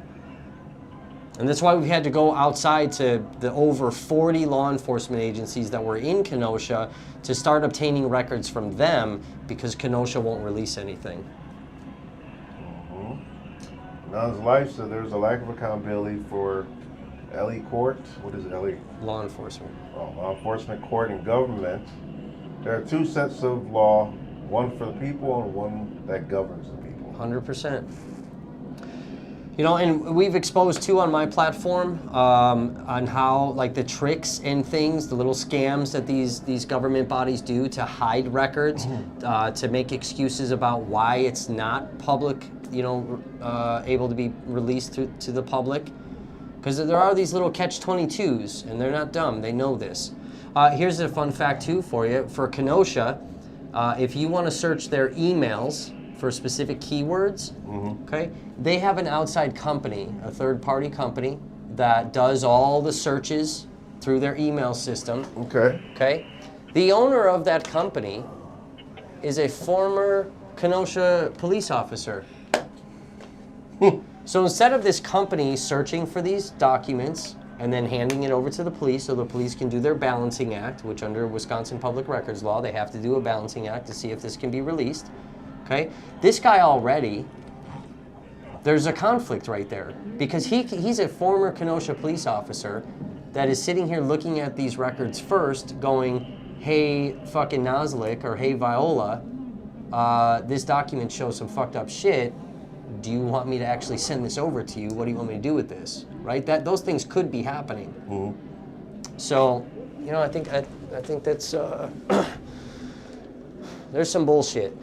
And that's why we've had to go outside to the over 40 law enforcement agencies that were in Kenosha to start obtaining records from them, because Kenosha won't release anything. Now his life said there's a lack of accountability for LE court. What is LE? Law enforcement. Oh, law enforcement court and government. There are 2 sets of law, one for the people and one that governs the people. 100%. And we've exposed too on my platform on how, like, the tricks and things, the little scams that these government bodies do to hide records, to make excuses about why it's not public, able to be released to the public. Because there are these little catch-22s, and they're not dumb. They know this. Here's a fun fact, too, for you. For Kenosha, if you want to search their emails for specific keywords, okay, they have an outside company, a third-party company, that does all the searches through their email system. Okay. The owner of that company is a former Kenosha police officer. So instead of this company searching for these documents and then handing it over to the police so the police can do their balancing act, which under Wisconsin public records law, they have to do a balancing act to see if this can be released, okay? This guy already, there's a conflict right there because he's a former Kenosha police officer that is sitting here looking at these records first going, hey, fucking Naslik or hey, Viola, this document shows some fucked up shit. Do you want me to actually send this over to you? What do you want me to do with this? Right? Those things could be happening. Mm-hmm. So, you know, I think that's there's some bullshit.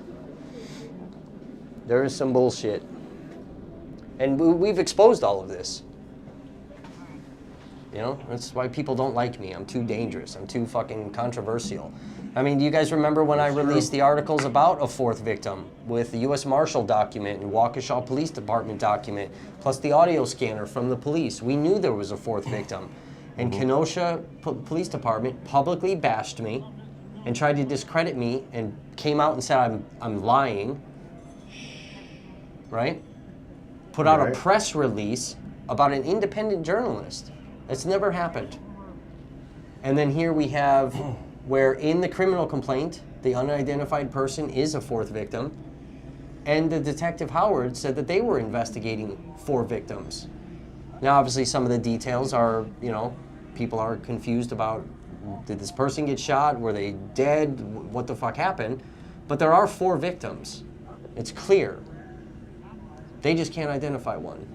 There is some bullshit, and we've exposed all of this. You know, that's why people don't like me. I'm too dangerous. I'm too fucking controversial. I mean, do you guys remember when I released the articles about a fourth victim with the U.S. Marshal document and Waukesha Police Department document, plus the audio scanner from the police? We knew there was a fourth victim. And Kenosha Police Department publicly bashed me and tried to discredit me and came out and said I'm lying, right? Put out a press release about an independent journalist. That's never happened. And then here we have where in the criminal complaint, the unidentified person is a fourth victim, and the Detective Howard said that they were investigating 4 victims. Now, obviously, some of the details are, you know, people are confused about, did this person get shot? Were they dead? What the fuck happened? But there are 4 victims. It's clear. They just can't identify one.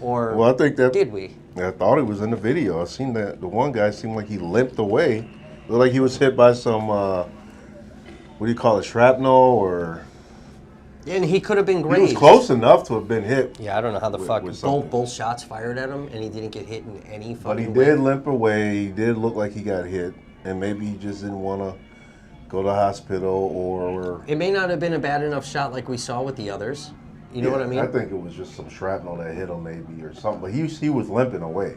Or well, I think that did we? I thought it was in the video. I seen that the one guy seemed like he limped away. Looked like he was hit by some, what do you call it, shrapnel or... And he could have been grazed. He was close enough to have been hit. Yeah, I don't know how the fuck. Both shots fired at him, and he didn't get hit in any fucking But he way. did limp away. He did look like he got hit. And maybe he just didn't want to go to the hospital or... It may not have been a bad enough shot like we saw with the others. You know what I mean? I think it was just some shrapnel that hit him maybe or something. But he was limping away.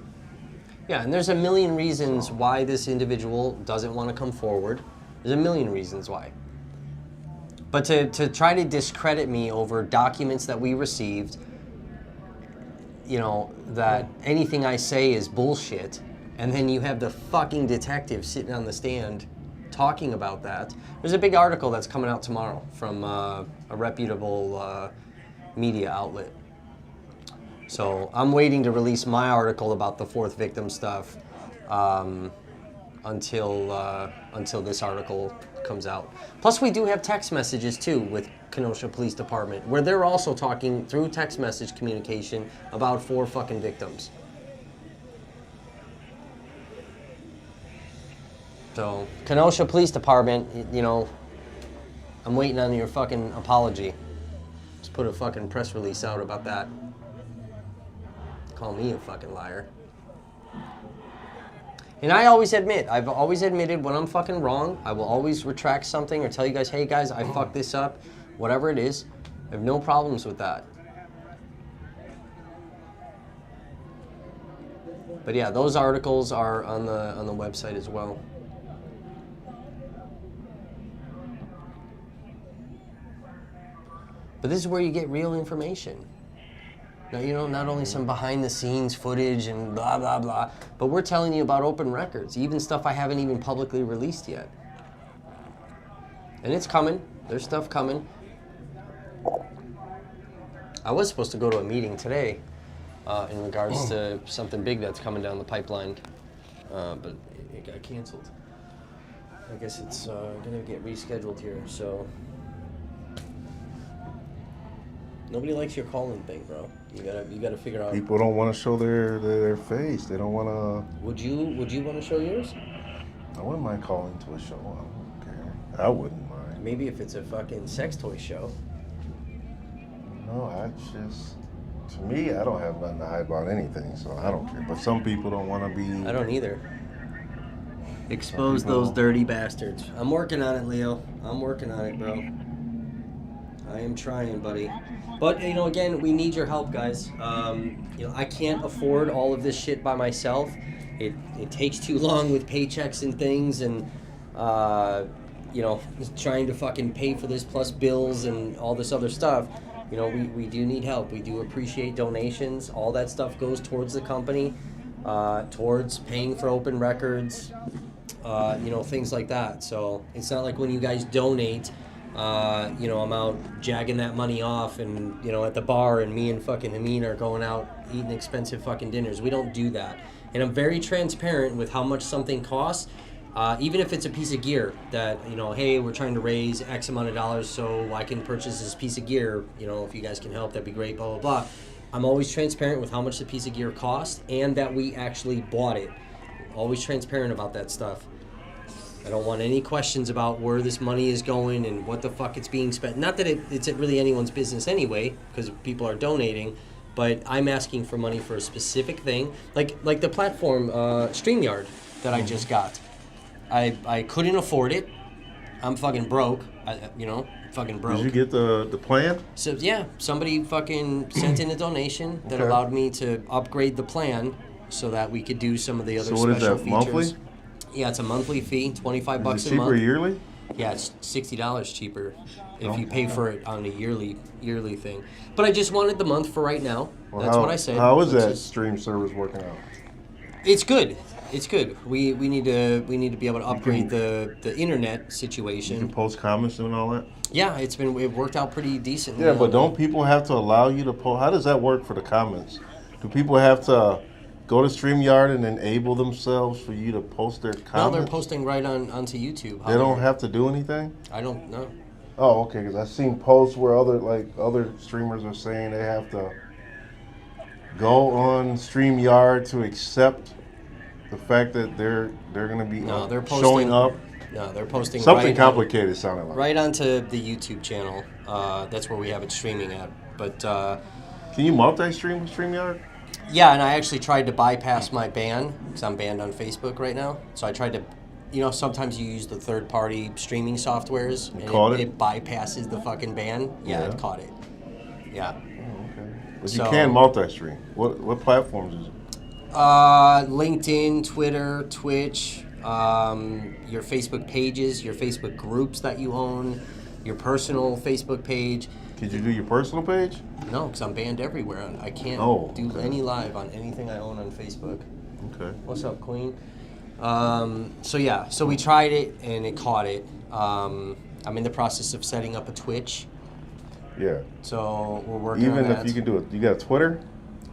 Yeah, and there's a million reasons why this individual doesn't want to come forward. There's a million reasons why. But to try to discredit me over documents that we received, you know, that anything I say is bullshit, and then you have the fucking detective sitting on the stand talking about that. There's a big article that's coming out tomorrow from a reputable media outlet. So I'm waiting to release my article about the 4th victim stuff until this article comes out. Plus, we do have text messages too with Kenosha Police Department, where they're also talking through text message communication about 4 fucking victims. So, Kenosha Police Department, you know, I'm waiting on your fucking apology. Just put a fucking press release out about that. Call me a fucking liar. And I always admit, I've always admitted when I'm fucking wrong. I will always retract something or tell you guys, hey guys, I fucked this up. Whatever it is, I have no problems with that. But yeah, those articles are on the website as well. But this is where you get real information. Now, you know, not only some behind-the-scenes footage and blah, blah, blah, but we're telling you about open records, even stuff I haven't even publicly released yet. And it's coming. There's stuff coming. I was supposed to go to a meeting today in regards to something big that's coming down the pipeline, but it got canceled. I guess it's going to get rescheduled here, so... Nobody likes your calling thing, bro. You gotta figure out. People don't want to show their face. They don't want to. Would you want to show yours? I wouldn't mind calling to a show. I don't care. I wouldn't mind. Maybe if it's a fucking sex toy show. No, to me, I don't have nothing to hide about anything, so I don't care. But some people don't want to be. I don't either. Expose those dirty bastards. I'm working on it, Leo. I'm working on it, bro. I am trying, buddy. But, you know, again, we need your help, guys. You know, I can't afford all of this shit by myself. It takes too long with paychecks and things and, you know, trying to fucking pay for this plus bills and all this other stuff. you know, we do need help. We do appreciate donations. All that stuff goes towards the company, towards paying for open records, you know, things like that. So it's not like when you guys donate, you know, I'm out jagging that money off and, you know, at the bar and me and fucking Hamin are going out eating expensive fucking dinners. We don't do that. And I'm very transparent with how much something costs. Even if it's a piece of gear that, you know, hey, we're trying to raise X amount of dollars so I can purchase this piece of gear, you know, if you guys can help, that'd be great, blah, blah, blah. I'm always transparent with how much the piece of gear costs and that we actually bought it. Always transparent about that stuff. I don't want any questions about where this money is going and what the fuck it's being spent. Not that it's really anyone's business anyway, because people are donating, but I'm asking for money for a specific thing. Like the platform, StreamYard, that I just got. I couldn't afford it. I'm fucking broke. You know, fucking broke. Did you get the plan? So yeah, somebody fucking sent in a donation that allowed me to upgrade the plan so that we could do some of the other So special what is that, features. monthly? Yeah, it's a monthly fee, $25 Is a it month. cheaper yearly? Yeah, it's $60 cheaper if you pay for it on a yearly thing. But I just wanted the month for right now. Well, That's what I said. How is which that stream service working out? It's good. It's good. We need to be able to upgrade the internet situation. You can post comments and all that? Yeah, it worked out pretty decently. Yeah, but don't people have to allow you to post? How does that work for the comments? Do people have to go to StreamYard and enable themselves for you to post their comments? No, they're posting right onto YouTube. They don't have to do anything? I don't know. Oh, okay, because I've seen posts where other streamers are saying they have to go on StreamYard to accept the fact that they're going to be they're posting, showing up. No, they're posting something complicated. Sounded like right onto the YouTube channel. That's where we have it streaming at. But can you multi-stream with StreamYard? Yeah, and I actually tried to bypass my ban because I'm banned on Facebook right now. So I tried to, you know, sometimes you use the third-party streaming softwares and it bypasses the fucking ban. Yeah, it caught it. Yeah. Oh, okay. But you can multi-stream. What platforms is it? LinkedIn, Twitter, Twitch, your Facebook pages, your Facebook groups that you own, your personal Facebook page. Could you do your personal page? No, because I'm banned everywhere. I can't do any live on anything I own on Facebook. Okay. What's up, Queen? So we tried it and it caught it. I'm in the process of setting up a Twitch. Yeah. So we're working on that. Even if you can do it, you got a Twitter?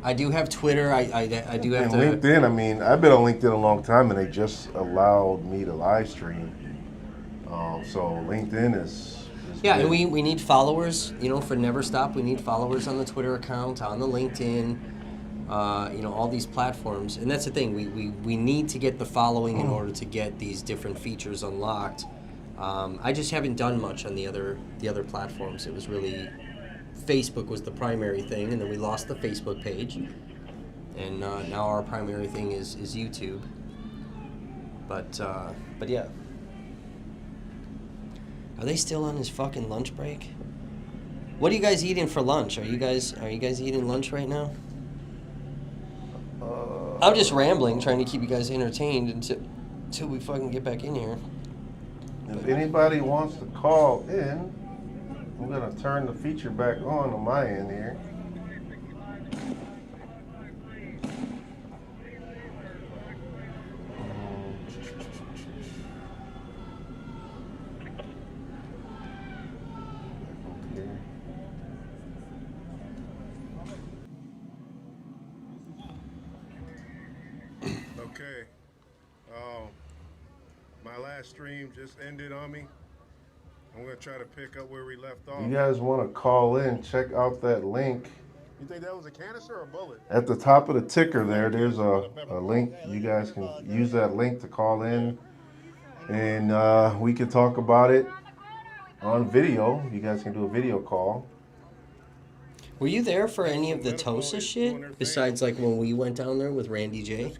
I do have Twitter. I do have LinkedIn. I mean, I've been on LinkedIn a long time, and they just allowed me to live stream. So LinkedIn is yeah, good. and we need followers. You know, for Never Stop, we need followers on the Twitter account, on the LinkedIn. You know, all these platforms, and that's the thing. We need to get the following in order to get these different features unlocked. I just haven't done much on the other platforms. It was really Facebook was the primary thing, and then we lost the Facebook page, and now our primary thing is YouTube. But yeah. Are they still on his fucking lunch break? What are you guys eating for lunch? Are you guys eating lunch right now? I'm just rambling, trying to keep you guys entertained until we fucking get back in here. If anybody wants to call in, I'm gonna turn the feature back on my end here. Okay. My last stream just ended on me. I'm gonna try to pick up where we left off. You guys want to call in, check out that link. You think that was a canister or a bullet? At the top of the ticker there, there's a link. You guys can use that link to call in, and we can talk about it on video. You guys can do a video call. Were you there for any of the Tosa shit? Besides, like, when we went down there with Randy J?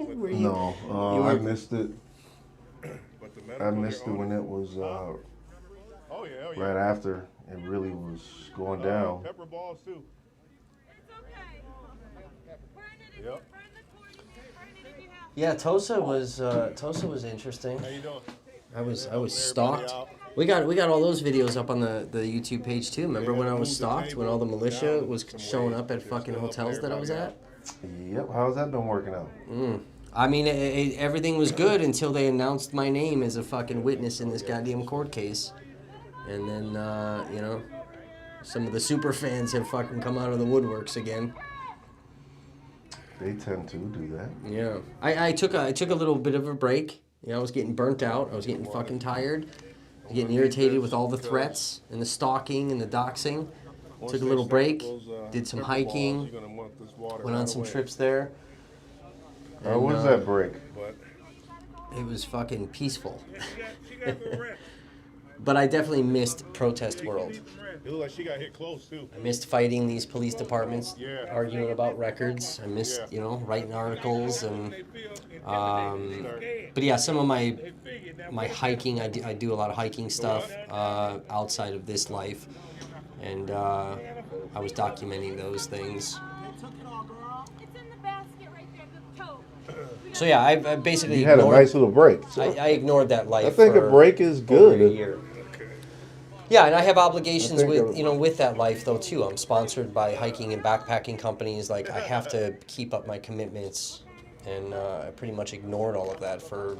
No, I missed it. I missed it when it was right after it really was going down. Pepper balls too. Yep. Yeah, Tosa was interesting. How you doing? I was stalked. We got all those videos up on the YouTube page too. Remember when I was stalked, when all the militia was showing up at fucking hotels that I was at? Yep. How's that been working out? I mean, everything was good until they announced my name as a fucking witness in this goddamn court case. And then, you know, some of the super fans have fucking come out of the woodworks again. They tend to do that. Yeah. I took a little bit of a break. You know, I was getting burnt out. I was getting fucking tired. I was getting irritated with all the threats and the stalking and the doxing. Took a little break. Did some hiking. Went on some trips there. How was that break? It was fucking peaceful. But I definitely missed protest world. It looked like she got hit close too. I missed fighting these police departments, arguing about records. I missed, you know, writing articles and. But yeah, some of my hiking, I do a lot of hiking stuff outside of this life, and I was documenting those things. So yeah, I basically you had a nice little break. So I ignored that life. I think a break is good. Over a year. Yeah, and I have obligations with that life though too. I'm sponsored by hiking and backpacking companies. Like I have to keep up my commitments, and I pretty much ignored all of that for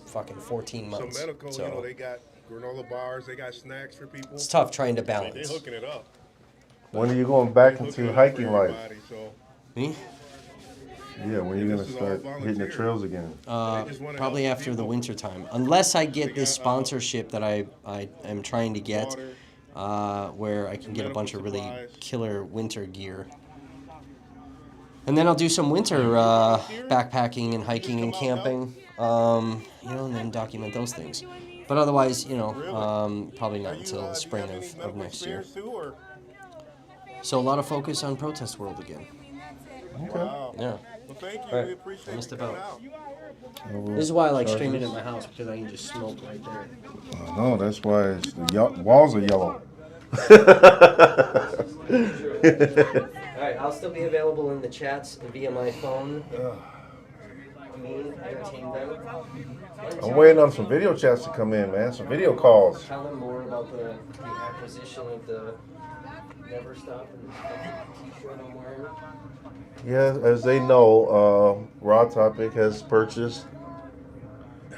fucking 14 months. So medical, you know, they got granola bars, they got snacks for people. It's tough trying to balance. They're hooking it up. When are you going back into hiking life? Me? Yeah, when are you gonna start hitting the trails again? Probably after the winter time, unless I get this sponsorship that I am trying to get, where I can get a bunch of really killer winter gear, and then I'll do some winter backpacking and hiking and camping, and then document those things. But otherwise, probably not until the spring of next year. So a lot of focus on protest world again. Okay. Yeah. Well, thank you. We appreciate you coming out. This is why I like streaming at my house, because I can just smoke right there. No, that's why the walls are yellow. Alright, I'll still be available in the chats via my phone. Entertain them. I'm waiting on some video chats to come in, man. Some video calls. Tell them more about the acquisition of the Never Stop and the t-shirt I'm wearing. Yeah, as they know, Raw Topic has purchased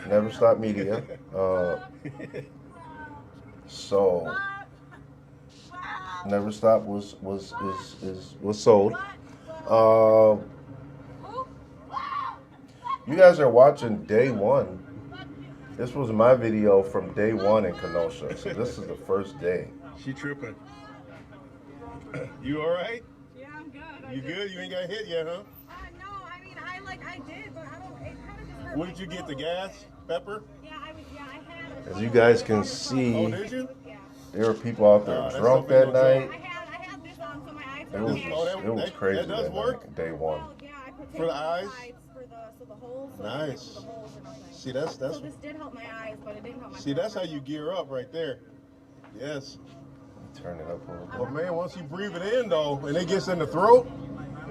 Never Stop Media. So Never Stop was sold. You guys are watching day one. This was my video from day one in Kenosha. So this is the first day. She tripping. You all right? Yeah, I'm good. You good? You ain't got hit yet, huh? No, I mean, I did, but I don't, it kind of just hurt. What did you get, the gas? Pepper? Yeah, I had it. As you guys can see, Oh, did you? there were people out there drunk that night. I had this on, so my eyes It was crazy that does work? night, day one. Yeah, I protected For the eyes? so the holes. Nice. See, that's So this did help my eyes, but it didn't help my see, that's how you gear up right there. Yes. Turn it up a little bit. Well, man, once you breathe it in though, and it gets in the throat,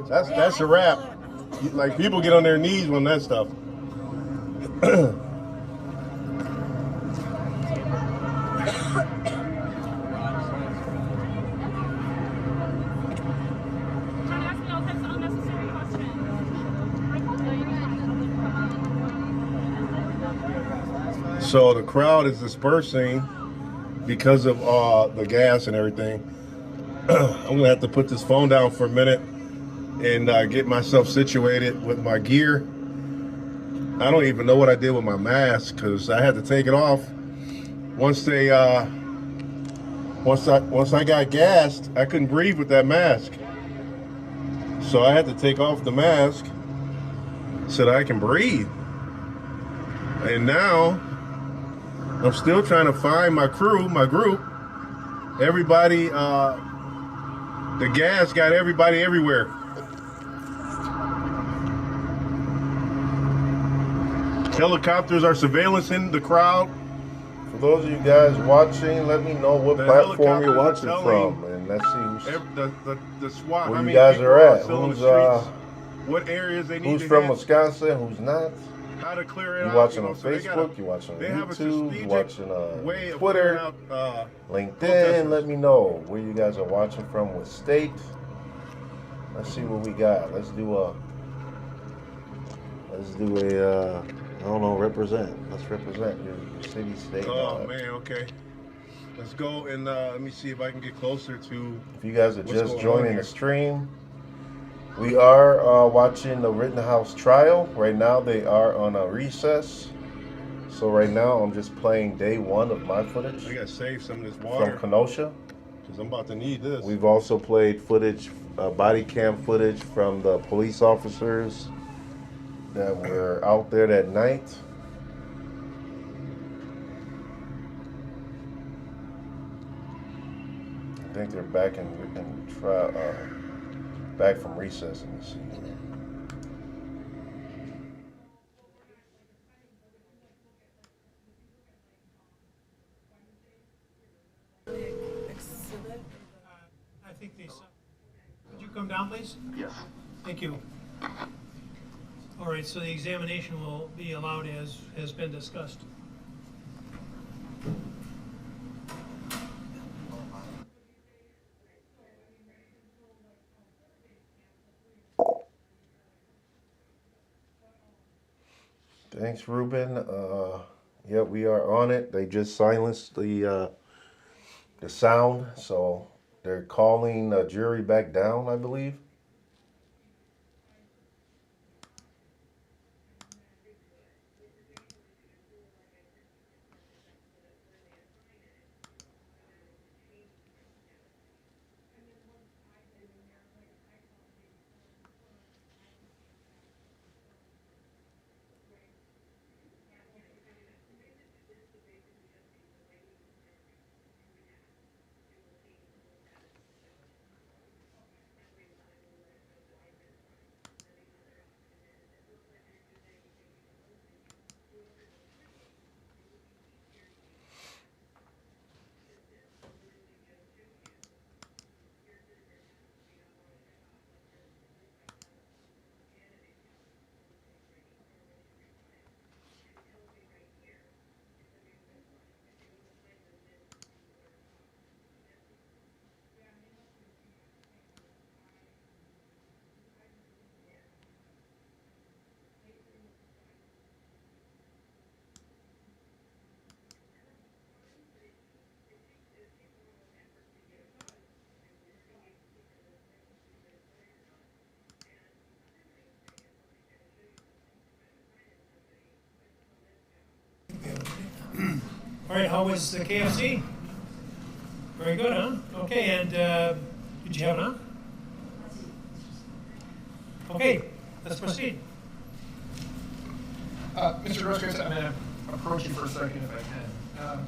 that's a wrap. Like people get on their knees when that stuff. So the crowd is dispersing because of the gas and everything. I'm gonna have to put this phone down for a minute and get myself situated with my gear. I don't even know what I did with my mask because I had to take it off. Once I got gassed, I couldn't breathe with that mask. So I had to take off the mask so that I can breathe. And now I'm still trying to find my crew, my group. Everybody, the gas got everybody everywhere. Helicopters are surveillancing the crowd. For those of you guys watching, let me know what platform you're watching from, and let's see the SWAT, where you guys are at. Who's what areas they need who's to from hit. Wisconsin? Who's not? how to clear it You out. watching you know, on so they Facebook, you watching on they have a YouTube, you watching way on of Twitter, clearing out, LinkedIn. protesters. Let me know where you guys are watching from, what state. Let's see what we got. Let's do a I don't know, represent. Let's represent your city, state. Oh man, okay. Let's go and let me see if I can get closer to. If you guys are what's just going on joining here. the stream, we are watching the Rittenhouse trial. Right now they are on a recess. So right now I'm just playing day one of my footage. I gotta save some of this water from Kenosha. because I'm about to need this. We've also played footage, body cam footage from the police officers that were out there that night. I think they're back in trial, back from recess. Let me see. I think they saw. Would you come down, please? Yes. Thank you. All right, so the examination will be allowed as has been discussed. Thanks, Ruben. Yeah, we are on it. They just silenced the sound, so they're calling the jury back down, I believe. All right, how was the KFC? Very good, huh? Okay, and did you have it on? Okay, let's proceed. Mr. Gross, I'm going to approach you for a second if I can. I'm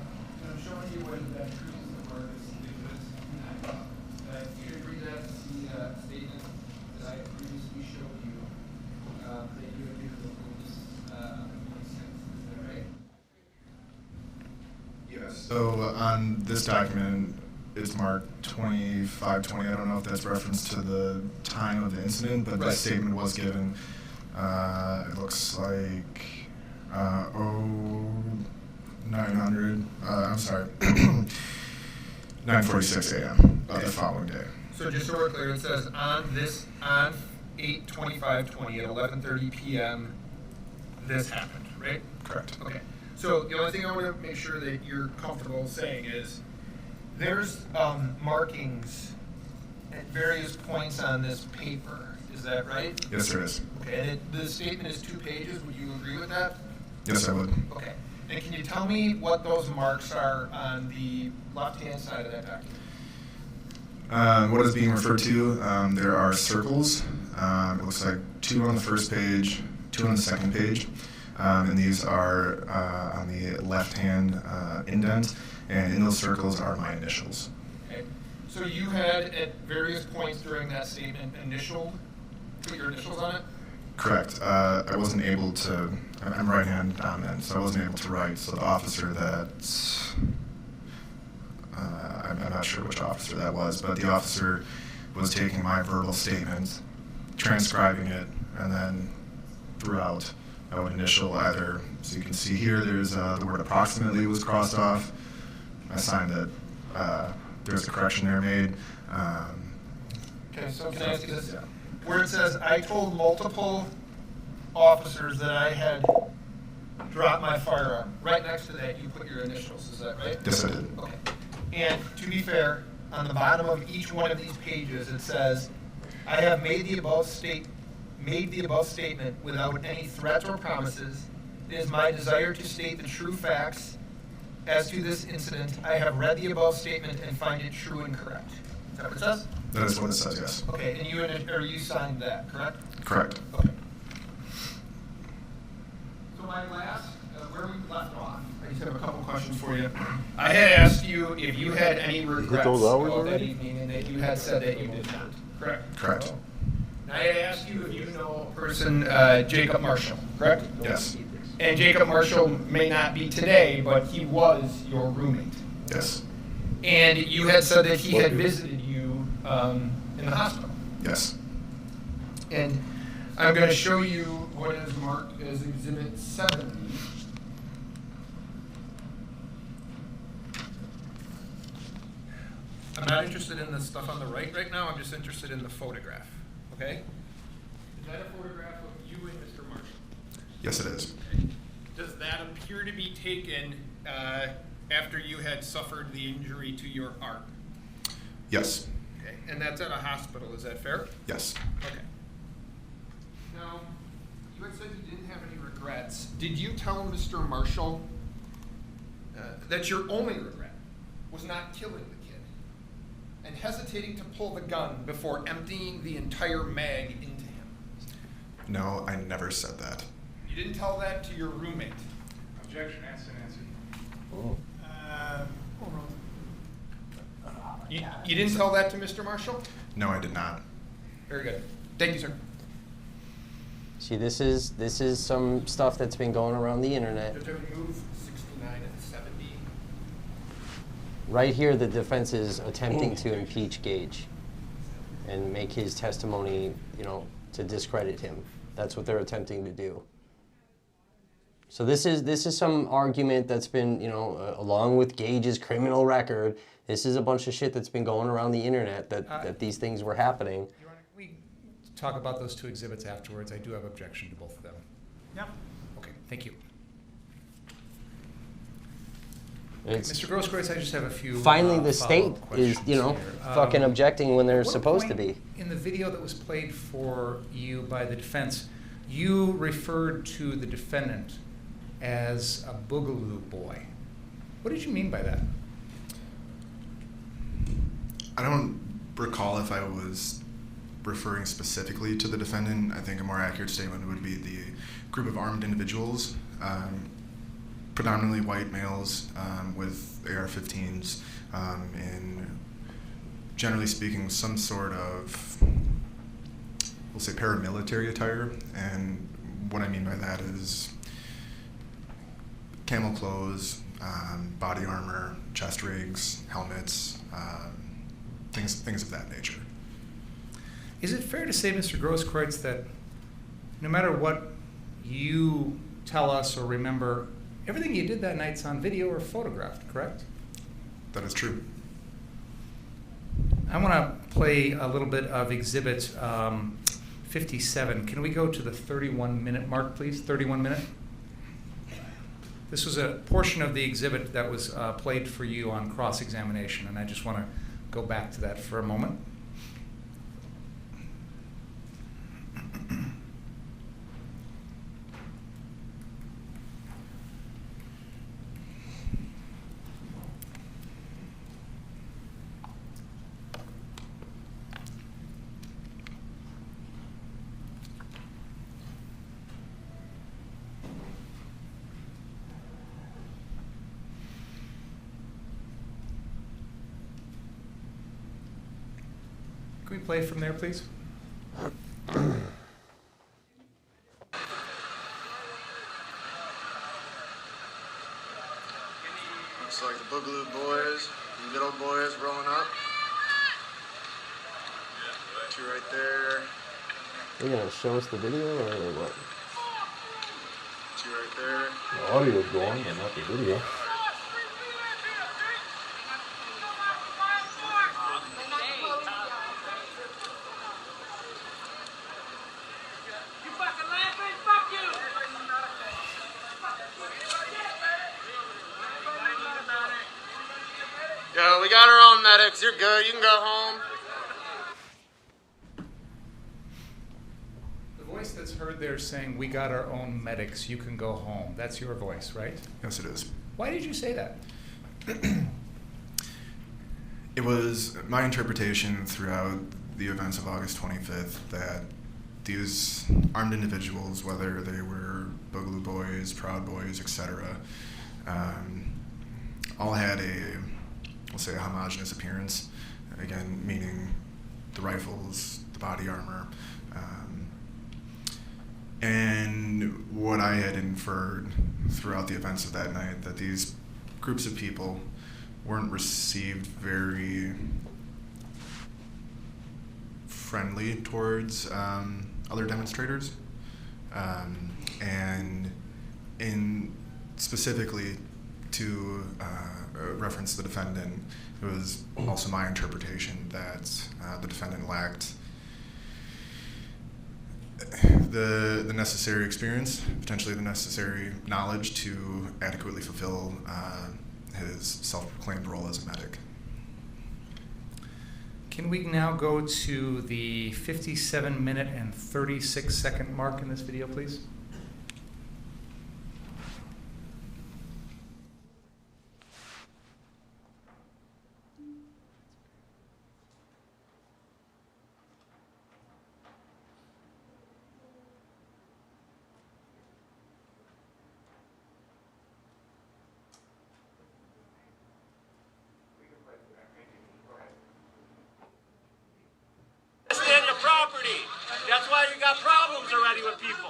showing you what that truth or this is. You agree that the statement that I previously showed you that you had given the police consent. Is that right? Yes. So on this document, it's marked 2520. I don't know if that's reference to the time of the incident, but that statement was given. It looks like 900. I'm sorry, 9:46 a.m. of the following day. So just so we're clear, it says on 8/25/20 at 11:30 p.m. this happened, right? Correct. Okay. So the only thing I want to make sure that you're comfortable saying is there's markings at various points on this paper. Is that right? Yes, there is. Okay. And the statement is 2 pages. Would you agree with that? Yes, I would. Okay. And can you tell me what those marks are on the left-hand side of that document? What is being referred to? There are circles. It looks like 2 on the first page, 2 on the second page. And these are on the left-hand indent, and in those circles are my initials. Okay. So you had at various points during that statement put your initials on it? Correct. I wasn't able to, I'm right-hand dominant, so I wasn't able to write. So the officer that, I'm not sure which officer that was, but the officer was taking my verbal statement, transcribing it, and then throughout I would initial either, so you can see here, there's the word approximately was crossed off. I signed that there's a correction there made. Okay, so can I ask you this? Where it says, I told multiple officers that I had dropped my firearm, right next to that you put your initials, is that right? Yes, I did. Okay. And to be fair, on the bottom of each one of these pages, it says, I have made the above statement without any threats or promises. It is my desire to state the true facts as to this incident. I have read the above statement and find it true and correct. Is that what it says? That is what it says, yes. Okay, and you signed that, correct? Correct. Okay. So my last, where we left off, I just have a couple questions for you. I had asked you if you had any regrets of that evening, and that you had said that you did not. Correct? Correct. And I had asked you if you know a person, Jacob Marshall, correct? Yes. And Jacob Marshall may not be today, but he was your roommate. Yes. And you had said that he had visited you in the hospital. Yes. And I'm going to show you what is marked as Exhibit 70. I'm not interested in the stuff on the right now. I'm just interested in the photograph. Okay? Is that a photograph of you and Mr. Marshall? Yes, it is. Does that appear to be taken after you had suffered the injury to your arm? Yes. Okay. And that's at a hospital. Is that fair? Yes. Okay. Now, you had said you didn't have any regrets. Did you tell Mr. Marshall that your only regret was not killing the kid and hesitating to pull the gun before emptying the entire mag into him? No, I never said that. You didn't tell that to your roommate? Objection, answer, answer. Oh. You didn't tell that to Mr. Marshall? No, I did not. Very good. Thank you, sir. See, this is some stuff that's been going around the internet. Did you move 69 and 70? Right here, the defense is attempting to impeach Gage and make his testimony, to discredit him. That's what they're attempting to do. So this is some argument that's been, along with Gage's criminal record, this is a bunch of shit that's been going around the internet that these things were happening. We talk about those two exhibits afterwards. I do have objection to both of them. Yep. Okay, thank you. It's Mr. Grosskreutz, I just have a few finally, the state is, here. fucking objecting when they're supposed to be. In the video that was played for you by the defense, you referred to the defendant as a boogaloo boy. What did you mean by that? I don't recall if I was referring specifically to the defendant. I think a more accurate statement would be the group of armed individuals, predominantly white males with AR-15s, in, generally speaking, some sort of, we'll say, paramilitary attire. And what I mean by that is camel clothes, body armor, chest rigs, helmets, things of that nature. Is it fair to say, Mr. Grosskreutz, that no matter what you tell us or remember, everything you did that night's on video or photographed, correct? That is true. I want to play a little bit of Exhibit 57. Can we go to the 31-minute mark, please? 31 minute. This was a portion of the exhibit that was played for you on cross-examination, and I just want to go back to that for a moment. Can we play from there, please? Looks like the Boogaloo boys, the good old boys rolling up. Two right there. They're gonna show us the video or what? there. The audio's going, but not the video. Yo, we got our own medics. You're good. You can go home. The voice that's heard there saying, "We got our own medics, you can go home." That's your voice, right? Yes, it is. Why did you say that? It was my interpretation throughout the events of August 25th that these armed individuals, whether they were Boogaloo Boys, Proud Boys, etc., all had we'll say a homogeneous appearance, again, meaning the rifles, the body armor, and what I had inferred throughout the events of that night, that these groups of people weren't received very friendly towards other demonstrators, and in specifically to reference the defendant, it was also my interpretation that the defendant lacked the necessary experience, potentially the necessary knowledge to adequately fulfill his self-proclaimed role as a medic. Can we now go to the 57-minute and 36-second mark in this video, please? Stand your property. That's why you got problems already with people.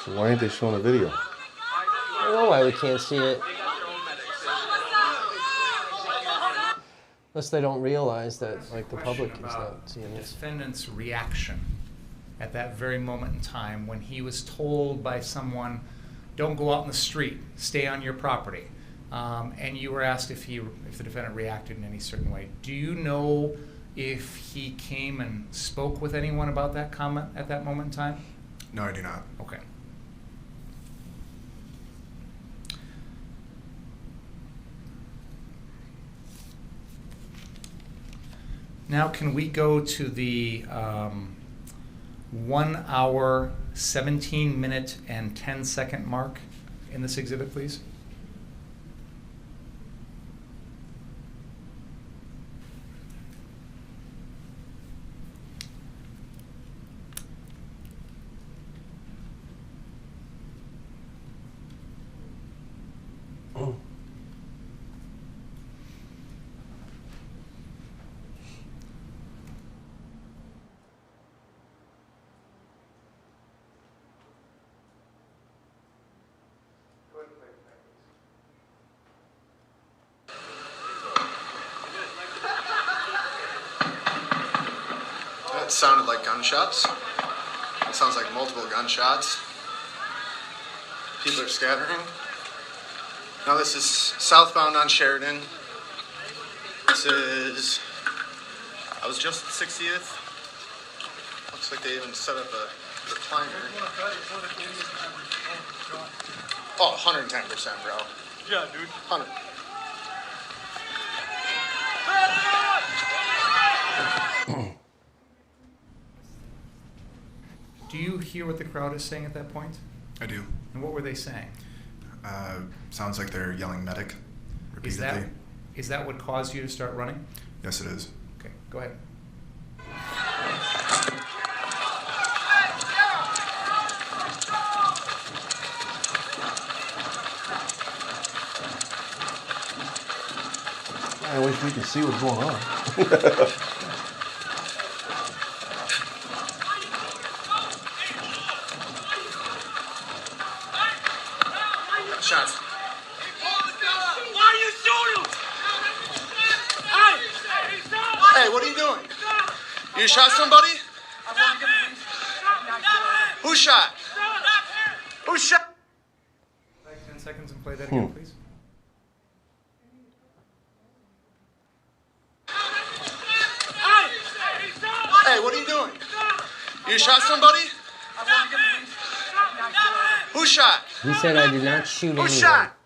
So why ain't they showing a video? I don't know why we can't see it. Unless they don't realize that, like, the public is not seeing The this. defendant's reaction at that very moment in time when he was told by someone, "Don't go out in the street, stay on your property," and you were asked if the defendant reacted in any certain way. Do you know if he came and spoke with anyone about that comment at that moment in time? No, I do not. Okay. Now, can we go to the 1 hour, 17-minute, and 10-second mark in this exhibit, please? It sounded like gunshots. It sounds like multiple gunshots. People are scattering. Now this is southbound on Sheridan. This is, I was just at 60th. Looks like they even set up a recliner. Oh, 110%, bro. Yeah, dude. 100. Do you hear what the crowd is saying at that point? I do. And what were they saying? Sounds like they're yelling medic Is repeatedly. is that what caused you to start running? Yes, it is. Okay, go ahead. I wish we could see what's going on. Shots. Why are you shooting? Hey, what are you doing? You shot somebody? Who shot? Who shot? Back 10 seconds and play that again, please. Hey, what are you doing? You shot somebody? Who shot? He said I did not shoot anyone. Who shot?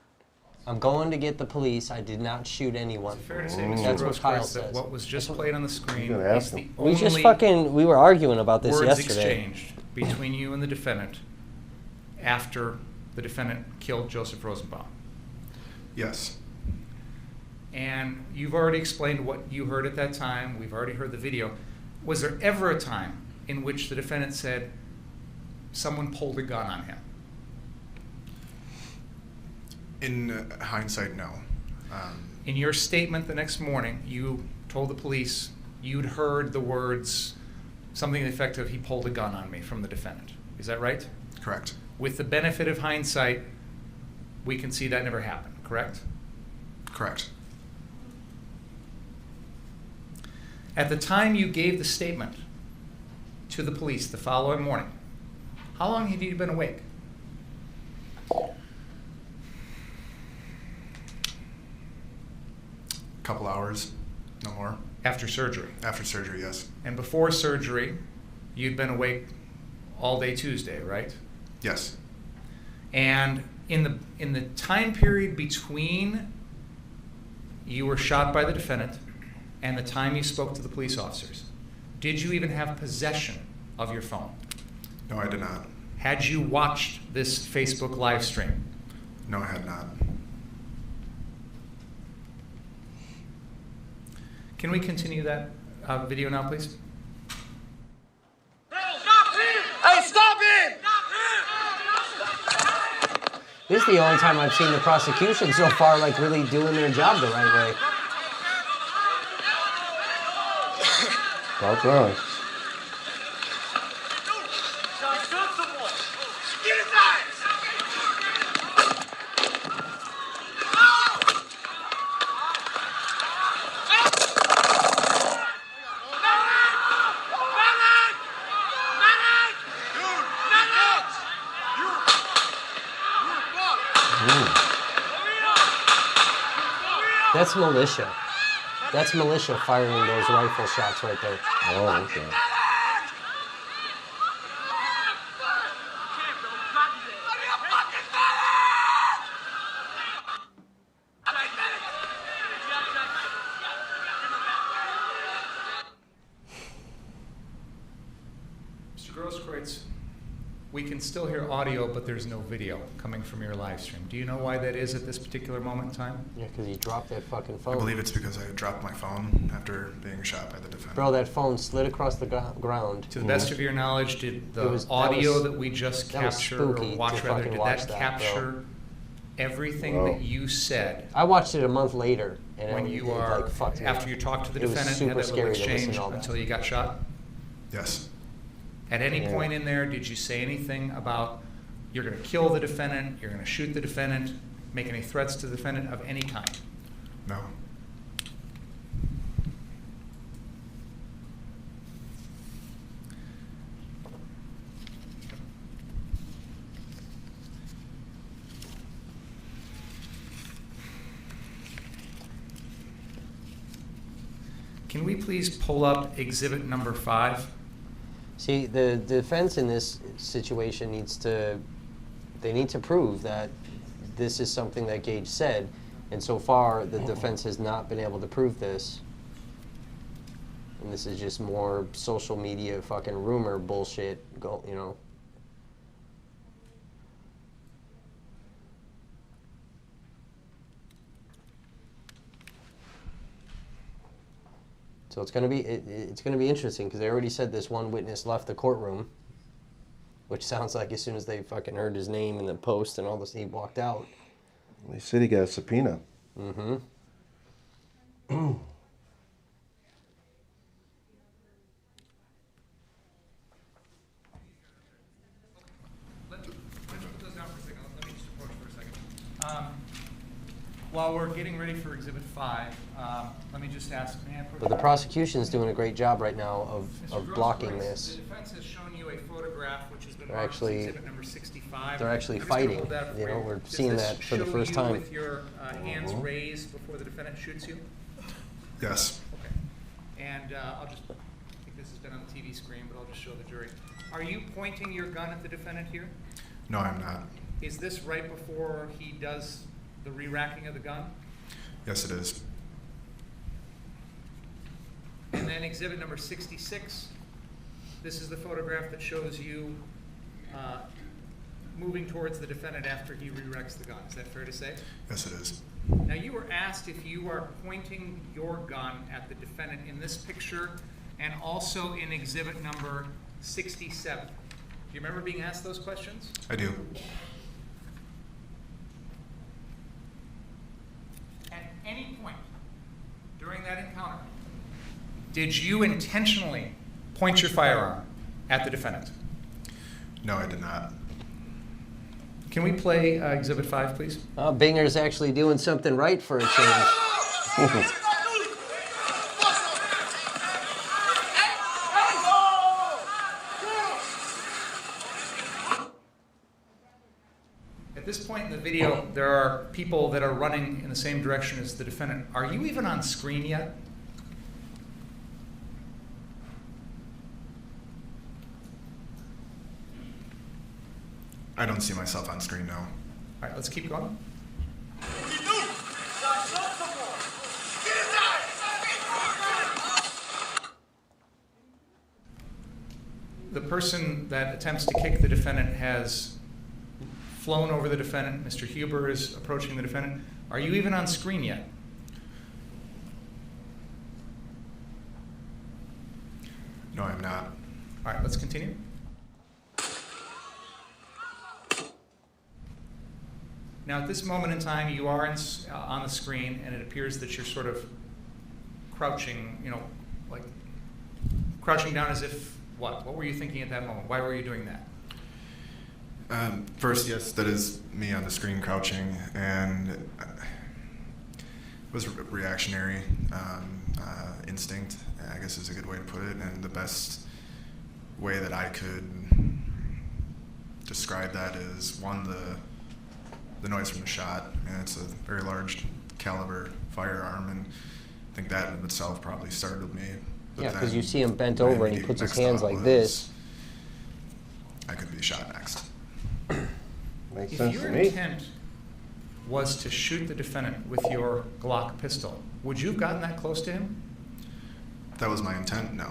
I'm going to get the police. I did not shoot anyone. Fair to say, Mr. That's what Kyle Gross, that says. what was just played on the screen gonna ask is the him. only We were arguing about this words yesterday. exchanged between you and the defendant after the defendant killed Joseph Rosenbaum. Yes. And you've already explained what you heard at that time. We've already heard the video. Was there ever a time in which the defendant said someone pulled a gun on him? In hindsight, no. In your statement the next morning, you told the police you'd heard the words, something to the effect of, he pulled a gun on me, from the defendant. Is that right? Correct. With the benefit of hindsight, we can see that never happened, correct? Correct. At the time you gave the statement to the police the following morning, how long had you been awake? Couple hours, no more. After surgery? After surgery, yes. And before surgery, you'd been awake all day Tuesday, right? Yes. And in the time period between you were shot by the defendant and the time you spoke to the police officers, did you even have possession of your phone? No, I did not. Had you watched this Facebook live stream? No, I had not. Can we continue that video now, please? Hey, stop him! This is the only time I've seen the prosecution so far like really doing their job the right way. About time. That's militia. That's militia firing those rifle shots right there. Oh, okay. Mr. Grosskreutz, we can still hear audio, but there's no video coming from your live stream. Do you know why that is at this particular moment in time? Yeah, because he dropped that fucking phone. I believe it's because I dropped my phone after being shot by the defendant. Bro, that phone slid across the ground. To the best of your knowledge, did the That audio was that we just spooky captured or to watched rather, fucking did watch that that, capture bro. everything Wow. that you said I watched it a month later, and when it, you it, are, like, fucked me after up. you talked to the It was defendant, super had that little scary to listen exchange to all that. until you got shot? Yes. At any Yeah. point in there, did you say anything about you're going to kill the defendant, you're going to shoot the defendant, make any threats to the defendant of any kind? No. Can we please pull up exhibit number 5? See, the defense in this situation they need to prove that this is something that Gage said, and so far the defense has not been able to prove this. And this is just more social media fucking rumor bullshit, you know. So it's gonna be it's gonna be interesting because they already said this one witness left the courtroom, which sounds like as soon as they fucking heard his name in the post and all this, he walked out. They said he got a subpoena. Mm-hmm. while we're getting ready for Exhibit 5, let me just ask, But the prosecution's doing a great job right now Mr. of Gross blocking Croix, this. The defense has shown you a photograph which has been They're marked as actually- Exhibit number 65. They're actually I'm just gonna fighting. hold that You for know, you. we're Does seeing this that for the show first you time. with your hands raised before the defendant shoots you? Yes. Okay. And I think this has been on the TV screen, but I'll just show the jury. Are you pointing your gun at the defendant here? No, I'm not. Is this right before he does the re-racking of the gun? Yes, it is. And then exhibit number 66, this is the photograph that shows you moving towards the defendant after he re-racks the gun. Is that fair to say? Yes, it is. Now, you were asked if you are pointing your gun at the defendant in this picture and also in exhibit number 67. Do you remember being asked those questions? I do. At any point during that encounter, did you intentionally point your firearm at the defendant? No, I did not. Can we play Exhibit 5, please? Binger's actually doing something right for a change. At this point in the video, there are people that are running in the same direction as the defendant. Are you even on screen yet? I don't see myself on screen now. All right, let's keep going. The person that attempts to kick the defendant has flown over the defendant. Mr. Huber is approaching the defendant. Are you even on screen yet? No, I'm not. All right, let's continue. Now, at this moment in time, you are on the screen, and it appears that you're sort of crouching, like crouching down as if what? What were you thinking at that moment? Why were you doing that? First, yes, that is me on the screen crouching, and it was reactionary instinct, I guess is a good way to put it, and the best way that I could describe that is, one, the noise from the shot, and it's a very large caliber firearm, and I think that in itself probably startled me. But Yeah, because then you see him bent my over and he immediate puts his next hands thought like was, this. I could be shot next. Makes If sense your to me. intent was to shoot the defendant with your Glock pistol, would you have gotten that close to him? If that was my intent, no.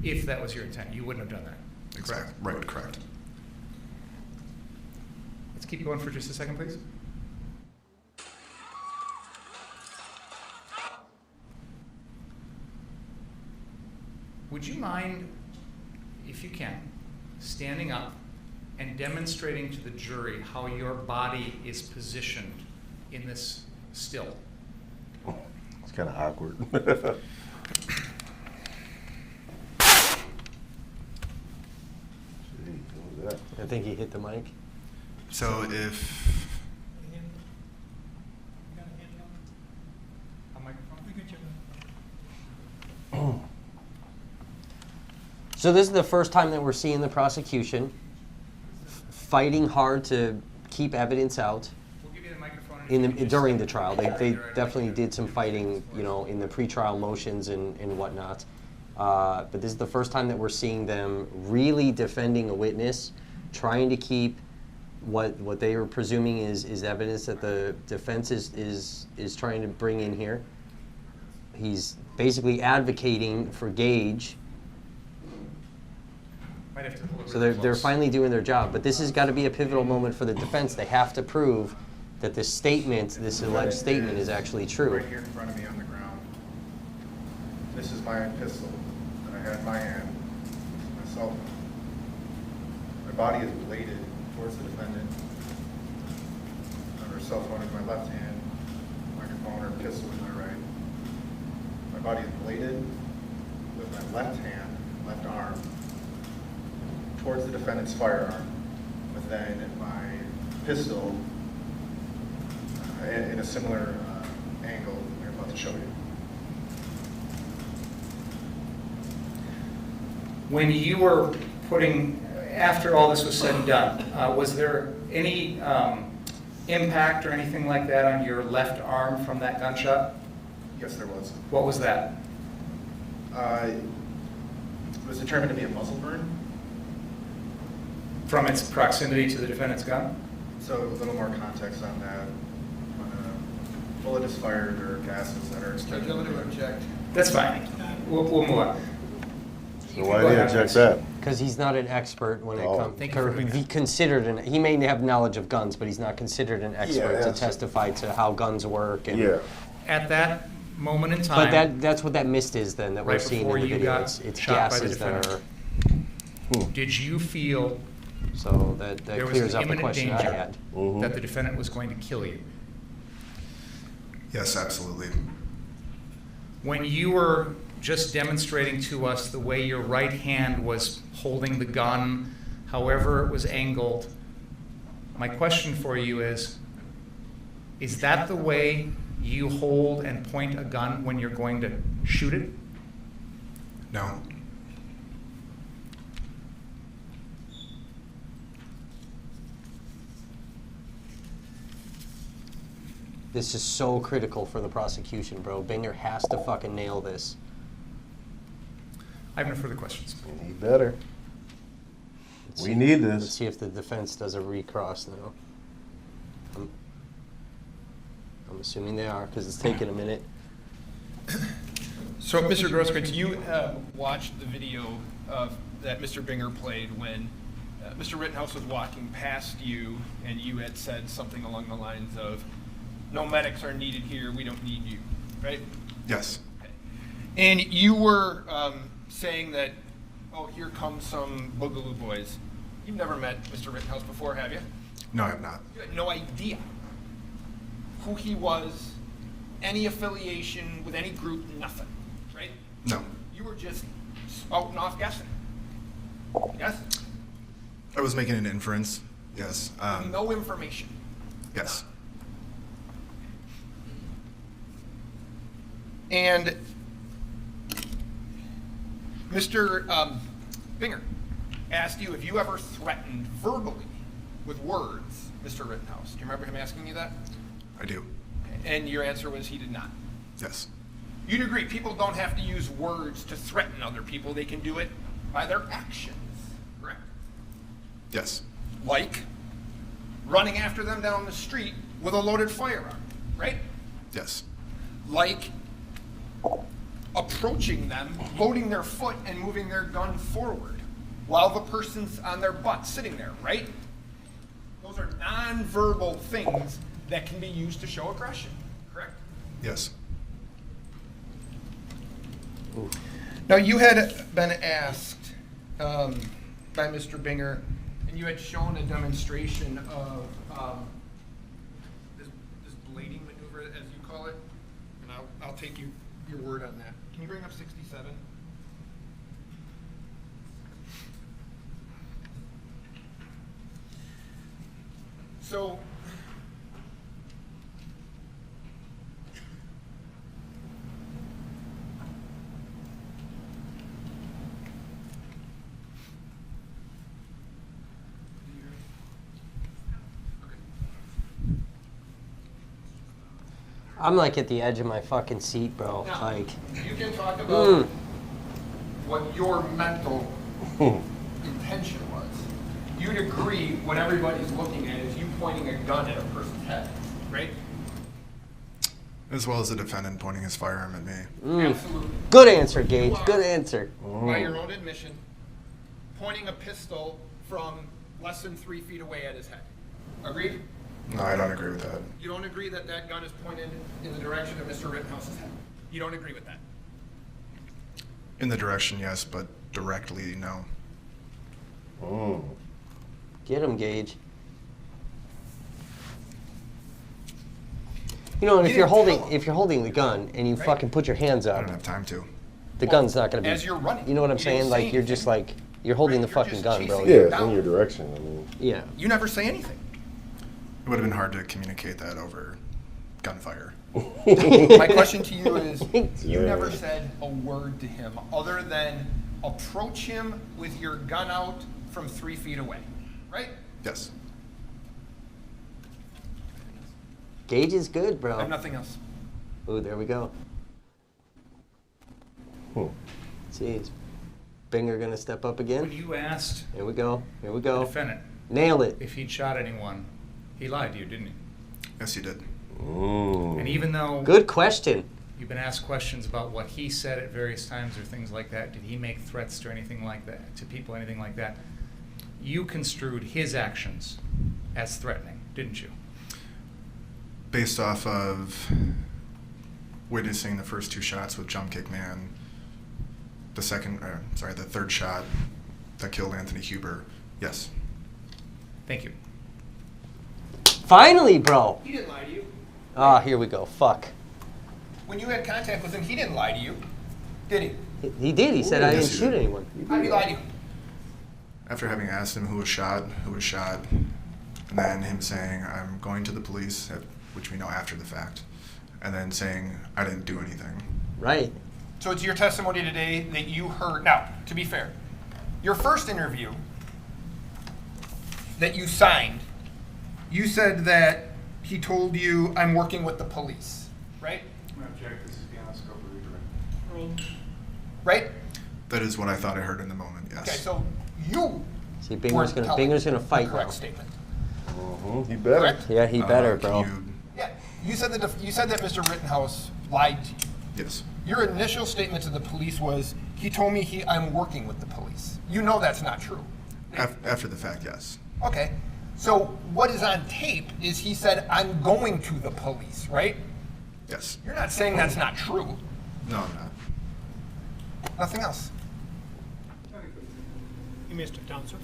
If that was your intent, you wouldn't have done that. Exactly. Right, correct. Let's keep going for just a second, please. Would you mind, if you can, standing up and demonstrating to the jury how your body is positioned in this still? It's kind of awkward. I think he hit the mic. So if So this is the first time that we're seeing the prosecution fighting hard to keep evidence out during the trial. They definitely did some fighting, in the pretrial motions and whatnot. But this is the first time that we're seeing them really defending a witness, trying to keep what they are presuming is evidence that the defense is trying to bring in here. He's basically advocating for Gage. Might have to hold it So really they're close. finally doing their job, but this has got to be a pivotal moment for the defense. They have to prove that this statement, this alleged statement, is actually true. right here in front of me on the ground, this is my pistol that I had in my hand, my cell phone. My body is bladed towards the defendant. Her cell phone in my left hand, microphone or pistol in my right. My body is bladed with my left hand, left arm, towards the defendant's firearm, with then my pistol in a similar angle we're about to show you. When you were after all this was said and done, was there any impact or anything like that on your left arm from that gunshot? Yes, there was. What was that? It was determined to be a muzzle burn. From its proximity to the defendant's gun? So a little more context on that. When a bullet is fired or gases that are expected to object. That's fine. We'll move on. So why did he object that? Because he's not an expert when it comes. Thank you for doing that. Considered he may have knowledge of guns, but he's not considered an expert to testify to how guns work. And, At that moment in time. But that's what that mist is then that we're seeing in the video. It's gases that are. Did you feel so that there was clears an up a imminent question I danger had? that the defendant was going to kill you? Yes, absolutely. When you were just demonstrating to us the way your right hand was holding the gun, however it was angled, my question for you is that the way you hold and point a gun when you're going to shoot it? No. This is so critical for the prosecution, bro. Binger has to fucking nail this. I have no further questions. He better. We need this. Let's see if the defense does a recross now. I'm assuming they are, because it's taking a minute. So, Mr. Grosskreutz, you watched the video that Mr. Binger played when Mr. Rittenhouse was walking past you, and you had said something along the lines of, "No medics are needed here, we don't need you," right? Yes. Okay. And you were saying that, oh, here comes some Boogaloo boys. You've never met Mr. Rittenhouse before, have you? No, I have not. You had no idea who he was, any affiliation with any group, nothing, right? No. You were just spouting off guessing. Yes? I was making an inference. Yes. No information. Yes. And Mr. Binger asked you if you ever threatened verbally with words Mr. Rittenhouse. Do you remember him asking you that? I do. And your answer was he did not. Yes. You'd agree, people don't have to use words to threaten other people. They can do it by their actions, correct? Yes. Like running after them down the street with a loaded firearm, right? Yes. Like approaching them, loading their foot and moving their gun forward while the person's on their butt sitting there, right? Those are non-verbal things that can be used to show aggression, correct? Yes. Ooh. Now, you had been asked by Mr. Binger, and you had shown a demonstration of this blading maneuver, as you call it, and I'll take your word on that. Can you bring up 67? So, I'm like at the edge of my fucking seat, bro. now, Like, you can talk about what your mental intention was. You'd agree what everybody's looking at is you pointing a gun at a person's head, right? As well as the defendant pointing his firearm at me. Absolutely. Good answer, Gage. Good answer. By your own admission, pointing a pistol from less than 3 feet away at his head. Agreed? No, I don't agree with that. You don't agree that that gun is pointed in the direction of Mr. Rittenhouse's head? You don't agree with that? In the direction, yes, but directly, no. Get him, Gage. You know, and if you're holding the gun and you fucking put your hands up, I don't have time to. The gun's not gonna be. As you're running, you know what I'm you saying? don't Like say you're just like you're holding the fucking gun, bro. Yeah, it's in your direction. I mean. Yeah. You never say anything. It would have been hard to communicate that over gunfire. My question to you is, you Yeah. never said a word to him other than approach him with your gun out from 3 feet away, right? Yes. Gage is good, I bro. have nothing else. Ooh, there we go. See, is Binger gonna step up again? When you asked Here we go. Here we the go. defendant Nailed it. if he'd shot anyone, he lied to you, didn't he? Yes, you did. And even though Good question. you've been asked questions about what he said at various times or things like that, did he make threats or anything like that to people, anything like that? You construed his actions as threatening, didn't you? Based off of witnessing the first 2 shots with Jump Kick Man, the third shot that killed Anthony Huber, yes. Thank you. Finally, bro. He didn't lie to you. Ah, here we go. Fuck. When you had contact with him, he didn't lie to you, did he? He did. He said I Yes, didn't he shoot did. anyone. How did he lie to you? After having asked him who was shot, and then him saying, I'm going to the police, which we know after the fact, and then saying, I didn't do anything. Right. So it's your testimony today that you heard. Now, to be fair, your first interview that you signed, you said that he told you, I'm working with the police, right? I object. This is beyond the scope of redirect. Right? That is what I thought I heard in the moment, yes. Okay, so you See, weren't telling Binger's gonna the fight correct now. statement. He better. Correct? Yeah, he better, Can bro. you- Yeah. You said that Mr. Rittenhouse lied to you. Yes. Your initial statement to the police was, he told me I'm working with the police. You know that's not true. After the fact, yes. Okay. So what is on tape is he said, I'm going to the police, right? Yes. You're not saying that's not true. No, I'm not. Nothing else. You missed it, Counselor.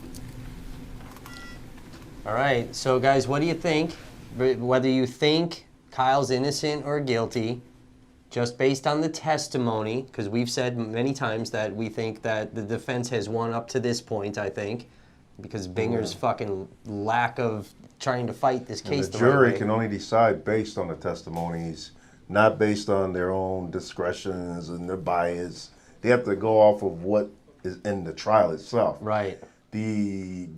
All right. So, guys, what do you think? Whether you think Kyle's innocent or guilty, just based on the testimony, because we've said many times that we think that the defense has won up to this point, I think, because Binger's fucking lack of trying to fight this And case the the right jury way. can only decide based on the testimonies, not based on their own discretions and their bias. They have to go off of what is in the trial itself. Right. The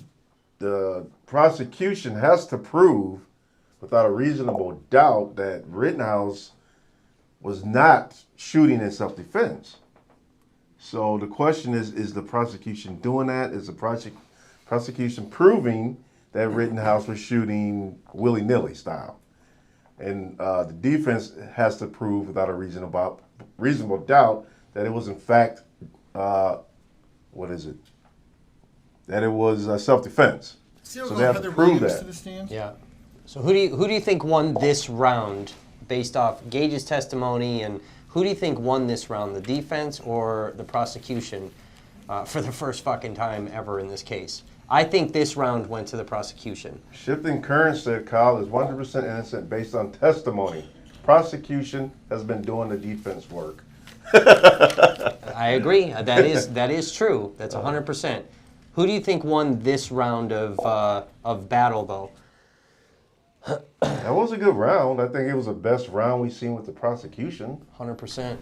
prosecution has to prove without a reasonable doubt that Rittenhouse was not shooting in self-defense. So the question is the prosecution doing that? Is the prosecution proving that Rittenhouse was shooting willy-nilly style? And the defense has to prove without a reasonable doubt that it was in fact, that it was self-defense. So they have to prove that. Yeah. So who do you think won this round based off Gage's testimony, and who do you think won this round, the defense or the prosecution, for the first fucking time ever in this case? I think this round went to the prosecution. Shifting Currents said Kyle is 100% innocent based on testimony. Prosecution has been doing the defense work. I agree. That is true. That's 100%. Who do you think won this round of battle, though? That was a good round. I think it was the best round we've seen with the prosecution. 100%.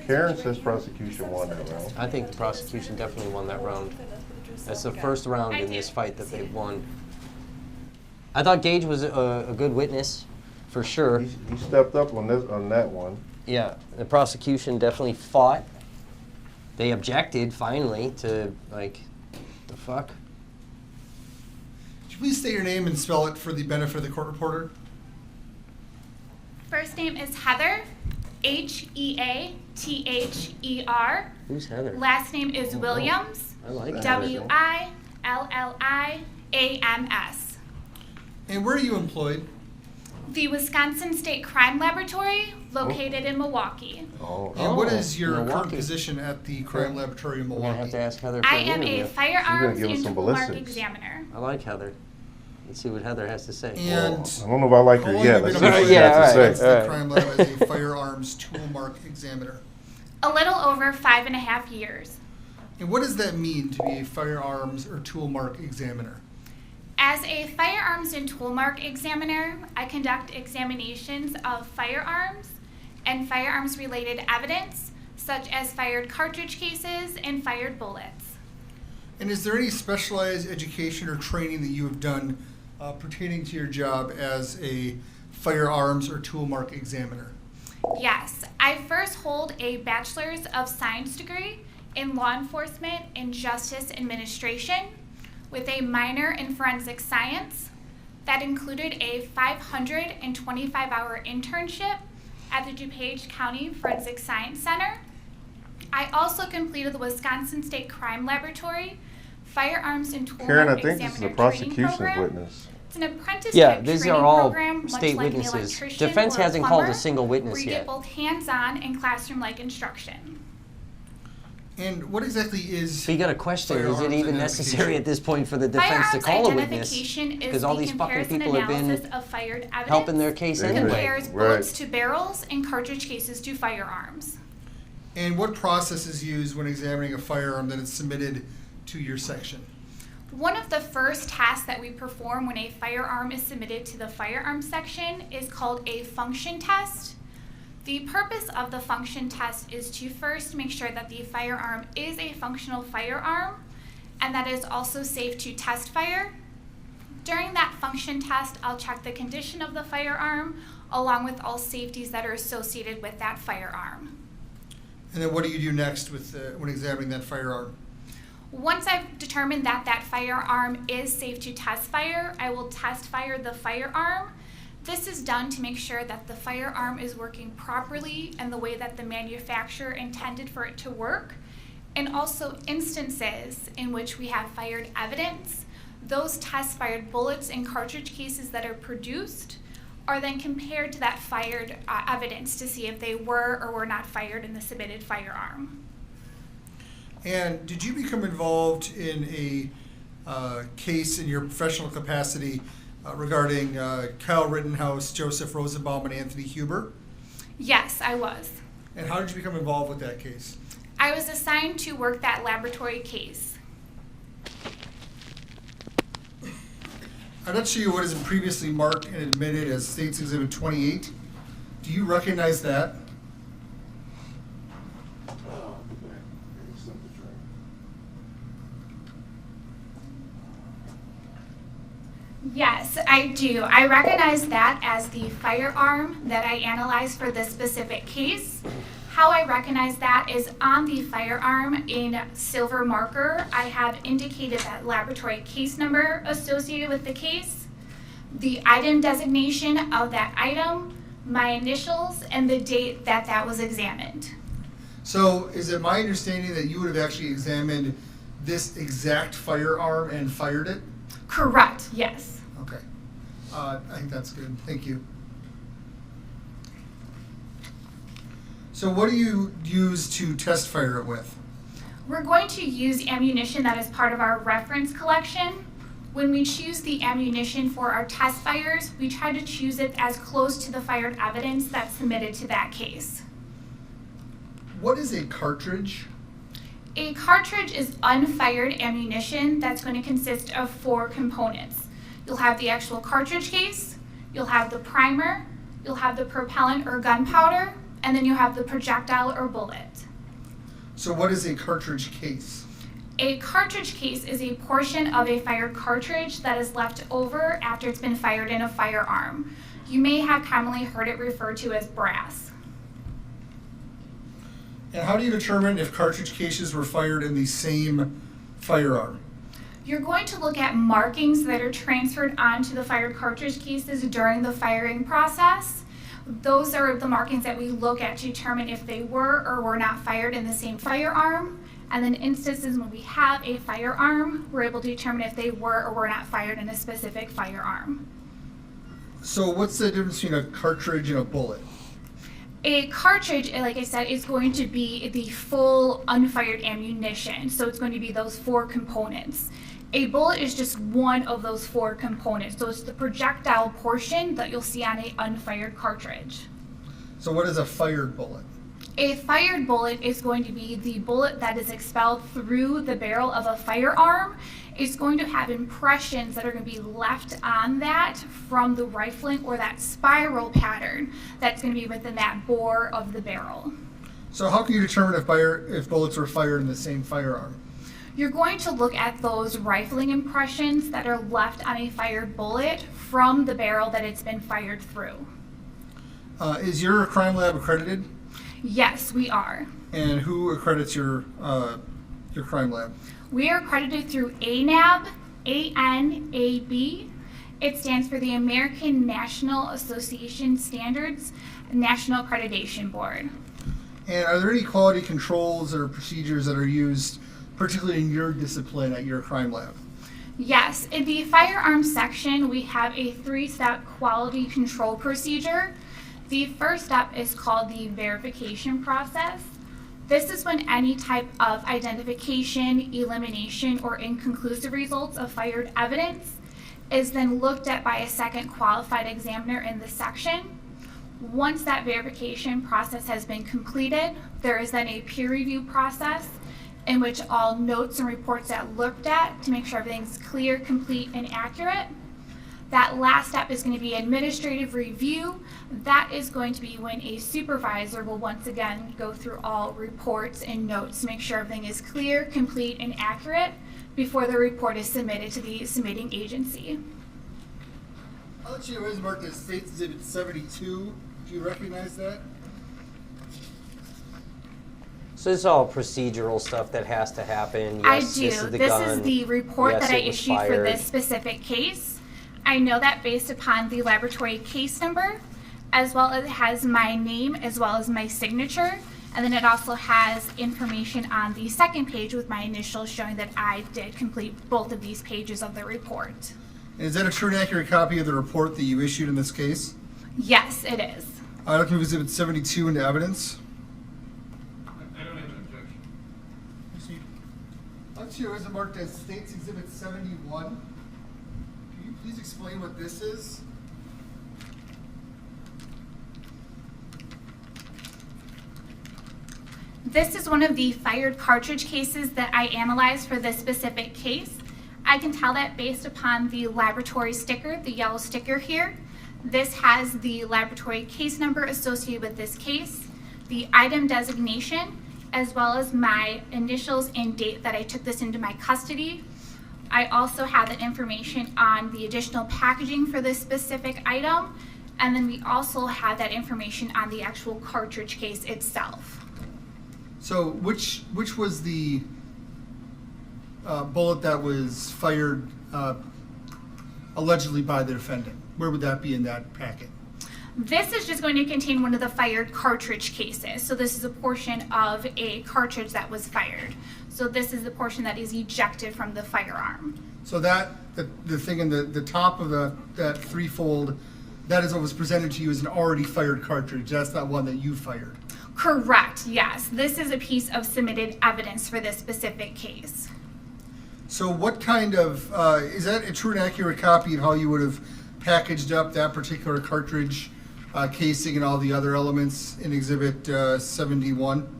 Karen says prosecution won that round. I think the prosecution definitely won that round. That's the first round in this fight that they've won. I thought Gage was a good witness, for sure. He stepped up on that one. Yeah, the prosecution definitely fought. They objected finally to, like, the fuck. Could you please state your name and spell it for the benefit of the court reporter? First name is Heather, Heather. Who's Heather? Last name is Williams, I like Williams. And where are you employed? The Wisconsin State Crime Laboratory, located in Milwaukee. And what is your current Milwaukee. position at the crime laboratory in We're gonna Milwaukee? have to ask Heather for I an am interview. a firearms give us and some tool mark ballistics. examiner. I like Heather. Let's see what Heather has to say. And I don't know if I like her how long yet. have you Let's been see what she employed has to at say. the crime lab as a firearms tool mark examiner? A little over 5.5 years. And what does that mean to be a firearms or tool mark examiner? As a firearms and tool mark examiner, I conduct examinations of firearms and firearms-related evidence, such as fired cartridge cases and fired bullets. And is there any specialized education or training that you have done pertaining to your job as a firearms or tool mark examiner? Yes, I first hold a Bachelor's of Science degree in Law Enforcement and Justice Administration with a minor in Forensic Science that included a 525-hour internship at the DuPage County Forensic Science Center. I also completed the Wisconsin State Crime Laboratory Firearms and Tool Karen, I Mark think this is Examiner the Training prosecution's Program. witness. It's an apprenticeship Yeah, these training are all program, much state like an witnesses. electrician Defense or a hasn't called a plumber, single witness where you yet. get both hands-on and classroom-like instruction. And what exactly is... So you got a question, is firearms it even necessary identification? at this point for the defense to Firearms call a witness? identification is Because all the these fucking comparison people have analysis been of fired evidence. helping their case It anyway. compares Right. bullets to barrels and cartridge cases to firearms. And what process is used when examining a firearm that is submitted to your section? One of the first tasks that we perform when a firearm is submitted to the firearms section is called a function test. The purpose of the function test is to first make sure that the firearm is a functional firearm and that it is also safe to test fire. During that function test, I'll check the condition of the firearm along with all safeties that are associated with that firearm. And then what do you do next with when examining that firearm? Once I've determined that that firearm is safe to test fire, I will test fire the firearm. This is done to make sure that the firearm is working properly and the way that the manufacturer intended for it to work. And also instances in which we have fired evidence, those test fired bullets and cartridge cases that are produced are then compared to that fired evidence to see if they were or were not fired in the submitted firearm. And did you become involved in a case in your professional capacity regarding Kyle Rittenhouse, Joseph Rosenbaum, and Anthony Huber? Yes, I was. And how did you become involved with that case? I was assigned to work that laboratory case. I'd like to show you what has been previously marked and admitted as State's Exhibit 28. Do you recognize that? Yes, I do. I recognize that as the firearm that I analyzed for this specific case. How I recognize that is on the firearm in silver marker, I have indicated that laboratory case number associated with the case, the item designation of that item, my initials, and the date that that was examined. So is it my understanding that you would have actually examined this exact firearm and fired it? Correct, yes. Okay. I think that's good. Thank you. So what do you use to test fire it with? We're going to use ammunition that is part of our reference collection. When we choose the ammunition for our test fires, we try to choose it as close to the fired evidence that's submitted to that case. What is a cartridge? A cartridge is unfired ammunition that's going to consist of 4 components. You'll have the actual cartridge case, you'll have the primer, you'll have the propellant or gunpowder, and then you'll have the projectile or bullet. So what is a cartridge case? A cartridge case is a portion of a fired cartridge that is left over after it's been fired in a firearm. You may have commonly heard it referred to as brass. And how do you determine if cartridge cases were fired in the same firearm? You're going to look at markings that are transferred onto the fired cartridge cases during the firing process. Those are the markings that we look at to determine if they were or were not fired in the same firearm. And then instances when we have a firearm, we're able to determine if they were or were not fired in a specific firearm. So what's the difference between a cartridge and a bullet? A cartridge, like I said, is going to be the full unfired ammunition. So it's going to be those 4 components. A bullet is just one of those 4 components. So it's the projectile portion that you'll see on an unfired cartridge. So what is a fired bullet? A fired bullet is going to be the bullet that is expelled through the barrel of a firearm. is going to have impressions that are going to be left on that from the rifling or that spiral pattern that's going to be within that bore of the barrel. So how can you determine if bullets were fired in the same firearm? You're going to look at those rifling impressions that are left on a fired bullet from the barrel that it's been fired through. Is your crime lab accredited? Yes, we are. And who accredits your crime lab? We are accredited through ANAB, ANAB. It stands for the American National Association Standards National Accreditation Board. And are there any quality controls or procedures that are used, particularly in your discipline at your crime lab? Yes, in the firearms section, we have a 3-step quality control procedure. The first step is called the verification process. This is when any type of identification, elimination, or inconclusive results of fired evidence is then looked at by a second qualified examiner in the section. Once that verification process has been completed, there is then a peer review process in which all notes and reports are looked at to make sure everything's clear, complete, and accurate. That last step is going to be administrative review. That is going to be when a supervisor will once again go through all reports and notes to make sure everything is clear, complete, and accurate before the report is submitted to the submitting agency. I'll let you know is marked as State Exhibit 72. Do you recognize that? So this is all procedural stuff that has to happen. I Yes, do. This is the This gun. is the report Yes, that I it was issued for fired. this specific case. I know that based upon the laboratory case number, as well as it has my name as well as my signature, and then it also has information on the second page with my initials showing that I did complete both of these pages of the report. And is that a true and accurate copy of the report that you issued in this case? Yes, it is. I'd like to move Exhibit 72 into evidence. I don't have an objection. Let's you know is marked as State's Exhibit 71. Can you please explain what this is? This is one of the fired cartridge cases that I analyzed for this specific case. I can tell that based upon the laboratory sticker, the yellow sticker here. This has the laboratory case number associated with this case, the item designation, as well as my initials and date that I took this into my custody. I also have the information on the additional packaging for this specific item, and then we also have that information on the actual cartridge case itself. So which was the bullet that was fired allegedly by the defendant? Where would that be in that packet? This is just going to contain one of the fired cartridge cases. So this is a portion of a cartridge that was fired. So this is the portion that is ejected from the firearm. So that the thing in the top of that threefold, that is what was presented to you as an already fired cartridge. That's not one that you fired. Correct, yes. This is a piece of submitted evidence for this specific case. So what kind of, is that a true and accurate copy of how you would have packaged up that particular cartridge casing and all the other elements in Exhibit 71?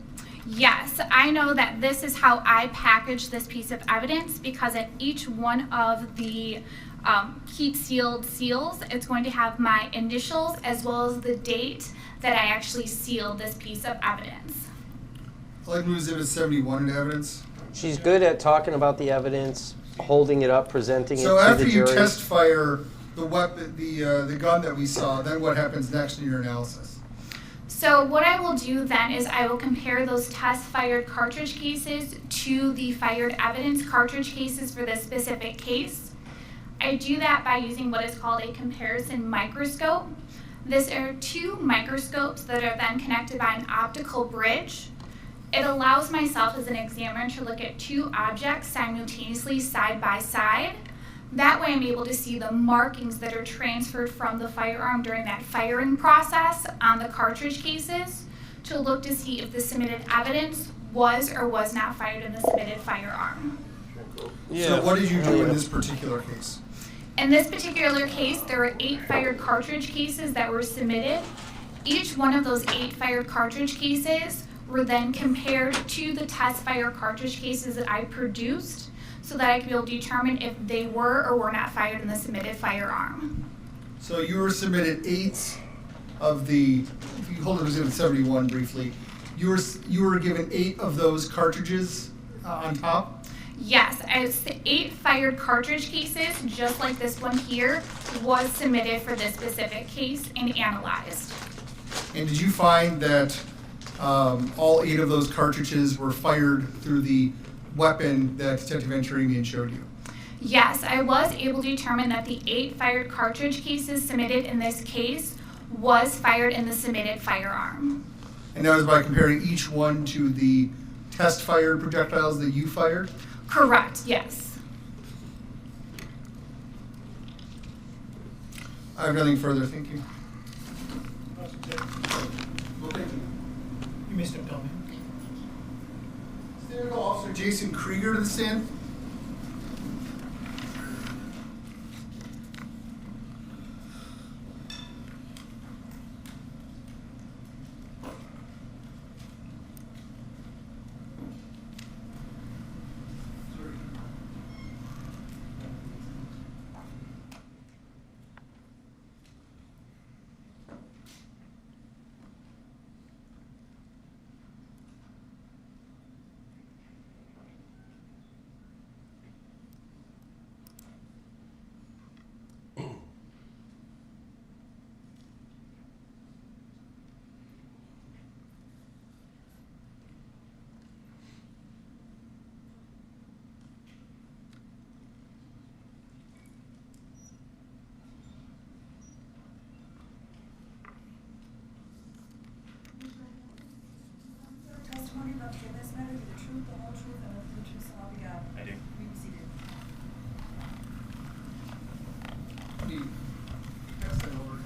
Yes, I know that this is how I packaged this piece of evidence because at each one of the keep sealed seals, it's going to have my initials as well as the date that I actually sealed this piece of evidence. I'd like to move Exhibit 71 into evidence. She's good at talking about the evidence, holding it up, presenting it So to after the you jury. test fire the weapon, the gun that we saw, then what happens next in your analysis? So what I will do then is I will compare those test fired cartridge cases to the fired evidence cartridge cases for this specific case. I do that by using what is called a comparison microscope. These are two microscopes that are then connected by an optical bridge. It allows myself as an examiner to look at two objects simultaneously side by side. That way I'm able to see the markings that are transferred from the firearm during that firing process on the cartridge cases to look to see if the submitted evidence was or was not fired in the submitted firearm. So what did you do in this particular case? In this particular case, there were 8 fired cartridge cases that were submitted. Each one of those 8 fired cartridge cases were then compared to the test fire cartridge cases that I produced. so that I could be able to determine if they were or were not fired in the submitted firearm. So you were submitted 8 of the, if you hold Exhibit 71 briefly, you were given 8 of those cartridges on top? Yes, as 8 fired cartridge cases, just like this one here, was submitted for this specific case and analyzed. And did you find that all 8 of those cartridges were fired through the weapon that Detective Venturimian showed you? Yes, I was able to determine that the 8 fired cartridge cases submitted in this case was fired in the submitted firearm. And that was by comparing each one to the test-fired projectiles that you fired? Correct, yes. I have nothing further, thank you. Well, thank you. You missed him, Tommy. Stand call Officer Jason Krieger to the stand. Testimony about to give this matter, the truth, the whole truth, and nothing but the truth, so help you God. I do. You be seated. Pass that over to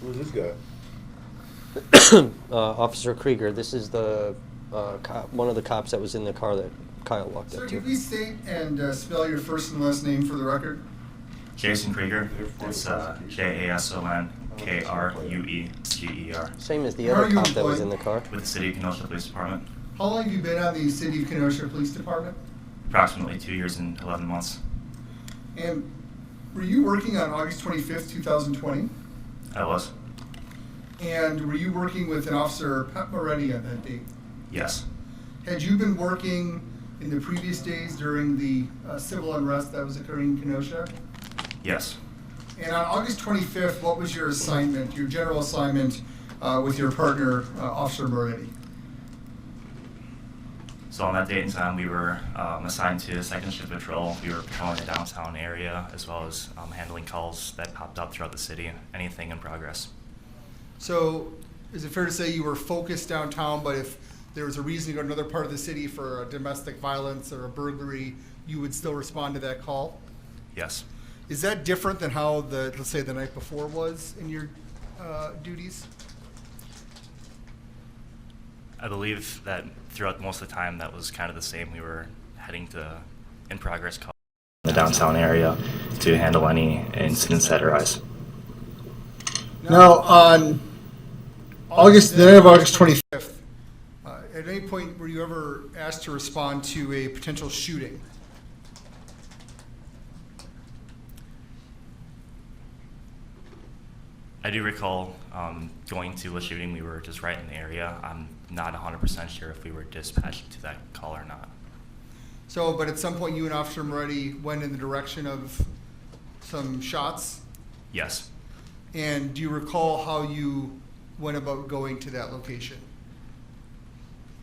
Who's this guy? Officer Krieger, this is the one of the cops that was in the car that Kyle walked Sir, up can to. you please state and spell your first and last name for the record? Jason Krieger. It's JASONKRUEGER. Same as the Where are other you cop that was employed? in the car. With the City of Kenosha Police Department. How long have you been on the City of Kenosha Police Department? Approximately 2 years and 11 months. And were you working on August 25th, 2020? I was. And were you working with an officer, Pat Moretti, on that date? Yes. Had you been working in the previous days during the civil unrest that was occurring in Kenosha? Yes. And on August 25th, what was your assignment, your general assignment with your partner, Officer Moretti? So on that date and time, we were assigned to second shift patrol. We were patrolling the downtown area as well as handling calls that popped up throughout the city, anything in progress. So is it fair to say you were focused downtown, but if there was a reason to go to another part of the city for a domestic violence or a burglary, you would still respond to that call? Yes. Is that different than how let's say the night before was in your duties? I believe that throughout most of the time that was kind of the same. We were heading to in progress calls in the downtown area to handle any incidents that arise. Now, on the night of August 25th, at any point were you ever asked to respond to a potential shooting? I do recall going to a shooting. We were just right in the area. I'm not 100% sure if we were dispatched to that call or not. So, but at some point you and Officer Moretti went in the direction of some shots? Yes. And do you recall how you went about going to that location?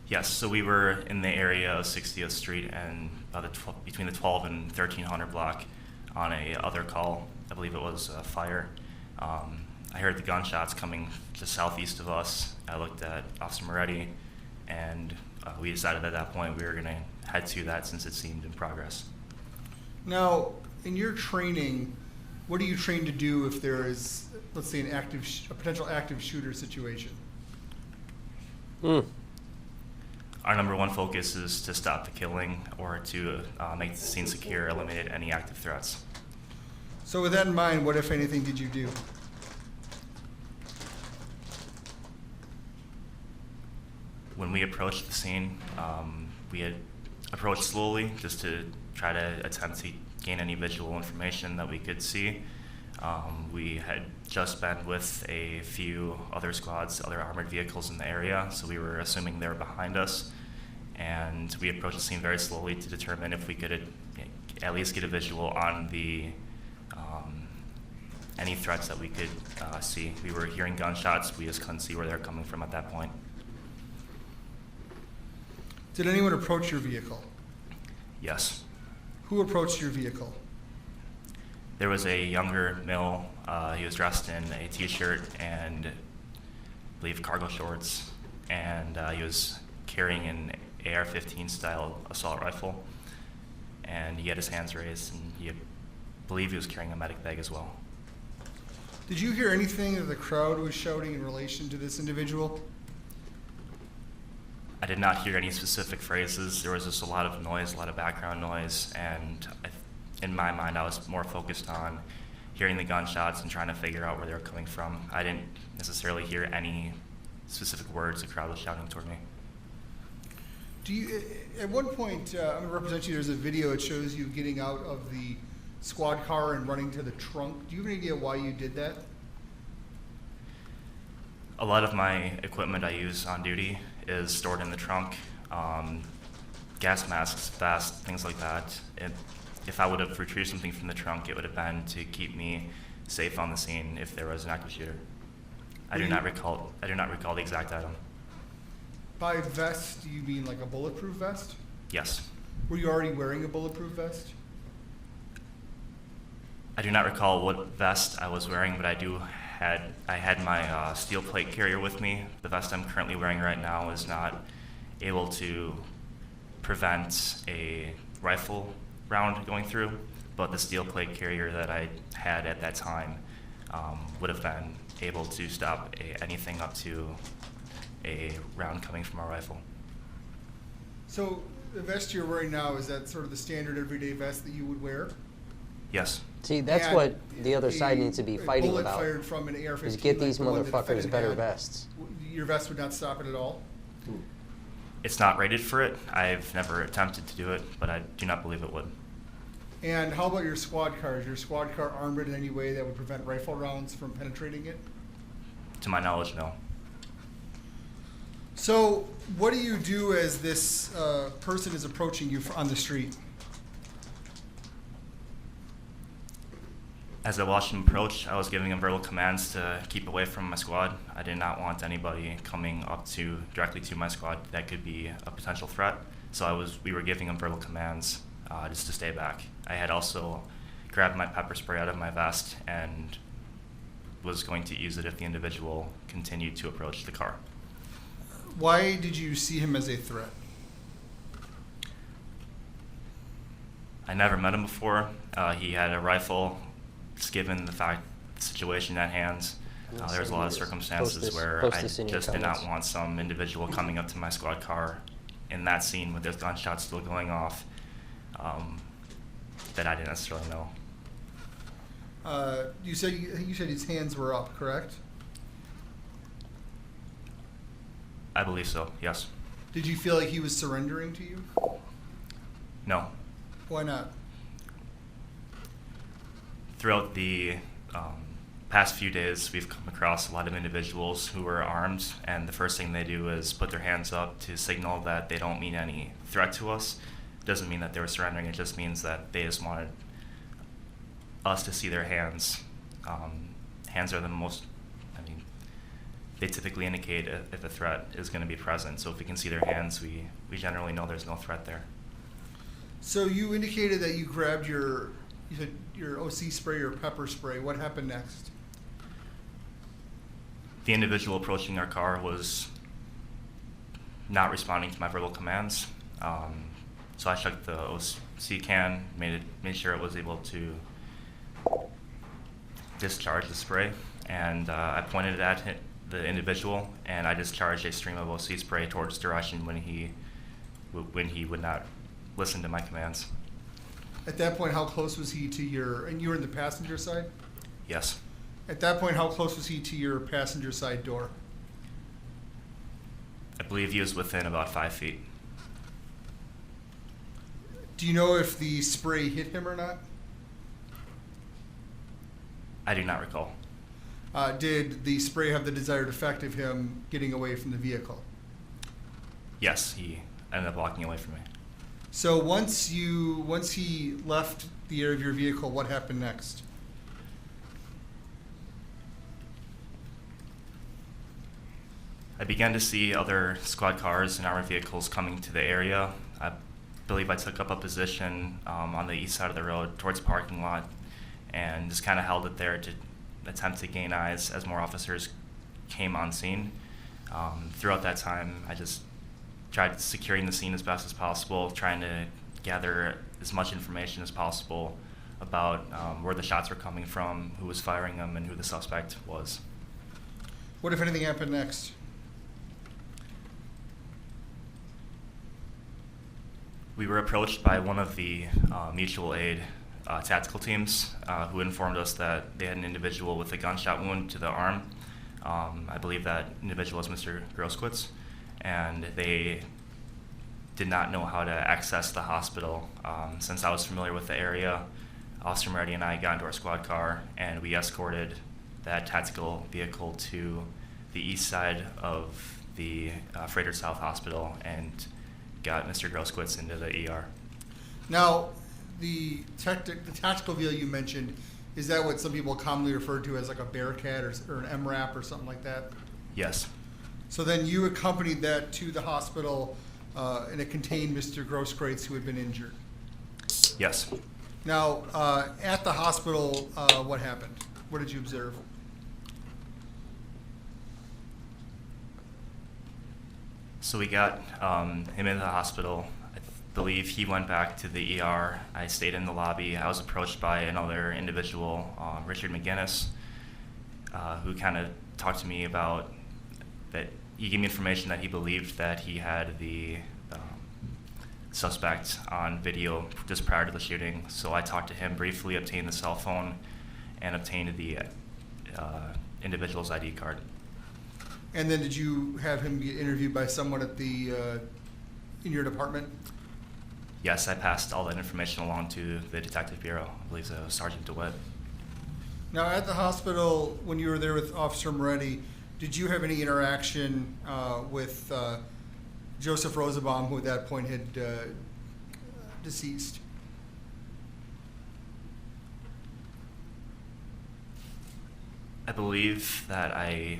Yes, so we were in the area of 60th Street and between the 12 and 1300 block on a other call. I believe it was a fire. I heard the gunshots coming just southeast of us. I looked at Officer Moretti, and we decided at that point we were going to head to that since it seemed in progress. Now, in your training, what are you trained to do if there is, let's say, a potential active shooter situation? Our number one focus is to stop the killing or to make the scene secure, eliminate any active threats. So with that in mind, what, if anything, did you do? When we approached the scene, we had approached slowly just to try to attempt to gain any visual information that we could see. We had just been with a few other squads, other armored vehicles in the area, so we were assuming they were behind us. And we approached the scene very slowly to determine if we could at least get a visual on the any threats that we could see. We were hearing gunshots, we just couldn't see where they were coming from at that point. Did anyone approach your vehicle? Yes. Who approached your vehicle? There was a younger male. He was dressed in a t-shirt and I believe cargo shorts, and he was carrying an AR-15 style assault rifle, and he had his hands raised, and I believe he was carrying a medic bag as well. Did you hear anything that the crowd was shouting in relation to this individual? I did not hear any specific phrases. There was just a lot of noise, a lot of background noise, and in my mind I was more focused on hearing the gunshots and trying to figure out where they were coming from. I didn't necessarily hear any specific words the crowd was shouting toward me. Do you, at one point, I'm going to represent you, there's a video that shows you getting out of the squad car and running to the trunk. Do you have any idea why you did that? A lot of my equipment I use on duty is stored in the trunk. Gas masks, vests, things like that. If I would have retrieved something from the trunk, it would have been to keep me safe on the scene if there was an active shooter. I do not recall the exact item. By vest, do you mean like a bulletproof vest? Yes. Were you already wearing a bulletproof vest? I do not recall what vest I was wearing, but I had my steel plate carrier with me. The vest I'm currently wearing right now is not able to prevent a rifle round going through, but the steel plate carrier that I had at that time would have been able to stop anything up to a round coming from a rifle. So the vest you're wearing now, is that sort of the standard everyday vest that you would wear? Yes. See, that's And what the other side needs to be fighting bullet about. fired from an AR-15, is get these like the one that motherfuckers defendant better had, vests. Your vest would not stop it at all? It's not rated for it. I've never attempted to do it, but I do not believe it would. And how about your squad car? Is your squad car armored in any way that would prevent rifle rounds from penetrating it? To my knowledge, no. So what do you do as this person is approaching you on the street? As I watched him approach, I was giving him verbal commands to keep away from my squad. I did not want anybody coming up directly to my squad that could be a potential threat. So we were giving him verbal commands just to stay back. I had also grabbed my pepper spray out of my vest and was going to use it if the individual continued to approach the car. Why did you see him as a threat? I never met him before. He had a rifle. Just given the situation at hand, there was a lot of circumstances where I just did not want some individual coming up to my squad car in that scene with those gunshots still going off that I didn't necessarily know. You said his hands were up, correct? I believe so, yes. Did you feel like he was surrendering to you? No. Why not? Throughout the past few days, we've come across a lot of individuals who are armed, and the first thing they do is put their hands up to signal that they don't mean any threat to us. It doesn't mean that they were surrendering, it just means that they just wanted us to see their hands. Hands are the most, they typically indicate if a threat is going to be present, so if we can see their hands, we generally know there's no threat there. So you indicated that you grabbed your OC spray or pepper spray. What happened next? The individual approaching our car was not responding to my verbal commands. So I checked the OC can, made sure it was able to discharge the spray, and I pointed it at the individual, and I discharged a stream of OC spray towards his direction when he when he would not listen to my commands. At that point, how close was he to your, and you were in the passenger side? Yes. At that point, how close was he to your passenger side door? I believe he was within about 5 feet. Do you know if the spray hit him or not? I do not recall. Did the spray have the desired effect of him getting away from the vehicle? Yes, he ended up walking away from me. So once he left the area of your vehicle, what happened next? I began to see other squad cars and armored vehicles coming to the area. I believe I took up a position on the east side of the road towards the parking lot and just kind of held it there to attempt to gain eyes as more officers came on scene. Throughout that time, I just tried securing the scene as best as possible, trying to gather as much information as possible about where the shots were coming from, who was firing them, and who the suspect was. What, if anything, happened next? We were approached by one of the mutual aid tactical teams who informed us that they had an individual with a gunshot wound to the arm. I believe that individual was Mr. Groskwitz, and they did not know how to access the hospital. Since I was familiar with the area, Officer Moretti and I got into our squad car and we escorted that tactical vehicle to the east side of the Freighter South Hospital and got Mr. Groskwitz into the ER. Now, the tactical vehicle you mentioned, is that what some people commonly refer to as like a Bearcat or an MRAP or something like that? Yes. So then you accompanied that to the hospital and it contained Mr. Grosskreutz, who had been injured? Yes. Now, at the hospital, what happened? What did you observe? So we got him into the hospital. I believe he went back to the ER. I stayed in the lobby. I was approached by another individual, Richard McGinnis, who kind of talked to me about that. He gave me information that he believed that he had the suspect on video just prior to the shooting. So I talked to him briefly, obtained the cell phone, and obtained the individual's ID card. And then did you have him get interviewed by someone at the in your department? Yes, I passed all that information along to the Detective Bureau. I believe it was Sergeant DeWitt. Now, at the hospital, when you were there with Officer Moretti, did you have any interaction with Joseph Rosenbaum, who at that point had deceased? I believe that I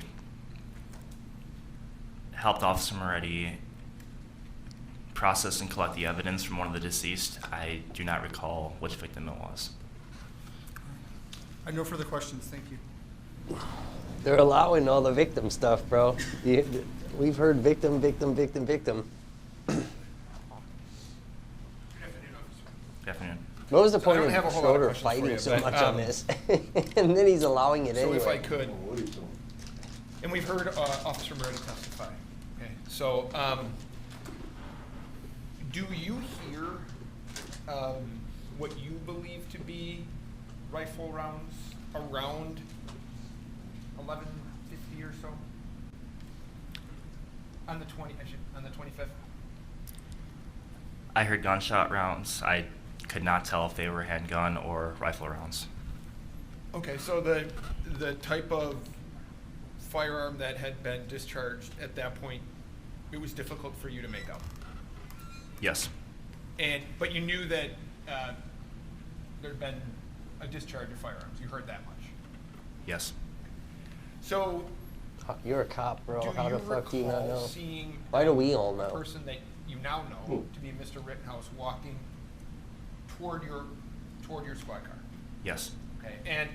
helped Officer Moretti process and collect the evidence from one of the deceased. I do not recall which victim it was. I have no further questions. Thank you. They're allowing all the victim stuff, bro. We've heard victim, victim, victim, victim. Afternoon. What was the So I point don't of have a whole lot of Schroeder questions for fighting you, so but, much on this? And then he's allowing it So anyway. if I could, and we've heard Officer Moretti testify. Okay, so do you hear what you believe to be rifle rounds around 11:50 or so on the 25th? I heard gunshot rounds. I could not tell if they were handgun or rifle rounds. Okay, so the type of firearm that had been discharged at that point, it was difficult for you to make out. Yes. But you knew that there'd been a discharge of firearms. You heard that much. Yes. So You're a cop, bro. How the fuck do you not know? Seeing Why do we all the know? person that you now know to be Mr. Rittenhouse walking toward your squad car? Yes. Okay, and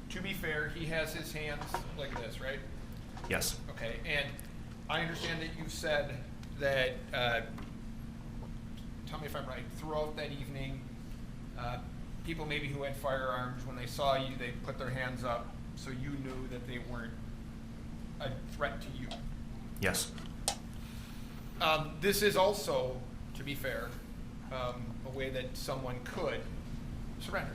to be fair, he has his hands like this, right? Yes. Okay, and I understand that you said that, tell me if I'm right, throughout that evening, people maybe who had firearms, when they saw you, they put their hands up, so you knew that they weren't a threat to you. Yes. This is also, to be fair, a way that someone could surrender.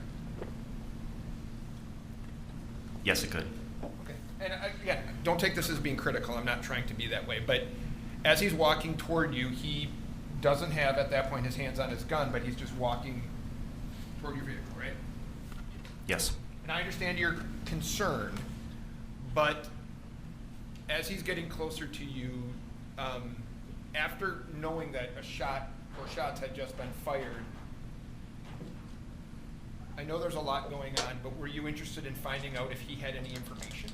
Yes, it could. Okay. And again, don't take this as being critical. I'm not trying to be that way. But as he's walking toward you, he doesn't have at that point his hands on his gun, but he's just walking toward your vehicle, right? Yes. And I understand your concern, but as he's getting closer to you, after knowing that a shot or shots had just been fired, I know there's a lot going on, but were you interested in finding out if he had any information?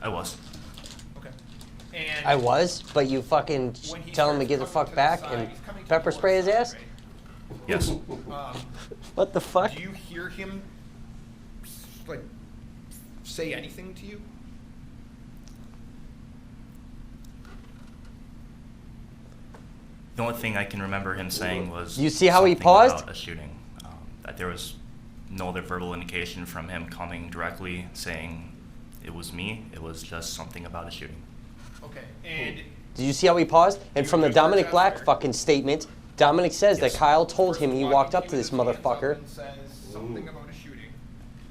I was. Okay. And I was, but you fucking tell him to get the fuck back and pepper spray his ass? Yes. What the fuck? Do you hear him, like, say anything to you? The only thing I can remember him saying was You see how he something paused? about a shooting. That there was no other verbal indication from him coming directly saying it was me. It was just something about a shooting. Okay. And Did you see how he paused? And from the Dominic Black fucking statement, Dominic says that Kyle told him he walked up to this motherfucker. says something about a shooting,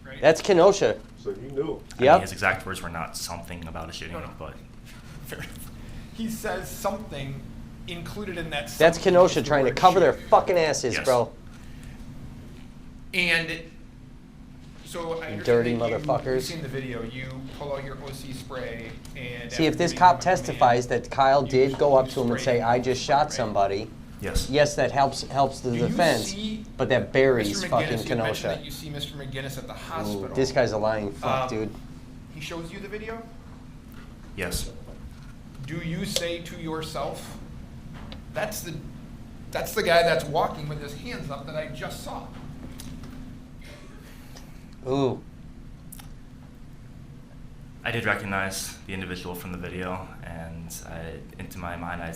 right? That's Kenosha. So you knew. I mean, Yep. his exact words were not something about a shooting, but He says something included in that. That's something Kenosha is the trying to word cover their shooting. fucking asses, Yes. bro. And so I understand Dirty that motherfuckers. You've seen the video. You pull out your OC spray and. See, if after this giving cop him a command, testifies that Kyle did go up to him and say, "I just shot somebody," yes, that helps the Do you defense, see but that buries Mr. fucking McGinnis, you mentioned Kenosha. that you see Mr. McGinnis at the hospital. This guy's a lying fuck, dude. He shows you the video. yes. Do you say to yourself, "That's the guy that's walking with his hands up that I just saw"? Ooh. I did recognize the individual from the video, and into my mind, I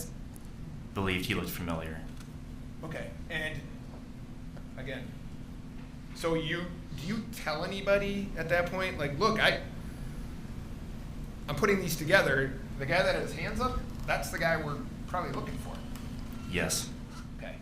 believed he looked familiar. Okay, and again, so do you tell anybody at that point, like, look, I'm putting these together. The guy that has his hands up, that's the guy we're probably looking for. Yes. Okay.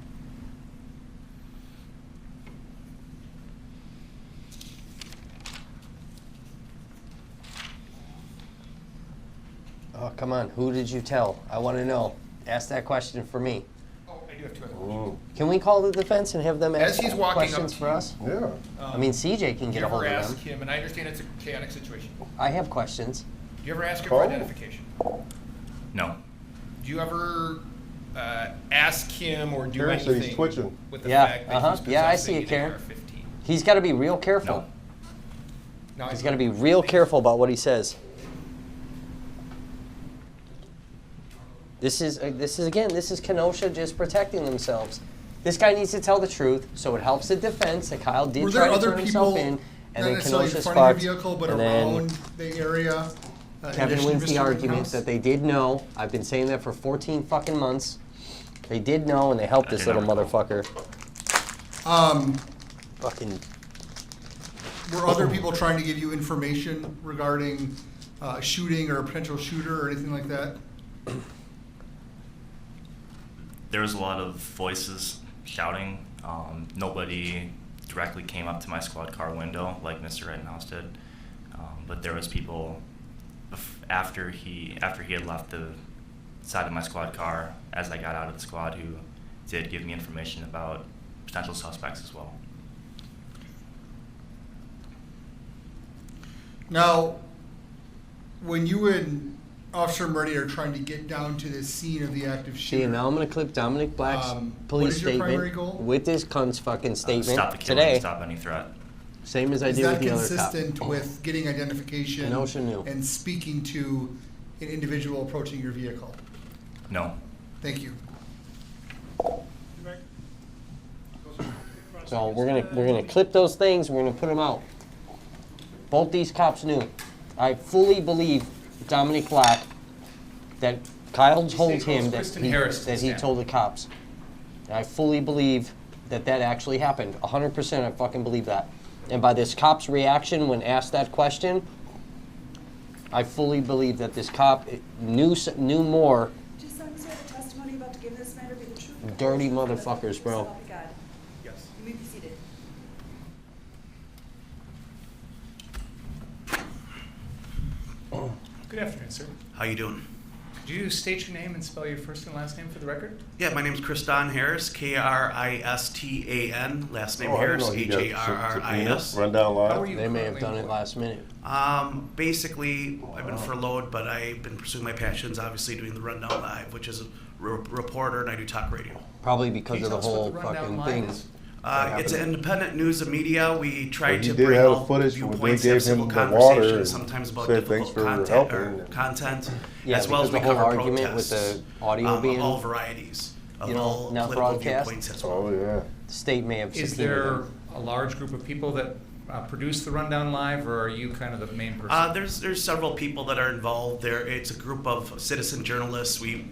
Oh, come on. Who did you tell? I want to know. Ask that question for me. Oh, I do have two other questions. Can we call the defense and have them As ask he's walking questions up for to us? Yeah. I mean, CJ can Do get you a hold ever of ask them. him, and I understand it's a chaotic situation. I have questions. Do you ever ask him Call for him. identification? No. Do you ever ask him or do Karen said anything he's twitching. with the Yeah, fact that he's yeah, I see possessing it, an Karen. AR-15? He's got to be real careful. No, He's got to be real careful about what he says. This is Kenosha just protecting themselves. This guy needs to tell the truth, so it helps the defense that Kyle did Were try there to other turn himself people, in, not and then necessarily in Kenosha's front of fucked. your vehicle, but and then around the area? In Kevin addition to wins the Mr. argument Rittenhouse? that they did know. I've been saying that for 14 fucking months. They did know, and they helped this little motherfucker. Fucking. Were other people trying to give you information regarding a shooting or a potential shooter or anything like that? There was a lot of voices shouting. Nobody directly came up to my squad car window like Mr. Rittenhouse did, but there was people after he had left the side of my squad car as I got out of the squad who did give me information about potential suspects as well. Now, when you and Officer Murray are trying to get down to the scene of the active See, shooter, now I'm going to clip Dominic Black's what police is your primary statement goal? with this cunt's fucking statement Stop the killing, today. stop any threat. Same as I is did with that the other cop. consistent with getting identification Kenosha knew. and speaking to an individual approaching your vehicle? No. Thank you. So we're gonna clip those things. We're gonna put them out. Both these cops knew. I fully believe Dominic Black that Kyle told him that he told the cops. And I fully believe that actually happened. 100%. I fucking believe that. And by this cop's reaction when asked that question, I fully believe that this cop knew more give this matter be the truth. Dirty motherfuckers, bro. So help you God. Yes. You may be seated. Good afternoon, sir. How you doing? Could you state your name and spell your first and last name for the record? Yeah, my name's Kristan Harris, Kristan. Last name Harris, Harris. Rundown live. They may have done it last minute. Basically, I've been furloughed, but I've been pursuing my passions, obviously doing the Rundown Live, which is a reporter, and I do talk radio. Probably because of the whole fucking thing. It's an independent news and media. We try to did bring have all footage when they viewpoints, have gave civil him the water conversations, and sometimes about said thanks difficult for content, Yeah, as well as we because the cover whole argument with protests, the audio being, all varieties of you know, all not political broadcast. viewpoints as well. Oh yeah. The state may have Is subpoenaed there them. a large group of people that produce the Rundown Live, or are you kind of the main person? There's several people that are involved there. It's a group of citizen journalists. We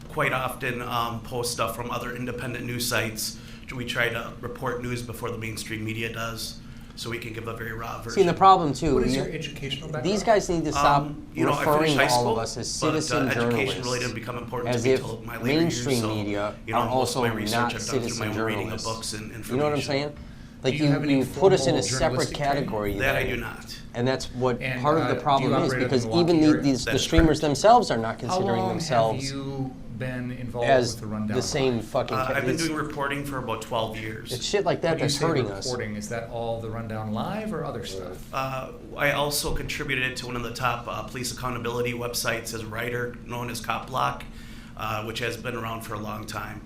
quite often post stuff from other independent news sites. We try to report news before the mainstream media does, so we can give a very raw version. See, the problem too. What is your educational background? These guys need to stop I referring finished to high all school, of us as but, citizen education journalists, really didn't become important as to me if till my later years, mainstream so, media you know, are most of also my research not I've done through citizen my own reading of journalists. books and information. You know what I'm saying? Like Do you have any you put us in a formal separate journalistic training? category. That I then. do not. And that's what And, part of the do you problem is, operate in because the even Milwaukee area? the streamers themselves are not How considering long themselves have you been involved as with the Rundown the same Live? fucking. I've been it's- doing reporting for about 12 years. It's shit like that When you that's say hurting us. reporting, is that all the Rundown Live or other stuff? I also contributed to one of the top police accountability websites as a writer, known as Cop Block, which has been around for a long time.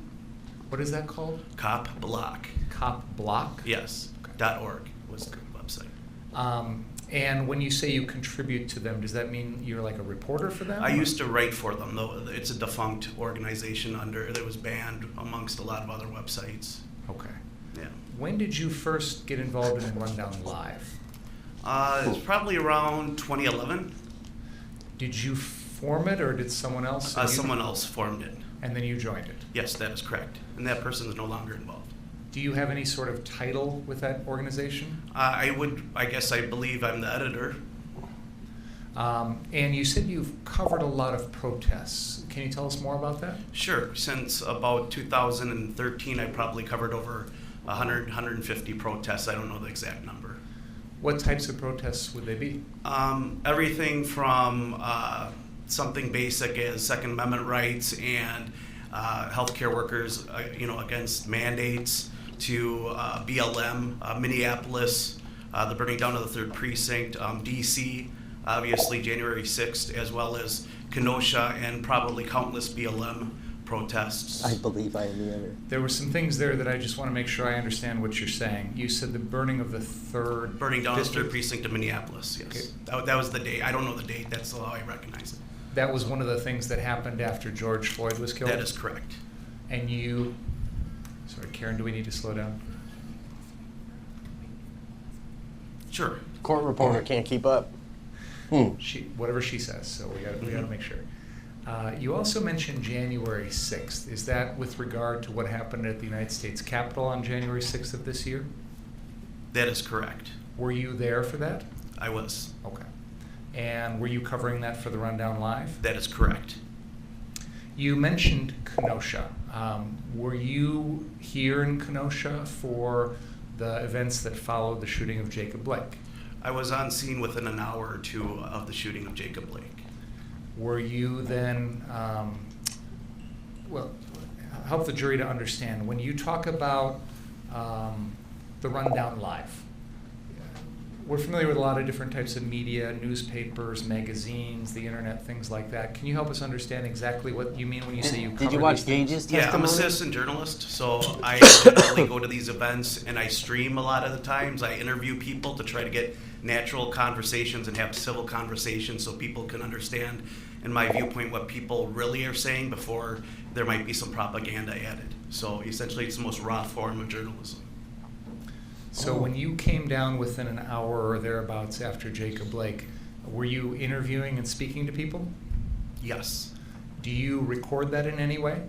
What is that called? Cop Block. Cop Block? Yes. .org was the website. And when you say you contribute to them, does that mean you're like a reporter for them? I used to write for them, though it's a defunct organization that was banned amongst a lot of other websites. Okay. Yeah. When did you first get involved in Rundown Live? It's probably around 2011. Did you form it, or did someone else? Someone else formed it. And then you joined it? Yes, that is correct. And that person is no longer involved. Do you have any sort of title with that organization? I believe I'm the editor. And you said you've covered a lot of protests. Can you tell us more about that? Sure. Since about 2013, I probably covered over 100, 150 protests. I don't know the exact number. What types of protests would they be? Everything from something basic as Second Amendment rights and healthcare workers, against mandates, to BLM, Minneapolis, the burning down of the 3rd Precinct, DC, obviously January 6th, as well as Kenosha and probably countless BLM protests. I believe I am the editor. There were some things there that I just want to make sure I understand what you're saying. You said the burning of the 3rd Burning down district? the 3rd Precinct of Minneapolis, yes. Okay. That was the date. I don't know the date. That's how I recognize it. That was one of the things that happened after George Floyd was killed? That is correct. And you... Sorry, Karen, do we need to slow down? Sure. Court reporter can't keep up. Whatever she says, so we got to make sure. You also mentioned January 6th. Is that with regard to what happened at the United States Capitol on January 6th of this year? That is correct. Were you there for that? I was. Okay. And were you covering that for the Rundown Live? That is correct. You mentioned Kenosha. Were you here in Kenosha for the events that followed the shooting of Jacob Blake? I was on scene within an hour or two of the shooting of Jacob Blake. Were you then, help the jury to understand, when you talk about the Rundown Live, we're familiar with a lot of different types of media, newspapers, magazines, the internet, things like that. Can you help us understand exactly what you mean when you say you cover Did you watch these things? Gage's testimony? Yeah, I'm a citizen journalist, so I generally go to these events and I stream a lot of the times. I interview people to try to get natural conversations and have civil conversations so people can understand, in my viewpoint, what people really are saying before there might be some propaganda added. So essentially it's the most raw form of journalism. So when you came down within an hour or thereabouts after Jacob Blake, were you interviewing and speaking to people? Yes. Do you record that in any way?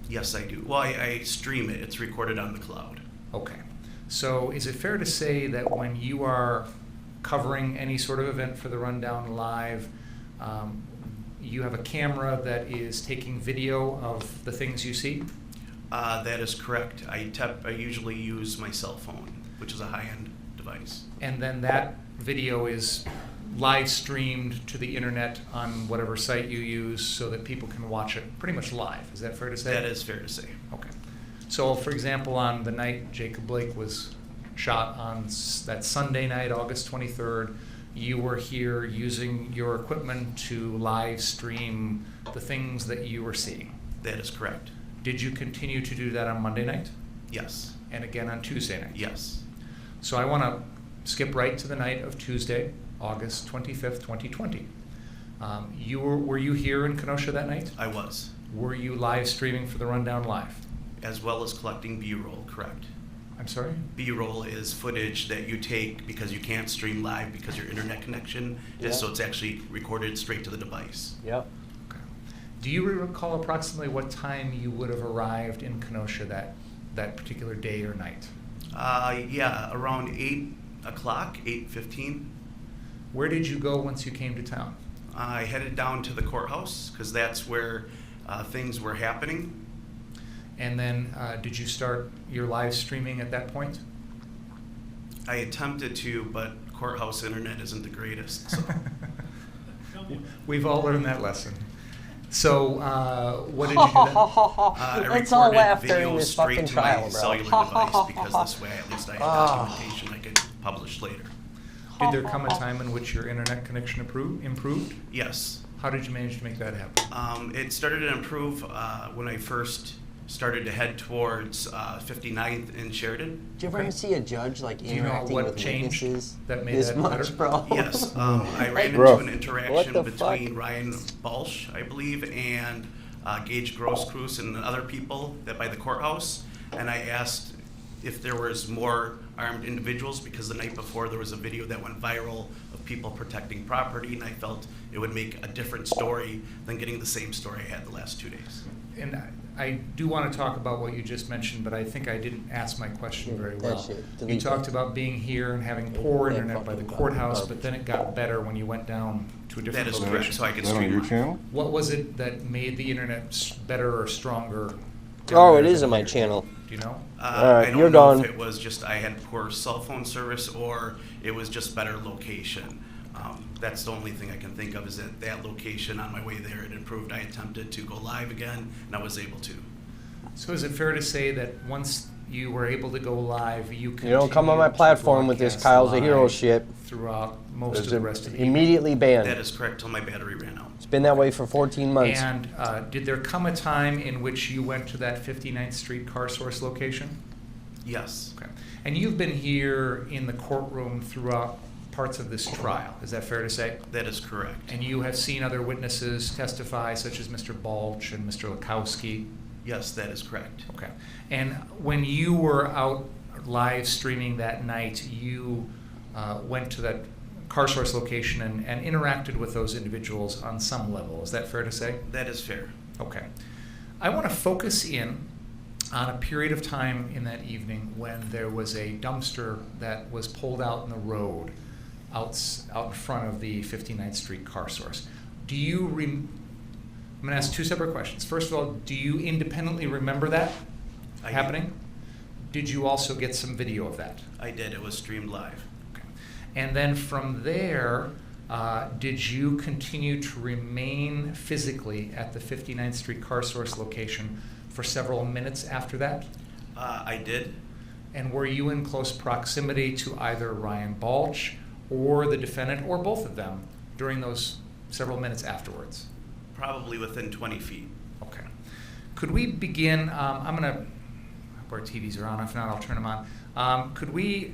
Yes, I do. Well, I stream it. It's recorded on the cloud. Okay. So is it fair to say that when you are covering any sort of event for the Rundown Live, you have a camera that is taking video of the things you see? That is correct. I usually use my cell phone, which is a high-end device. And then that video is live streamed to the internet on whatever site you use so that people can watch it pretty much live. Is that fair to say? That is fair to say. Okay. So, for example, on the night Jacob Blake was shot on that Sunday night, August 23rd, you were here using your equipment to live stream the things that you were seeing. That is correct. Did you continue to do that on Monday night? Yes. And again on Tuesday night? Yes. So I want to skip right to the night of Tuesday, August 25th, 2020. Were you here in Kenosha that night? I was. Were you live streaming for the Rundown Live? As well as collecting B-roll, correct. I'm sorry? B-roll is footage that you take because you can't stream live because your internet connection is, so it's actually recorded straight to the device. Yep. Okay. Do you recall approximately what time you would have arrived in Kenosha that particular day or night? Yeah, around 8 o'clock, 8:15. Where did you go once you came to town? I headed down to the courthouse because that's where things were happening. And then did you start your live streaming at that point? I attempted to, but courthouse internet isn't the greatest. So. We've all learned that lesson. So what did you do then? I recorded video straight to my cellular device because this way at least I had documentation I could publish later. Did there come a time in which your internet connection improved? Yes. How did you manage to make that happen? It started to improve when I first started to head towards 59th in Sheridan. Did you ever see a judge like interacting with witnesses that made this that much, better? bro? Yes, I ran into an interaction between Ryan Balch, I believe, and Gage Grosskreutz and other people that by the courthouse, and I asked if there was more armed individuals because the night before there was a video that went viral of people protecting property, and I felt it would make a different story than getting the same story I had the last 2 days. And I do want to talk about what you just mentioned, but I think I didn't ask my question very well. You talked about being here and having poor internet by the courthouse, but then it got better when you went down to a different location. That is correct, so I could stream your channel? What was it that made the internet better or stronger? Oh, it is on my channel. Do you know? I don't know if it was just I had poor cell phone service or it was just better location. That's the only thing I can think of is that location on my way there, it improved. I attempted to go live again, and I was able to. So is it fair to say that once you were able to go live, you don't come on my platform with this Kyle's a hero shit. Throughout most of the rest of the immediately banned. That is correct till my battery ran out. It's been that way for 14 months. And did there come a time in which you went to that 59th Street car source location? Yes. Okay. And you've been here in the courtroom throughout parts of this trial. Is that fair to say? That is correct. And you have seen other witnesses testify, such as Mr. Balch and Mr. Lukowski? Yes, that is correct. Okay. And when you were out live streaming that night, you went to that car source location and interacted with those individuals on some level. Is that fair to say? That is fair. Okay. I want to focus in on a period of time in that evening when there was a dumpster that was pulled out in the road out in front of the 59th Street car source. Do you I'm going to ask two separate questions. First of all, do you independently remember that happening? Did you also get some video of that? I did. It was streamed live. Okay. And then from there, did you continue to remain physically at the 59th Street car source location for several minutes after that? I did. And were you in close proximity to either Ryan Balch or the defendant, or both of them, during those several minutes afterwards? Probably within 20 feet. Okay. Could we begin, I'm going to, hope our TVs are on, if not I'll turn them on. Could we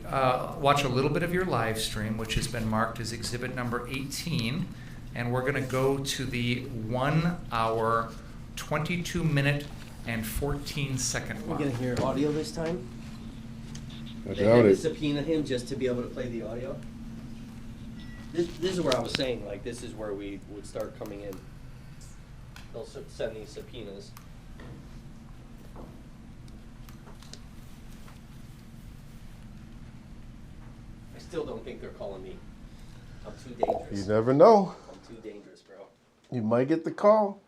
watch a little bit of your live stream, which has been marked as exhibit number 18, and we're going to go to the 1 hour, 22 minute, and 14 second mark. We're going to hear audio this time? They had to subpoena him just to be able to play the audio? This is where I was saying, like, this is where we would start coming in. They'll send these subpoenas. I still don't think they're calling me. I'm too dangerous. You never know. I'm too dangerous, bro. You might get the call.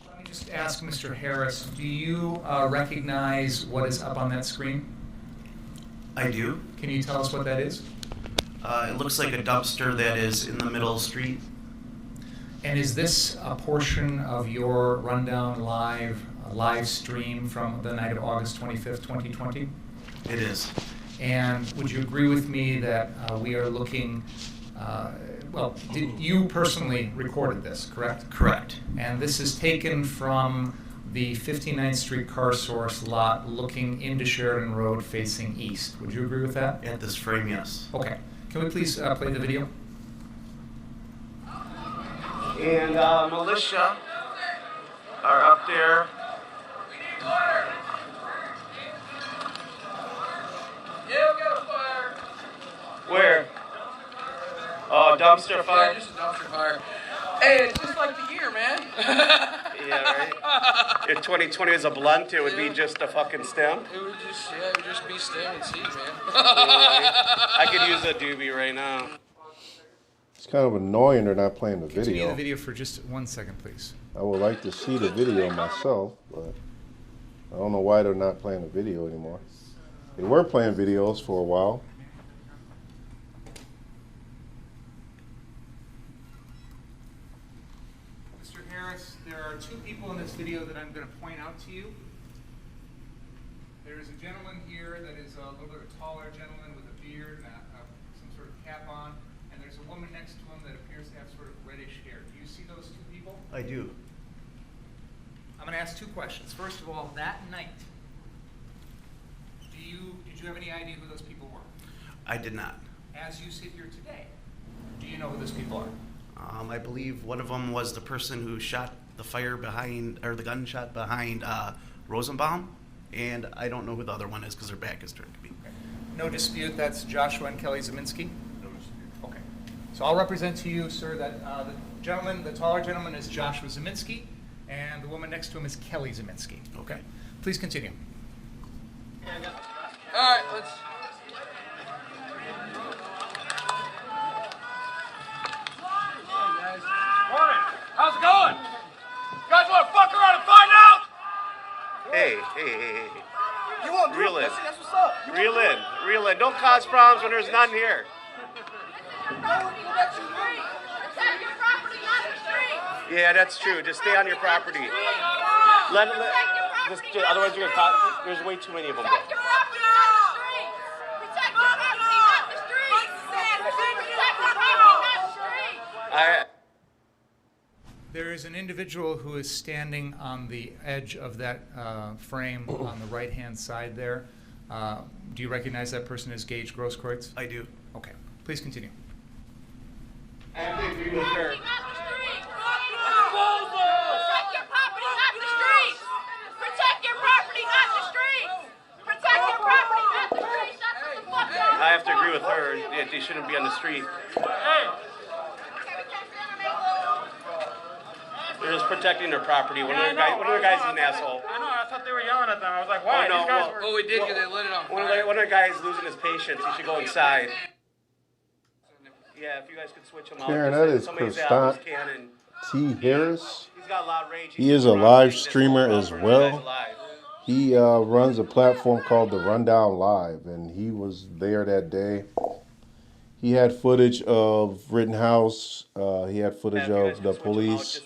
Let me just ask Mr. Harris, do you recognize what is up on that screen? I do. Can you tell us what that is? It looks like a dumpster that is in the middle street. And is this a portion of your rundown live stream from the night of August 25th, 2020? It is. And would you agree with me that we are looking, you personally recorded this, correct? Correct. And this is taken from the 59th Street car source lot looking into Sheridan Road facing east. Would you agree with that? At this frame, yes. Okay. Can we please play the video? And militia are up there. Yeah, we got a fire. Where? Oh, dumpster fire? Yeah, just a dumpster fire. Hey, it's just like the year, man. Yeah, right? If 2020 was a blunt, it would be just a fucking stem. It would just be stem and seed, man. I could use a doobie right now. It's kind of annoying they're not playing the Continue video. the video for just 1 second, please. I would like to see the video myself, but I don't know why they're not playing the video anymore. They were playing videos for a while. Mr. Harris, there are two people in this video that I'm going to point out to you. There is a gentleman here that is a little bit taller gentleman with a beard and some sort of cap on, and there's a woman next to him that appears to have sort of reddish hair. Do you see those two people? I do. I'm going to ask two questions. First of all, that night, did you have any idea who those people were? I did not. As you sit here today, do you know who those people are? I believe one of them was the person who shot the fire behind, or the gunshot behind Rosenbaum, and I don't know who the other one is because their back is turned to me. Okay. No dispute, that's Joshua and Kelly Zeminski? No dispute. Okay. So I'll represent to you, sir, that the taller gentleman is Joshua Zeminski, and the woman next to him is Kelly Zeminski. Okay. Please continue. All right, let's. Morning. How's it going? You guys want to fuck around and find out? Hey. You won't Reel in. That's what's up. Reel in. Don't cause problems when there's none here. Yeah, that's true. Just stay on your property. Otherwise you're gonna cause. There's way too many of them. There is an individual who is standing on the edge of that frame on the right-hand side there. Do you recognize that person as Gage Grosskreutz? I do. Okay. Please continue. I have to agree with her. I have to agree with her. They shouldn't be on the street. They're just protecting their property. One of the guys is an asshole. I know. I thought they were yelling at them. I was like, why? Oh, no, These guys were. Well, we did because they lit it on fire. One of the guys losing his patience. He should go inside. Yeah, if you guys could switch him out. Karen, that is somebody's Kristan cannon. T. Harris. He's got a lot of rage. He is a live streamer as well. He runs a platform called The Rundown Live, and he was there that day. He had footage of Rittenhouse. He had footage of the police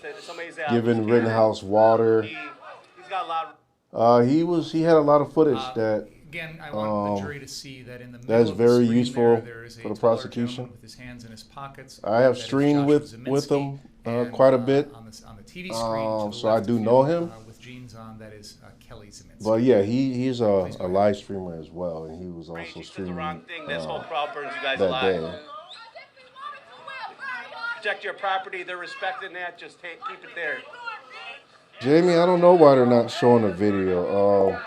giving Rittenhouse water. He's got a lot of... He had a lot of footage that Again, I want the jury to see that in the middle that's of the very screen useful there is a for the taller prosecution. gentleman with his hands in his pockets. I have That is streamed Joshua with Zeminski, him and, quite a bit. On the TV screen, to the so I left do of know him. With jeans on, that is Kelly Zeminski. But yeah, he's a live streamer as well, and he was also streaming This whole crowd burns you guys that alive. day. Protect your property. They're respecting that. Just keep it there. Jamie, I don't know why they're not showing a video.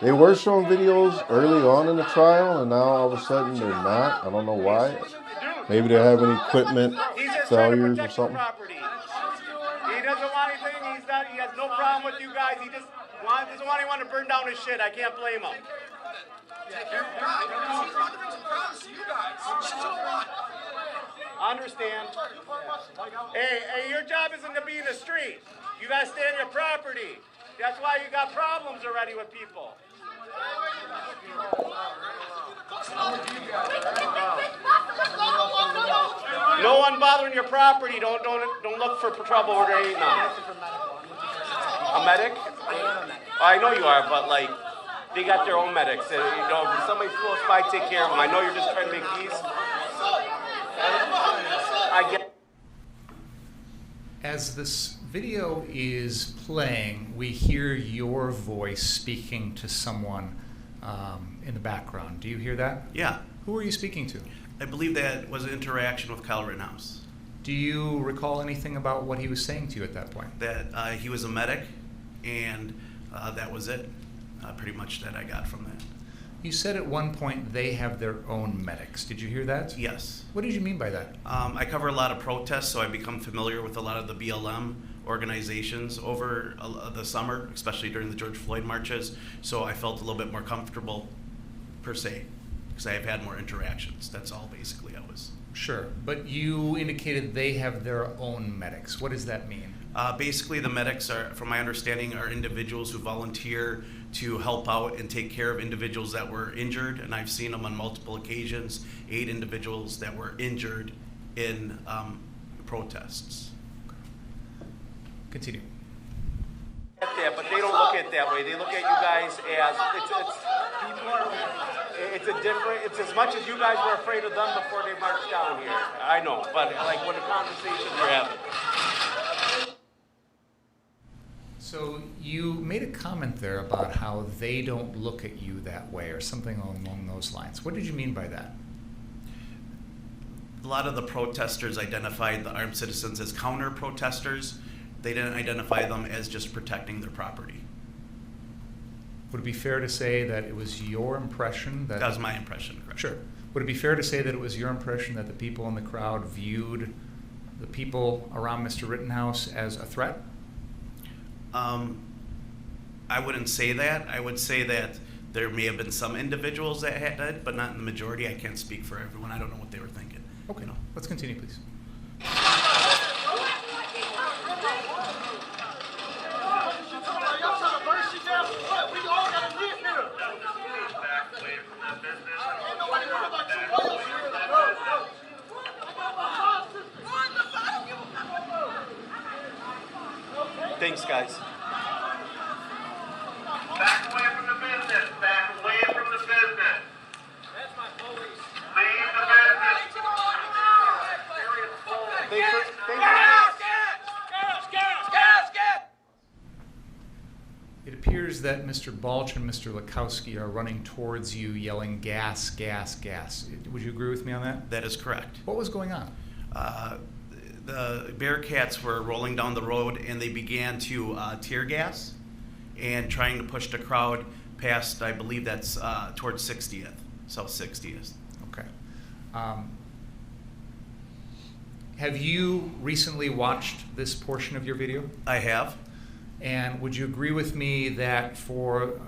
They were showing videos early on in the trial, and now all of a sudden they're not. I don't know why. Maybe they're having equipment just trying to failures or protect the something? property. He doesn't want anything. He has no problem with you guys. He just doesn't want anyone to burn down his shit. I can't blame him. I understand. Hey, your job isn't to be in the street. You gotta stay on your property. That's why you got problems already with people. No one bothering your property. Don't look for trouble or anything. A medic? I know you are, but like they got their own medics. You know, if somebody's close by, take care of them. I know you're just trying to make peace. I get. As this video is playing, we hear your voice speaking to someone in the background. Do you hear that? Yeah. Who are you speaking to? I believe that was an interaction with Kyle Rittenhouse. Do you recall anything about what he was saying to you at that point? That he was a medic, and that was it, pretty much that I got from that. You said at one point they have their own medics. Did you hear that? Yes. What did you mean by that? I cover a lot of protests, so I become familiar with a lot of the BLM organizations over the summer, especially during the George Floyd marches. So I felt a little bit more comfortable, per se, because I have had more interactions. That's all basically I was. Sure, but you indicated they have their own medics. What does that mean? Basically, the medics are, from my understanding, are individuals who volunteer to help out and take care of individuals that were injured, and I've seen them on multiple occasions, 8 individuals that were injured in protests. Continue. At that, but they don't look at it that way. They look at you guys as it's a different. It's as much as you guys were afraid of them before they marched down here. I know, but like when the conversations were having. So you made a comment there about how they don't look at you that way or something along those lines. What did you mean by that? A lot of the protesters identified the armed citizens as counter-protesters. They didn't identify them as just protecting their property. Would it be fair to say that it was your impression that... That was my impression, correct. Sure. Would it be fair to say that it was your impression that the people in the crowd viewed the people around Mr. Rittenhouse as a threat? I wouldn't say that. I would say that there may have been some individuals that had it, but not in the majority. I can't speak for everyone. I don't know what they were thinking. Okay, you know. Let's continue, please. Thanks, guys. Back away from the business. Back away from the business. That's my police. Leave the business. It appears that Mr. Balch and Mr. Lakowski are running towards you yelling gas, gas, gas. Would you agree with me on that? That is correct. What was going on? The Bearcats were rolling down the road and they began to tear gas and trying to push the crowd past, I believe that's towards 60th, South 60th. Okay. Have you recently watched this portion of your video? I have. And would you agree with me that for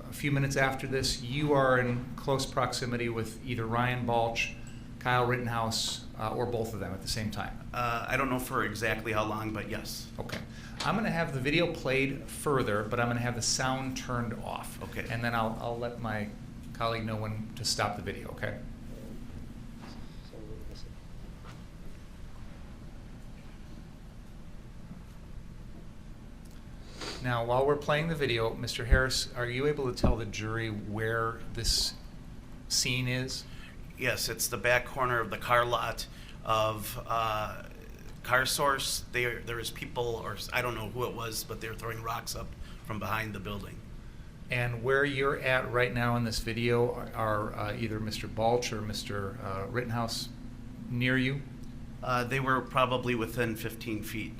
a few minutes after this, you are in close proximity with either Ryan Balch, Kyle Rittenhouse, or both of them at the same time? I don't know for exactly how long, but yes. Okay. I'm going to have the video played further, but I'm going to have the sound turned off. Okay. And then I'll let my colleague know when to stop the video, okay? Now, while we're playing the video, Mr. Harris, are you able to tell the jury where this scene is? Yes, it's the back corner of the car lot of Car Source. There was people, or I don't know who it was, but they were throwing rocks up from behind the building. And where you're at right now in this video are either Mr. Balch or Mr. Rittenhouse near you? They were probably within 15 feet.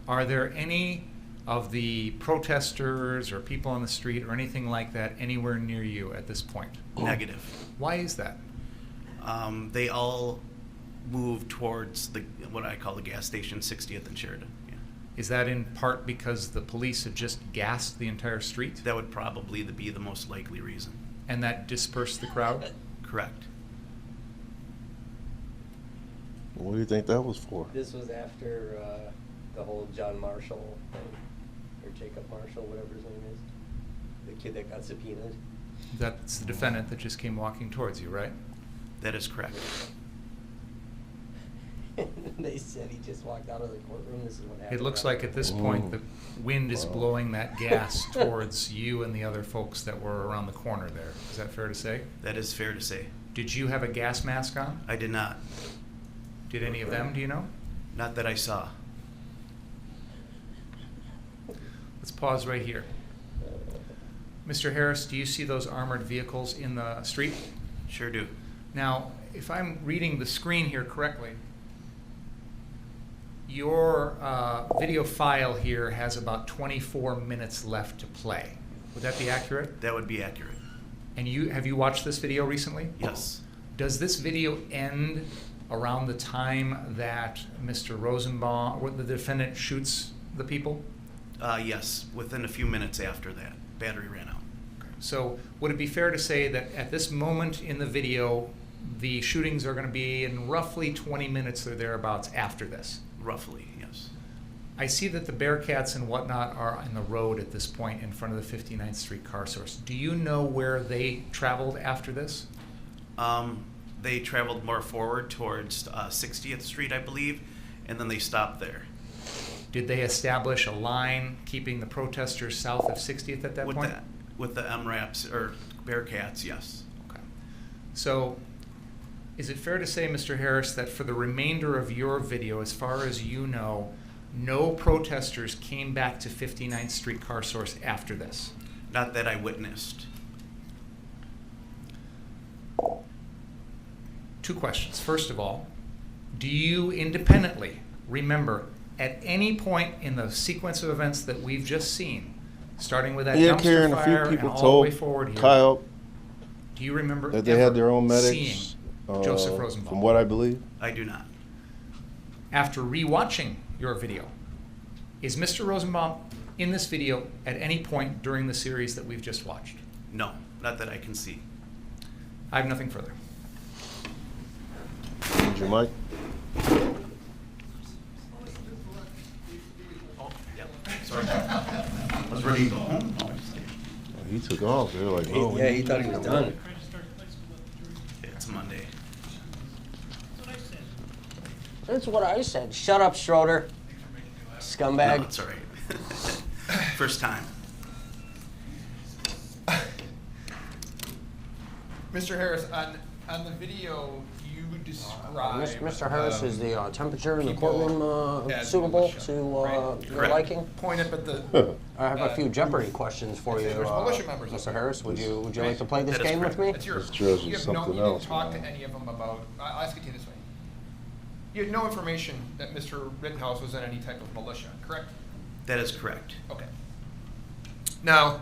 Are there any of the protesters or people on the street or anything like that anywhere near you at this point? Negative. Why is that? They all moved towards what I call the gas station, 60th and Sheridan. Yeah. Is that in part because the police had just gassed the entire street? That would probably be the most likely reason. And that dispersed the crowd? Correct. What do you think that was for? This was after the whole John Marshall thing, or Jacob Marshall, whatever his name is, the kid that got subpoenaed. That's the defendant that just came walking towards you, right? That is correct. They said he just walked out of the courtroom. This is what happened. It looks like at this point the wind is blowing that gas towards you and the other folks that were around the corner there. Is that fair to say? That is fair to say. Did you have a gas mask on? I did not. Did any of them, do you know? Not that I saw. Let's pause right here. Mr. Harris, do you see those armored vehicles in the street? Sure do. Now, if I'm reading the screen here correctly, your video file here has about 24 minutes left to play. Would that be accurate? That would be accurate. And have you watched this video recently? Yes. Does this video end around the time that Mr. Rosenbaum, or the defendant, shoots the people? Yes, within a few minutes after that. Battery ran out. Okay. So would it be fair to say that at this moment in the video, the shootings are going to be in roughly 20 minutes or thereabouts after this? Roughly, yes. I see that the Bearcats and whatnot are on the road at this point in front of the 59th Street car source. Do you know where they traveled after this? They traveled more forward towards 60th Street, I believe, and then they stopped there. Did they establish a line keeping the protesters south of 60th at that point? With the MRAPs, or Bearcats, yes. Okay. So is it fair to say, Mr. Harris, that for the remainder of your video, as far as you know, no protesters came back to 59th Street car source after this? Not that I witnessed. Two questions. First of all, do you independently remember at any point in the sequence of events that we've just seen, starting with that dumpster Karen, fire a few people and all the way told forward here, Kyle do you remember that they had their own medics, seeing Joseph Rosenbaum? from what I believe. I do not. After rewatching your video, is Mr. Rosenbaum in this video at any point during the series that we've just watched? No, not that I can see. I have nothing further. Need your mic? Oh, yep. Sorry. I was ready to go home. Oh, He took off. They were like, oh. Yeah, he thought he was done. It's Monday. That's what I said. Shut up, Schroeder. Scumbag. No, it's all right. First time. Mr. Harris, on the video, you describe... Mr. Harris, is the temperature in the people courtroom as suitable militia, to right? your liking? Point up at the... I have a few Jeopardy questions for you, there's militia members up Mr. there. Harris. Would you like to play this game with me? That's yours. This shows You you have no, something you didn't else, talk man. to any of them about... I'll ask it to you this way. You had no information that Mr. Rittenhouse was in any type of militia, correct? That is correct. Okay. Now,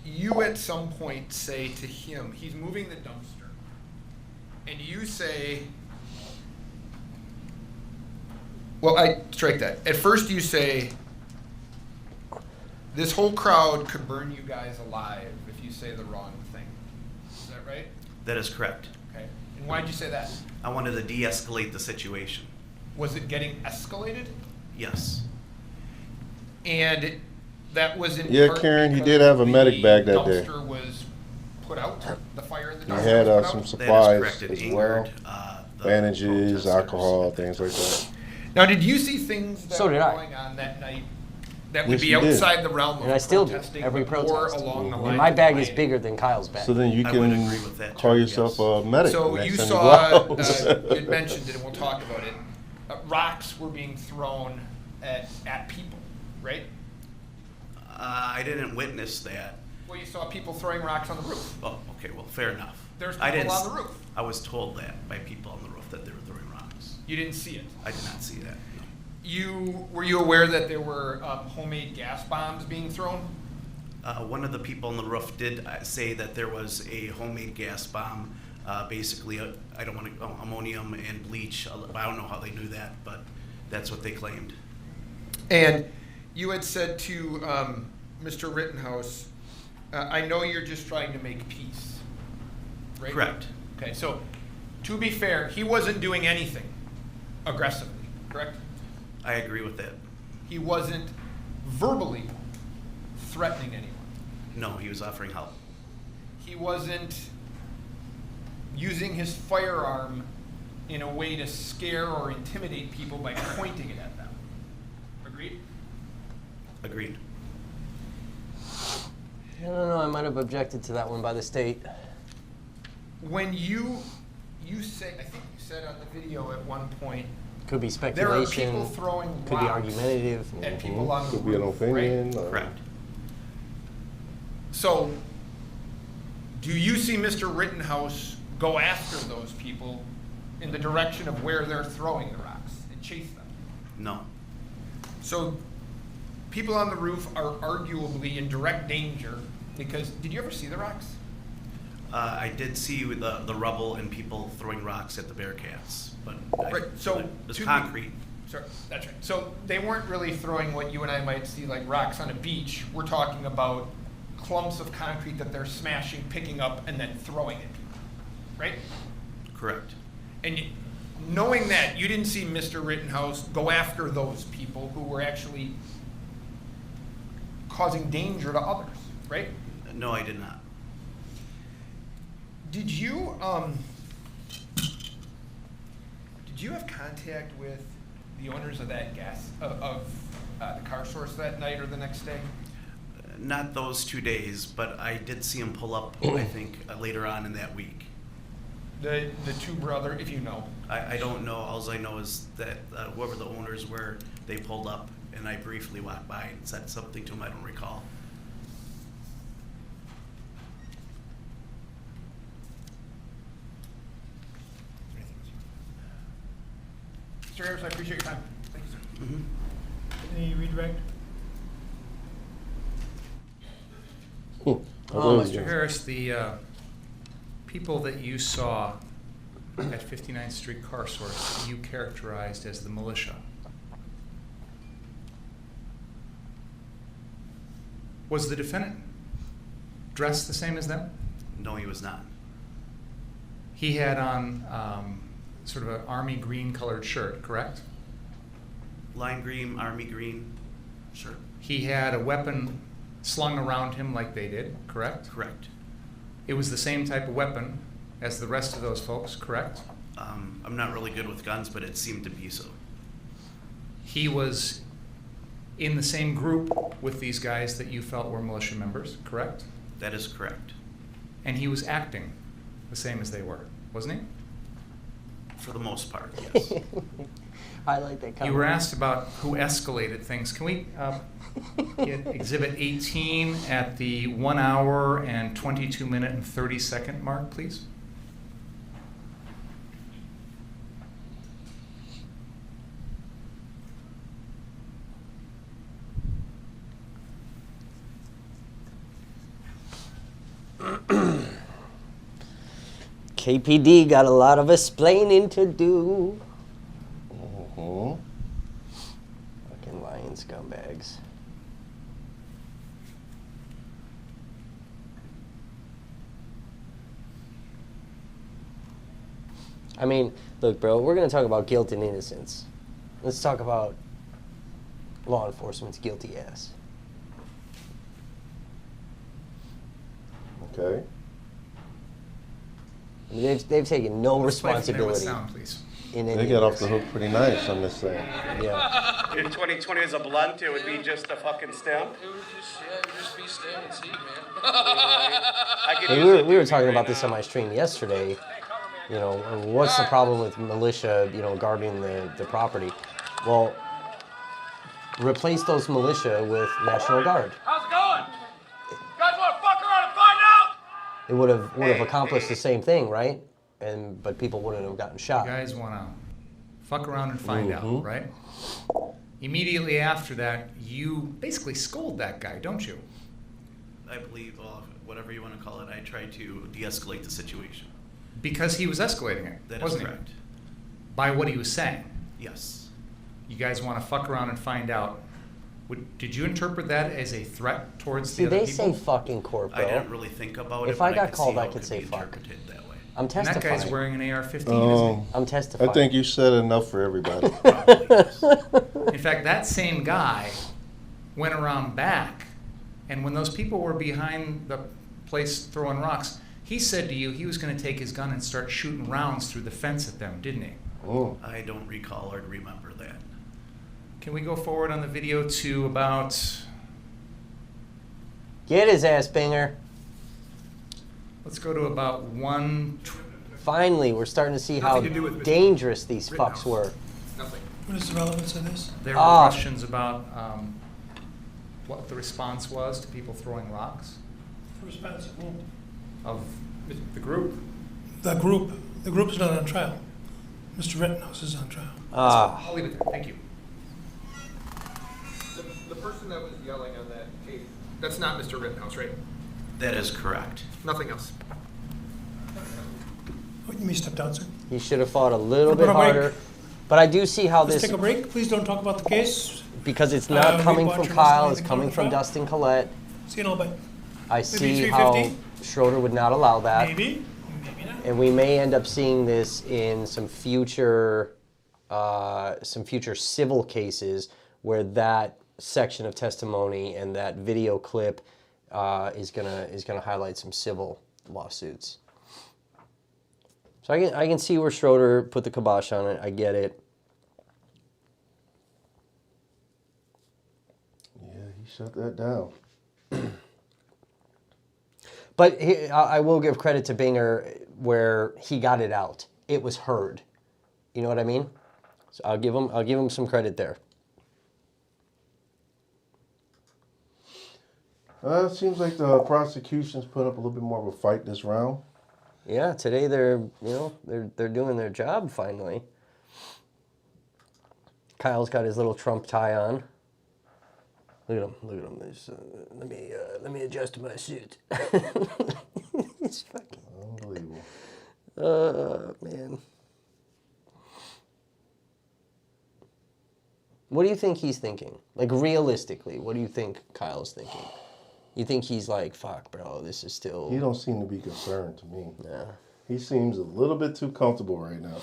you at some point say to him, he's moving the dumpster, and you say, well, I strike that. At first you say, this whole crowd could burn you guys alive if you say the wrong thing. Is that right? That is correct. Okay. And why'd you say that? I wanted to de-escalate the situation. Was it getting escalated? Yes. And that was in Yeah, part Karen, he because did have a medic bag that day. The dumpster was put out. The fire in the He dumpster had was put some out. supplies correct. It as angered, well. the Bandages, protesters. alcohol, things like that. Now, did you see things that So were did I. going on that night that would Yes, be you did. outside the realm of And I still do, protesting, every but protest. more along the And lines my of bag is rioting? bigger than Kyle's bag. So then you I would can agree with that, call too, yourself yes. a medic. So next you time saw, go out. you had mentioned it, and we'll talk about it. Rocks were being thrown at people, right? I didn't witness that. Well, you saw people throwing rocks on the roof. Oh, okay, well, fair enough. There's I people didn't on s- the roof. I was told that by people on the roof that they were throwing rocks. You didn't see it. I did not see that. No. Were you aware that there were homemade gas bombs being thrown? One of the people on the roof did say that there was a homemade gas bomb, basically, I don't want to, ammonium and bleach. I don't know how they knew that, but that's what they claimed. And you had said to Mr. Rittenhouse, I know you're just trying to make peace, right? Correct. Okay, so to be fair, he wasn't doing anything aggressively, correct? I agree with that. He wasn't verbally threatening anyone. No, he was offering help. He wasn't using his firearm in a way to scare or intimidate people by pointing it at them. Agreed? Agreed. I don't know, I might have objected to that one by the state. When you say, I think you said on the video at one point, Could be there speculation. are people throwing Could be rocks argumentative. at people on the Could be an roof, opinion. right? Correct. So, do you see Mr. Rittenhouse go after those people in the direction of where they're throwing the rocks and chase them? No. So, people on the roof are arguably in direct danger because, did you ever see the rocks? I did see the rubble and people throwing rocks at the Bearcats, but Right, so it was to be- concrete. Sorry, that's right. So they weren't really throwing what you and I might see like rocks on a beach. We're talking about clumps of concrete that they're smashing, picking up, and then throwing at people, right? Correct. And knowing that, you didn't see Mr. Rittenhouse go after those people who were actually causing danger to others, right? No, I did not. Did you have contact with the owners of that the car source that night or the next day? Not those 2 days, but I did see him pull up, I think, later on in that week. The two brother, if you know. I don't know. All I know is that whoever the owners were, they pulled up, and I briefly walked by and said something to him. I don't recall. Mr. Harris, I appreciate your time. Thank you, sir. Mm-hmm. Any redirect? Mr. Harris, the people that you saw at 59th Street Car Source, you characterized as the militia. Was the defendant dressed the same as them? No, he was not. He had on sort of an army green colored shirt, correct? Lime green, army green shirt. He had a weapon slung around him like they did, correct? Correct. It was the same type of weapon as the rest of those folks, correct? I'm not really good with guns, but it seemed to be so. He was in the same group with these guys that you felt were militia members, correct? That is correct. And he was acting the same as they were, wasn't he? For the most part, yes. Highlight that comment. You were asked about who escalated things. Can we get Exhibit 18 at the 1 hour and 22 minute and 30 second mark, please? KPD got a lot of explaining to do. Fucking lying scumbags. I mean, look, bro, we're going to talk about guilt and innocence. Let's talk about law enforcement's guilty ass. Okay. I mean, they've taken no Let's play from there with responsibility. sound, please. In any They get of off this. the hook pretty nice, I'm just saying. Yeah. If 2020 is a blunt, it would be just a fucking stamp. It would just be stand and see, man. I could Hey, use we were it talking right about this on now. my stream yesterday. You know, what's the problem with militia, you know, guarding the property? Well, replace those militia with National Guard. How's it going? You guys want to fuck around and find out? It would have accomplished the same thing, right? But people wouldn't have gotten shot. You guys want to fuck around and find Mhm. out, right? Immediately after that, you basically scold that guy, don't you? I believe, well, whatever you want to call it, I tried to de-escalate the situation. Because he was escalating it, That is wasn't correct. he? By what he was saying. Yes. You guys want to fuck around and find out. Did you interpret that as a threat towards See, the other they people? say fuck in court, bro. I didn't really think about it. If I but got could called, see how I it could say be fuck. interpreted that way. I'm And testifying. that guy's wearing an AR-15, isn't he? I'm testifying. I think you said enough for everybody. In fact, that same guy went around back, and when those people were behind the place throwing rocks, he said to you he was going to take his gun and start shooting rounds through the fence at them, didn't he? Oh. I don't recall or remember that. Can we go forward on the video to about... Get his ass, Binger. Let's go to about 1... Finally, we're starting to see how dangerous these fucks were. Nothing. What is the relevance of this? There were questions about what the response was to people throwing rocks. The response of whom? Of the group. The group. The group's not on trial. Mr. Rittenhouse is on trial. I'll leave it there. Thank you. The person that was yelling on that case, that's not Mr. Rittenhouse, right? That is correct. Nothing else. Oh, you may step down, sir. He should have fought a little We're bit gonna break. harder. But I do see how Let's this... take a break. Please don't talk about the case. Because it's not We coming watch from your Kyle, testimony it's in the coming court from trial. Dustin Collette. See you in a little bit. I Maybe see how 350? Schroeder would not allow that. Maybe. Maybe not. And we may end up seeing this in some future civil cases where that section of testimony and that video clip is gonna highlight some civil lawsuits. So I can see where Schroeder put the kibosh on it. I get it. Yeah, he shut that down. But I will give credit to Binger where he got it out. It was heard. You know what I mean? So I'll give him some credit there. It seems like the prosecution's put up a little bit more of a fight this round. Yeah, today they're doing their job finally. Kyle's got his little Trump tie on. Look at him. Let me adjust my suit. He's fucking unbelievable. Man. What do you think he's thinking? Like realistically, what do you think Kyle's thinking? You think he's like, fuck, bro, this is still... He don't seem to be concerned to me. Yeah. He seems a little bit too comfortable right now.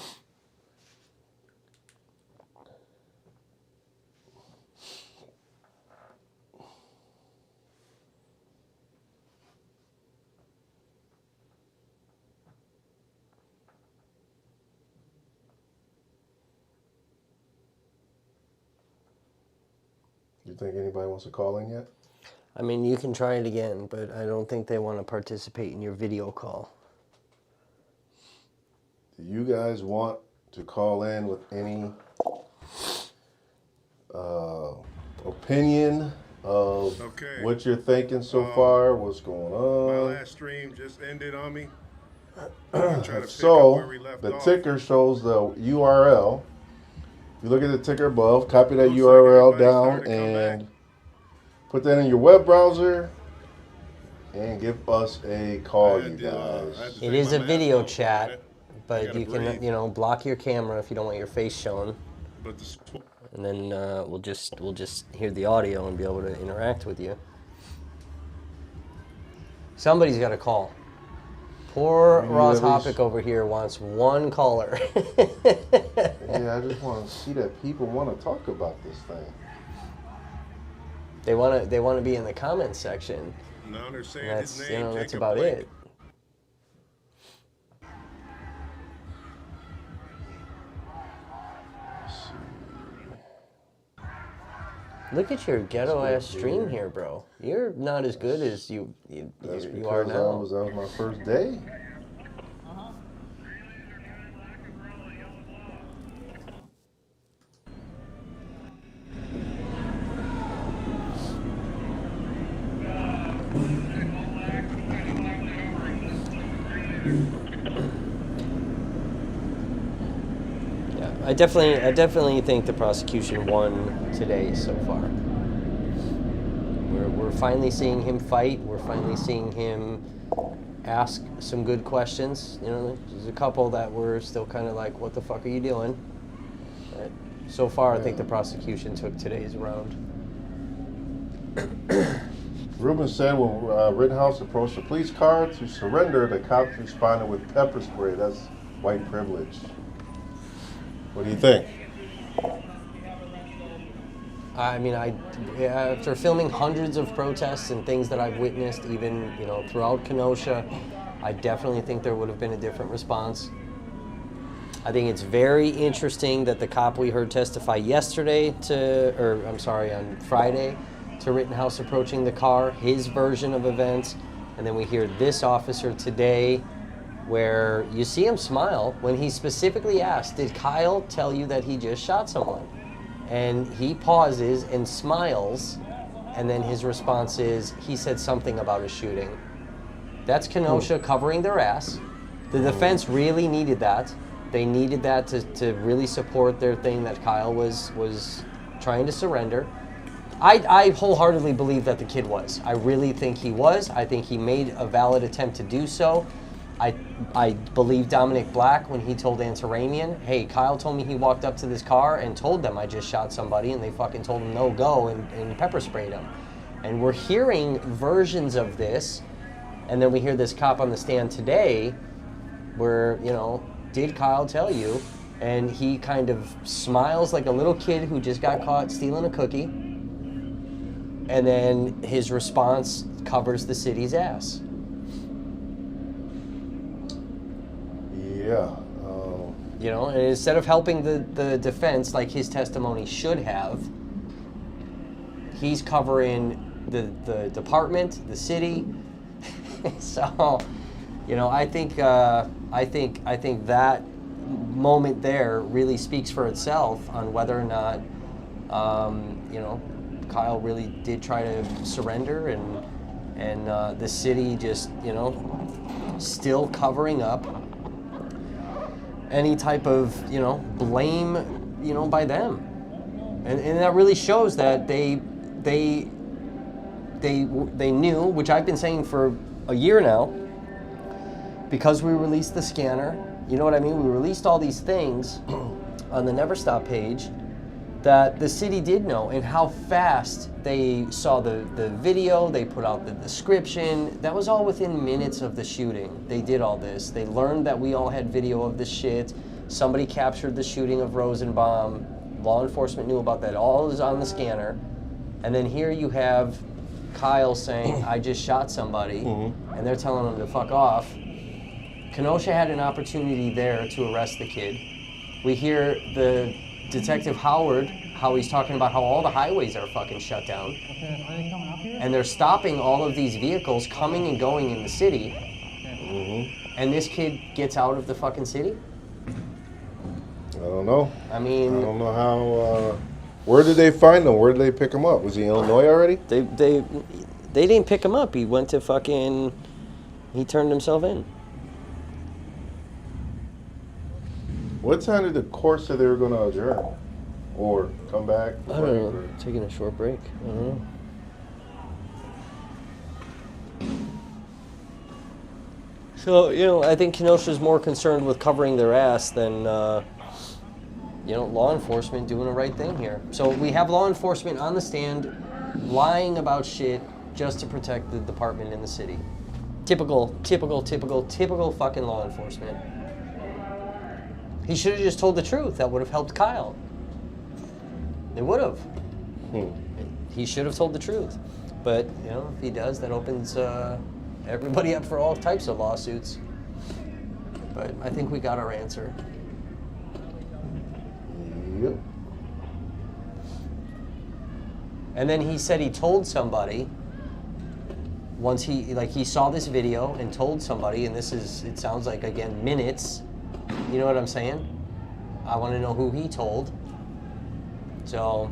You think anybody wants to call in yet? I mean, you can try it again, but I don't think they want to participate in your video call. Do you guys want to call in with any opinion of what you're thinking so far, what's going on? My last stream just ended on me. So, the ticker shows the URL. If you look at the ticker above, copy that URL down and put that in your web browser and give us a call, you guys. It is a video chat, but you can, block your camera if you don't want your face shown. And then we'll just hear the audio and be able to interact with you. Somebody's got to call. Poor Ross Hoppick over here wants one caller. Yeah, I just want to see that people want to talk about this thing. They want to be in the comments section. Now they're saying That's his name, that's Jacob about Blake. it. Look at your ghetto ass stream here, bro. You're not as good as you are now. That was my first day. Yeah, I definitely think the prosecution won today so far. we're finally seeing him fight. We're finally seeing him ask some good questions. You know, there's a couple that were still kind of like, what the fuck are you doing? But so far, I think the prosecution took today's round. Rubin said when Rittenhouse approached the police car to surrender, the cops responded with pepper spray. That's white privilege. What do you think? I mean, after filming hundreds of protests and things that I've witnessed, even, you know, throughout Kenosha, I definitely think there would have been a different response. I think it's very interesting that the cop we heard testify on Friday, to Rittenhouse approaching the car, his version of events, and then we hear this officer today, where you see him smile when he specifically asked, did Kyle tell you that he just shot someone? And he pauses and smiles, and then his response is, he said something about a shooting. That's Kenosha covering their ass. The defense really needed that. They needed that to really support their thing that Kyle was trying to surrender. I wholeheartedly believe that the kid was. I really think he was. I think he made a valid attempt to do so. I believe Dominic Black when he told Antaramian, hey, Kyle told me he walked up to this car and told them I just shot somebody, and they fucking told him no go and pepper sprayed him. And we're hearing versions of this, and then we hear this cop on the stand today where, you know, did Kyle tell you? And he kind of smiles like a little kid who just got caught stealing a cookie. And then his response covers the city's ass. Yeah. You know, and instead of helping the defense like his testimony should have, he's covering the department, the city. So, you know, I think that moment there really speaks for itself on whether or not, you know, Kyle really did try to surrender, and the city just, you know, still covering up any type of, you know, blame, you know, by them. And that really shows that they knew, which I've been saying for a year now, because we released the scanner, you know what I mean? We released all these things on the Never Stop page that the city did know, and how fast they saw the video, they put out the description. That was all within minutes of the shooting. They did all this. They learned that we all had video of the shit. Somebody captured the shooting of Rosenbaum. Law enforcement knew about that. All is on the scanner. And then here you have Kyle saying, I just shot somebody, and they're telling him to fuck off. Kenosha had an opportunity there to arrest the kid. We hear the Detective Howard, how he's talking about how all the highways are fucking shut down. Okay, are they coming up here? And they're stopping all of these vehicles coming and going in the city. And this kid gets out of the fucking city? I don't know. I mean, I don't know how. Where did they find him? Where did they pick him up? Was he in Illinois already? They didn't pick him up. He went to fucking. He turned himself in. What time did the court say they were going to adjourn? Or come back? I don't know. Taking a short break. I don't know. So, you know, I think Kenosha's more concerned with covering their ass than, you know, law enforcement doing the right thing here. So we have law enforcement on the stand lying about shit just to protect the department in the city. Typical fucking law enforcement. He should have just told the truth. That would have helped Kyle. It would have. He should have told the truth. But, you know, if he does, that opens everybody up for all types of lawsuits. But I think we got our answer. Yep. And then he said he told somebody, once he saw this video and told somebody, and it sounds like, again, minutes. You know what I'm saying? I want to know who he told. So,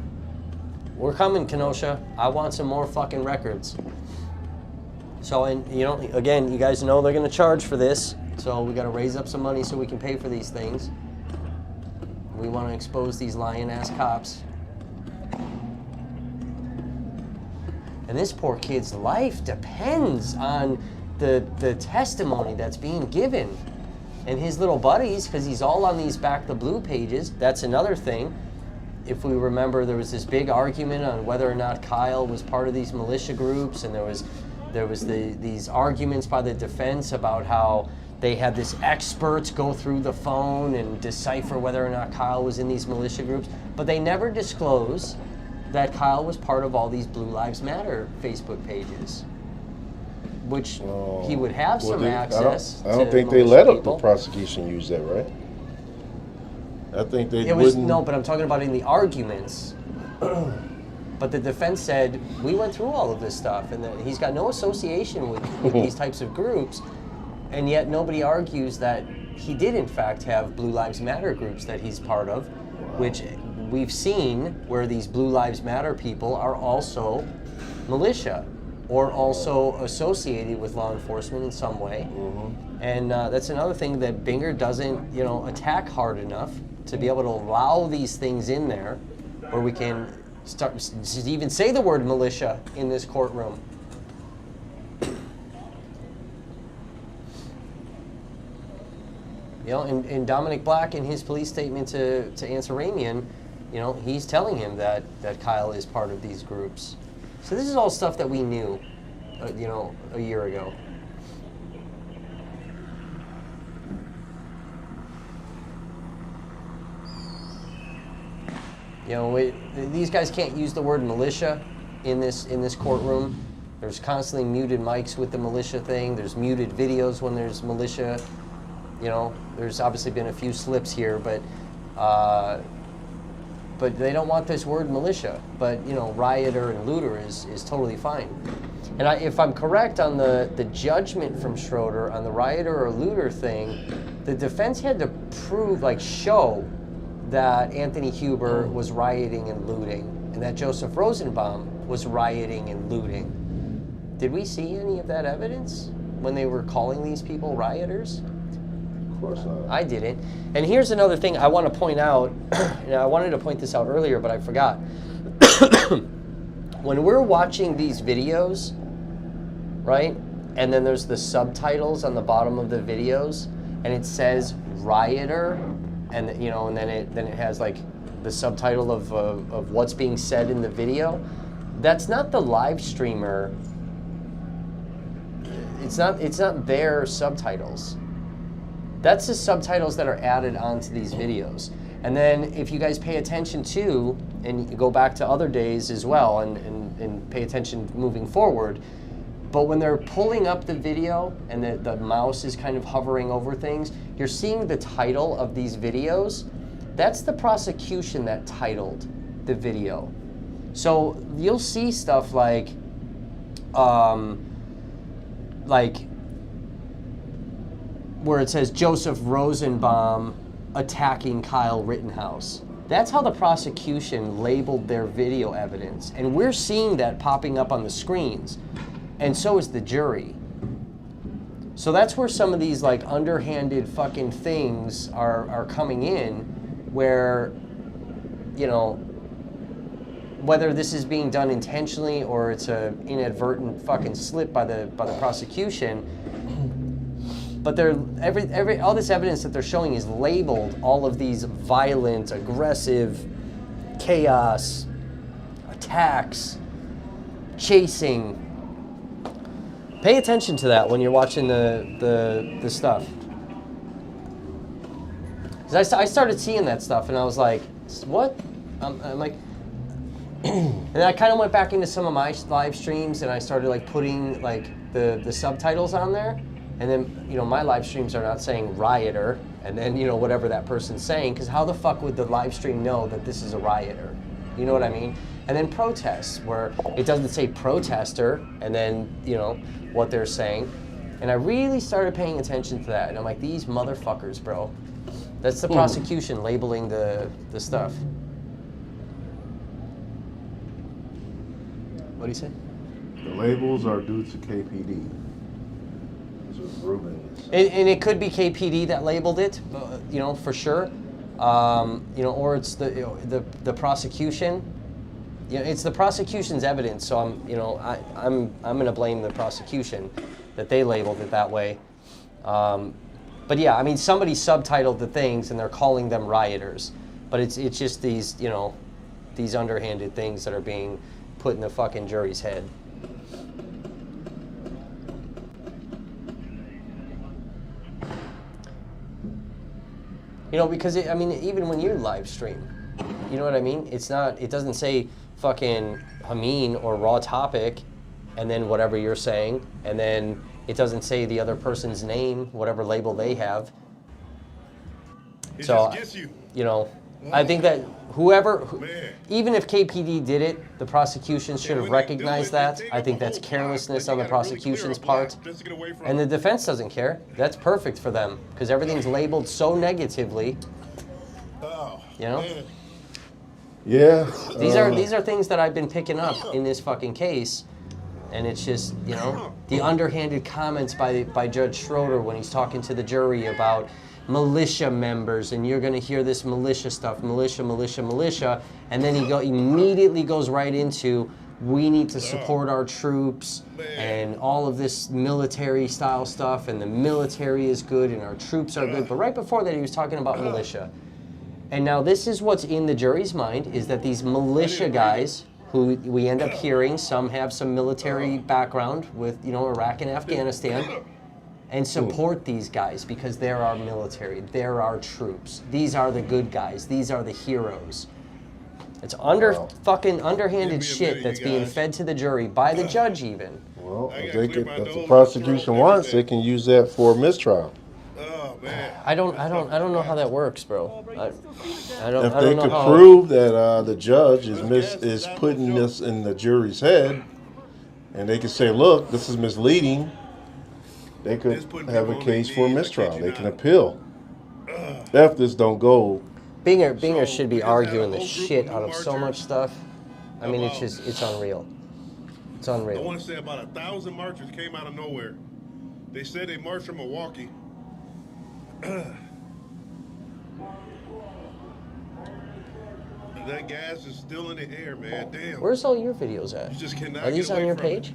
we're coming, Kenosha. I want some more fucking records. So, and, you know, again, you guys know they're going to charge for this. So, we got to raise up some money so we can pay for these things. We want to expose these lying-ass cops. And And this poor kid's life depends on the testimony that's being given. And his little buddies, because he's all on these Back the Blue pages, that's another thing. If we remember, there was this big argument on whether or not Kyle was part of these militia groups, and there was these arguments by the defense about how they had this experts go through the phone and decipher whether or not Kyle was in these militia groups, but they never disclosed that Kyle was part of all these Blue Lives Matter Facebook pages, which he would have some access to. I don't think they let the prosecution use that, right? I think they wouldn't. No, but I'm talking about in the arguments. But the defense said, we went through all of this stuff, and that he's got no association with these types of groups, and yet nobody argues that he did in fact have Blue Lives Matter groups that he's part of, which we've seen where these Blue Lives Matter people are also militia or also associated with law enforcement in some way. And that's another thing that Binger doesn't, attack hard enough to be able to allow these things in there where we can start to even say the word militia in this courtroom. And Dominic Black in his police statement to answer Hamin, he's telling him that Kyle is part of these groups. So this is all stuff that we knew, a year ago. These guys can't use the word militia in this courtroom. There's constantly muted mics with the militia thing. There's muted videos when there's militia. There's obviously been a few slips here, but they don't want this word militia. But rioter and looter is totally fine. And if I'm correct on the judgment from Schroeder on the rioter or looter thing, the defense had to show that Anthony Huber was rioting and looting, and that Joseph Rosenbaum was rioting and looting. Did we see any of that evidence when they were calling these people rioters? Of course not. I didn't. And here's another thing I want to point out, and I wanted to point this out earlier, but I forgot. When we're watching these videos, right, and then there's the subtitles on the bottom of the videos, and it says rioter, and and then it has the subtitle of what's being said in the video. That's not the live streamer. It's not their subtitles. That's the subtitles that are added onto these videos. And then if you guys pay attention to, and you go back to other days as well, and pay attention moving forward, but when they're pulling up the video and the mouse is kind of hovering over things, you're seeing the title of these videos. That's the prosecution that titled the video. So you'll see stuff like where it says Joseph Rosenbaum attacking Kyle Rittenhouse. That's how the prosecution labeled their video evidence. And we're seeing that popping up on the screens. And so is the jury. So that's where some of these underhanded fucking things are coming in, where, whether this is being done intentionally or it's a inadvertent fucking slip by the prosecution. But all this evidence that they're showing is labeled all of these violent, aggressive, chaos, attacks, chasing. Pay attention to that when you're watching the stuff. 'Cause I started seeing that stuff and I was like, what? I'm like, and I kind of went back into some of my live streams and I started putting the subtitles on there. And then, my live streams are not saying rioter, and then, whatever that person's saying, because how the fuck would the live stream know that this is a rioter? You know what I mean? And then protests, where it doesn't say protester, and then, what they're saying. And I really started paying attention to that, and I'm like, these motherfuckers, bro. That's the prosecution labeling the stuff. What do you say? The labels are due to KPD. And it could be KPD that labeled it, for sure. Or it's the prosecution, you know, it's the prosecution's evidence, so I'm going to blame the prosecution that they labeled it that way. But yeah, I mean, somebody subtitled the things and they're calling them rioters, but it's just these, you know, these underhanded things that are being put in the fucking jury's head. You know, because I mean, even when you live stream, you know what I mean? It doesn't say fucking Hamin or Raw Topic and then whatever you're saying, and then it doesn't say the other person's name, whatever label they have. So, you know, I think that even if KPD did it, the prosecution should have recognized that. I think that's carelessness on the prosecution's part. And the defense doesn't care. That's perfect for them, because everything's labeled so negatively. You know? Yeah. These are things that I've been picking up in this fucking case. And it's just, you know, the underhanded comments by Judge Schroeder when he's talking to the jury about militia members, and you're going to hear this militia stuff, militia, and then he immediately goes right into, we need to support our troops and all of this military style stuff, and the military is good and our troops are good. But right before that, he was talking about militia. And now this is what's in the jury's mind, is that these militia guys, who we end up hearing, some have some military background with, you know, Iraq and Afghanistan, and support these guys because they're our military, they're our troops. These are the good guys, these are the heroes. It's fucking underhanded shit that's being fed to the jury by the judge even. Well, if the prosecution wants, they can use that for mistrial. I don't know how that works, bro. I don't If they know could how. prove that the judge is putting this in the jury's head, and they can say, look, this is misleading, they could have a case for mistrial. They can appeal. If this don't go. Binger should be arguing the shit out of so much stuff. I mean, it's unreal. It's unreal. I want to say about 1,000 marchers came out of nowhere. They said they marched from Milwaukee. That gas is still in the air, man. Damn. Where's all your videos at? You just cannot Are these get on away your from it. page?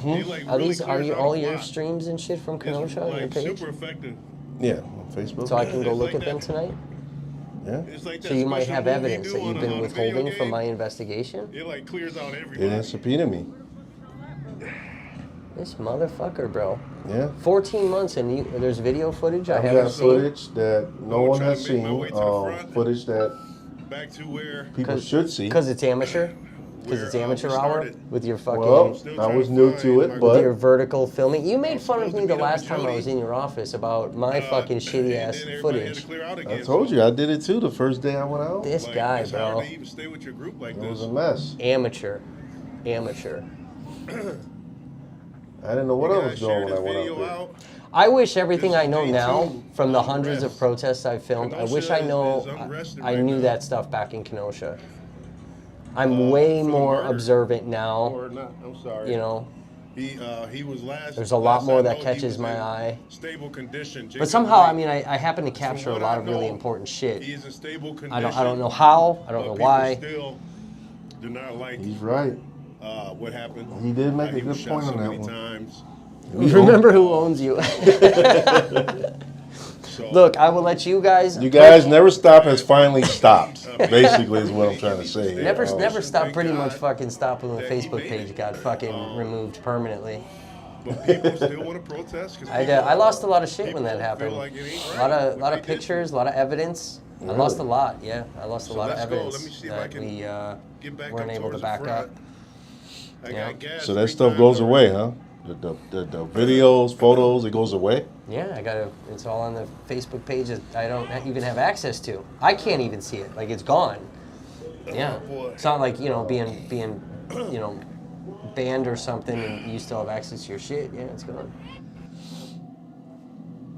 Really Are all your streams and shit from Kenosha on your page? Super effective. Yeah, on Facebook. So I can go look at them tonight? Yeah. So you might have evidence that you've been withholding from my investigation? It like clears out They everything. didn't subpoena me. This motherfucker, bro. Yeah. 14 months and there's video footage I I've haven't got seen. footage that no one has seen. Footage that people should see. Because it's amateur? Because it's amateur hour with your fucking... Well, I was new to it, with but your vertical filming. You made fun of me the last time I was in your office about my fucking shitty ass footage. I told you I did it too the first day I went out. This guy, bro. It was a mess. Amateur. I didn't know what I was doing when I went out there. I wish everything I know now from the hundreds of protests I've filmed, I wish I knew that stuff back in Kenosha. I'm way more observant now. I'm sorry. You know, he was last. there's a lot more that catches my eye. Stable condition. But somehow, I mean, I happen to capture a lot of really important shit. He is in stable condition. I don't know how. I don't know why. Still do not like. He's right. What happened? He did make He a was good shot point so on that many one. times. Remember who owns you. Look, I will let you guys. You guys never stop has finally stopped. Basically, is what I'm trying to say. Never stop. Pretty much fucking stopped when the Facebook page got fucking removed permanently. But people still want to protest. I lost a lot of shit when that happened. A lot of pictures, a lot of evidence. I lost a lot. Yeah, I lost a lot of evidence that we weren't able to back up. Yeah. So that stuff goes away, huh? The videos, photos, it goes away? Yeah, it's all on the Facebook page that I don't even have access to. I can't even see it. Like, it's gone. Yeah. It's not like, you know, being you know, banned or something and you still have access to your shit. Yeah, it's gone.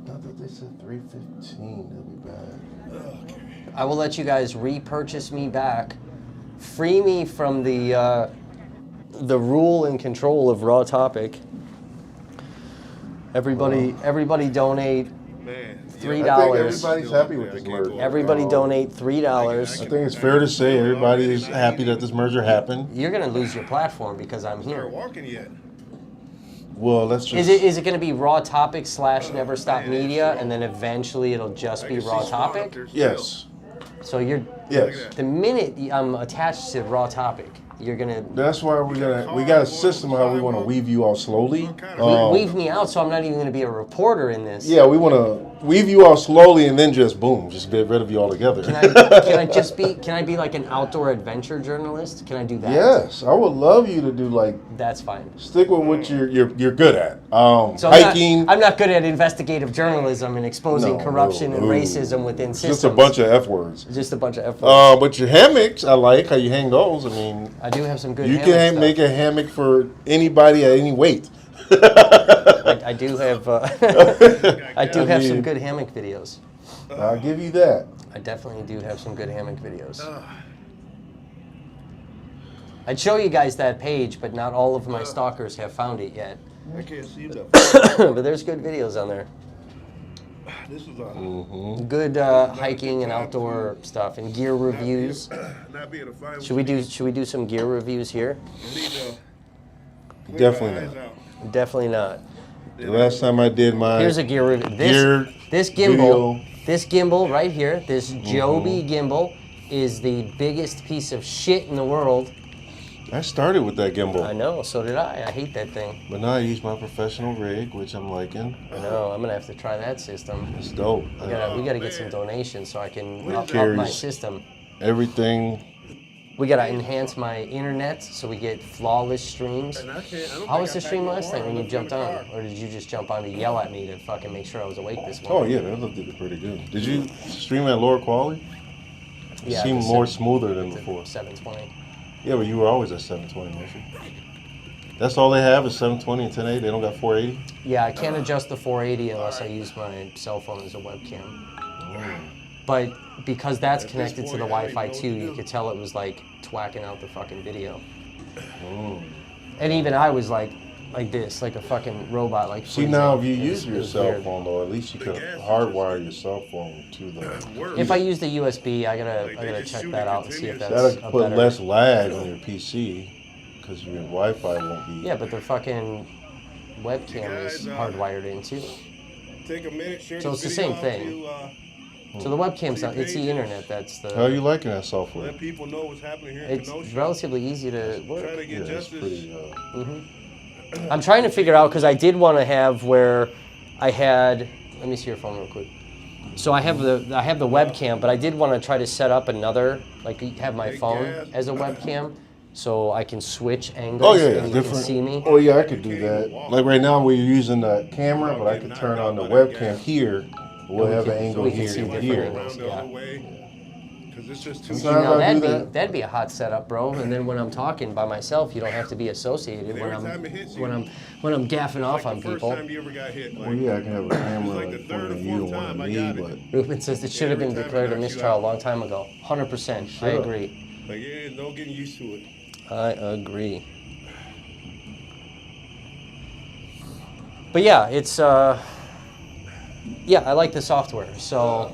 I thought they said 315. They'll be back. I will let you guys repurchase me back. Free me from the rule and control of Raw Topic. Everybody donate $3. I think everybody's happy with this merger. Everybody donate $3. I think it's fair to say everybody is happy that this merger happened. You're gonna lose your platform because I'm here. Well, let's just. Is it gonna be Raw Topic / Never Stop Media, and then eventually it'll just be Raw Topic? Yes. So you're. Yes. The minute I'm attached to Raw Topic, you're gonna. That's why we got a system of how we want to weave you out slowly. Weave me out, so I'm not even gonna be a reporter in this. Yeah, we want to weave you out slowly and then just boom, just get rid of you altogether. Can I be like an outdoor adventure journalist? Can I do that? Yes, I would love you to do like. That's fine. Stick with what you're good at. So Hiking. I'm not good at investigative journalism and exposing corruption and racism within systems. Just a bunch of F words. Just a bunch of F words. But your hammocks, I like how you hang those. I mean, I do have some good. You hammock can stuff. make a hammock for anybody at any weight. I do have. I do have some good hammock videos. I'll give you that. I definitely do have some good hammock videos. I'd show you guys that page, but not all of my stalkers have found it yet. I can't see that. But there's good videos on there. This is a good hiking and outdoor stuff and gear reviews. Should we do some gear reviews here? Definitely not. Definitely not. The last time I did my here's a gear review. This gimbal right here, this Joby gimbal is the biggest piece of shit in the world. I started with that gimbal. I know, so did I. I hate that thing. But now I use my professional rig, which I'm liking. I know, I'm gonna have to try that system. It's dope. We gotta get some donations so I can up my system. Everything. We gotta enhance my internet so we get flawless streams. How was the stream last night when you jumped on? Or did you just jump on to yell at me to fucking make sure I was awake this morning? Oh yeah, that looked pretty good. Did you stream at lower quality? It Yeah, seemed more smoother than before. 720. Yeah, but you were always at 720, weren't you? That's all they have is 720 and 1080. They don't got 480. Yeah, I can't adjust the 480 unless I use my cell phone as a webcam. But because that's connected to the Wi-Fi too, you could tell it was like twacking out the fucking video. And even I was like this, like a fucking robot. Like see now, if you use your cell phone though, at least you can hardwire your cell phone to the. If I use the USB, I gotta check that out and see if that's that'll put less lag on your PC because your Wi-Fi won't be. Yeah, but the fucking webcam is hardwired in too. Take a minute, share so it's the same thing. So the webcam's not, it's the internet that's the... How are you liking that software? Let people know what's happening here in It's Kenosha. relatively easy to work. Try to get justice. Pretty, I'm trying to figure out, because I did want to have where I had... Let me see your phone real quick. So I have the webcam, but I did want to try to set up another, like have my phone as a webcam, so I can switch angles and you can see me. Oh yeah, I could do that. Like right now we're using the camera, but I could turn on the webcam here. We'll have an angle here and here. Now that'd be a hot setup, bro. And then when I'm talking by myself, you don't have to be associated when I'm gaffing off on people. Well, yeah, I can have a camera in front of you and one of me, but Ruben says it should have been declared a mistrial a long time ago. 100%. I agree. Like, yeah, no getting used to it. I agree. But yeah, it's yeah, I like the software. So,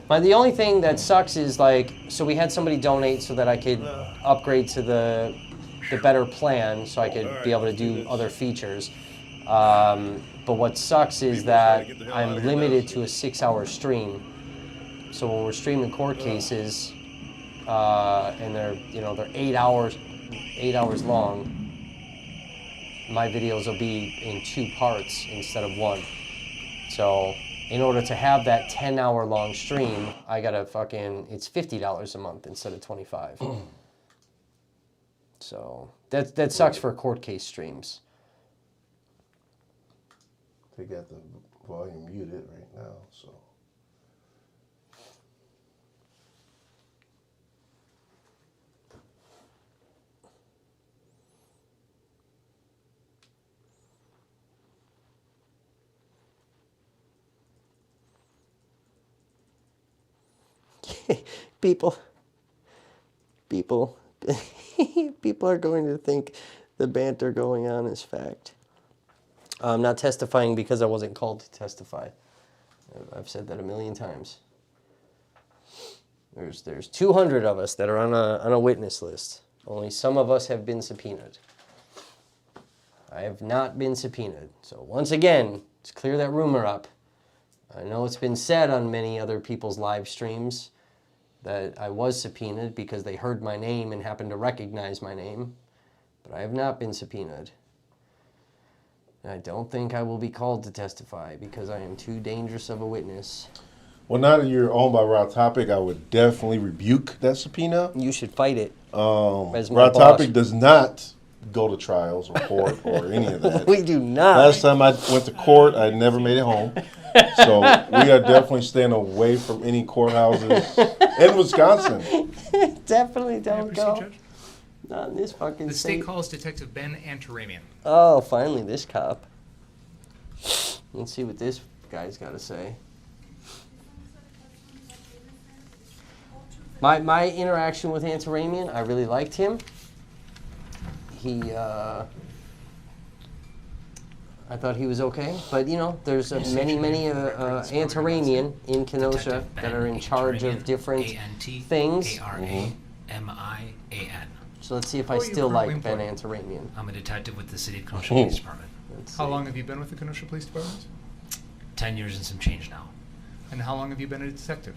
the only thing that sucks is like, so we had somebody donate so that I could upgrade to the better plan, so I could be able to do other features. But what sucks is that I'm limited to a 6-hour stream. So when we're streaming court cases, and they're 8 hours long, my videos will be in 2 parts instead of 1. So in order to have that 10-hour long stream, I gotta it's $50 a month instead of $25. So that sucks for court case streams. they got the volume muted right now, so. People are going to think the banter going on is fact. I'm not testifying because I wasn't called to testify. I've said that a million times. There's 200 of us that are on a witness list. Only some of us have been subpoenaed. I have not been subpoenaed. So once again, let's clear that rumor up. I know it's been said on many other people's live streams that I was subpoenaed because they heard my name and happened to recognize my name, but I have not been subpoenaed. And I don't think I will be called to testify because I am too dangerous of a witness. Well, now that you're on by Raw Topic, I would definitely rebuke that subpoena. You should fight it. As my Raw boss. Topic does not go to trials or court or any of that. We do not. Last time I went to court, I never made it home. So we are definitely staying away from any courthouses in Wisconsin. Definitely don't Proceed, go. Judge. Not in this fucking The state. state calls Detective Ben Antaramian. Oh, finally, this cop. Let's see what this guy's got to say. My interaction with Antaramian, I really liked him. I thought he was okay, but you know, there's many Antaramian in Kenosha that are in charge of different things. A-N-T-A-R-A-M-I-A-N. So let's see if I still like Ben Antaramian. I'm a detective with the City of Kenosha Police Department. How long have you been with the Kenosha Police Department? 10 years and some change now. And how long have you been a detective?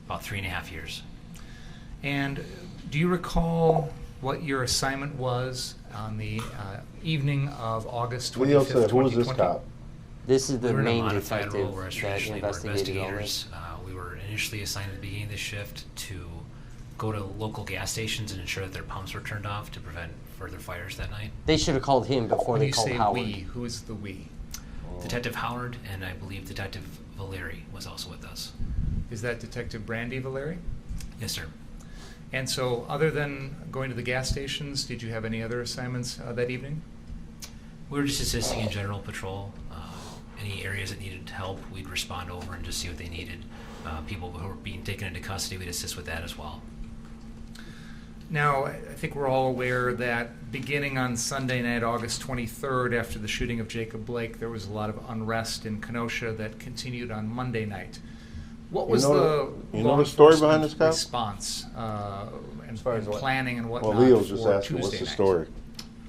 About 3.5 years. And do you recall what your assignment was on the evening of August 25th, Leo said, 2020? who was this cop? This is the We were in a main modified detective role where that traditionally we're investigated all this. investigators. We were initially assigned at the beginning of the shift to go to local gas stations and ensure that their pumps were turned off to prevent further fires that night. They should have called him before When they you called say Howard. we, who is the we? Detective Howard and I believe Detective Valeri was also with us. Is that Detective Brandy Valeri? Yes, sir. And so, other than going to the gas stations, did you have any other assignments that evening? We were just assisting in general patrol. Any areas that needed help, we'd respond over and just see what they needed. People who were being taken into custody, we'd assist with that as well. Now, I think we're all aware that beginning on Sunday night, August 23rd, after the shooting of Jacob Blake, there was a lot of unrest in Kenosha that continued on Monday night. What was the story behind this cop? response and what? planning and whatnot Well, Leo's just for asking, Tuesday what's the night? story?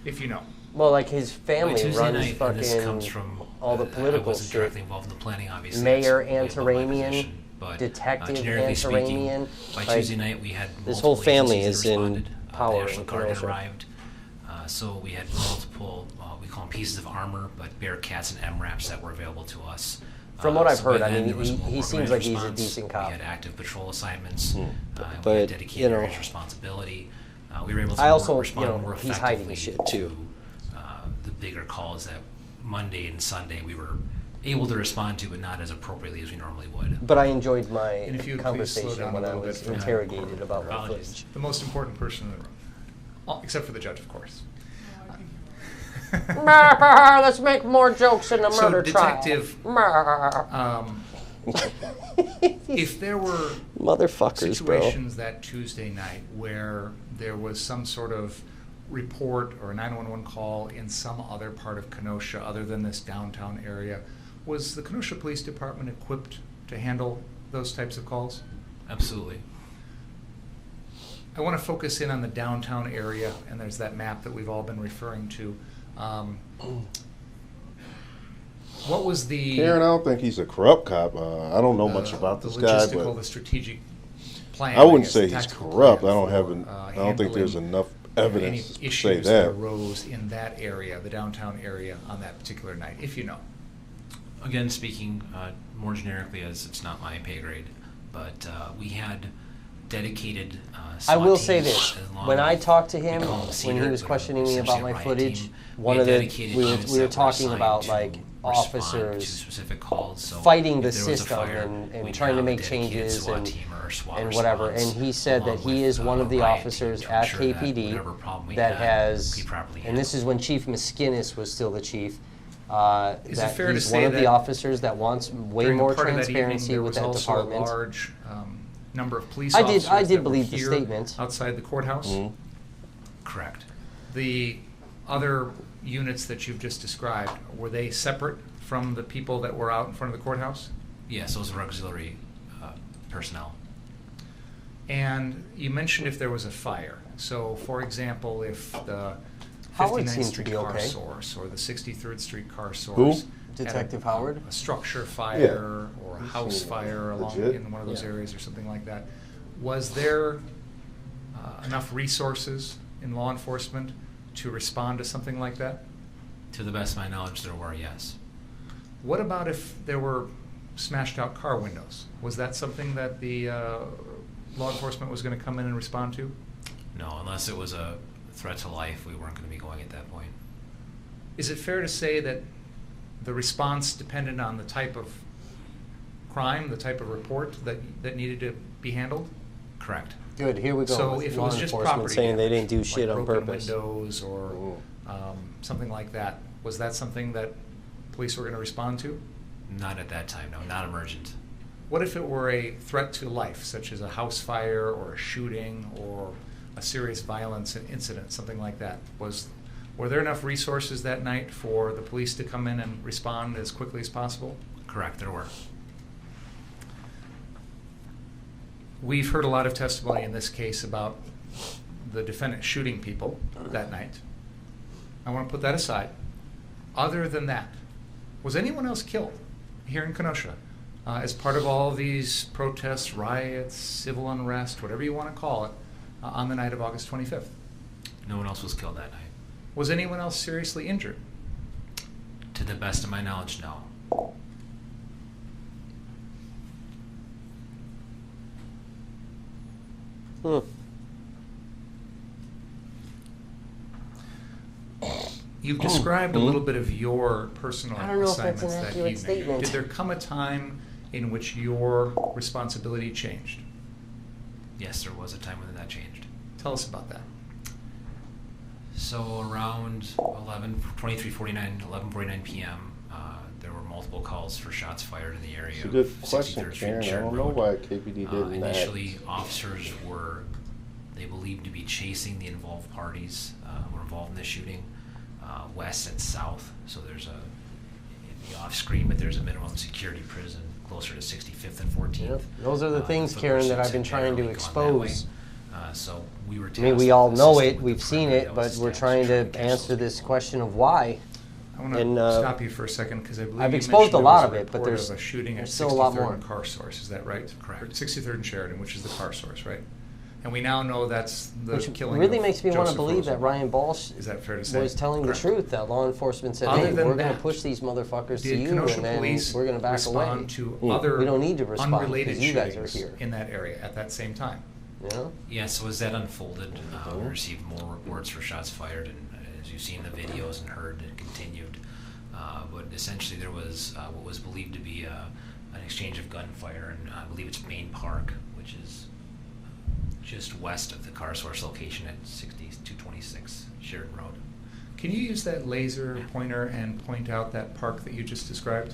If you know. Well, like his family Tuesday runs night, and this comes fucking from, all the I political wasn't shit. directly involved in the planning, obviously. Mayor That's way above my Antaramian, position, but, Detective generically speaking, Antaramian. by like, Tuesday night, we had this whole multiple family agencies is that in responded. power The in National Guard had Kenosha. arrived, so we had multiple, we call them pieces of armor, but Bearcats and MRAPs that were available to us. From what I've So by heard, I then, mean, there was a more he seems organized like he's a response. decent cop. We had active patrol assignments, and we But, had dedicated you know, areas of responsibility. We were able to I also, respond you know, more he's effectively hiding shit too. to the bigger calls that Monday and Sunday we were able to respond to, but not as appropriately as we normally would. But I enjoyed my And if you would please slow conversation down when a I little was bit for that. interrogated about my Apologies. footage. The most important person in the room. Except for the judge, of course. Let's make more jokes in the So, murder Detective, trial. If there were Motherfuckers, bro. situations that Tuesday night where there was some sort of report or a 911 call in some other part of Kenosha other than this downtown area, was the Kenosha Police Department equipped to handle those types of calls? Absolutely. I want to focus in on the downtown area, and there's that map that we've all been referring to. What was the... Karen, I don't think he's a corrupt cop. I don't know much about this guy, but the strategic plan. I wouldn't guess, say the he's tactical corrupt. I plan don't have for, an. I don't think there's handling, enough evidence any to say issues that that. arose in that area, the downtown area, on that particular night, if you know. Again, speaking more generically, as it's not my pay grade, but we had dedicated I will SWAT say teams this: along when I with- talked to we him, call them when Cedar, he was but questioning me essentially about a my riot footage, team. one We of had the dedicated we units were that were talking assigned about to like respond to officers specific calls. So fighting if the there was a system fire, and we'd trying to have a make dedicated changes SWAT and team or a SWAT and whatever. And response, he said that along he with, is one of the riot team officers to at ensure that KPD whatever problem we that had has, be properly and this is when Chief Miskinnis was still the chief. Is that it fair to he's say one of that the officers that wants way during more part of that evening, transparency there with was that also department. a large number of police I officers did that were believe the here statement. outside the courthouse? Mm-hmm. Correct. The other units that you've just described, were they separate from the people that were out in front of the courthouse? Yes, those were auxiliary personnel. And you mentioned if there was a fire. So, for example, if the Howard 59th seemed to Street be car okay. source or the 63rd Street car source. Who? had Detective Howard? A structure fire or a house seemed fire along legit. in one of those Yeah. areas or something like that. Was there enough resources in law enforcement to respond to something like that? To the best of my knowledge, there were, yes. What about if there were smashed out car windows? Was that something that the law enforcement was going to come in and respond to? No, unless it was a threat to life, we weren't going to be going at that point. Is it fair to say that the response depended on the type of crime, the type of report that needed to be handled? Correct. Good, here we go. So with if it law was just enforcement property saying they damage, didn't do shit like on broken purpose. windows or something like that, was that something that police were going to respond to? Not at that time, no, not emergent. What if it were a threat to life, such as a house fire or a shooting or a serious violence incident, something like that? Were there enough resources that night for the police to come in and respond as quickly as possible? Correct, there were. We've heard a lot of testimony in this case about the defendant shooting people that night. I want to put that aside. Other than that, was anyone else killed here in Kenosha as part of all these protests, riots, civil unrest, whatever you want to call it, on the night of August 25th? No one else was killed that night. Was anyone else seriously injured? To the best of my knowledge, no. You've described a little bit of your personal I don't know if that's assignments an that accurate evening. statement. Did there come a time in which your responsibility changed? Yes, there was a time when that changed. Tell us about that. So around 11:49 p.m., there were multiple calls for shots fired in the area. It's a good of question, 63rd Street Karen. I Shared don't know Road. why KPD didn't Initially, act. officers were, they believed to be chasing the involved parties who were involved in the shooting, west and south. So there's the off screen, but there's a minimum security prison closer to 65th and 14th. Yep. Those are the things, Footbridge Karen, that I've Six been had trying to generally gone that way. expose. So we were I mean, we tasked all with know assisting it, with we've the seen perimeter it, that was but we're established trying to to catch answer those this question of why. I want to And, stop you for a second because I believe I've you exposed mentioned a lot there of was it, but report there's- of a shooting at there's still a lot 63rd more. and Car Source. Is that right? Correct. Or 63rd and Sheridan, which is the car source, right? And we now know that's the Which killing really of makes me want to Joseph believe that Rosenbaum. Ryan Balch Is that fair to say? was telling Correct. the truth, that law enforcement said, Other hey, than we're going to that, push these motherfuckers to Did you, Kenosha and then police we're going to back respond away. to other We don't need to respond unrelated because you guys are shootings here. in that area at that same time? You know? Yeah, so as that unfolded, we received more reports for shots fired, and as you've seen in the videos and heard, it continued. But essentially, there was what was believed to be an exchange of gunfire, and I believe it's Main Park, which is just west of the car source location at 6226 Sheridan Road. Can you use that laser pointer and point out that park that you just described?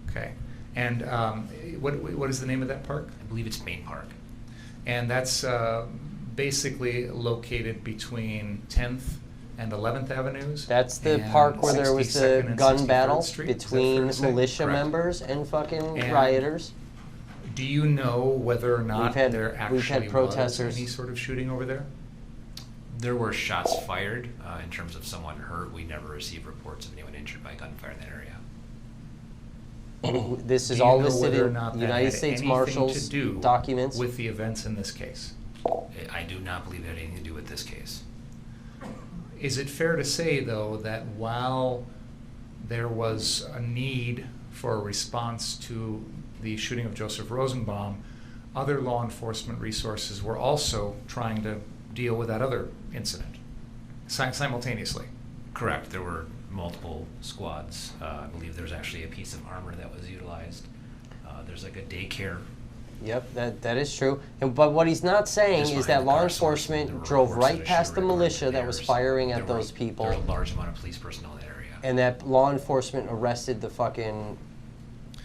Okay. And what is the name of that park? I believe it's Main Park. And that's basically located between 10th and 11th Avenues. That's the and park where there was 62nd the and gun 63rd battle Street. Is that between fair to say? militia Correct. members and fucking And rioters. Do you know whether or not there we've actually had protesters. was any sort of shooting over there? There were shots fired. In terms of someone hurt, we never received reports of anyone injured by gunfire in that area. This is Do you all know listed whether or in not that United had States anything Marshals to do documents. with the events in this case? I do not believe it had anything to do with this case. Is it fair to say, though, that while there was a need for a response to the shooting of Joseph Rosenbaum, other law enforcement resources were also trying to deal with that other incident simultaneously? Correct. There were multiple squads. I believe there was actually a piece of armor that was utilized. There's like a daycare. Yep, that is true. But what he's not saying Just is behind that the law car source, enforcement there were drove reports right of a past the shooter militia regarding that was theirs. firing at There were- those people, There was a large amount of police personnel in that area. and that law enforcement arrested the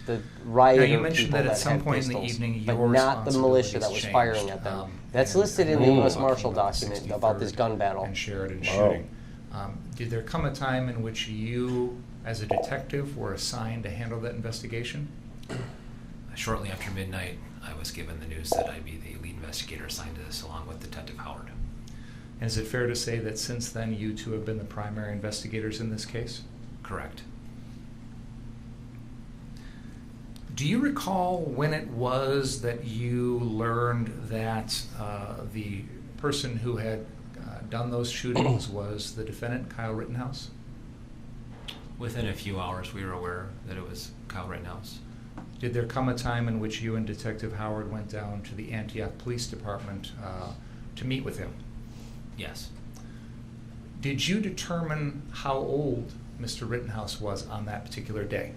Now, rioter you mentioned people that at some had point in the pistols, evening, but your not the militia responsibilities that was changed. firing at them. That's And listed in I the know U.S. talking Marshal about the document about this 63rd gun battle. and Sheridan Wow. shooting. Did there come a time in which you, as a detective, were assigned to handle that investigation? Shortly after midnight, I was given the news that I'd be the lead investigator assigned to this, along with Detective Howard. And is it fair to say that since then you two have been the primary investigators in this case? Correct. Do you recall when it was that you learned that the person who had done those shootings was the defendant, Kyle Rittenhouse? Within a few hours, we were aware that it was Kyle Rittenhouse. Did there come a time in which you and Detective Howard went down to the Antioch Police Department to meet with him? Yes. Did you determine how old Mr. Rittenhouse was on that particular day?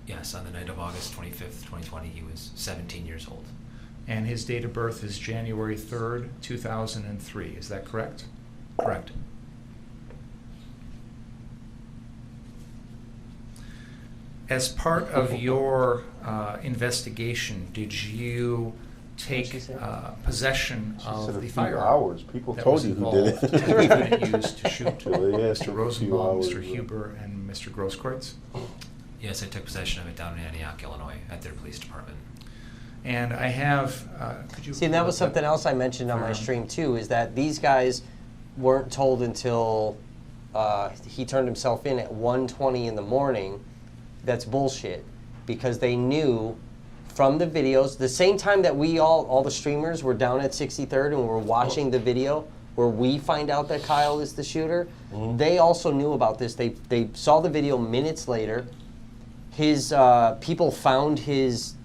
Yes, on the night of August 25th, 2020, he was 17 years old. And his date of birth is January 3rd, 2003. Is that correct? Correct. As part of your investigation, did you take possession of the firearm? Hours. People that told was you who involved did it. that the defendant used to shoot They asked Mr. for a few Rosenbaum, hours, Mr. yeah. Huber, and Mr. Grosskreutz? Yes, I took possession of it down in Antioch, Illinois, at their police department. And I have, could you... See, and that was something else I mentioned on my stream too, is that these guys weren't told until he turned himself in at 1:20 in the morning. That's bullshit, because they knew from the videos, the same time that we all the streamers were down at 63rd and were watching the video where we find out that Kyle is the shooter, they also knew about this. They saw the video minutes later. His people found his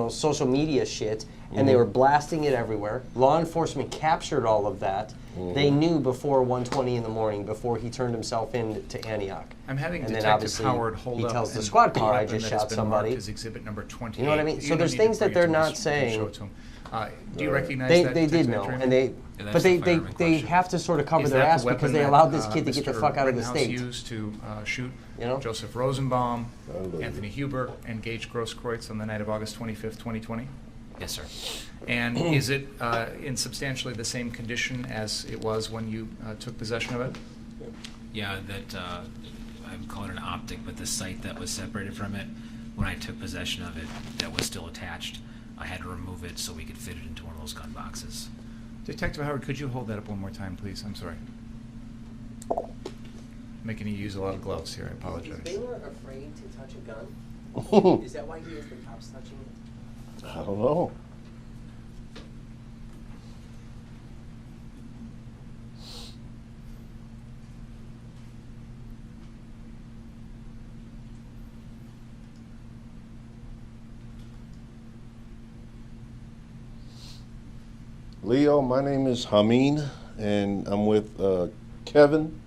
social media shit, and they were blasting it everywhere. Law enforcement captured all of that. They knew before 1:20 in the morning, before he turned himself in to Antioch. I'm having and then Detective obviously Howard hold he up tells the and squad car, I weapon just that has shot been somebody. marked as exhibit number 28. You know what I mean? You So don't there's need things to that bring they're it to not us. You can saying. show it to them. Do you recognize they, that? They did know, and they, but they have to sort of cover Is their that ass the weapon because they that, allowed this kid to get the Mr. fuck out of the Rittenhouse state. used to shoot Joseph Rosenbaum, Anthony Huber, and Gage Grosskreutz on the night of August 25th, 2020? Yes, sir. And is it in substantially the same condition as it was when you took possession of it? Yeah, that I would call it an optic, but the sight that was separated from it, when I took possession of it, that was still attached. I had to remove it so we could fit it into one of those gun boxes. Detective Howard, could you hold that up one more time, please? I'm sorry. Making you use a lot of gloves here. I apologize. Is Baylor afraid to touch a gun? Is that why he has the cops touching it? I don't know. Leo, my name is Hamin, and I'm with Kevin.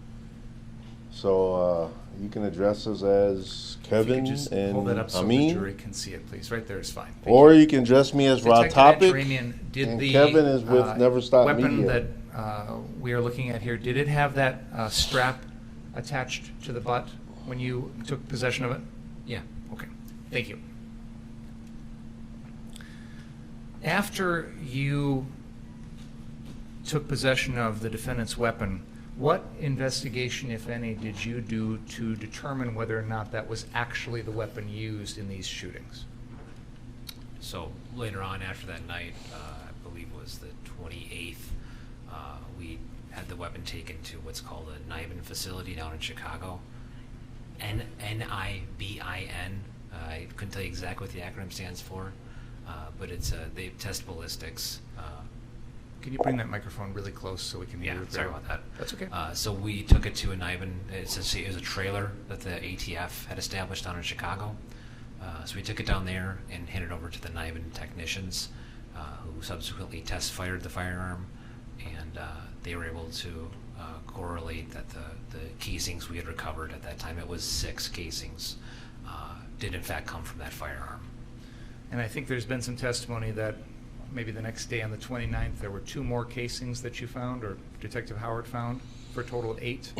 So you can address us as Kevin just and hold that up so the Hamin. jury can see it, please. Right there is fine. Thank Or you. you can address me as Rod Detective Topic, Antaramian, did and the Kevin is with Never Stop weapon Media. that we are looking at here, did it have that strap attached to the butt when you took possession of it? Yeah. Okay. Thank you. After you took possession of the defendant's weapon, what investigation, if any, did you do to determine whether or not that was actually the weapon used in these shootings? So later on after that night, I believe it was the 28th, we had the weapon taken to what's called a Hamin facility down in Chicago. N-I-B-I-N. I couldn't tell you exactly what the acronym stands for, but it's they test ballistics. Can you bring that microphone really close so we can hear you? Yeah, sorry about that. That's okay. So we took it to a Hamin. Essentially, it was a trailer that the ATF had established down in Chicago. So we took it down there and handed it over to the Hamin technicians, who subsequently test fired the firearm, and they were able to correlate that the casings we had recovered at that time, it was 6 casings, did in fact come from that firearm. And I think there's been some testimony that maybe the next day on the 29th, there were 2 more casings that you found, or Detective Howard found, for a total of 8?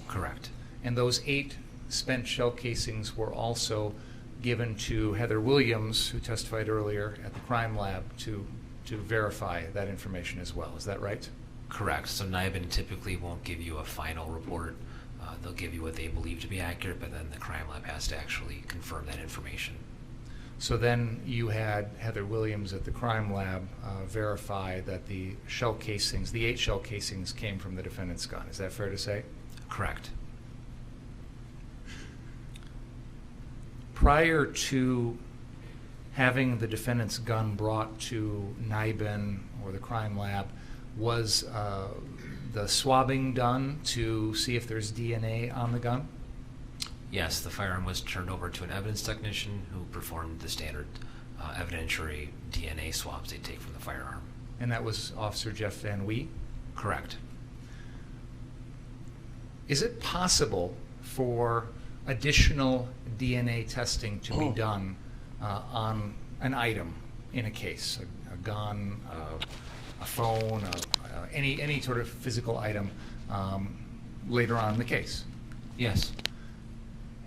Correct. And those 8 spent shell casings were also given to Heather Williams, who testified earlier at the crime lab, to verify that information as well. Is that right? Correct. So Hamin typically won't give you a final report. they'll give you what they believe to be accurate, but then the crime lab has to actually confirm that information. So then you had Heather Williams at the crime lab verify that the shell casings, the 8 shell casings, came from the defendant's gun. Is that fair to say? Correct. Prior to having the defendant's gun brought to NIBIN or the crime lab, was the swabbing done to see if there's DNA on the gun? Yes, the firearm was turned over to an evidence technician who performed the standard evidentiary DNA swabs they take from the firearm. And that was Officer Jeff Van Wee? Correct. Is it possible for additional DNA testing to be done on an item in a case, a gun, a phone, any sort of physical item later on in the case? Yes.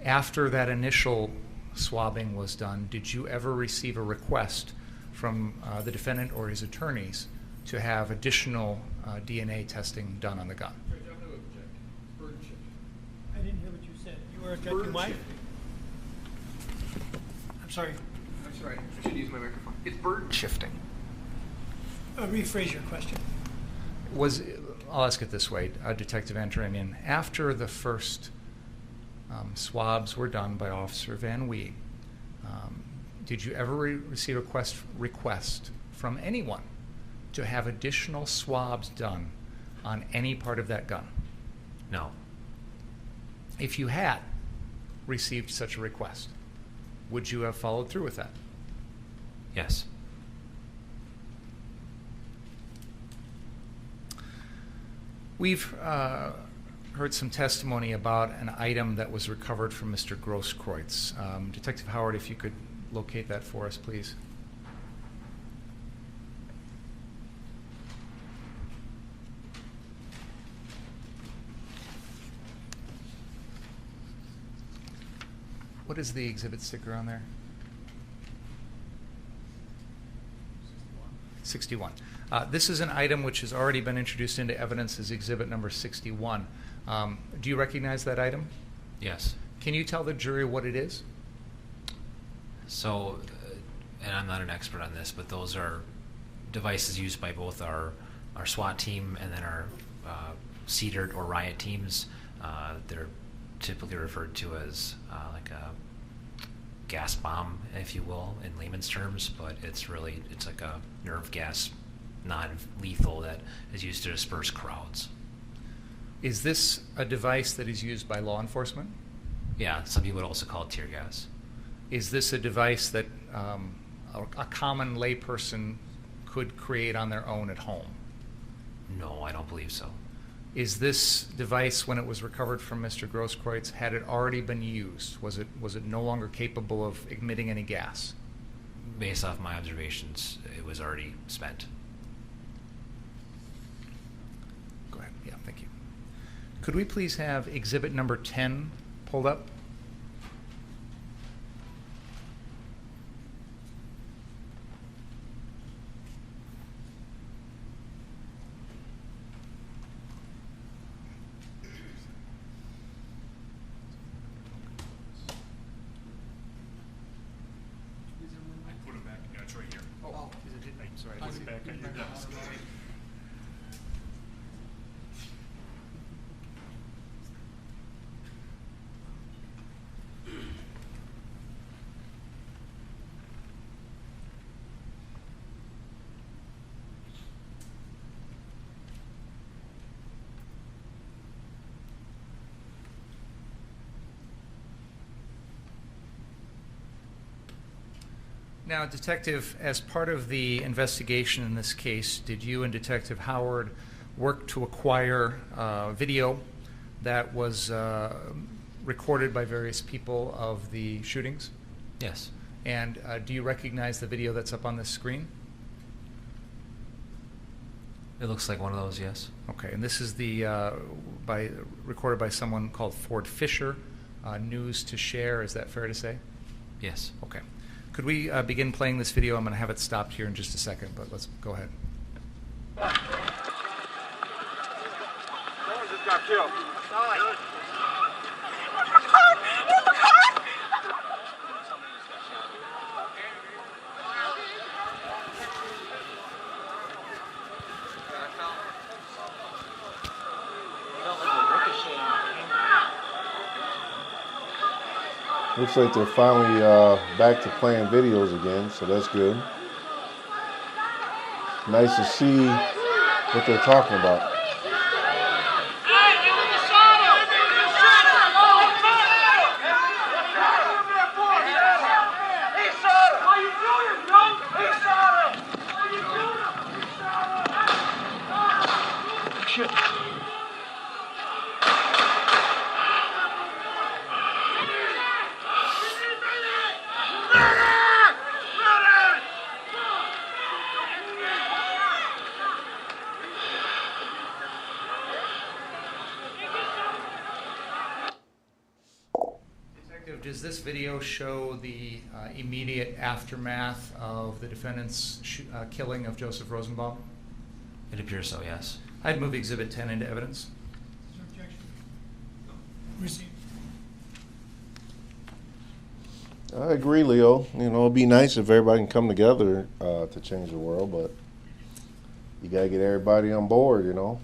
After that initial swabbing was done, did you ever receive a request from the defendant or his attorneys to have additional DNA testing done on the gun? I didn't hear what you said. You were objecting why? I'm sorry. That's right. I should use my microphone. It's burden shifting. Rephrase your question. I'll ask it this way, Detective Antaramian. After the first swabs were done by Officer Van Wee, did you ever receive a request from anyone to have additional swabs done on any part of that gun? No. If you had received such a request, would you have followed through with that? Yes. We've heard some testimony about an item that was recovered from Mr. Grosskreutz. Detective Howard, if you could locate that for us, please. What is the exhibit sticker on there? 61. This is an item which has already been introduced into evidence as exhibit number 61. Do you recognize that item? Yes. Can you tell the jury what it is? So, and I'm not an expert on this, but those are devices used by both our SWAT team and then our CDERT or riot teams. They're typically referred to as like a gas bomb, if you will, in layman's terms, but it's like a nerve gas, non-lethal, that is used to disperse crowds. Is this a device that is used by law enforcement? Yeah, some people would also call it tear gas. Is this a device that a common layperson could create on their own at home? No, I don't believe so. Is this device, when it was recovered from Mr. Grosskreutz, had it already been used? Was it no longer capable of emitting any gas? Based off my observations, it was already spent. Go ahead. Yeah, thank you. Could we please have exhibit number 10 pulled up? Now, Detective, as part of the investigation in this case, did you and Detective Howard work to acquire video that was recorded by various people of the shootings? Yes. And do you recognize the video that's up on this screen? It looks like one of those, yes. Okay, and this is the recorded by someone called Ford Fisher, News to Share. Is that fair to say? Yes. Okay. Could we begin playing this video? I'm going to have it stopped here in just a second, but let's go ahead. Someone just got killed. Looks like they're finally back to playing videos again, so that's good. Nice to see what they're talking about. Does this video show the immediate aftermath of the defendant's killing of Joseph Rosenbaum? It appears so, yes. I'd move Exhibit 10 into evidence. Receive. I agree, Leo. You know, it'd be nice if everybody can come together to change the world, but you gotta get everybody on board, you know.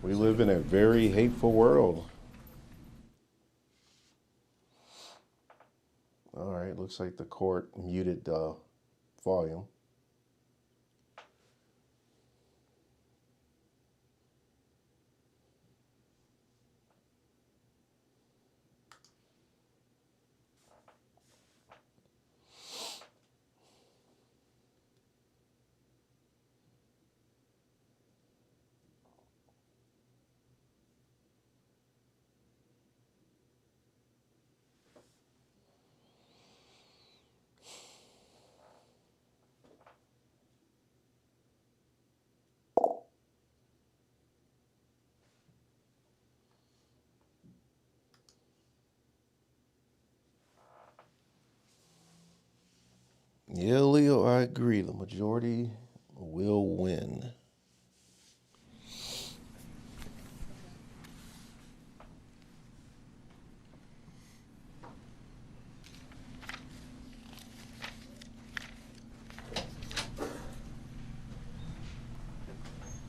We live in a very hateful world. All right, looks like the court muted the volume. Yeah, Leo, I agree. The majority will win.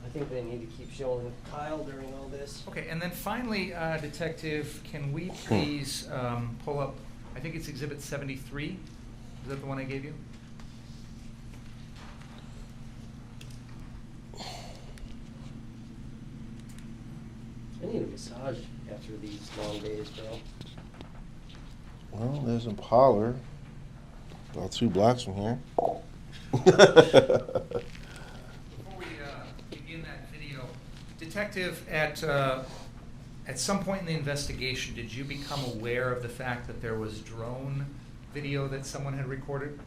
I think they need to keep showing Kyle during all this. Okay, and then finally, Detective, can we please pull up, I think it's Exhibit 73. Is that the one I gave you? I need a massage after these long days, bro. Well, there's Impala, about 2 blocks from here. Before we begin that video, Detective, at some point in the investigation, did you become aware of the fact that there was drone video that someone had recorded?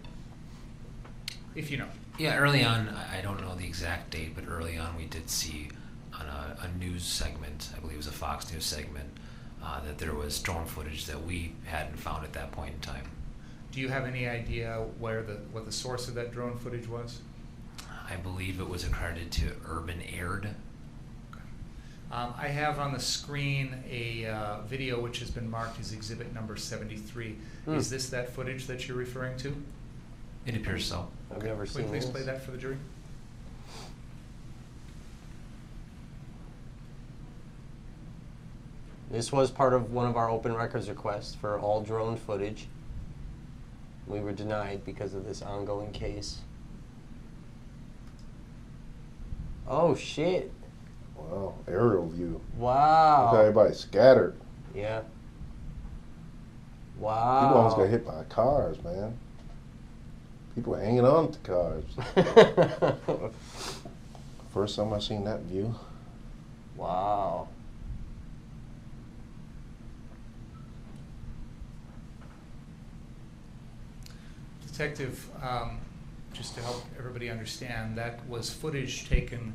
If you know. Yeah, early on, I don't know the exact date, but early on we did see on a news segment, I believe it was a Fox News segment, that there was drone footage that we hadn't found at that point in time. Do you have any idea what the source of that drone footage was? I believe it was accredited to Urban Aired. I have on the screen a video which has been marked as exhibit number 73. Is this that footage that you're referring to? It appears so. I've never seen Please this. play that for the jury. This was part of one of our open records requests for all drone footage. We were denied because of this ongoing case. Oh, shit. Wow, aerial view. Wow. Look how everybody scattered. Yeah. Wow. People almost got hit by cars, man. People hanging on to cars. First time I seen that view. Wow. Detective, just to help everybody understand, that was footage taken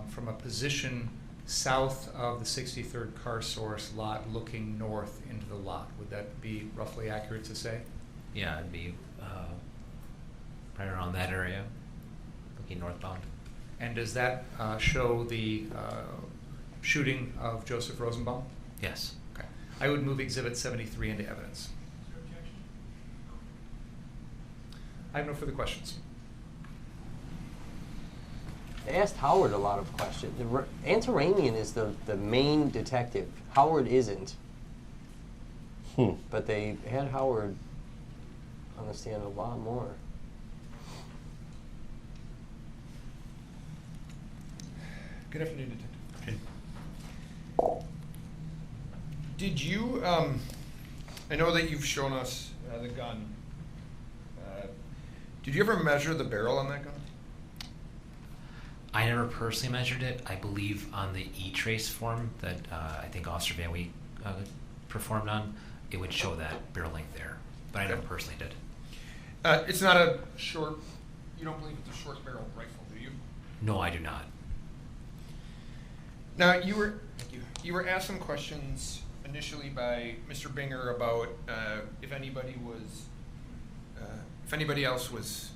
from a position south of the 63rd car source lot looking north into the lot. Would that be roughly accurate to say? Yeah, it'd be right around that area, looking northbound. And does that show the shooting of Joseph Rosenbaum? Yes. Okay. I would move Exhibit 73 into evidence. I have no further questions. They asked Howard a lot of questions. Antaramian is the main detective. Howard isn't. But they had Howard on the stand a lot more. Good afternoon, Detective. Did you, I know that you've shown us the gun. Did you ever measure the barrel on that gun? I never personally measured it. I believe on the E-trace form that I think Officer Van Wee performed on, it would show that barrel length there, but I never personally did. It's not a short, you don't believe it's a short barrel rifle, do you? No, I do not. Now, you were asked some questions initially by Mr. Binger about if anybody else was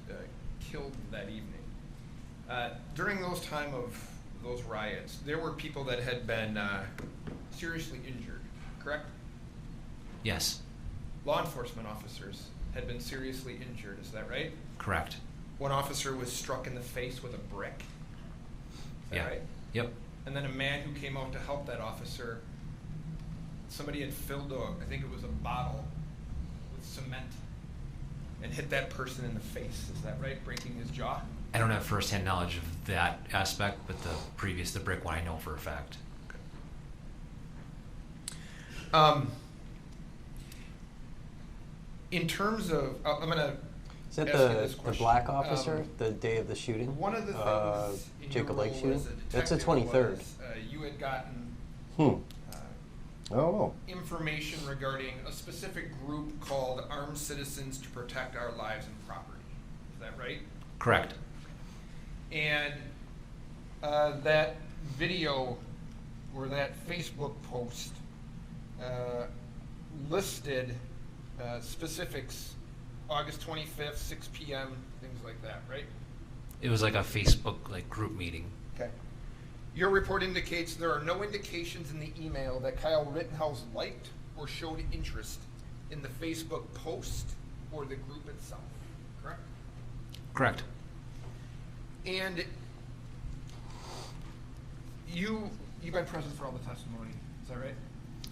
killed that evening. During those time of those riots, there were people that had been seriously injured, correct? Yes. Law enforcement officers had been seriously injured, is that right? Correct. One officer was struck in the face with a brick, is that right? Yep. And then a man who came out to help that officer, somebody had filled I think it was a bottle with cement and hit that person in the face, is that right? Breaking his jaw? I don't have firsthand knowledge of that aspect, but the brick one I know for a fact. In terms of, I'm going to Is that the black officer, the day of the shooting? One of the things in Jacob your Lake role shooting? as a That's the detective 23rd. was, you had gotten I don't know. information regarding a specific group called Armed Citizens to Protect Our Lives and Property. Is that right? Correct. And that video or that Facebook post listed specifics, August 25th, 6 p.m., things like that, right? It was like a Facebook group meeting. Okay. Your report indicates there are no indications in the email that Kyle Rittenhouse liked or showed interest in the Facebook post or the group itself, correct? Correct. And you've been present for all the testimony, is that right?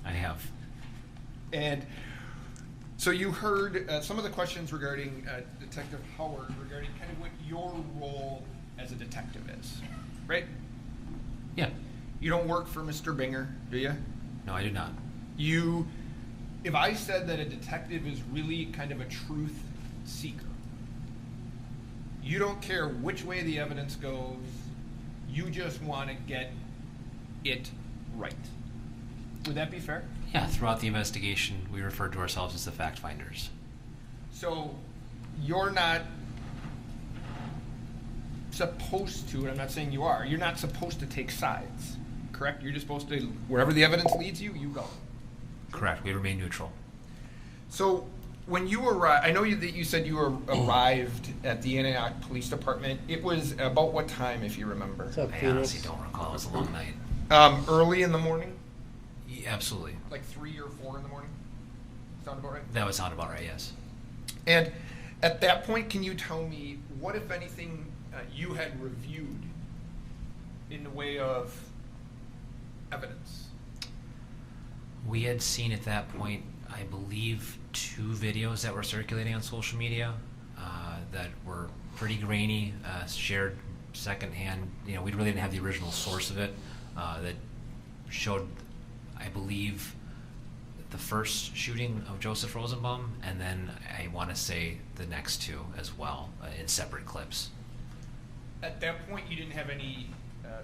I have. And so you heard some of the questions regarding Detective Howard, regarding kind of what your role as a detective is, right? Yeah. You don't work for Mr. Binger, do you? No, I do not. If I said that a detective is really kind of a truth seeker, you don't care which way the evidence goes, you just want to get it right. Would that be fair? Yeah, throughout the investigation, we referred to ourselves as the fact finders. So you're not supposed to, and I'm not saying you are, you're not supposed to take sides, correct? You're just supposed to, wherever the evidence leads you, you go. Correct, we remain neutral. So when you arrived, I know that you said you arrived at the Antioch Police Department. It was about what time, if you remember? I honestly don't recall, it was a long night. Early in the morning? Yeah, absolutely. Like 3 or 4 in the morning? Sound about right? That would sound about right, yes. And at that point, can you tell me what, if anything, you had reviewed in the way of evidence? We had seen at that point, I believe, 2 videos that were circulating on social media that were pretty grainy, shared secondhand. We really didn't have the original source of it that showed, I believe, the first shooting of Joseph Rosenbaum, and then I want to say the next 2 as well, in separate clips. At that point, you didn't have any,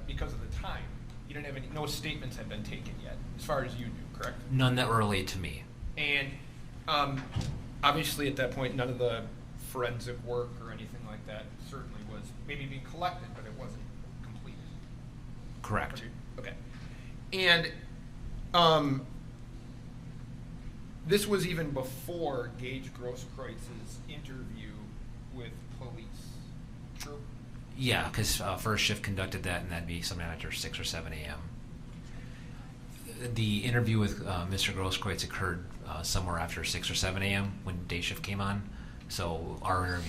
because of the time, you didn't have any, no statements had been taken yet, as far as you knew, correct? None that were relayed to me. And obviously at that point, none of the forensic work or anything like that certainly was maybe being collected, but it wasn't completed. Correct. Okay. And this was even before Gage Grosskreuz's interview with police. True? Yeah, because first shift conducted that, and that'd be sometime after 6 or 7 a.m. The interview with Mr. Grosskreutz occurred somewhere after 6 or 7 a.m. when day shift came on. So our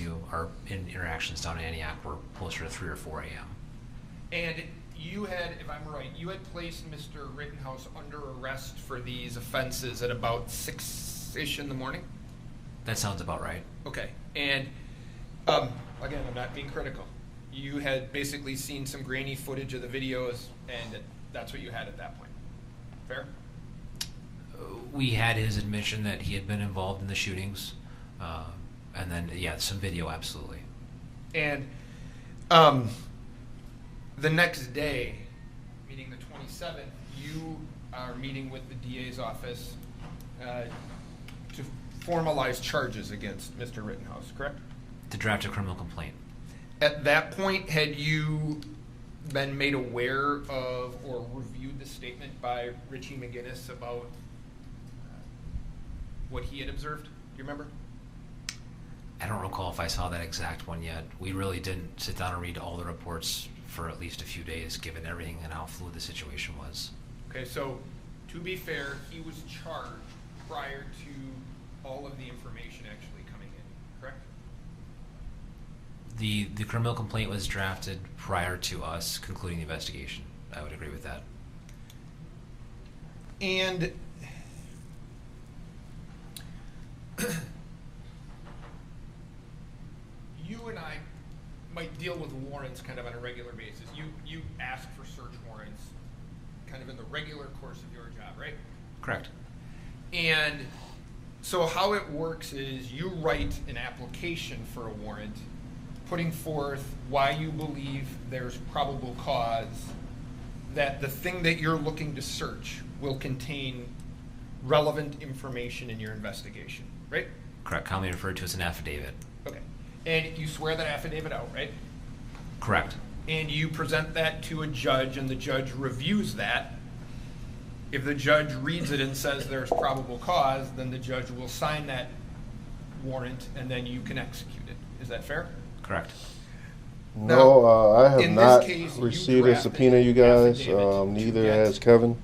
interactions down in Antioch were closer to 3 or 4 a.m. And you had, if I'm right, you had placed Mr. Rittenhouse under arrest for these offenses at about 6 6-ish in the morning? That sounds about right. Okay. And again, I'm not being critical. You had basically seen some grainy footage of the videos, and that's what you had at that point. Fair? We had his admission that he had been involved in the shootings, and then, yeah, some video, absolutely. And the next day, meaning the 27th, you are meeting with the DA's office to formalize charges against Mr. Rittenhouse, correct? To draft a criminal complaint. At that point, had you been made aware of or reviewed the statement by Richie McGinnis about what he had observed? Do you remember? I don't recall if I saw that exact one yet. We really didn't sit down and read all the reports for at least a few days, given everything and how fluid the situation was. Okay, so to be fair, he was charged prior to all of the information actually coming in, correct? The criminal complaint was drafted prior to us concluding the investigation. I would agree with that. And you and I might deal with warrants kind of on a regular basis. You ask for search warrants kind of in the regular course of your job, right? Correct. And so how it works is you write an application for a warrant, putting forth why you believe there's probable cause that the thing that you're looking to search will contain relevant information in your investigation, right? Correct. Commonly referred to as an affidavit. Okay. And you swear that affidavit out, right? Correct. And you present that to a judge, and the judge reviews that. If the judge reads it and says there's probable cause, then the judge will sign that warrant, and then you can execute it. Is that fair? Correct. No, I have in not this case, received you a subpoena, you guys. Neither has Kevin.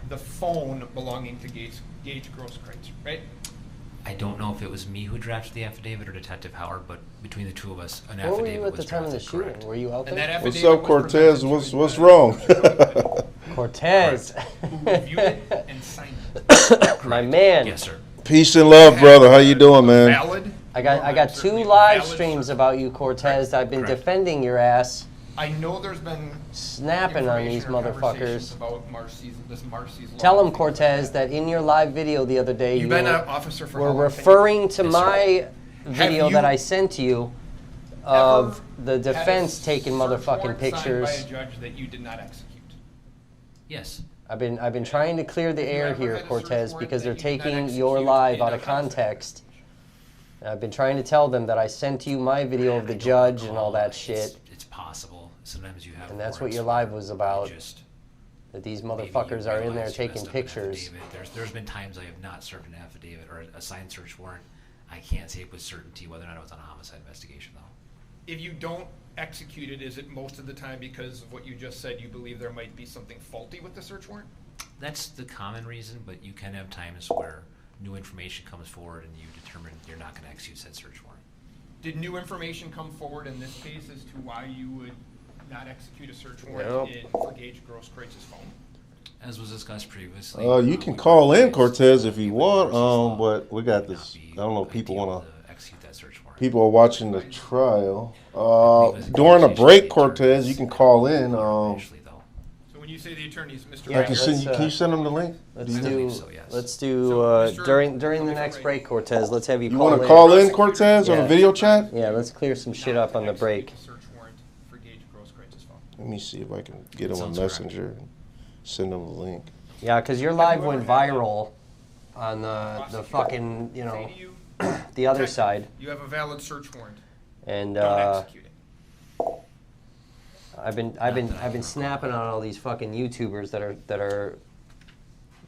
The phone belonging to Gage Grosskreutz, right? I don't know if it was me who drafted the affidavit or Detective Howard, but between the two of us, an Where were affidavit you at was the time of the drafted, shooting? correct. Were you out And there? that What's affidavit up, was Cortez? presented What's to wrong? Cortez. Who reviewed it and signed it. My man. Yes, sir. Peace and love, brother. How you doing, man? Valid. I got 2 live streams about you, Cortez. I've been defending your ass. I know there's been snapping on these information or conversations motherfuckers. about this Marcy's law. Tell them, Cortez, that in your live video the other day, You've been an officer for how were long? referring to Yes, my video you that I sent to you of the had a defense taking search motherfucking warrant signed pictures. by a judge that you did not execute. Yes. I've been trying to clear the air ever here, had a search Cortez, warrant because that they're you did not taking your execute live in out a of context. And I've been trying to tell them that I sent to you my video of the judge and all that shit. It's possible. Sometimes you have. And that's what warrants your for live was about. just That these maybe motherfuckers you are in there realize you taking messed up an pictures. affidavit. There's been times I have not served an affidavit or a signed search warrant. I can't say with certainty whether or not it was on a homicide investigation, though. If you don't execute it, is it most of the time because of what you just said, you believe there might be something faulty with the search warrant? That's the common reason, but you can have times where new information comes forward and you determine you're not going to execute said search warrant. Did new information come forward in this case as to why you would not execute a search warrant for Gage Grosskreitz's phone? As was discussed previously. You can call in, Cortez, if you want, but we got this. I don't know if people want to. People are watching the trial. During a break, Cortez, you can call in. So when you say the attorneys, Mr. Yeah, can you send them the link? Let's do during the next break, Cortez. Let's have you. You want to call in, Cortez, on a video chat? Yeah, let's clear some shit up on the break. Let me see if I can get him a messenger and send him the link. Yeah, because your live went viral on the fucking, the other side. You have a valid search warrant. And don't execute it. I've been snapping on all these fucking YouTubers that are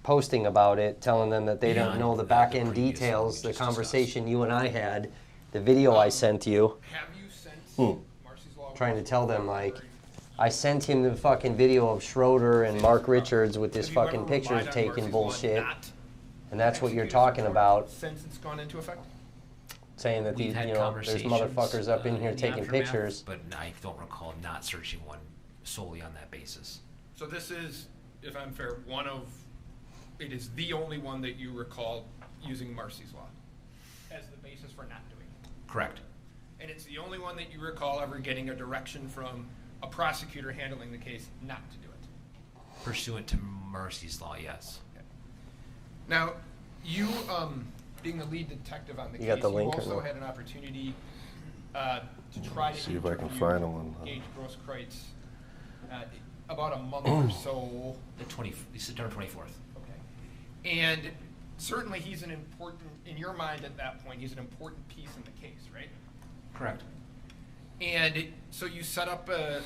posting about it, telling them that they don't know the back end details, the conversation you and I had, the video I sent you. Have you sent Marcy's Law? Trying to tell them, like, I sent him the fucking video of Schroeder and Mark Richards with this fucking pictures taken bullshit. And that's what you're talking about. Since it's gone into effect? Saying that We've these, had there's conversations, motherfuckers up in here the taking aftermath, pictures. But I don't recall not searching one solely on that basis. So this is, if I'm fair, it is the only one that you recall using Marcy's Law as the basis for not doing it. Correct. And it's the only one that you recall ever getting a direction from a prosecutor handling the case not to do it. Pursuant to Mercy's Law, yes. Okay. Now, you, being the lead detective on the You case, got the link you or also no? had an opportunity to try to See if I can interview find one. Gage Grosskreutz about a month or so. September 24th. Okay. And certainly he's an important, in your mind at that point, he's an important piece in the case, right? Correct. And so you set up a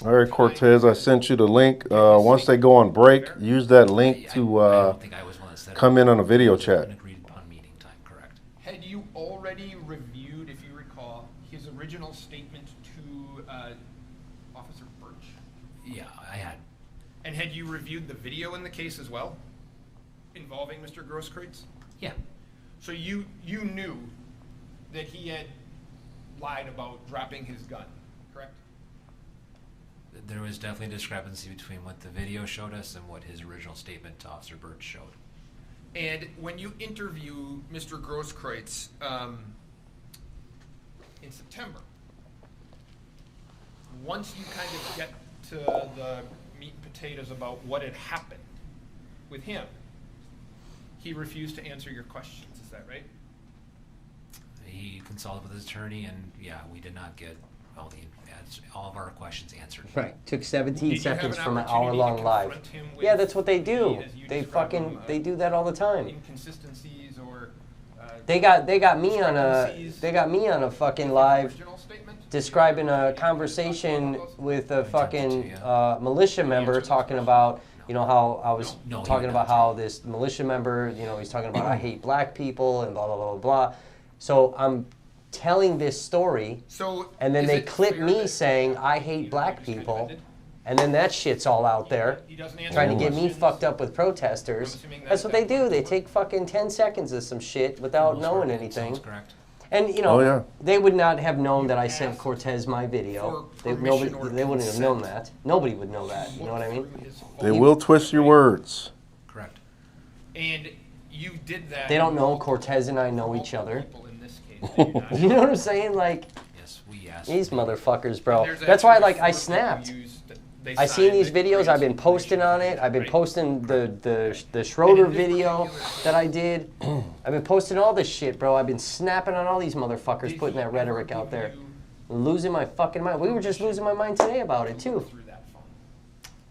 All right, Cortez, I sent you the link. Once they go on break, use that link to come in on a video chat. Had you already reviewed, if you recall, his original statement to Officer Birch? Yeah, I had. And had you reviewed the video in the case as well, involving Mr. Grosskreutz? Yeah. So you knew that he had lied about dropping his gun, correct? There was definitely a discrepancy between what the video showed us and what his original statement to Officer Birch showed. And when you interview Mr. Grosskreutz in September, once you kind of get to the meat and potatoes about what had happened with him, he refused to answer your questions, is that right? He consulted with his attorney, and yeah, we did not get all of our questions answered. Right. Took 17 Did you have seconds an from an opportunity to hour-long live. confront him with Yeah, that's what they do. as you They describe fucking them, they do that all the time. Inconsistencies or They got me on a fucking live describing a conversation with a fucking militia member talking about, you know, how I was talking about how this militia member, you know, he's talking about I hate black people and blah blah blah blah. So I'm telling this story, and then they clip me saying I hate black people, and then that shit's all out there, trying to get me fucked up with protesters. That's what they do. They take fucking 10 seconds of some shit without knowing anything. And you know, they would not have known that I sent Cortez my video. They wouldn't have known that. Nobody would know that. You know what I mean? They will twist your words. Correct. And you did that. They don't know Cortez and I know each other. You know what I'm saying? Like, these motherfuckers, bro. That's why, like, I snapped. I seen these videos. I've been posting on it. I've been posting the Schroeder video that I did. I've been posting all this shit, bro. I've been snapping on all these motherfuckers, putting that rhetoric out there. Losing my fucking mind. We were just losing my mind today about it, too.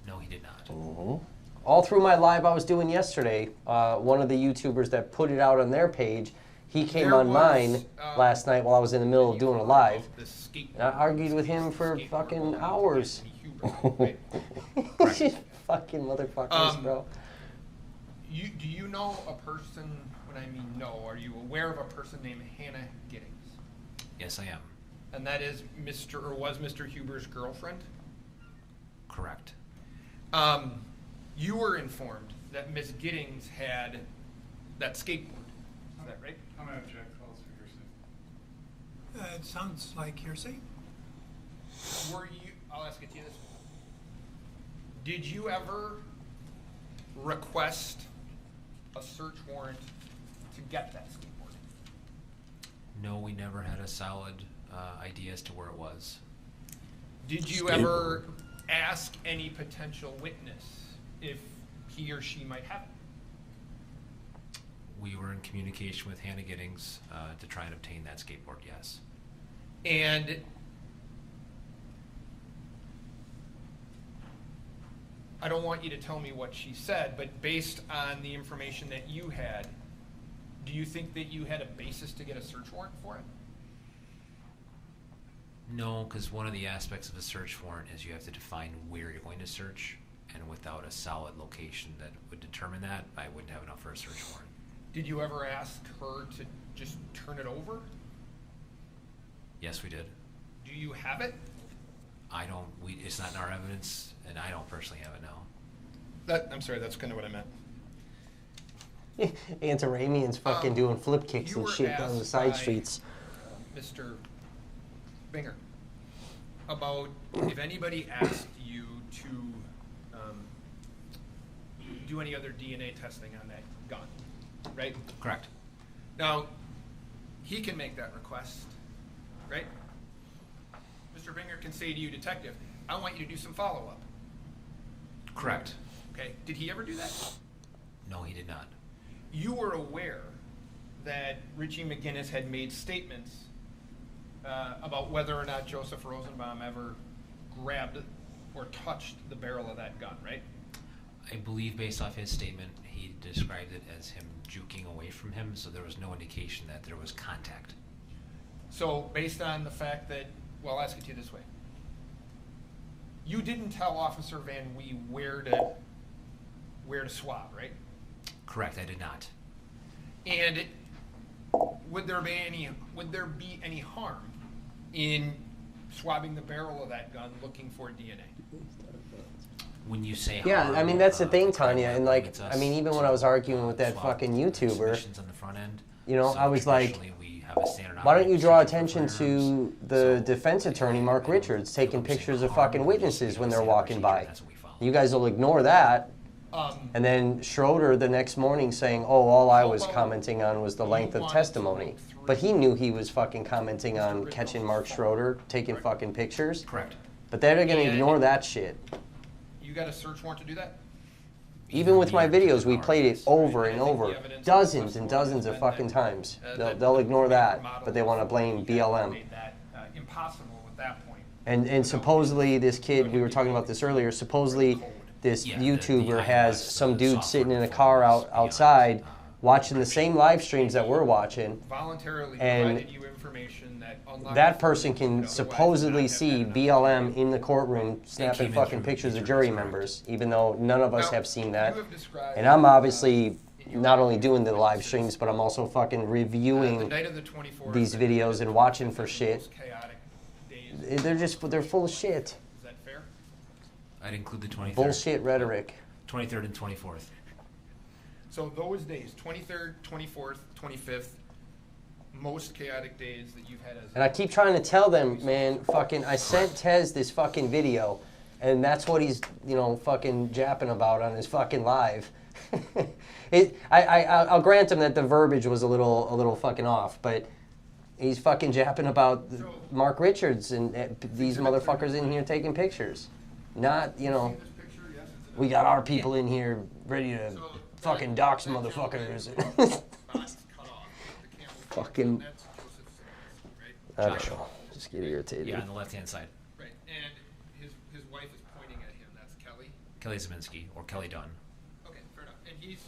No, he did not. All through my live I was doing yesterday, one of the YouTubers that put it out on their page, he came on mine last night while I was in the middle of doing a live. And I argued with him for fucking hours. Fucking motherfuckers, bro. Do you know a person, when I mean know, are you aware of a person named Hannah Giddings? Yes, I am. And that is was Mr. Huber's girlfriend? Correct. You were informed that Miss Giddings had that skateboard. Is that right? I'm going to object also hearsay. It sounds like hearsay. I'll ask it to you this way. Did you ever request a search warrant to get that skateboard? No, we never had a solid idea as to where it was. Did you ever ask any potential witness if he or she might have it? We were in communication with Hannah Giddings to try and obtain that skateboard, yes. And I don't want you to tell me what she said, but based on the information that you had, do you think that you had a basis to get a search warrant for it? No, because one of the aspects of a search warrant is you have to define where you're going to search, and without a solid location that would determine that, I wouldn't have enough for a search warrant. Did you ever ask her to just turn it over? Yes, we did. Do you have it? I don't. It's not in our evidence, and I don't personally have it now. I'm sorry, that's kind of what I meant. Antaramian's fucking doing flip kicks and shit down the side streets. Mr. Binger, about if anybody asked you to do any other DNA testing on that gun, right? Correct. Now, he can make that request, right? Mr. Binger can say to you, detective, I want you to do some follow-up. Correct. Okay, did he ever do that? No, he did not. You were aware that Richie McGinnis had made statements about whether or not Joseph Rosenbaum ever grabbed or touched the barrel of that gun, right? I believe based off his statement, he described it as him juking away from him, so there was no indication that there was contact. So based on the fact that, well, I'll ask it to you this way. You didn't tell Officer Van Wee where to swab, right? Correct, I did not. And would there be any harm in swabbing the barrel of that gun looking for DNA? When you say Yeah, harm, I mean, that's the thing, crime Tanya, and limits like, us I mean, even when I was arguing with that swab fucking YouTuber, suspicions on the front end. you know, So I was like, traditionally we have a standard why don't you operating draw procedure for attention firearms. to the defense attorney, Mark Richards, taking pictures of fucking witnesses when they're walking by? You guys will ignore that. And then Schroeder the next morning saying, oh, all I was commenting on was the length of testimony. But he knew he was fucking commenting on catching Mark Schroeder, taking fucking pictures. Correct. But they're gonna ignore that shit. You got a search warrant to do that? Even with my videos, we played it over and over, dozens and dozens of fucking times. They'll ignore that, but they want to blame BLM. Made that impossible at that point. And supposedly this kid, we were talking about this earlier, supposedly this YouTuber has some dude sitting in a car outside watching the same live streams that we're watching. Voluntarily And provided you information that unlike that person can supposedly see BLM in the courtroom snapping fucking pictures of jury members, even though none of us have seen that. And I'm obviously not only doing the live streams, but I'm also fucking reviewing these videos and watching for shit. They're full of shit. Is that fair? I'd include the 23rd. Bullshit rhetoric. 23rd and 24th. So those days, 23rd, 24th, 25th, most chaotic days that you've had as And I keep trying to tell them, man, fucking, I sent Tez this fucking video, and that's what he's, you know, fucking japping about on his fucking live. I'll grant him that the verbiage was a little fucking off, but he's fucking japping about Mark Richards and these motherfuckers in here taking pictures. Not, you know, we got our people in here ready to fucking dox motherfuckers. Fucking, I don't know, just get irritated. Yeah, on the left-hand side. Right, and his wife is pointing at him. That's Kelly? Kelly Zeminski, or Kelly Dunn. Okay, fair enough. And he's,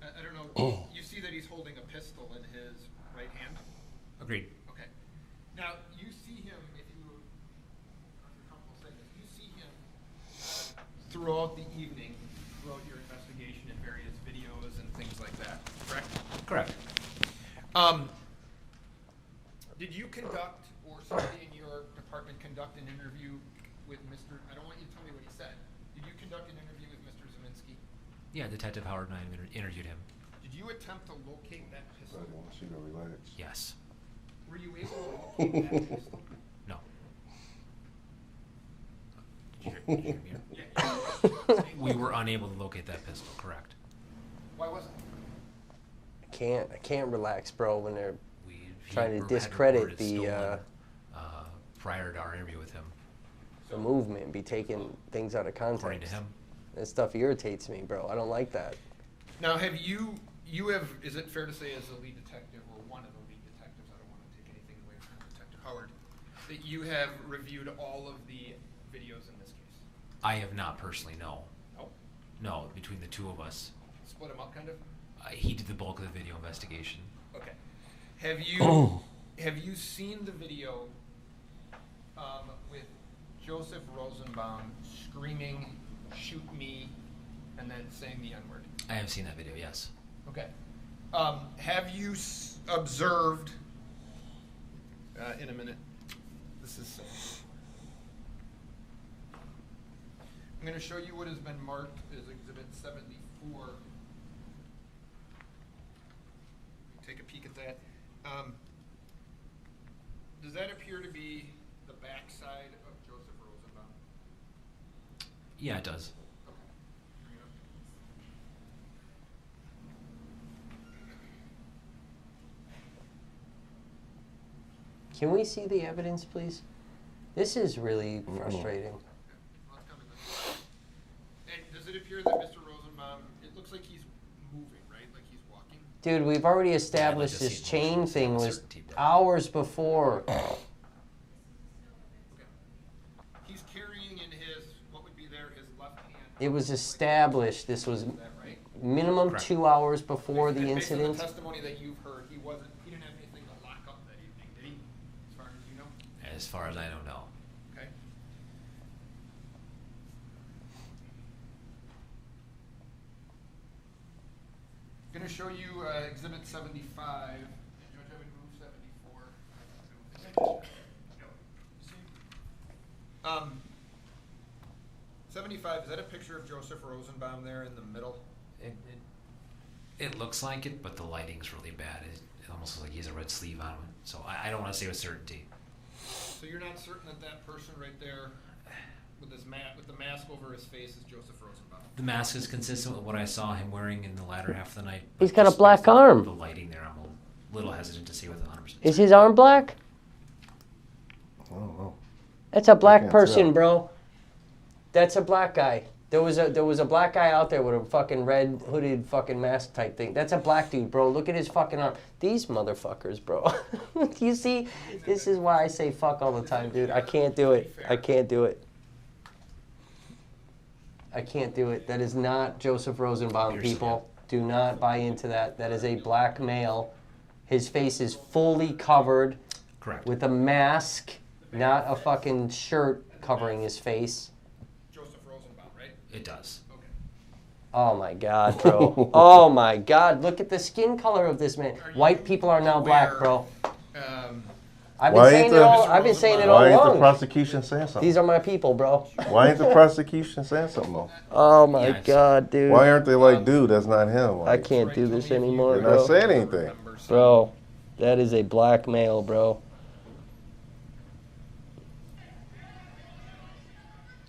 I don't know, you see that he's holding a pistol in his right hand? Agreed. Okay. Now, you see him, if you, after a couple of seconds, you see him throughout the evening, throughout your investigation in various videos and things like that, correct? Correct. Did you conduct, or somebody in your department conduct an interview with Mr., I don't want you to tell me what he said. Did you conduct an interview with Mr. Zeminski? Yeah, Detective Howard and I interviewed him. Did you attempt to locate that pistol? I want you to relax. Yes. Were you able to locate that pistol? No. Did you hear me? Yeah. We were unable to locate that pistol, correct. Why wasn't it? I can't relax, bro, when they're trying to discredit the prior to our interview with him. The movement, be taking things out of context. According to him. That stuff irritates me, bro. I don't like that. Now, have you have, is it fair to say as the lead detective, or one of the lead detectives, I don't want to take anything away from Detective Howard, that you have reviewed all of the videos in this case? I have not personally, no. No? No, between the two of us. Split them up, kind of? He did the bulk of the video investigation. Okay. Have you seen the video with Joseph Rosenbaum screaming, "Shoot me," and then saying the N-word? I have seen that video, yes. Okay. Have you observed, in a minute, this is, I'm going to show you what has been marked as Exhibit 74. Take a peek at that. Does that appear to be the backside of Joseph Rosenbaum? Yeah, it does. Okay. Bring it up. Can we see the evidence, please? This is really frustrating. And does it appear that Mr. Rosenbaum, it looks like he's moving, right? Like he's walking? Dude, we've already established this chain thing was hours before. He's carrying in his, what would be there, his left hand. It was established. This was minimum 2 hours before the And incident. based on the testimony that you've heard, he didn't have anything to lock up that evening, did he? As far as you know? As far as I don't know. Okay. Going to show you Exhibit 75. Judge, I would move 74. 75, is that a picture of Joseph Rosenbaum there in the middle? It looks like it, but the lighting's really bad. It almost looks like he has a red sleeve on him. So I don't want to say with certainty. So you're not certain that that person right there with his with the mask over his face is Joseph Rosenbaum? The mask is consistent with what I saw him wearing in the latter half of the night. He's got a black arm. The lighting there, I'm a little hesitant to say with 100%. Is his arm black? I don't know. That's a black can't person, tell. bro. That's a black guy. There was a black guy out there with a fucking red hooded fucking mask type thing. That's a black dude, bro. Look at his fucking arm. These motherfuckers, bro. You see, this is why I say fuck all the time, dude. I can't do it. I can't do it. I can't do it. That is not Joseph Rosenbaum, people. Do not buy into that. That is a black male. His face is fully covered. Correct. With a mask, not a fucking shirt covering his face. It does. Oh my God, bro. Oh my God. Look at the skin color of this man. White people are now black, bro. I've been saying it all Why ain't along. the prosecution saying something? These are my people, bro. Why ain't the prosecution saying something though? Oh my God, dude. Why aren't they like, dude, that's not him? I can't do this anymore, They're bro. not saying anything. Bro, that is a black male, bro.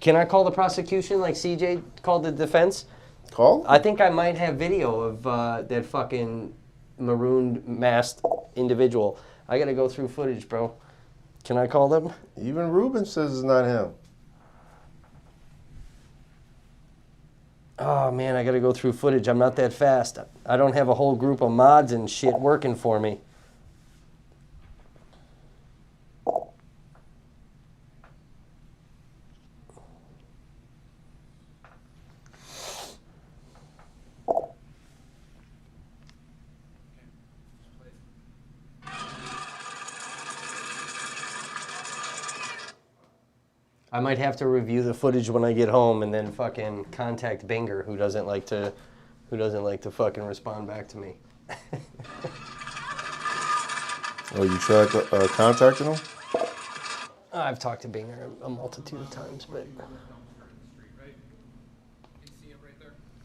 Can I call the prosecution like CJ called the defense? Call? I think I might have video of that fucking marooned masked individual. I gotta go through footage, bro. Can I call them? Even Ruben says it's not him. Oh man, I gotta go through footage. I'm not that fast. I don't have a whole group of mods and shit working for me. I might have to review the footage when I get home and then fucking contact Binger, who doesn't like to fucking respond back to me. Oh, you tried contacting him? I've talked to Binger a multitude of times, but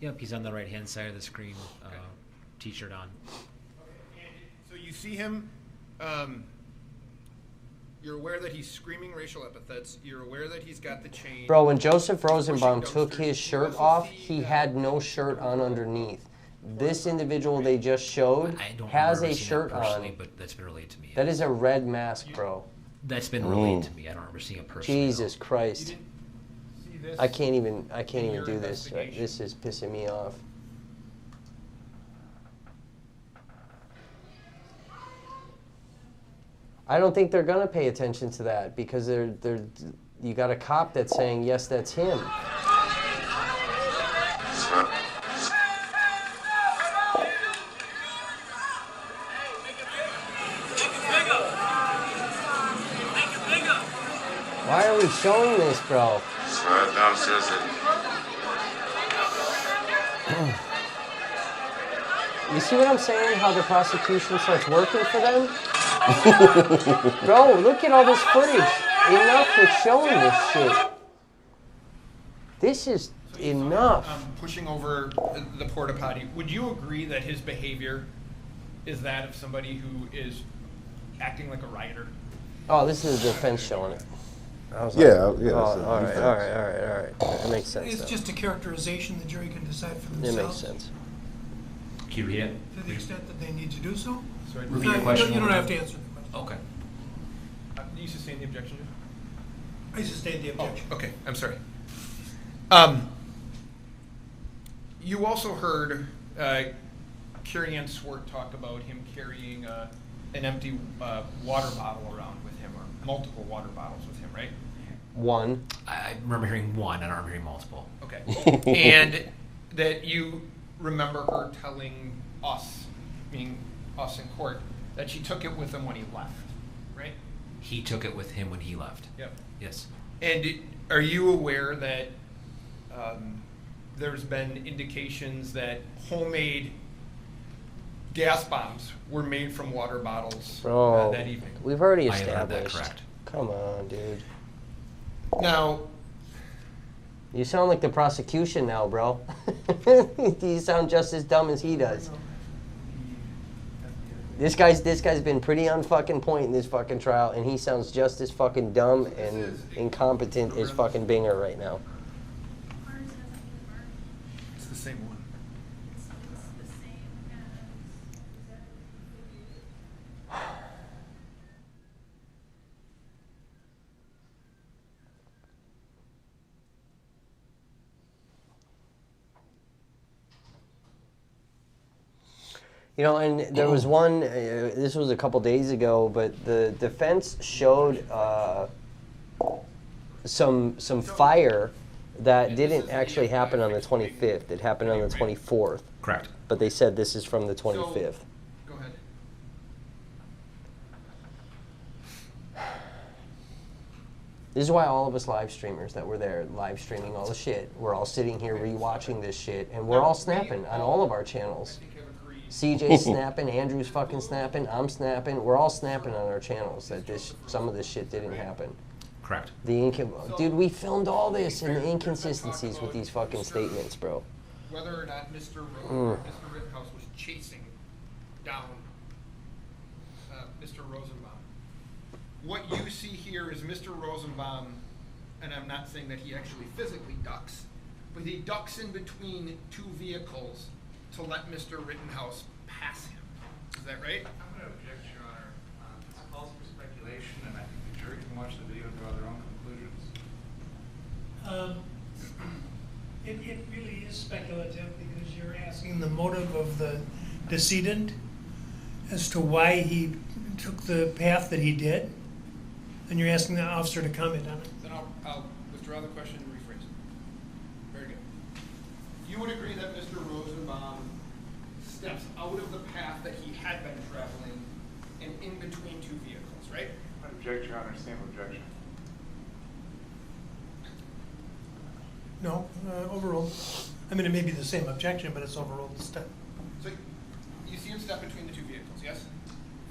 Yep, he's on the right-hand side of the screen, t-shirt on. So you see him, you're aware that he's screaming racial epithets, you're aware that he's got the chain. bro, when Joseph Rosenbaum took his shirt off, he had no shirt on underneath. This individual they just showed has a shirt on. But that's been relayed to me. That is a red mask, bro. That's been relayed to me. I don't remember seeing it personally. Jesus Christ. I can't even do this. Right? This is pissing me off. I don't think they're gonna pay attention to that because you got a cop that's saying yes, that's him. Why are we showing this, bro? You see what I'm saying? How the prosecution starts working for them? Bro, look at all this footage. Enough with showing this shit. This is enough. Pushing over the porta potty. Would you agree that his behavior is that of somebody who is acting like a rioter? Oh, this is the defense showing it. I was Yeah, like, yeah, Oh, it's a all right, defense. all right, all right, all right. That makes sense. It's though. just a characterization the jury can decide for It themselves. makes sense. Can you read it? To the extent that they need to do so. Repeat the question. You don't have to answer the question. Okay. sustain the objection? I sustain the objection. Oh, okay, I'm sorry. You also heard Carrie Ann Swart talk about him carrying an empty water bottle around with him, or multiple water bottles with him, right? One. I remember hearing one, I don't remember hearing multiple. Okay. And that you remember her telling us, meaning us in court, that she took it with him when he left, right? He took it with him when he left. Yep. Yes. And are you aware that there's been indications that homemade gas bombs were made from water bottles Bro, that evening? we've already I heard that, established. correct. Come on, dude. Now, You sound like the prosecution now, bro. You sound just as dumb as he does. This guy's been pretty unfucking point in this fucking trial, and he sounds just as fucking dumb and incompetent as fucking Binger right now. it's the same one. You know, and there was one, this was a couple days ago, but the defense showed some fire that didn't actually happen on the 25th. It happened on the 24th. Correct. But they said this is from the 25th. Go ahead. This is why all of us live streamers that were there, live streaming all the shit, we're all sitting here rewatching this shit, and we're all snapping on all of our channels. CJ's snapping, Andrew's fucking snapping, I'm snapping. We're all snapping on our channels that some of this shit didn't happen. Correct. Dude, we filmed all this and the inconsistencies with these fucking statements, bro. Whether or not Mr. Mr. Rittenhouse was chasing down Mr. Rosenbaum. What you see here is Mr. Rosenbaum, and I'm not saying that he actually physically ducks, but he ducks in between two vehicles to let Mr. Rittenhouse pass him. Is that right? I'm going to object, Your Honor. This calls for speculation, and I think the jury can watch the video and draw their own conclusions. It really is speculative because you're asking the motive of the decedent as to why he took the path that he did, and you're asking the officer to comment on it. Then I'll withdraw the question and rephrase it. Very good. You would agree that Mr. Rosenbaum steps out of the path that he had been traveling and in between two vehicles, right? I object, Your Honor. Same objection. No, overruled. I mean, it may be the same objection, but it's overruled instead. So you see him step between the two vehicles, yes?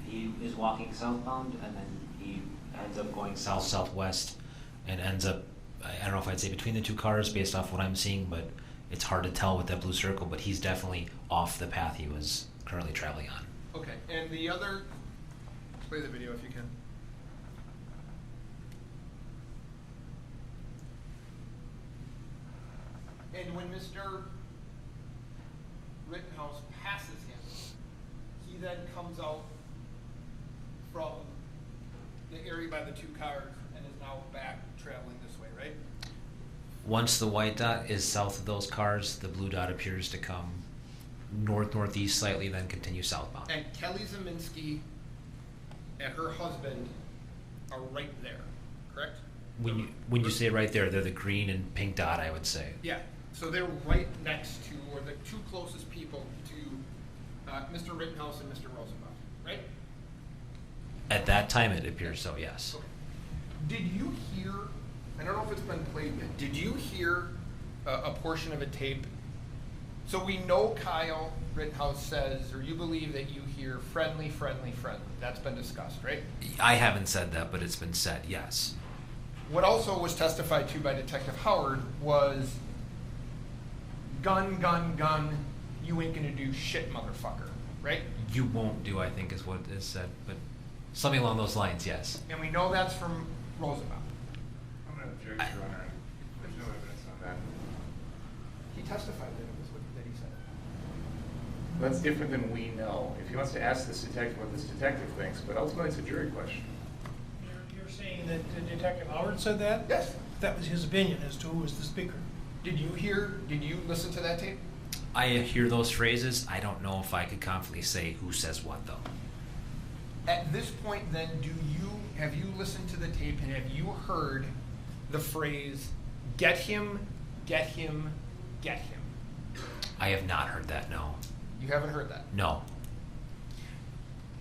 He is walking southbound, and then he ends up going south-southwest, and ends up, I don't know if I'd say between the two cars based off what I'm seeing, but it's hard to tell with that blue circle, but he's definitely off the path he was currently traveling on. Okay, and the other, play the video if you can. And when Mr. Rittenhouse passes him, he then comes out from the area by the two cars and is now back traveling this way, right? Once the white dot is south of those cars, the blue dot appears to come north-northeast slightly, then continue southbound. And Kelly Zeminski and her husband are right there, correct? When you say right there, they're the green and pink dot, I would say. Yeah, so they're right next to, or the two closest people to Mr. Rittenhouse and Mr. Rosenbaum, right? At that time, it appears so, yes. Okay. Did you hear, I don't know if it's been played yet, did you hear a portion of a tape? So we know Kyle Rittenhouse says, or you believe that you hear friendly, friendly, friendly. That's been discussed, right? I haven't said that, but it's been said, yes. What also was testified to by Detective Howard was gun, gun, gun, you ain't gonna do shit, motherfucker, right? You won't do, I think, is what is said, but something along those lines, yes. And we know that's from Rosenbaum. I'm going to object, Your Honor. There's no evidence on that. He testified that it was what that he said. That's different than we know. If he wants to ask this detective what this detective thinks, but ultimately it's a jury question. You're saying that Detective Howard said that? Yes. That was his opinion as to who was the speaker. Did you listen to that tape? I hear those phrases. I don't know if I could confidently say who says what, though. At this point, then, have you listened to the tape and have you heard the phrase, get him, get him, get him? I have not heard that, no. You haven't heard that? No.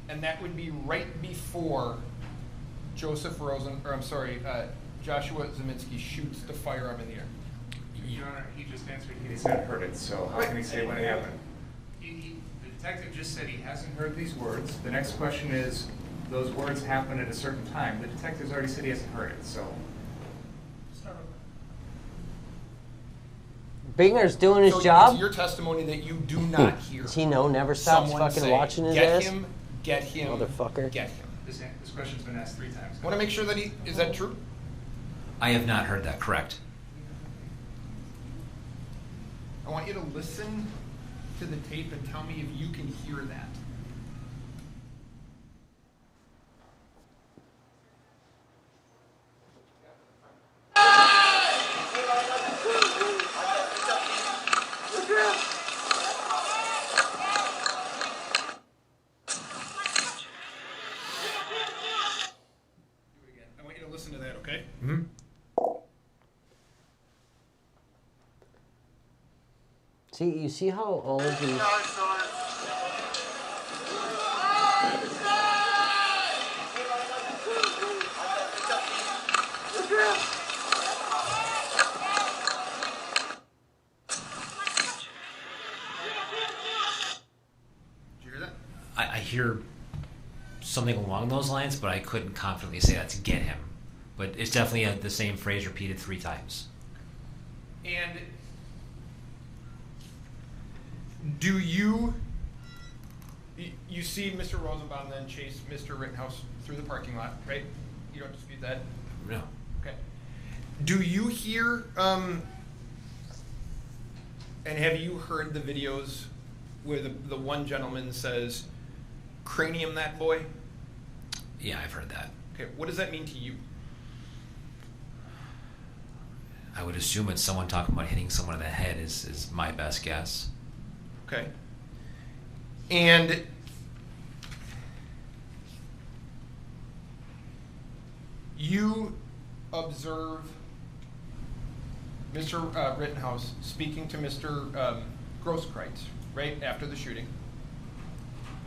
And that would be right before Joshua Zeminski shoots the firearm in the air. Your Honor, he just answered he hasn't heard it, so how can he say when it happened? The detective just said he hasn't heard these words. The next question is, those words happened at a certain time. The detective's already said he hasn't heard it, so. Binger's doing his So job. It's your testimony that you do not hear. Does he know? Never stops someone fucking say, watching his get ass. Get him, motherfucker. Get him. This question's been asked 3 times. I want to make sure that is that true? I have not heard that, correct. I want you to listen to the tape and tell me if you can hear that. I want you to listen to that, okay? Mm-hmm. See, you see how all of these. I hear something along those lines, but I couldn't confidently say that's get him. But it's definitely the same phrase repeated 3 times. And do you see Mr. Rosenbaum then chase Mr. Rittenhouse through the parking lot, right? You don't dispute that? No. Okay. Do you hear, and have you heard the videos where the one gentleman says, cranium that boy? Yeah, I've heard that. Okay, what does that mean to you? I would assume it's someone talking about hitting someone in the head is my best guess. Okay. And you observe Mr. Rittenhouse speaking to Mr. Grosskreutz, right, after the shooting?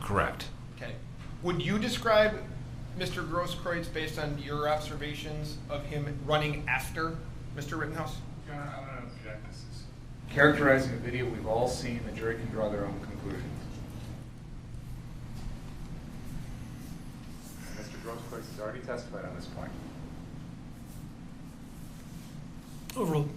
Correct. Okay. Would you describe Mr. Grosskreutz based on your observations of him running after Mr. Rittenhouse? Your Honor, I'm going to object this. Characterizing a video we've all seen, the jury can draw their own conclusions. Mr. Grosskreutz has already testified on this point. Overruled.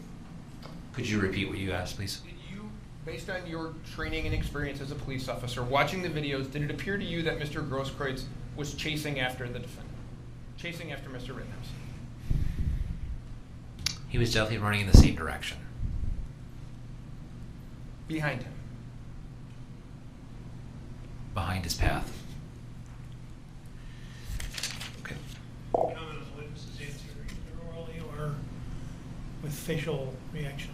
Could you repeat what you asked, please? Did you, based on your training and experience as a police officer, watching the videos, did it appear to you that Mr. Grosskreutz was chasing after the defendant? Chasing after Mr. Rittenhouse? He was definitely running in the same direction. Behind him? Behind his path. Okay. Comment on the witness's answer, either orally or with facial reaction.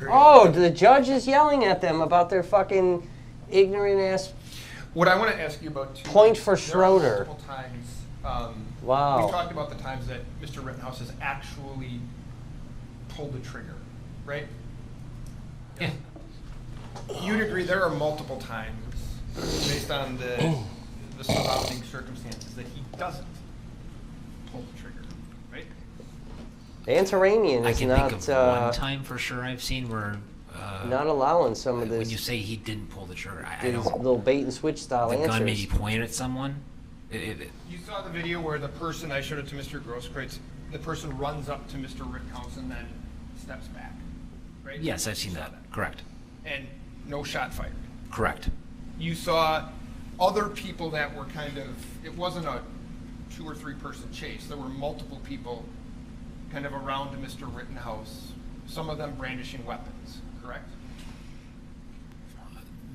Oh, the judge is yelling at them about their fucking ignorant ass. What I want to ask you about too. Point for there are Schroeder. multiple times. Wow. We've talked about the times that Mr. Rittenhouse has actually pulled the trigger, right? Yeah. You'd agree there are multiple times, based on the surrounding circumstances, that he doesn't pull the trigger, right? Antiranian I is can not think of one time for sure I've seen where not allowing some of this. when you say he didn't pull the trigger, I these don't. little bait and switch style The answers. gun maybe pointed at someone. You saw the video where the person, I showed it to Mr. Grosskreutz, the person runs up to Mr. Rittenhouse and then steps back, right? Yes, I've seen that. Correct. And no shot fired. Correct. You saw other people that were kind of, it wasn't a 2 or 3 person chase. There were multiple people kind of around Mr. Rittenhouse, some of them brandishing weapons, correct?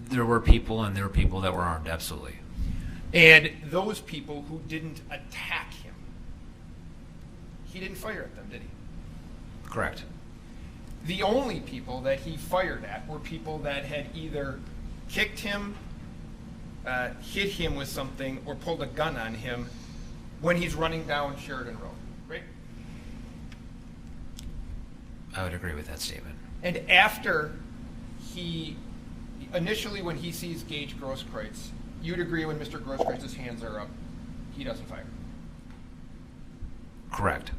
There were people, and there were people that were armed, absolutely. And those people who didn't attack him, he didn't fire at them, did he? Correct. The only people that he fired at were people that had either kicked him, hit him with something, or pulled a gun on him when he's running down Sheridan Road, right? I would agree with that statement. And after initially when he sees Gage Grosskreutz, you'd agree when Mr. Grosskreitz's hands are up, he doesn't fire. Correct.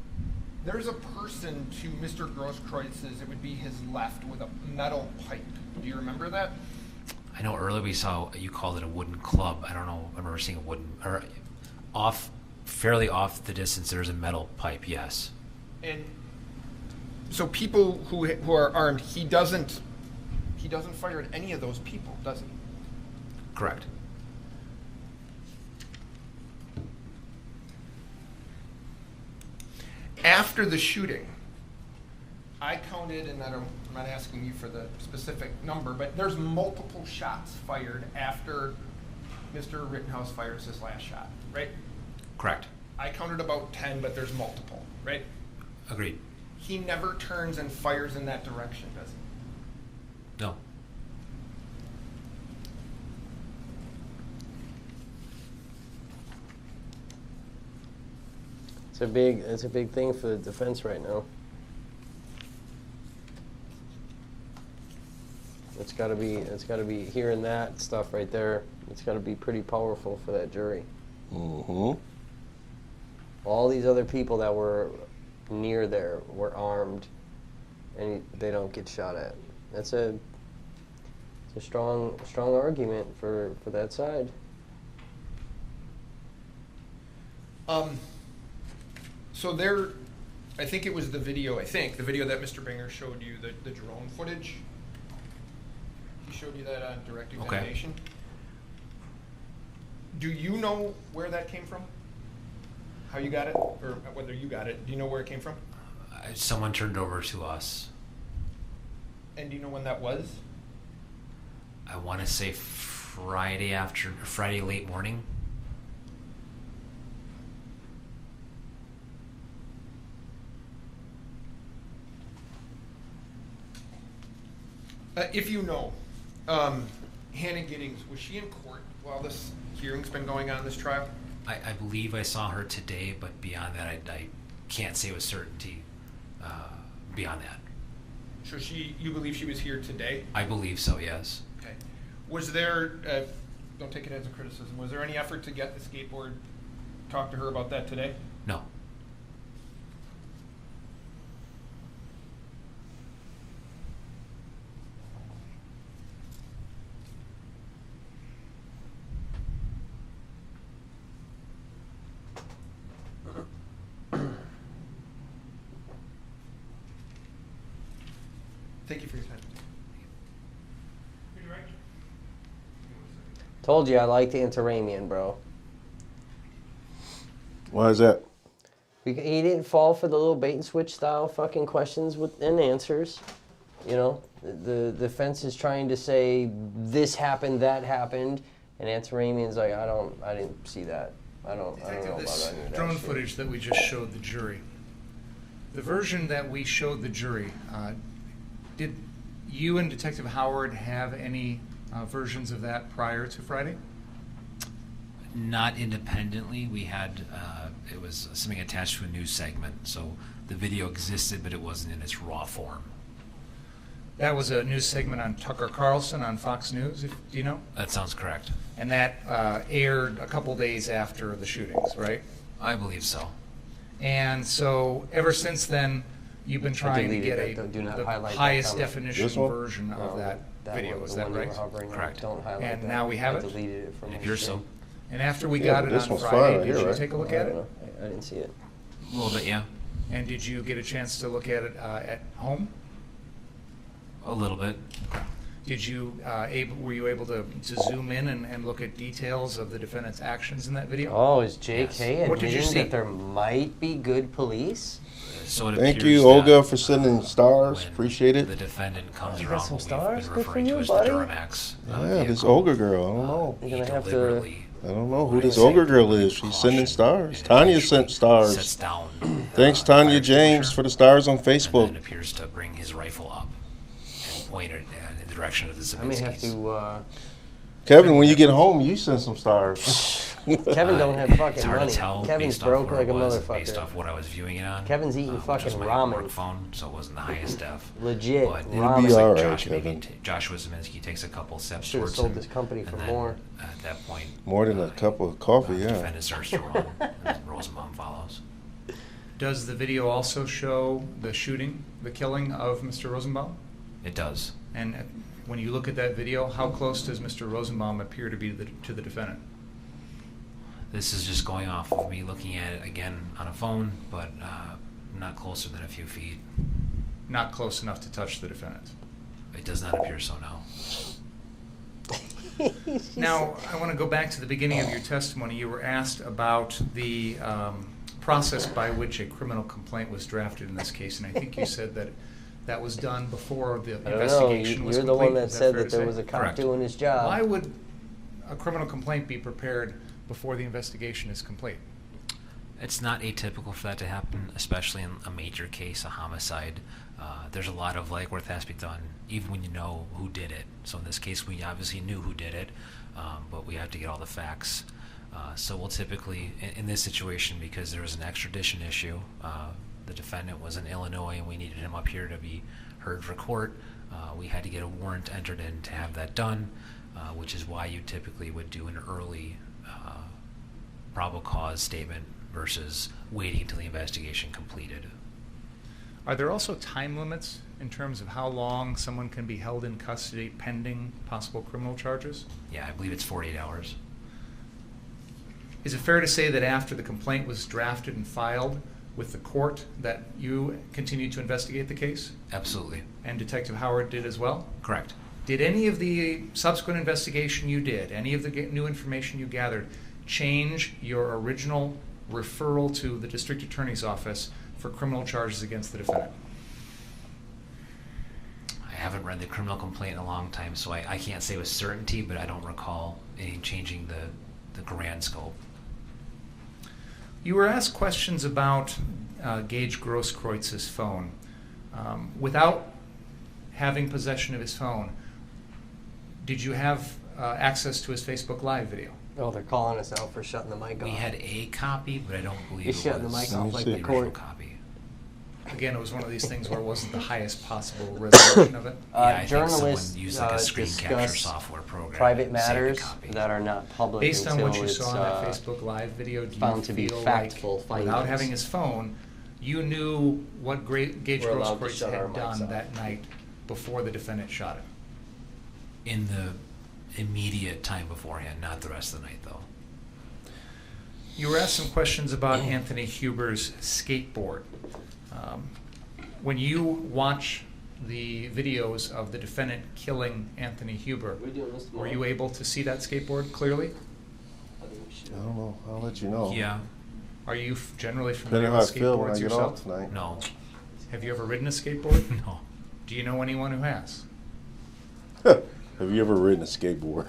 There's a person to Mr. Grosskreitz's, it would be his left, with a metal pipe. Do you remember that? I know earlier we saw, you called it a wooden club. I don't know, I remember seeing a wooden, or fairly off the distance, there's a metal pipe, yes. And so people who are armed, he doesn't fire at any of those people, does he? Correct. After the shooting, I counted, and I'm not asking you for the specific number, but there's multiple shots fired after Mr. Rittenhouse fires his last shot, right? Correct. I counted about 10, but there's multiple, right? Agreed. He never turns and fires in that direction, does he? No. It's a big thing for the defense right now. It's got to be hearing that stuff right there. It's got to be pretty powerful for that jury. Mm-hmm. All these other people that were near there were armed, and they don't get shot at. It's a strong argument for that side. So I think it was the video that Mr. Binger showed you, the drone footage. He showed you that on direct examination. Okay. Do you know where that came from? How you got it, or whether you got it? Do you know where it came from? Someone turned it over to us. And do you know when that was? I want to say Friday late morning. If you know, Hannah Giddings, was she in court while this hearing's been going on, this trial? I believe I saw her today, but beyond that, I can't say with certainty beyond that. So you believe she was here today? I believe so, yes. Okay. Was there, don't take it as a criticism, was there any effort to get the skateboard, talk to her about that today? No. Thank you for your time. Told you I liked Antaramian, bro. Why is that? He didn't fall for the little bait and switch style fucking questions and answers. You know, the defense is trying to say this happened, that happened, and Antaramian's like, I didn't see that. I don't know about this any of that drone shit. footage that we just showed the jury. The version that we showed the jury, did you and Detective Howard have any versions of that prior to Friday? Not independently. We had, it was something attached to a news segment, so the video existed, but it wasn't in its raw form. That was a news segment on Tucker Carlson on Fox News, do you know? That sounds correct. And that aired a couple days after the shootings, right? I believe so. And so ever since then, you've been trying to get the highest definition version of that video. Is that right? Correct. And now we have it? It appears so. And after we got it on Friday, did you take a look at it? I didn't see it. A little bit, yeah. And did you get a chance to look at it at home? A little bit. Did you were you able to zoom in and look at details of the defendant's actions in that video? Oh, is JK What did you admitting see? that there might be good police? So it Thank appears you, Olga, for sending stars. Appreciate it. The defendant comes You got around some what we've stars? been Good for referring you, to as buddy. the Duramax. Yeah, this Olga girl. I don't know. You're gonna have to deliberately I don't know who this ogre girl is. She's sending stars. Tanya sent stars. Sets down. Thanks, Tanya James, for the stars on And Facebook. then appears to bring his rifle up and point it in the direction of the I may have Zabinskis. to. Kevin, when you get home, you send some stars. Kevin don't have It's fucking hard money. to tell Kevin's based off broke where like a it was, based motherfucker. off what I was viewing it on. Kevin's eating which fucking was my ramen. work phone, so it wasn't the highest def. Legit But ramen. It'll be looks like all right, Joshua Zabinski takes a couple steps Should've towards sold him, this company for and then, more. At that point, More than a cup of coffee, the yeah. defendant starts to run, and then Rosenbaum follows. Does the video also show the shooting, the killing of Mr. Rosenbaum? It does. And when you look at that video, how close does Mr. Rosenbaum appear to be to the defendant? This is just going off of me looking at it again on a phone, but not closer than a few feet. Not close enough to touch the defendant. It does not appear so now. Now, I want to go back to the beginning of your testimony. You were asked about the process by which a criminal complaint was drafted in this case, and I think you said that that was done before the I don't know. investigation was You're complete. the one that Is said fair that to there say? was a cop Correct. doing his job. Why would a criminal complaint be prepared before the investigation is complete? It's not atypical for that to happen, especially in a major case, a homicide. There's a lot of legwork that has to be done, even when you know who did it. So in this case, we obviously knew who did it, but we have to get all the facts. So we'll typically, in this situation, because there was an extradition issue, the defendant was in Illinois and we needed him up here to be heard for court. We had to get a warrant entered in to have that done, which is why you typically would do an early probable cause statement versus waiting until the investigation completed. Are there also time limits in terms of how long someone can be held in custody pending possible criminal charges? Yeah, I believe it's 48 hours. Is it fair to say that after the complaint was drafted and filed with the court that you continued to investigate the case? Absolutely. And Detective Howard did as well? Correct. Did any of the subsequent investigation you did, any of the new information you gathered, change your original referral to the district attorney's office for criminal charges against the defendant? I haven't read the criminal complaint in a long time, so I can't say with certainty, but I don't recall any changing the grand scope. You were asked questions about Gage Grosskreuz's phone. Without having possession of his phone, did you have access to his Facebook Live video? Oh, they're calling us out for shutting the mic off. We had a copy, but I don't believe He's it shutting was the mic off like the the original court. copy. Again, it was one of these things where it wasn't the highest possible resolution of it. I think Journalists someone used like a screen capture discuss software program private and saved a matters copy. that are not public Based on until what you it's saw in that Facebook Live video, do found you to be feel factful like, findings. without having his phone, you knew what Gage We're allowed to Grosskreutz shut our had mics done off. that night before the defendant shot him? In the immediate time beforehand, not the rest of the night, though. You were asked some questions about Anthony Huber's skateboard. When you watch the videos of the defendant killing Anthony Huber, were you able to see that skateboard clearly? I don't know. I'll let you know. Yeah. Are you generally Depending familiar how I with feel when I skateboards get yourself? off tonight. No. Have you ever ridden a skateboard? No. Do you know anyone who has? Have you ever ridden a skateboard?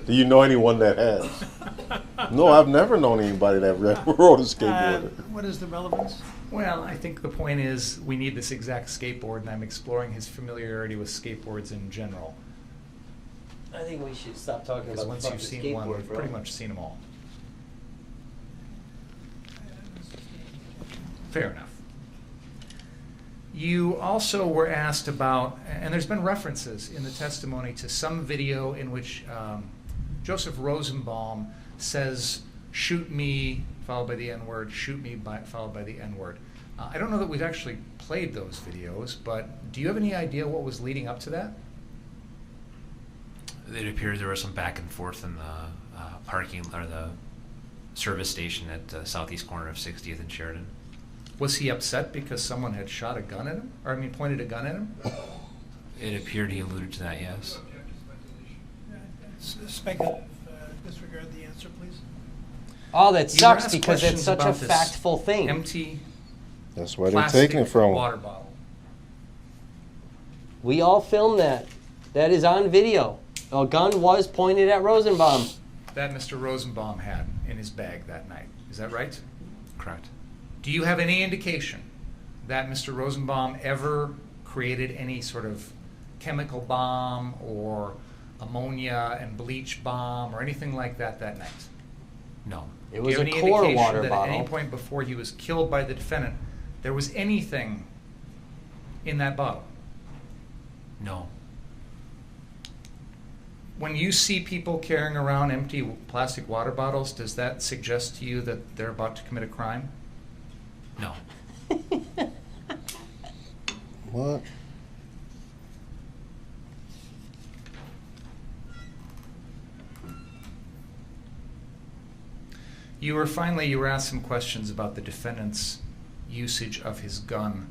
Do you know anyone that has? No, I've never known anybody that rode a skateboard. What is the relevance? Well, I think the point is we need this exact skateboard, and I'm exploring his familiarity with skateboards in general. I think we should stop talking Because about once the you've fucking seen one, skateboard, we've bro. pretty much seen them all. Fair enough. You also were asked about, and there's been references in the testimony to some video in which Joseph Rosenbaum says, "Shoot me," followed by the N-word, "shoot me," followed by the N-word. I don't know that we've actually played those videos, but do you have any idea what was leading up to that? It appears there was some back and forth in the parking or the service station at the southeast corner of 60th and Sheridan. Was he upset because someone had shot a gun at him? Or, I mean, pointed a gun at him? It appeared he alluded to that, yes. Speculative. Disregard the answer, please. Oh, that You were sucks asked because it's questions such a about this factful thing. Empty That's why they're plastic taking it from him. water bottle. We all filmed that. That is on video. A gun was pointed at Rosenbaum. that Mr. Rosenbaum had in his bag that night. Is that right? Correct. Do you have any indication that Mr. Rosenbaum ever created any sort of chemical bomb or ammonia and bleach bomb or anything like that night? No. It was Do a you have any core indication water that bottle. at any point before he was killed by the defendant, there was anything in that bottle? No. When you see people carrying around empty plastic water bottles, does that suggest to you that they're about to commit a crime? No. What? You were asked some questions about the defendant's usage of his gun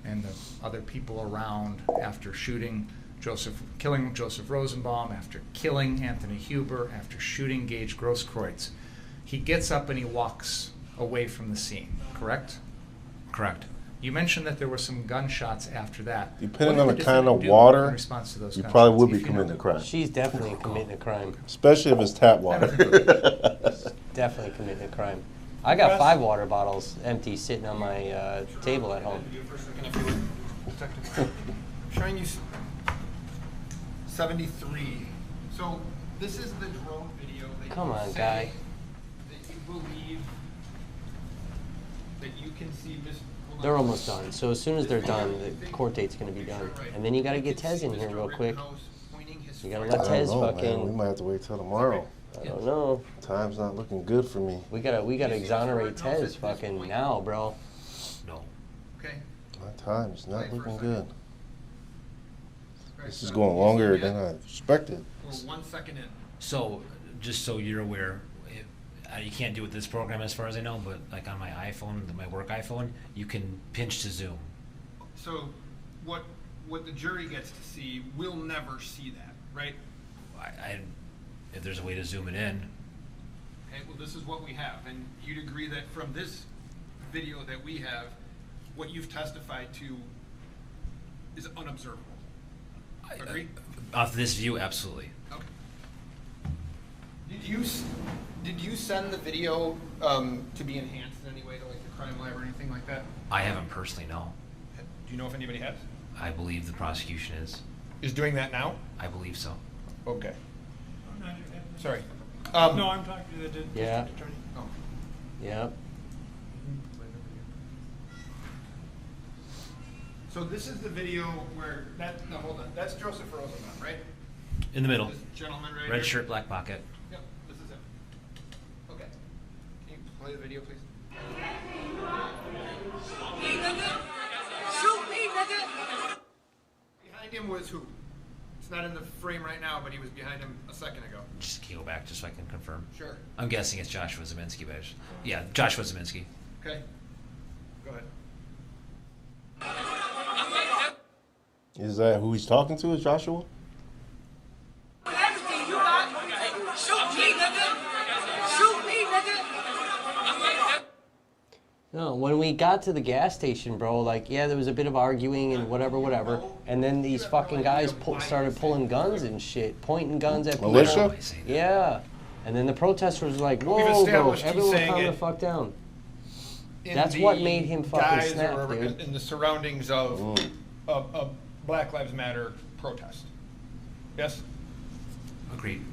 and the other people around after killing Joseph Rosenbaum, after killing Anthony Huber, after shooting Gage Grosskreutz. He gets up and he walks away from the scene, correct? Correct. You mentioned that there were some gunshots after that. Depending What on did the kind of defendant do water, in response to those you gunshots, probably would be if you know? committing a crime. She's definitely committing a crime. Especially if it's tap water. Definitely committing a crime. I got 5 water bottles empty sitting on my table at home. I'm showing you 73. So this is the drone video that Come you on, say guy. that you believe that you can see Mr. They're almost done. So as soon as they're done, the court date's going to be done. And then you got to get Tez in here real quick. You got to let Tez fucking... We might have to wait till tomorrow. I don't know. Time's not looking good for me. We gotta exonerate Tez fucking now, bro. No. Okay. My time's not looking good. This is going longer than I expected. We're 1 second in. So, just so you're aware, you can't do it with this program as far as I know, but like on my iPhone, my work iPhone, you can pinch to zoom. So what the jury gets to see, we'll never see that, right? If there's a way to zoom it in. Okay, well, this is what we have, and you'd agree that from this video that we have, what you've testified to is unobservable. Agree? Off this view, absolutely. Okay. Did you send the video to be enhanced in any way to like the crime lab or anything like that? I haven't personally, no. Do you know if anybody has? I believe the prosecution Is doing that now? I believe so. Okay. Sorry. No, I'm talking to the district Yeah. attorney. Oh. Yep. So this is the video where no, hold on. That's Joseph Rosenbaum, right? In the middle. This gentleman right Red here? shirt, black pocket. Yep, this is him. Okay. Can you play the video, please? Shoot me, nigga! Behind him was who? It's not in the frame right now, but he was behind him a second ago. Just can you go back just so I can confirm? Sure. I'm guessing it's Joshua Zeminski, but yeah, Joshua Zeminski. Okay. Go ahead. Is that who he's talking to? Is Joshua? Everything you got, shoot me, nigga! Shoot me, nigga! No, when we got to the gas station, bro, like, yeah, there was a bit of arguing and whatever. And then these fucking guys started pulling guns and shit, pointing guns at people. Militia? Yeah. And then the protesters were like, We've whoa, bro, established he's everyone saying calm the it fuck down. In That's the what made him fucking guise snap, or dude. in the surroundings of a Black Lives Matter protest. Yes? Agreed.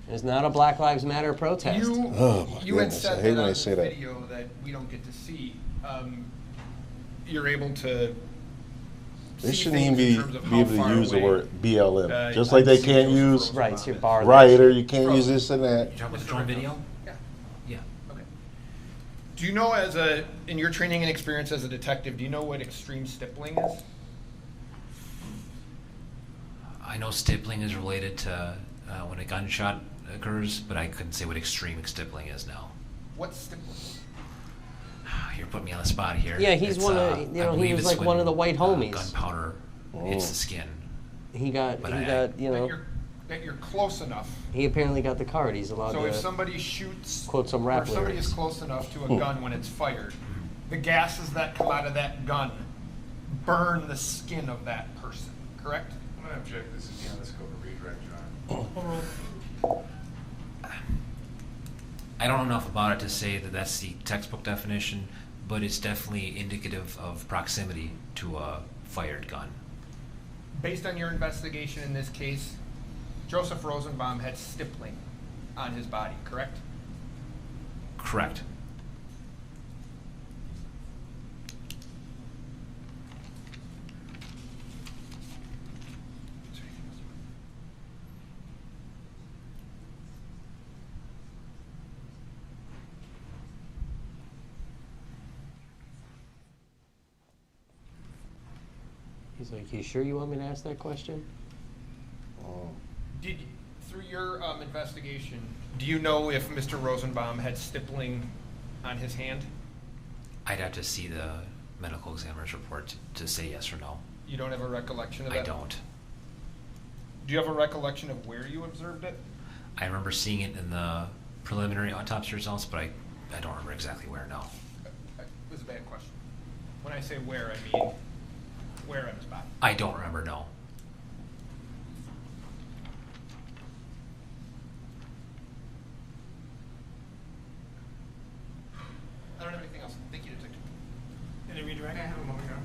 It's not a Black Lives Matter protest. You, Oh, my you had goodness. said I hate that when on I the say that. video that we don't get to see. You're able to They see shouldn't even things be, in terms of be how able to far use the away, word BLM. Just I like they see can't Joseph use Rosenbaum Right, it's your is. bar. riot, or you can't use this and that. You talking about the drone video? Yeah. Yeah. Okay. Do you know, in your training and experience as a detective, do you know what extreme stippling is? I know stippling is related to when a gunshot occurs, but I couldn't say what extreme stippling is now. What's stippling? You're putting me on the spot here. Yeah, he's It's, one of, I he believe was it's like when, one of the white homies. Gunpowder hits the skin. He got, But That you're close enough. he apparently got the card. He's allowed So to if somebody shoots, quote some or rap if somebody lyrics. is close enough to a gun when it's fired, the gases that come out of that gun burn the skin of that person, correct? I'm going to object. This is beyond the scope of redirect, Your Honor. I don't know enough about it to say that that's the textbook definition, but it's definitely indicative of proximity to a fired gun. Based on your investigation in this case, Joseph Rosenbaum had stippling on his body, correct? Correct. He's like, you sure you want me to ask that question? Did through your investigation, do you know if Mr. Rosenbaum had stippling on his hand? I'd have to see the medical examiner's report to say yes or no. You don't have a recollection of that? I don't. Do you have a recollection of where you observed it? I remember seeing it in the preliminary autopsy results, but I don't remember exactly where, no. It was a bad question. When I say where, I mean where on his body? I don't remember, no. I don't have anything else. Thank you, Detective. Any redirect? I have a moment now.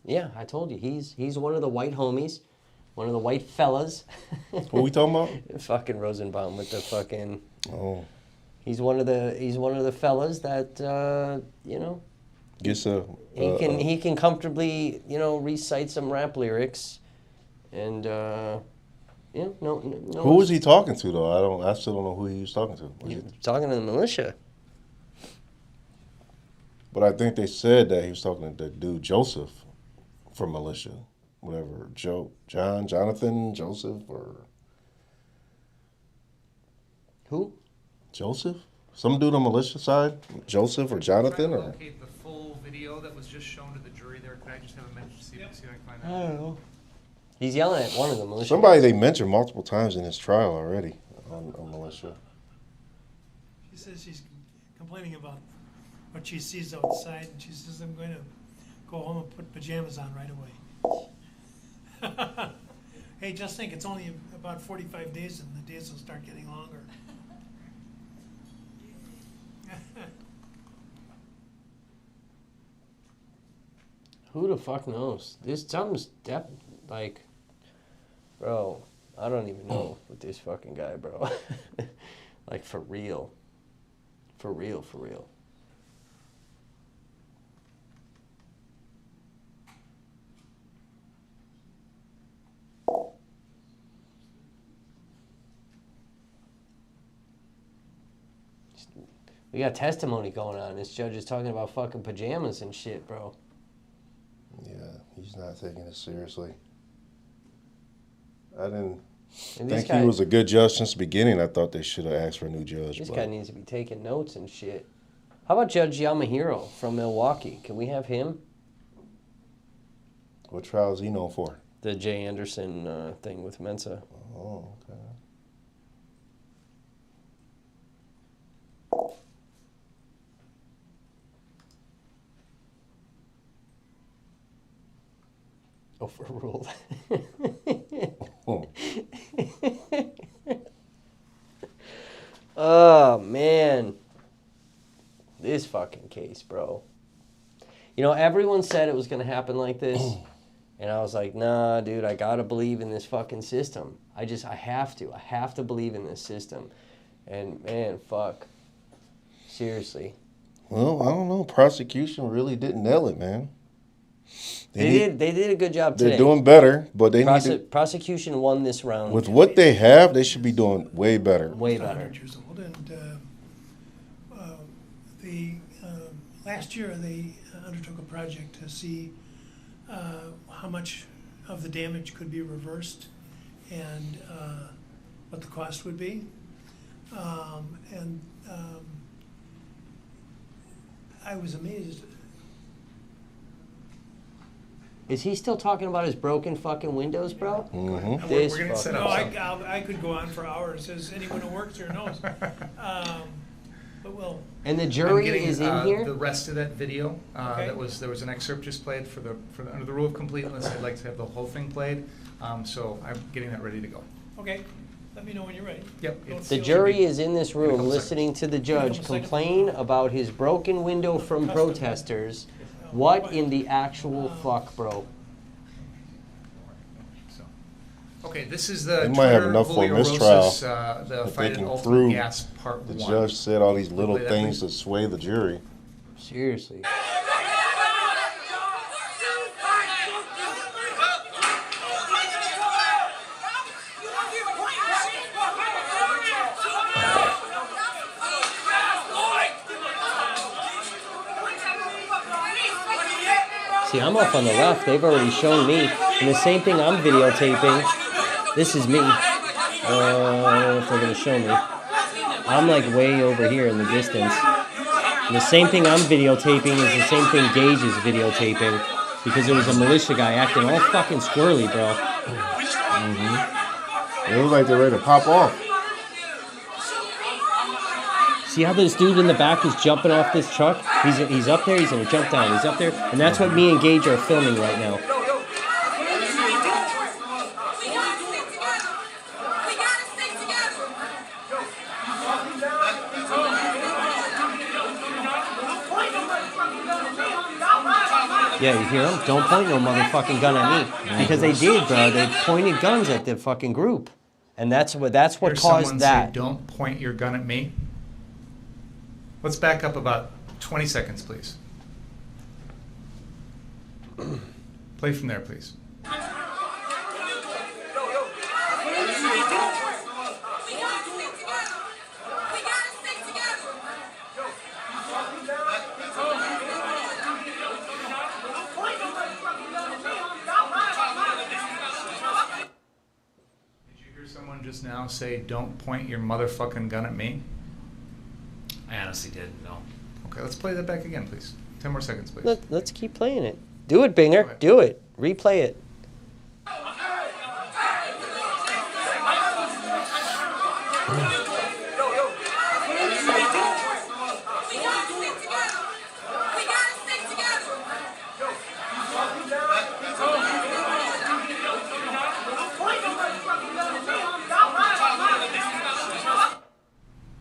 Yeah, I told you, he's one of the white homies, one of the white fellas. What are we talking about? Fucking Rosenbaum with the fucking. Oh. He's one of the fellas that you know. Gets a. He can comfortably recite some rap lyrics, and no. Who was he talking to though? I still don't know who he was talking to. He was talking to the militia. But I think they said that he was talking to the dude Joseph from militia, whatever. Jonathan, Joseph, or who? Joseph? Some dude on militia side? Joseph or Jonathan? Or Locate the full video that was just shown to the jury there. Could I just have a minute to see if I can find that? I don't know. He's yelling at one of the militia. Somebody they mentioned multiple times in his trial already on militia. She says she's complaining about what she sees outside, and she says, I'm going to go home and put pajamas on right away. Hey, just think, it's only about 45 days, and the days will start getting longer. Who the fuck knows? This something's like, bro, I don't even know with this fucking guy, bro. Like, for real. For real, for real. We got testimony going on. This judge is talking about fucking pajamas and shit, bro. Yeah, he's not taking it seriously. I didn't And think he was a good judge since the beginning. I thought they should have asked for a new judge. This but guy needs to be taking notes and shit. How about Judge Yamahiro from Milwaukee? Can we have him? What trial is he known for? The Jay Anderson thing with Mensa. Oh, okay. Overruled. Oh, man. This fucking case, bro. You know, everyone said it was going to happen like this. And I was like, nah, dude, I got to believe in this fucking system. I have to. I have to believe in this system. And, man, fuck. Seriously. Well, I don't know. Prosecution really didn't nail it, man. They did a good job today. They're doing better, but they need to. Prosecution won this round. With what they have, they should be doing way better. Way better. 100 years old, and last year they undertook a project to see how much of the damage could be reversed and what the cost would be. I was amazed. Is he still talking about his broken fucking windows, bro? Mm-hmm. This We're gonna set fucking- up I could go on for hours, as anyone who works here knows. But we'll. And the jury I'm getting, is in here? The rest of that video, Okay. there was an excerpt just played under the rule of completeness. I'd like to have the whole thing played. So I'm getting that ready to go. Okay, let me know when you're ready. Yep. The jury is in this room listening to the judge complain about his broken window from protesters. What in the actual fuck, bro? Okay, this is the They might have enough for a mistrial. the that fight they at can Ultimate prove Gas Part the 1. judge said all these little Play that, things please. to sway the jury. Seriously. See, I'm up on the left. They've already shown me. And the same thing I'm videotaping. This is me. I don't know if they're going to show me. I'm like way over here in the distance. And the same thing I'm videotaping is the same thing Gage is videotaping. Because it was a militia guy acting all fucking squirrely, bro. They look like they're ready to pop off. See how this dude in the back is jumping off this truck? He's up there, he's going to jump down. He's up there. And that's what me and Gage are filming right now. Yeah, you hear them? Don't point no motherfucking gun at me. Because they did, bro. They pointed guns at the fucking group. And that's what Hear caused someone that. Say, don't point your gun at me. Let's back up about 20 seconds, please. Play from there, please. Someone just now say, don't point your motherfucking gun at me? I honestly did, no. Okay, let's play that back again, please. 10 more seconds, please. Let's keep playing it. Do it, Binger. Do it. Replay it.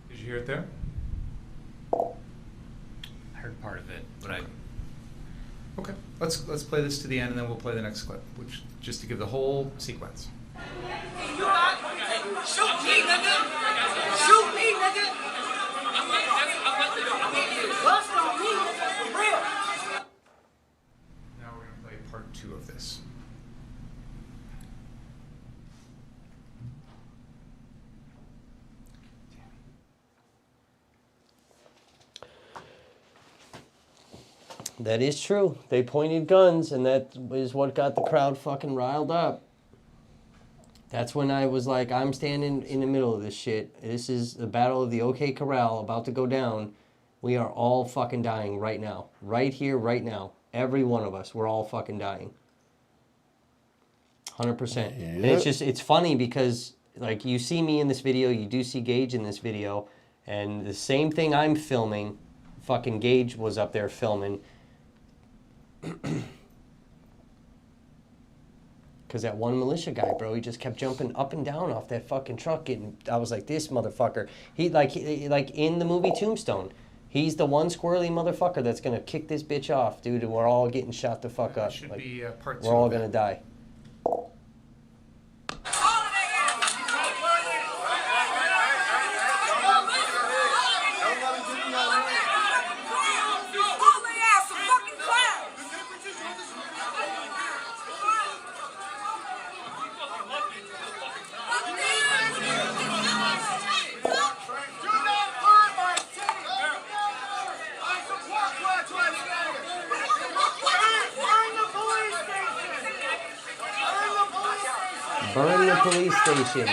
Did you hear it there? I heard part of it, but Okay, let's play this to the end, and then we'll play the next clip, which just to give the whole sequence. Shoot me, nigga! Shoot me, nigga! Bust on me, for real! Now we're gonna play part 2 of this. That is true. They pointed guns, and that is what got the crowd fucking riled up. That's when I was like, I'm standing in the middle of this shit. This is the battle of the OK Corral about to go down. We are all fucking dying right now. Right here, right now. Every one of us. We're all fucking dying. 100%. And it's just, it's funny because, like, you see me in this video, you do see Gage in this video, and the same thing I'm filming, fucking Gage was up there filming. Because that one militia guy, bro, he just kept jumping up and down off that fucking truck. And I was like, this motherfucker. He like in the movie Tombstone, he's the one squirrely motherfucker that's going to kick this bitch off, dude. And we're all getting shot the fuck up. Should like, be part 2. we're all going to die. Burn the police station.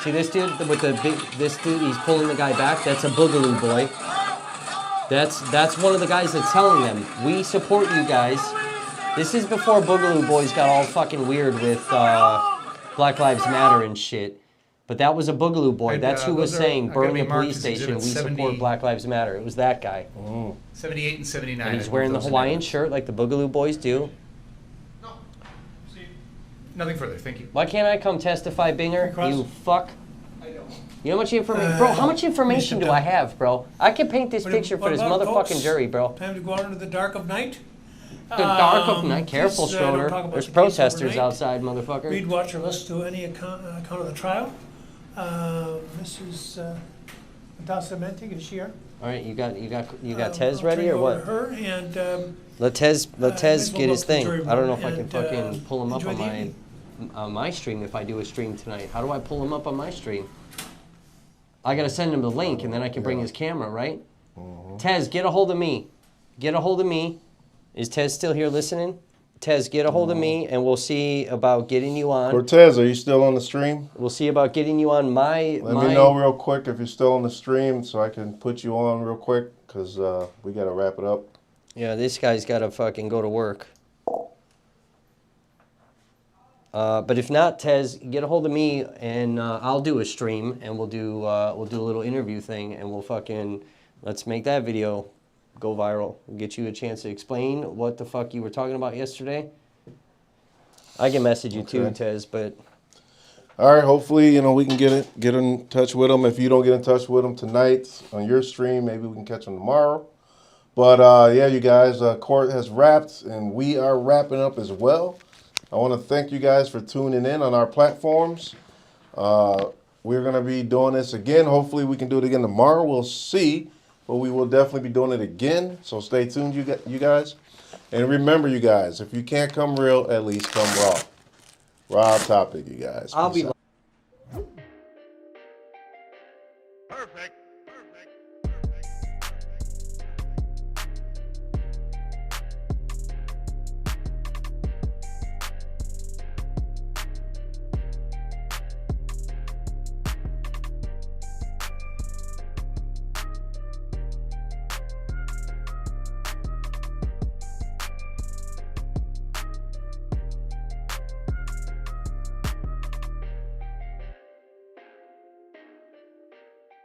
See this dude with the big, this dude, he's pulling the guy back. That's a Boogaloo boy. That's one of the guys that's telling them, we support you guys. This is before Boogaloo Boys got all fucking weird with Black Lives Matter and shit. But that was a Boogaloo Boy. That's who was saying, burn the police station, we support Black Lives Matter. It was that guy. 78 and 79. And he's wearing the Hawaiian shirt like the Boogaloo Boys do. Nothing further, thank you. Why can't I come testify, Binger? You fuck. I know. You know how much information, bro? How much information do I have, bro? I can paint this picture for this motherfucking jury, bro. Time to go out into the dark of night. The dark of night. Careful, Schroeder. There's protesters outside, motherfucker. Read, watch, or listen to any account of the trial. Mrs. Dasamenti, is she here? All right, you got Tez ready or what? Her and let Tez get his thing. I don't know if I can and, fucking pull him up enjoy on my stream if I do a stream tonight. How do I pull him up on my stream? I gotta send him the link and then I can bring his camera, right? Tez, get a hold of me. Get a hold of me. Is Tez still here listening? Tez, get a hold of me and we'll see about getting you on. Cortez, are you still on the stream? We'll see about getting you on my... Let me know real quick if you're still on the stream so I can put you on real quick because we got to wrap it up. Yeah, this guy's got to fucking go to work. But if not, Tez, get a hold of me and I'll do a stream and we'll do a little interview thing and we'll fucking... Let's make that video go viral. We'll get you a chance to explain what the fuck you were talking about yesterday. I can message you too, Tez, but... All right, hopefully, we can get in touch with him. If you don't get in touch with him tonight on your stream, maybe we can catch him tomorrow. But, yeah, you guys, court has wrapped, and we are wrapping up as well. I want to thank you guys for tuning in on our platforms. We're going to be doing this again. Hopefully, we can do it again tomorrow. We'll see. But we will definitely be doing it again. So stay tuned, you guys. And remember, you guys, if you can't come real, at least come raw. Raw topic, you guys. I'll be